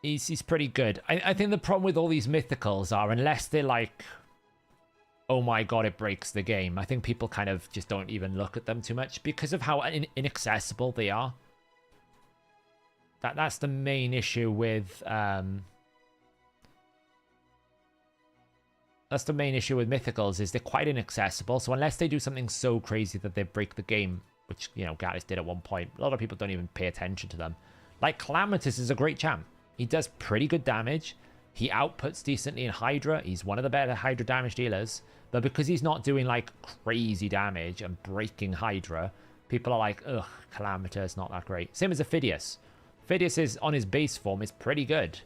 He's pretty good. I think the problem with all these mythicals are, unless they're like, oh my god, it breaks the game, I think people kind of just don't even look at them too much because of how inaccessible they are. That's the main issue with mythicals, is they're quite inaccessible. So unless they do something so crazy that they break the game, which, you know, Gallius did at one point, a lot of people don't even pay attention to them. Like, Calamitous is a great champ. He does pretty good damage. He outputs decently in Hydra. He's one of the better Hydra damage dealers. But because he's not doing, like, crazy damage and breaking Hydra, people are like, ugh, Calamitous, not that great. Same as Ophidius. Ophidius is, on his base form, is pretty good.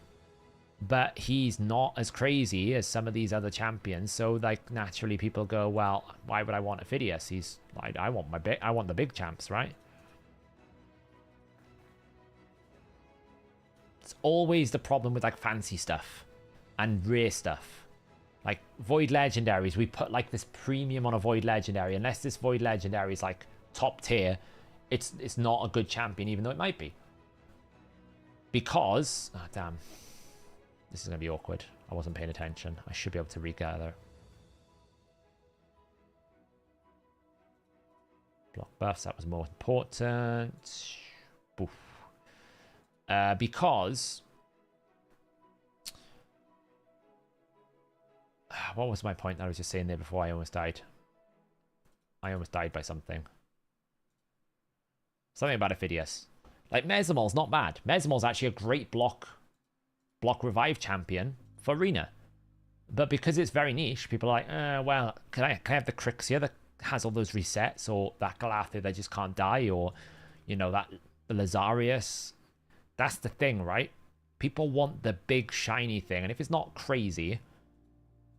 But he's not as crazy as some of these other champions. So, like, naturally people go, well, why would I want Ophidius? He's, I want the big champs, right? It's always the problem with, like, fancy stuff and rare stuff. Like, Void Legendaries, we put, like, this premium on a Void Legendary. Unless this Void Legendary is, like, top tier, it's not a good champion, even though it might be. Because... oh, damn. This is going to be awkward. I wasn't paying attention. I should be able to regather. Block buffs, that was more important. Boof. Because... what was my point that I was just saying there before I almost died? I almost died by something. Something about Ophidius. Like, Mesamol's not bad. Mesamol's actually a great block revive champion for Arena. But because it's very niche, people are like, well, can I have the Crixia that has all those resets, or that Galathea that just can't die, or, you know, that Lazarius. That's the thing, right? People want the big shiny thing, and if it's not crazy,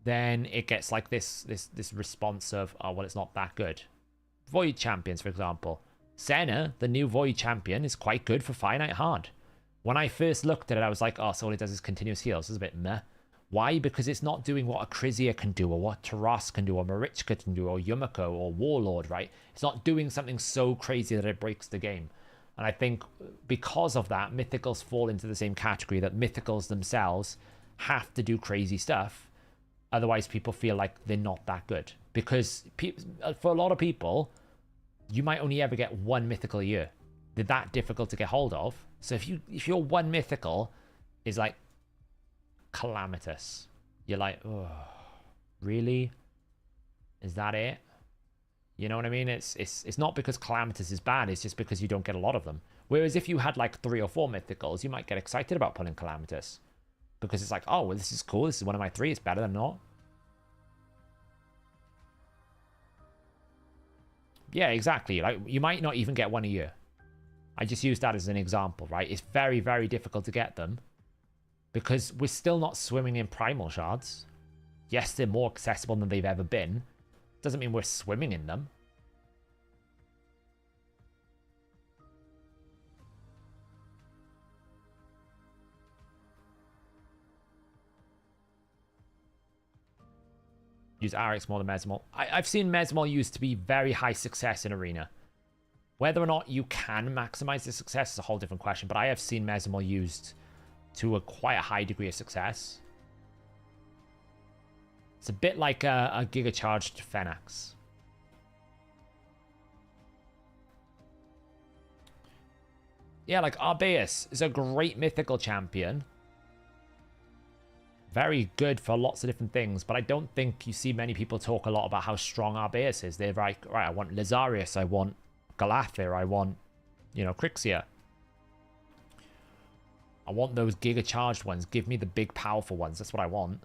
then it gets like this response of, oh, well, it's not that good. Void champions, for example. Senna, the new Void champion, is quite good for Finite Hard. When I first looked at it, I was like, oh, so all it does is continuous heals. It's a bit meh. Why? Because it's not doing what a Crisia can do, or what Taras can do, or Marichka can do, or Yumiko, or Warlord, right? It's not doing something so crazy that it breaks the game. And I think because of that, Mythicals fall into the same category, that Mythicals themselves have to do crazy stuff. Otherwise, people feel like they're not that good. Because for a lot of people, you might only ever get one Mythical a year. They're that difficult to get hold of. So if your one Mythical is like Calamitous, you're like, oh, really? Is that it? You know what I mean? It's not because Calamitous is bad, it's just because you don't get a lot of them. Whereas if you had like 3 or 4 Mythicals, you might get excited about pulling Calamitous. Because it's like, oh, well, this is cool. This is one of my 3. It's better than not. Yeah, exactly. Like, you might not even get one a year. I just used that as an example, right? It's very, very difficult to get them. Because we're still not swimming in primal shards. Yes, they're more accessible than they've ever been. Doesn't mean we're swimming in them. Use RX more than Mesamol. I've seen Mesamol used to be very high success in Arena. Whether or not you can maximize the success is a whole different question, but I have seen Mesamol used to quite a high degree of success. It's a bit like a Giga Charged Phenax. Yeah, like Arbaeus is a great mythical champion. Very good for lots of different things, but I don't think you see many people talk a lot about how strong Arbaeus is. They're like, right, I want Lazarius, I want Galathea, I want, you know, Crixia. I want those Giga Charged ones. Give me the big powerful ones. That's what I want.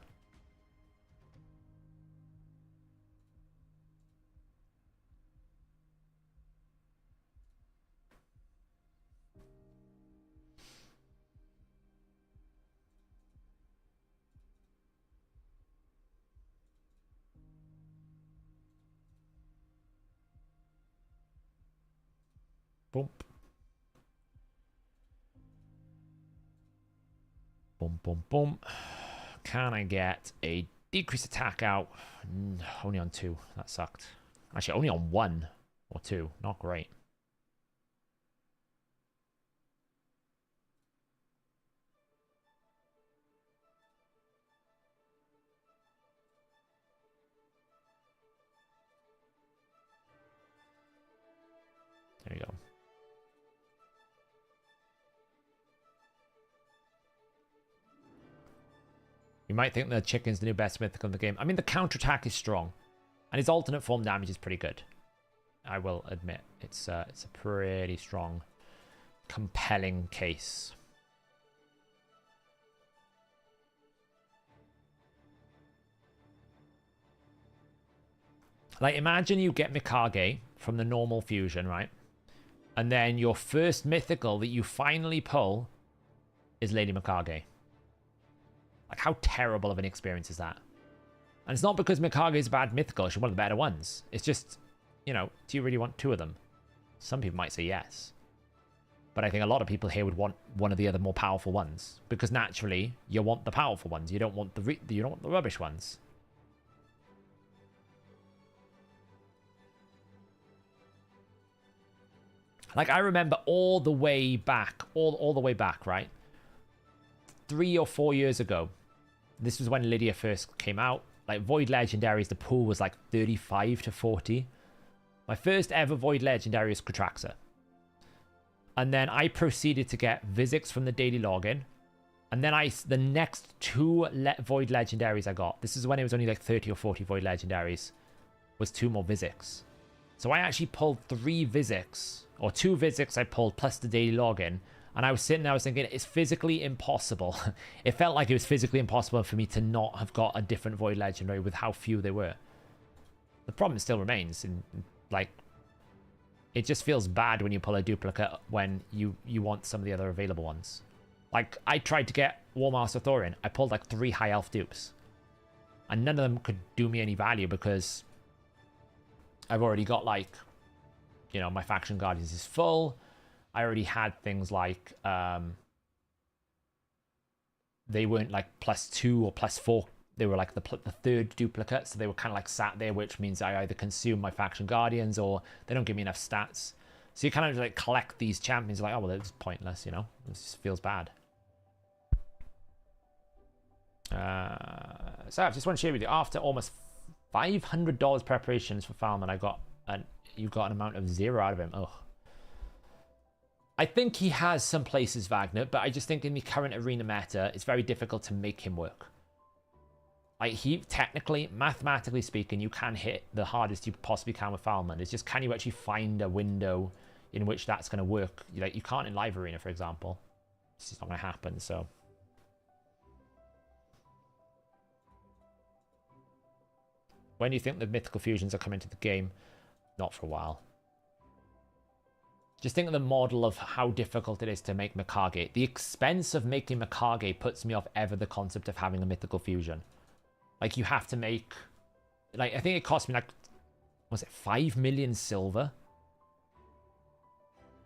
Boom. Boom, boom, boom. Can I get a decreased attack out? Only on 2. That sucked. Actually, only on 1 or 2. Not great. There you go. You might think the chicken's the new best mythical in the game. I mean, the counterattack is strong. And his alternate form damage is pretty good. I will admit. It's a pretty strong, compelling case. Like, imagine you get Mikage from the normal fusion, right? And then your first mythical that you finally pull is Lady Mikage. Like, how terrible of an experience is that? And it's not because Mikage is a bad mythical. She's one of the better ones. It's just, you know, do you really want 2 of them? Some people might say yes. But I think a lot of people here would want one of the other more powerful ones. Because naturally, you want the powerful ones. You don't want the rubbish ones. Like, I remember all the way back, all the way back, right? 3 or 4 years ago. This was when Lydia first came out. Like, Void Legendaries, the pool was like 35 to 40. My first ever Void Legendary was Kratraxa. And then I proceeded to get Vizix from the daily login. And then the next 2 Void Legendaries I got, this is when it was only like 30 or 40 Void Legendaries, was 2 more Vizix. So I actually pulled 3 Vizix, or 2 Vizix I pulled plus the daily login. And I was sitting there, I was thinking, it's physically impossible. It felt like it was physically impossible for me to not have got a different Void Legendary with how few they were. The problem still remains. Like, it just feels bad when you pull a duplicate when you want some of the other available ones. Like, I tried to get Warmaster Thorin. I pulled like 3 high elf dupes. And none of them could do me any value because I've already got, like, you know, my Faction Guardians is full. I already had things like, they weren't like +2 or +4. They were like the 3rd duplicate. So they were kind of like sat there, which means I either consume my Faction Guardians or they don't give me enough stats. So you kind of like collect these champions like, oh, well, it's pointless, you know? It just feels bad. So I just want to share with you, after almost $500 preparations for Falman, you got an amount of 0 out of him. Ugh. I think he has some places, Wagner, but I just think in the current arena meta, it's very difficult to make him work. Like, he technically, mathematically speaking, you can hit the hardest you possibly can with Falman. It's just, can you actually find a window in which that's going to work? Like, you can't in live arena, for example. It's just not going to happen, so. When do you think the mythical fusions are coming to the game? Not for a while. Just think of the model of how difficult it is to make Mikage. The expense of making Mikage puts me off ever the concept of having a mythical fusion. Like, you have to make... Like, I think it cost me, like... Was it 5 million silver?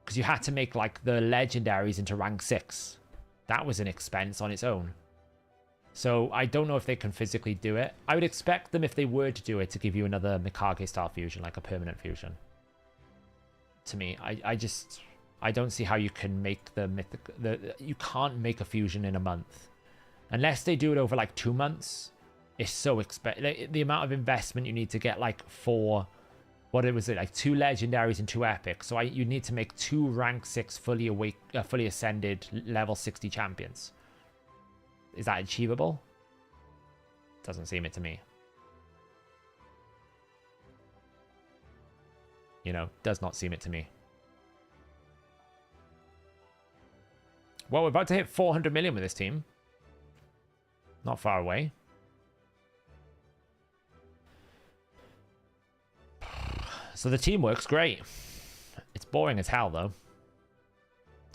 Because you had to make, like, the legendaries into rank 6. That was an expense on its own. So, I don't know if they can physically do it. I would expect them, if they were to do it, to give you another Mikage-style fusion, like a permanent fusion. To me, I don't see how you can make the mythical... You can't make a fusion in a month. Unless they do it over, like, 2 months... It's so expensive. Like, the amount of investment you need to get, like, 4... What was it? Like, 2 legendaries and 2 epics. So you need to make 2 rank 6 fully ascended level 60 champions. Is that achievable? Doesn't seem it to me. You know, does not seem it to me. Well, we're about to hit 400 million with this team. Not far away. So the team works great. It's boring as hell, though.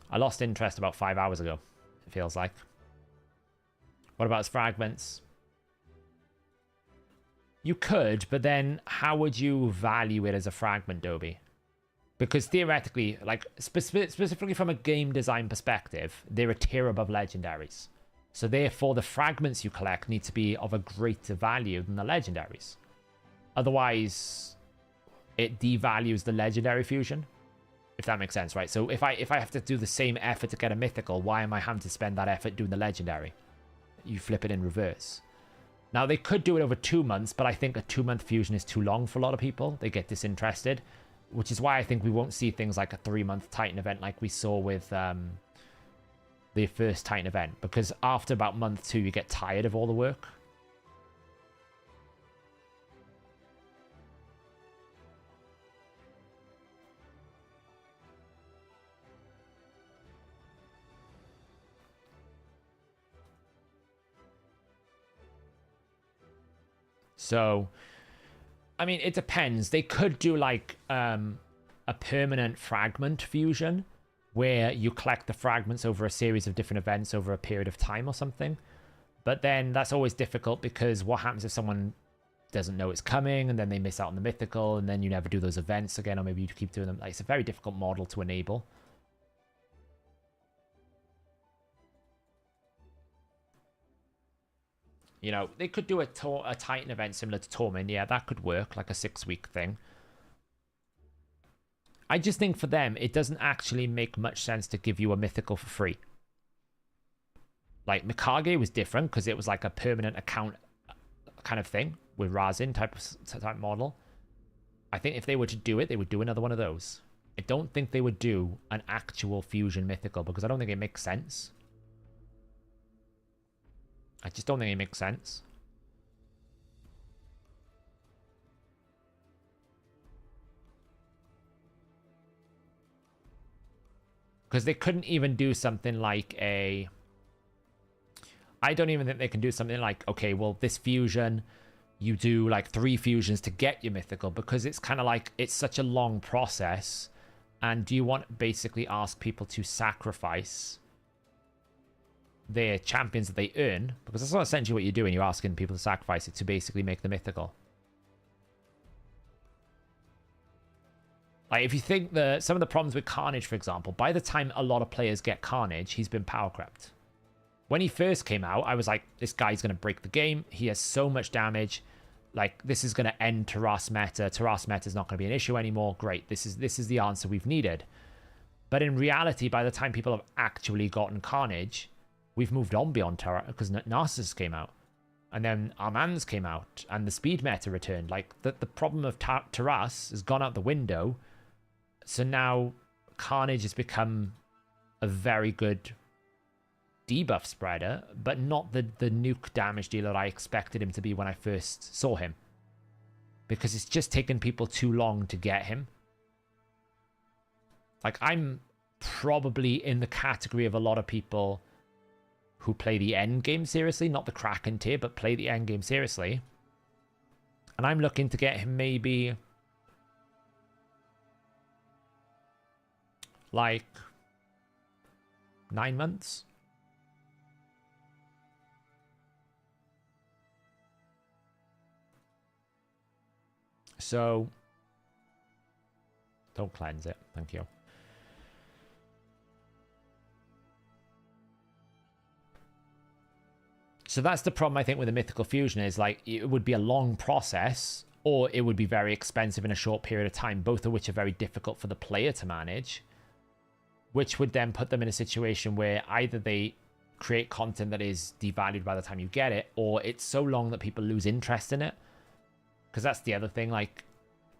I lost interest about 5 hours ago, it feels like. What about his fragments? You could, but then how would you value it as a fragment, Dobie? Because theoretically, like specifically from a game design perspective, they're a tier above legendaries. So therefore, the fragments you collect need to be of a greater value than the legendaries. Otherwise, it devalues the legendary fusion, if that makes sense, right? So if I have to do the same effort to get a mythical, why am I having to spend that effort doing the legendary? You flip it in reverse. Now, they could do it over 2 months, but I think a 2-month fusion is too long for a lot of people. They get disinterested, which is why I think we won't see things like a 3-month Titan event like we saw with the first Titan event, because after about month 2, you get tired of all the work. So, I mean, it depends. They could do like a permanent fragment fusion where you collect the fragments over a series of different events over a period of time or something. But then that's always difficult, because what happens if someone doesn't know it's coming and then they miss out on the mythical and then you never do those events again, or maybe you keep doing them. Like, it's a very difficult model to enable. You know, they could do a Titan event similar to Torment. Yeah, that could work, like a 6-week thing. I just think for them, it doesn't actually make much sense to give you a mythical for free. Like, Mikage was different because it was like a permanent account kind of thing with Razin type model. I think if they were to do it, they would do another one of those. I don't think they would do an actual fusion mythical, because I don't think it makes sense. I just don't think it makes sense. Because they couldn't even do something like a... I don't even think they can do something like, okay, well, this fusion, you do like 3 fusions to get your mythical, because it's kind of like, it's such a long process. And do you want to basically ask people to sacrifice their champions that they earn? Because that's not essentially what you're doing. You're asking people to sacrifice it to basically make the mythical. Like, if you think some of the problems with Carnage, for example, by the time a lot of players get Carnage, he's been power crept. When he first came out, I was like, this guy's going to break the game. He has so much damage. Like, this is going to end Taras meta. Taras meta is not going to be an issue anymore. Great. This is the answer we've needed. But in reality, by the time people have actually gotten Carnage, we've moved on beyond Taras, because Narcissus came out. And then Armand's came out, and the speed meta returned. Like, the problem of Taras has gone out the window. So now Carnage has become a very good debuff spreader, but not the nuke damage dealer I expected him to be when I first saw him. Because it's just taken people too long to get him. Like, I'm probably in the category of a lot of people who play the end game seriously, not the Kraken tier, but play the end game seriously. And I'm looking to get him maybe like 9 months. So don't cleanse it. Thank you. So that's the problem, I think, with the mythical fusion, is like, it would be a long process, or it would be very expensive in a short period of time, both of which are very difficult for the player to manage, which would then put them in a situation where either they create content that is devalued by the time you get it, or it's so long that people lose interest in it. Because that's the other thing, like,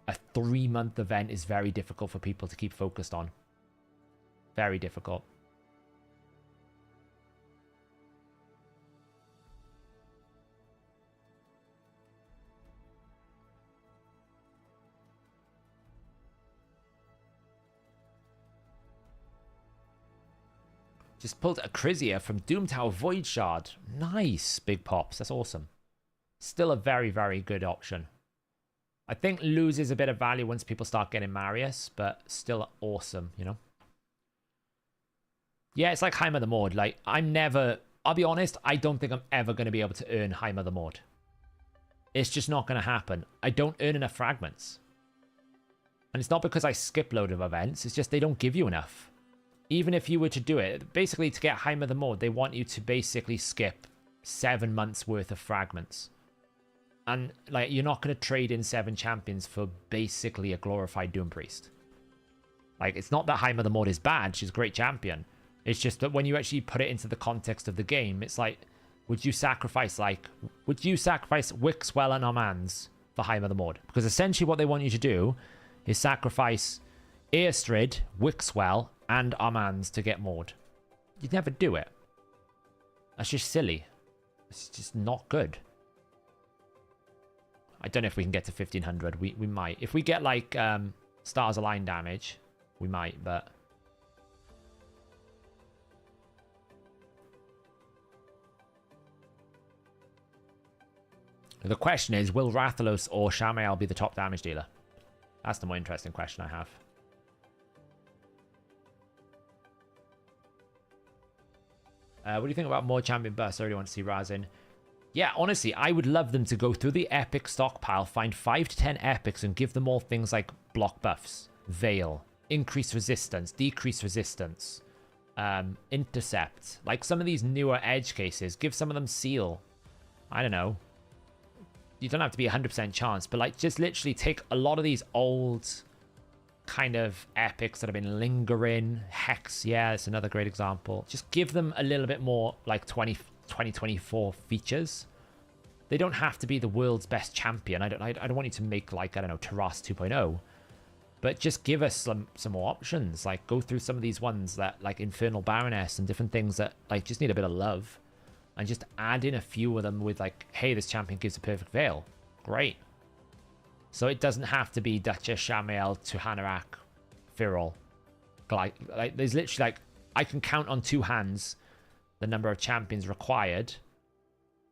a 3-month event is very difficult for people to keep focused on. Very difficult. Just pulled a Crizia from Doom Tower Void Shard. Nice, Big Pops. That's awesome. Still a very, very good option. I think loses a bit of value once people start getting Marius, but still awesome, you know? Yeah, it's like High Mother Maud. Like, I'll be honest, I don't think I'm ever going to be able to earn High Mother Maud. It's just not going to happen. I don't earn enough fragments. And it's not because I skip load of events, it's just they don't give you enough. Even if you were to do it, basically to get Hymn of the Mode, they want you to basically skip 7 months worth of fragments. And like, you're not going to trade in 7 champions for basically a glorified Doom Priest. Like, it's not that Hymn of the Mode is bad, she's a great champion. It's just that when you actually put it into the context of the game, it's like, would you sacrifice Wixwell and Armands for Hymn of the Mode? Because essentially what they want you to do is sacrifice Airstrid, Wixwell, and Armands to get Maud. You'd never do it. That's just silly. It's just not good. I don't know if we can get to 1500. We might. If we get like Stars Align damage, we might, but... The question is, will Rathalos or Shamael be the top damage dealer? That's the more interesting question I have. What do you think about more champion bursts? I really want to see Razin. Yeah, honestly, I would love them to go through the epic stockpile, find 5 to 10 epics, and give them all things like block buffs, veil, increase resistance, decrease resistance, intercept. Like some of these newer edge cases, give some of them seal. I don't know. You don't have to be 100% chance, but like just literally take a lot of these old kind of epics that have been lingering. Hex, yeah, it's another great example. Just give them a little bit more like 2024 features. They don't have to be the world's best champion. I don't want you to make like, I don't know, Taras 2.0, but just give us some more options. Like go through some of these ones that like Infernal Baroness and different things that like just need a bit of love, and just add in a few of them with like, hey, this champion gives a perfect veil. Great. So it doesn't have to be Duchess, Shamael, Tuhanarak, Firol. Like there's literally like, I can count on 2 hands the number of champions required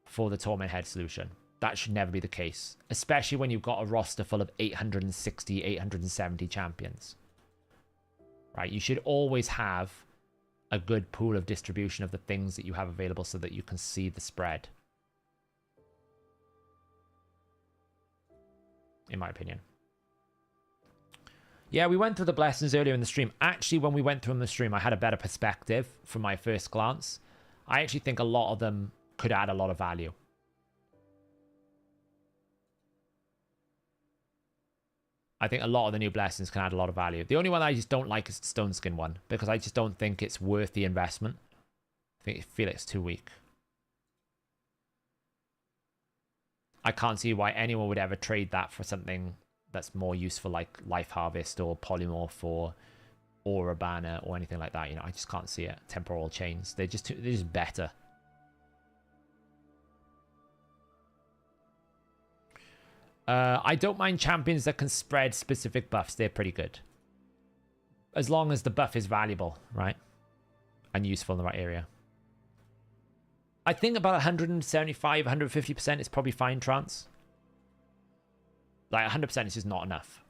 for the Torment Head solution. That should never be the case, especially when you've got a roster full of 860, 870 champions. Right? You should always have a good pool of distribution of the things that you have available so that you can see the spread. In my opinion. Yeah, we went through the blessings earlier in the stream. Actually, when we went through in the stream, I had a better perspective from my first glance. I actually think a lot of them could add a lot of value. I think a lot of the new blessings can add a lot of value. The only one I just don't like is the Stone Skin one, because I just don't think it's worth the investment. I feel it's too weak. I can't see why anyone would ever trade that for something that's more useful, like Life Harvest or Polymorph or Aura Banner or anything like that. You know, I just can't see it. Temporal Chains, they're just better. I don't mind champions that can spread specific buffs. They're pretty good. As long as the buff is valuable, right? And useful in the right area. I think about 175, 150% is probably fine, Trance. Like 100% is just not enough.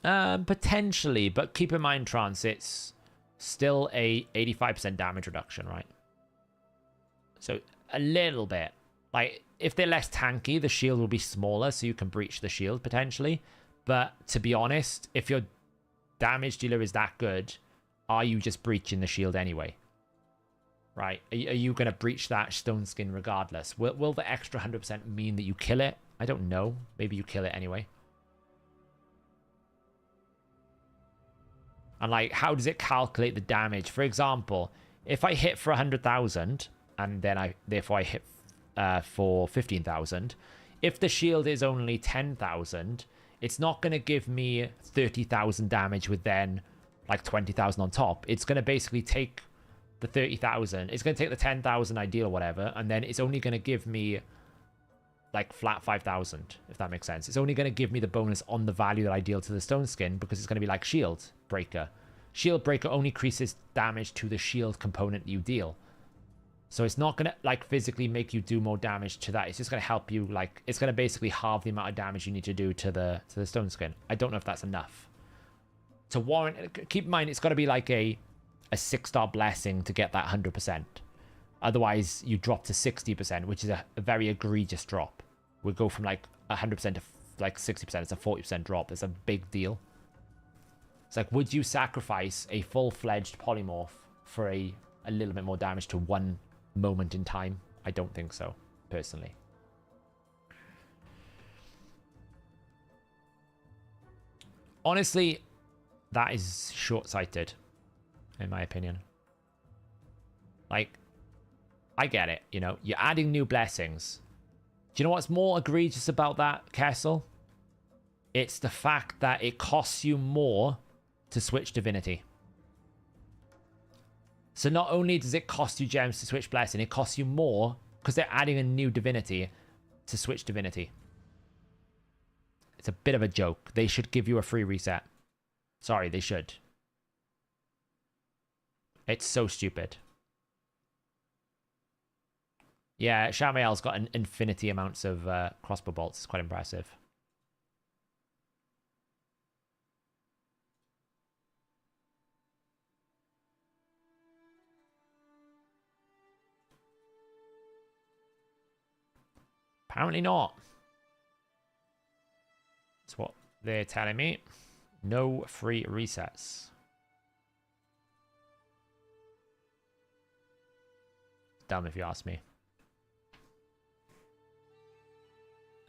Potentially, but keep in mind, Trance, it's still a 85% damage reduction, right? So a little bit. Like, if they're less tanky, the shield will be smaller, so you can breach the shield, potentially. But, to be honest, if your damage dealer is that good, are you just breaching the shield anyway? Right? Are you going to breach that Stone Skin regardless? Will the extra 100% mean that you kill it? I don't know. Maybe you kill it anyway. And, like, how does it calculate the damage? For example, if I hit for 100,000, and then therefore I hit for 15,000, if the shield is only 10,000, it's not going to give me 30,000 damage with then like 20,000 on top. It's going to basically take the 30,000, it's going to take the 10,000 I deal, whatever, and then it's only going to give me like flat 5,000, if that makes sense. It's only going to give me the bonus on the value that I deal to the Stone Skin, because it's going to be like Shield Breaker. Shield Breaker only increases damage to the shield component you deal. So it's not going to like physically make you do more damage to that. It's just going to help you, like, it's going to basically halve the amount of damage you need to do to the Stone Skin. I don't know if that's enough to warrant. Keep in mind, it's got to be like a a 6-star blessing to get that 100%. Otherwise, you drop to 60%, which is a very egregious drop. We go from like 100% to like 60%. It's a 40% drop. It's a big deal. It's like, would you sacrifice a full-fledged polymorph for a little bit more damage to one moment in time? I don't think so, personally. Honestly, that is short-sighted, in my opinion. Like, I get it, you know. You're adding new blessings. Do you know what's more egregious about that, Kessel? It's the fact that it costs you more to switch divinity. So not only does it cost you gems to switch blessing, it costs you more because they're adding a new divinity to switch divinity. It's a bit of a joke. They should give you a free reset. Sorry, they should. It's so stupid. Yeah, Shamael's got an infinity amounts of crossbow bolts. It's quite impressive. Apparently not. That's what they're telling me. No free resets. Dumb if you ask me.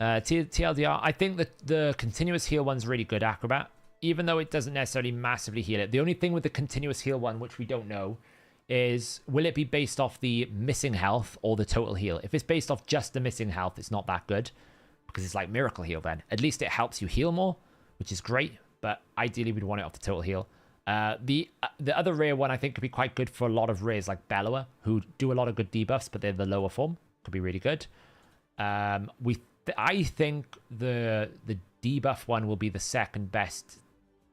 TLDR, I think that the continuous heal one's really good, Acrobat. Even though it doesn't necessarily massively heal it. The only thing with the continuous heal one, which we don't know, is will it be based off the missing health or the total heal? If it's based off just the missing health, it's not that good. Because it's like miracle heal then. At least it helps you heal more, which is great. But ideally, we'd want it off the total heal. The other rare one I think could be quite good for a lot of rares like Bellower, who do a lot of good debuffs, but they're the lower form. Could be really good. I think the debuff one will be the second best,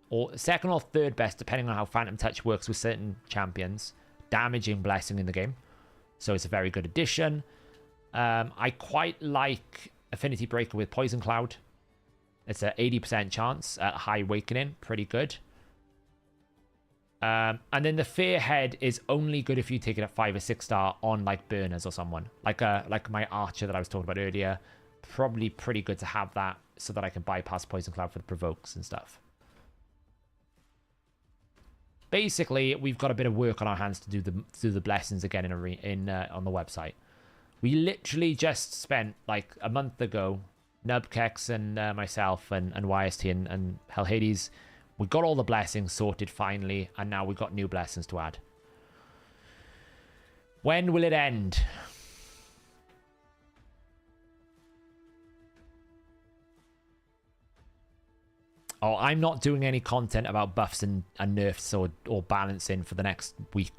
or second or third best, depending on how Phantom Touch works with certain champions. Damaging blessing in the game. So it's a very good addition. I quite like Affinity Breaker with Poison Cloud. It's an 80% chance at High Awakening. Pretty good. And then the Fear Head is only good if you take it at 5 or 6 star on like burners or someone. Like my Archer that I was talking about earlier. Probably pretty good to have that so that I can bypass Poison Cloud for the provokes and stuff. Basically, we've got a bit of work on our hands to do the blessings again on the website. We literally just spent like a month ago, Nubkex and myself and YST and Hell Hades, we got all the blessings sorted finally, and now we've got new blessings to add. When will it end? Oh, I'm not doing any content about buffs and nerfs or balancing for the next week.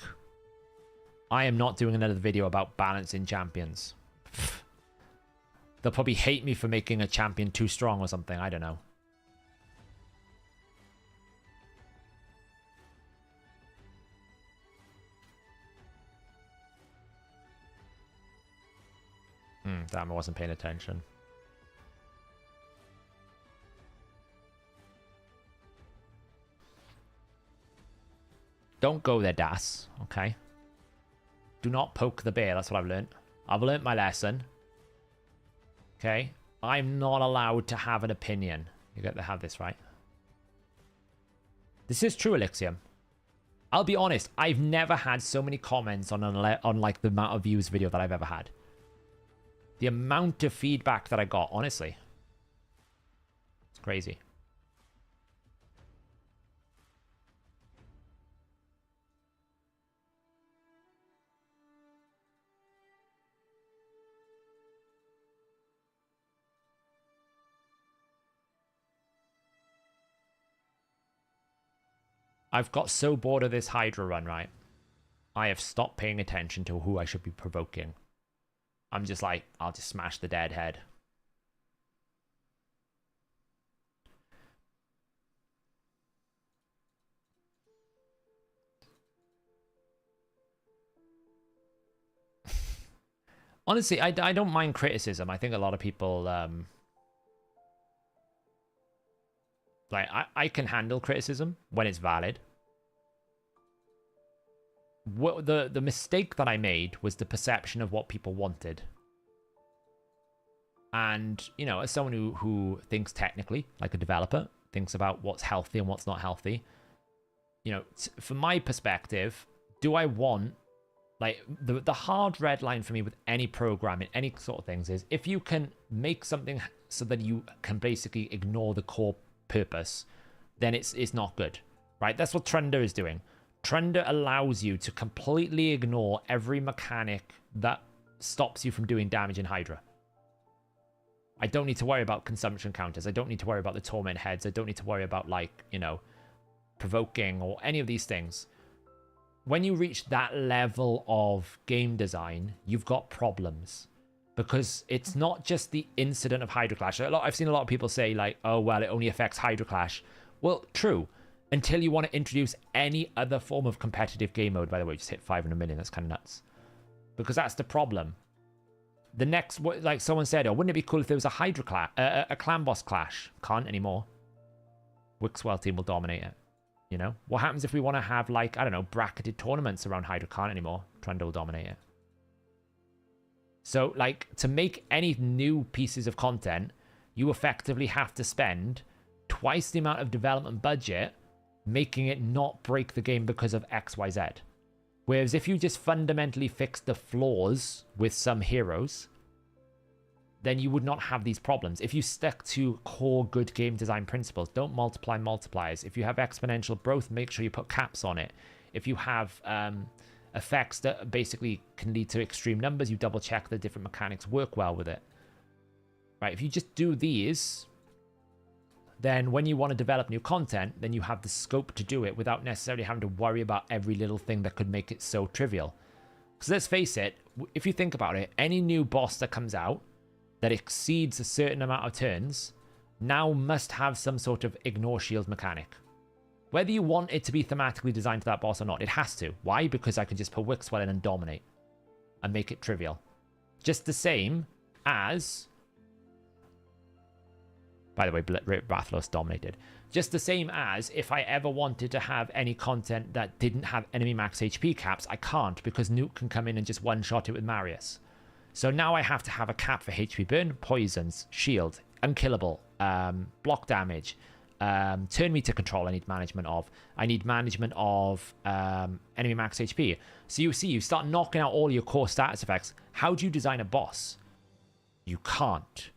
I am not doing another video about balancing champions. They'll probably hate me for making a champion too strong or something. I don't know. Damn, I wasn't paying attention. Don't go there, Das. Okay. Do not poke the bear. That's what I've learned. I've learned my lesson. Okay. I'm not allowed to have an opinion. You got to have this, right? This is true, Elixium. I'll be honest. I've never had so many comments on like the amount of views video that I've ever had. The amount of feedback that I got, honestly. It's crazy. I've got so bored of this Hydra run, right? I have stopped paying attention to who I should be provoking. I'm just like, I'll just smash the dead head. Honestly, I don't mind criticism. I think a lot of people... like, I can handle criticism when it's valid. what the mistake that I made was the perception of what people wanted. And, you know, as someone who thinks technically, like a developer, thinks about what's healthy and what's not healthy, you know, from my perspective, do I want, like, the hard red line for me with any programming, any sort of things is, if you can make something so that you can basically ignore the core purpose, then it's not good, right? That's what Trender is doing. Trender allows you to completely ignore every mechanic that stops you from doing damage in Hydra. I don't need to worry about consumption counters. I don't need to worry about the torment heads. I don't need to worry about, like, you know, provoking or any of these things. When you reach that level of game design, you've got problems, because it's not just the incident of Hydra Clash. I've seen a lot of people say, like, oh, well, it only affects Hydra Clash. Well, true, until you want to introduce any other form of competitive game mode. By the way, just hit 500 million. That's kind of nuts, because that's the problem. The next, like someone said, oh, wouldn't it be cool if there was a Hydra clash, a clan boss clash? Can't anymore. Wixwell team will dominate it. You know, what happens if we want to have, like, I don't know, bracketed tournaments around Hydra? Can't anymore. Trundle will dominate it. So, like, to make any new pieces of content, you effectively have to spend twice the amount of development budget making it not break the game because of XYZ. Whereas if you just fundamentally fix the flaws with some heroes, then you would not have these problems. If you stick to core good game design principles, don't multiply multipliers. If you have exponential growth, make sure you put caps on it. If you have effects that basically can lead to extreme numbers, you double check the different mechanics work well with it. Right? If you just do these, then when you want to develop new content, then you have the scope to do it without necessarily having to worry about every little thing that could make it so trivial. Because let's face it, if you think about it, any new boss that comes out that exceeds a certain amount of turns now must have some sort of ignore shield mechanic. Whether you want it to be thematically designed for that boss or not, it has to. Why? Because I can just put Wixwell in and dominate and make it trivial. Just the same as... By the way, Rathalos dominated. Just the same as if I ever wanted to have any content that didn't have enemy max HP caps, I can't, because Nuke can come in and just one-shot it with Marius. So now I have to have a cap for HP burn, poisons, shield, unkillable, block damage, turn meter control I need management of. I need management of enemy max HP. So you see, you start knocking out all your core status effects. How do you design a boss? You can't.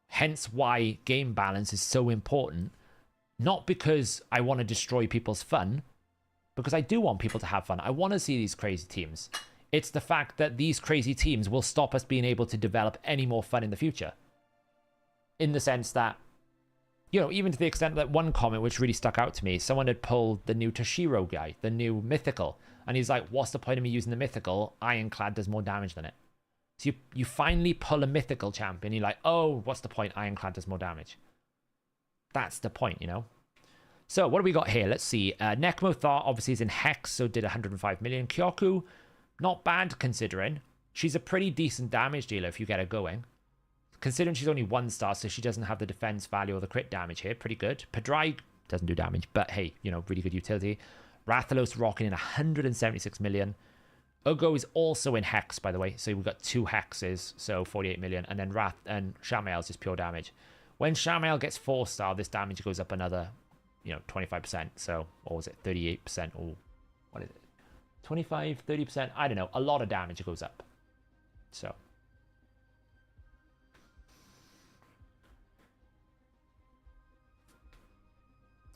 Hence why game balance is so important. Not because I want to destroy people's fun, because I do want people to have fun. I want to see these crazy teams. It's the fact that these crazy teams will stop us being able to develop any more fun in the future. In the sense that, you know, even to the extent that one comment which really stuck out to me, someone had pulled the new Toshiro guy, the new mythical, and he's like, what's the point of me using the mythical? Ironclad does more damage than it. So you finally pull a mythical champion, you're like, oh, what's the point? Ironclad does more damage. That's the point, you know? So what do we got here? Let's see. Nekmo Thar obviously is in Hex, so did 105 million. Kyoku, not bad considering. She's a pretty decent damage dealer if you get her going. Considering she's only 1 star, so she doesn't have the defense value or the crit damage here. Pretty good. Pedrai doesn't do damage, but hey, you know, really good utility. Rathalos rocking in 176 million. Ugo is also in Hex, by the way. So we've got 2 Hexes, so 48 million. And then Shamael is just pure damage. When Shamael gets 4 star, this damage goes up another, you know, 25%. So, or was it 38%? Or what is it? 25, 30%? I don't know. A lot of damage goes up. So.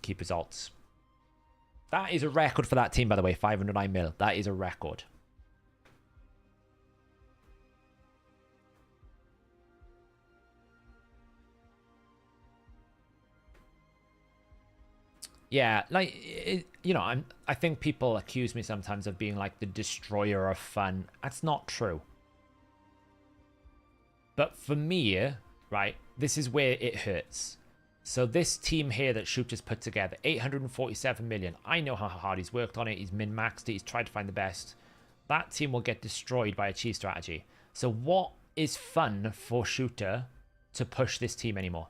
Keep results. That is a record for that team, by the way. 509 mil. That is a record. Yeah, like, you know, I think people accuse me sometimes of being like the destroyer of fun. That's not true. But for me, right, this is where it hurts. So this team here that Shooter's put together, 847 million. I know how hard he's worked on it. He's min-maxed it. He's tried to find the best. That team will get destroyed by a cheese strategy. So what is fun for Shooter to push this team anymore?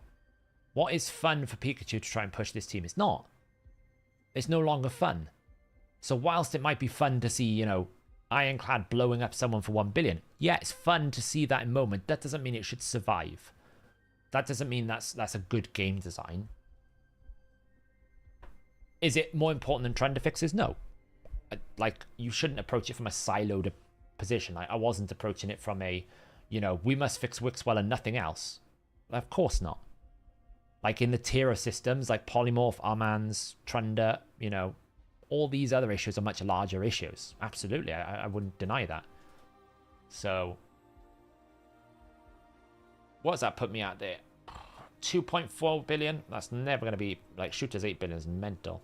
What is fun for Pikachu to try and push this team? It's not. It's no longer fun. So whilst it might be fun to see, you know, Ironclad blowing up someone for 1 billion, yeah, it's fun to see that in moment. That doesn't mean it should survive. That doesn't mean that's a good game design. Is it more important than trender fixes? No. Like, you shouldn't approach it from a siloed position. I wasn't approaching it from a, you know, we must fix Wixwell and nothing else. Of course not. Like in the tier of systems, like Polymorph, Armans, Trender, you know, all these other issues are much larger issues. Absolutely, I wouldn't deny that. So, what does that put me at there? 2.4 billion? That's never going to be, like, Shooter's 8 billion is mental.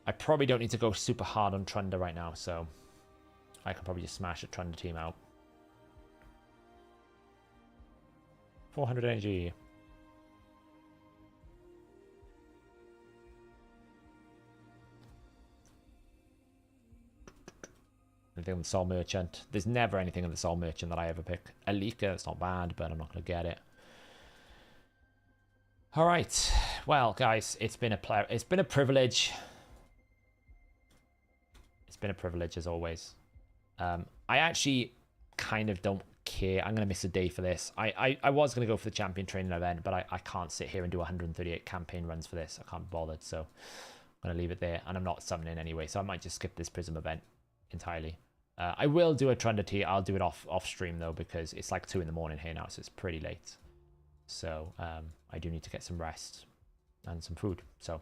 I probably don't need to go super hard on Trender right now, so I can probably just smash a Trender team out. 400 energy. Anything on the Soul Merchant? There's never anything on the Soul Merchant that I ever pick. Alika, it's not bad, but I'm not going to get it. All right. Well, guys, it's been a privilege. It's been a privilege as always. I actually kind of don't care. I'm going to miss a day for this. I was going to go for the champion training event, but I can't sit here and do 138 campaign runs for this. I can't be bothered, so I'm going to leave it there. And I'm not summoning anyway, so I might just skip this Prism event entirely. I will do a Trender T. I'll do it off stream though, because it's like 2 in the morning here now, so it's pretty late. So I do need to get some rest and some food. So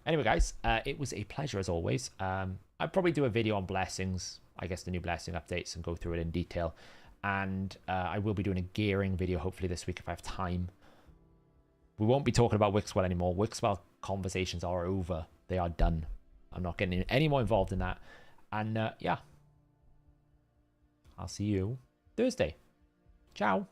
anyway, guys, it was a pleasure as always. I'll probably do a video on blessings, I guess the new blessing updates, and go through it in detail. And I will be doing a gearing video hopefully this week if I have time. We won't be talking about Wixwell anymore. Wixwell conversations are over. They are done. I'm not getting any more involved in that. And yeah, I'll see you Thursday. Ciao.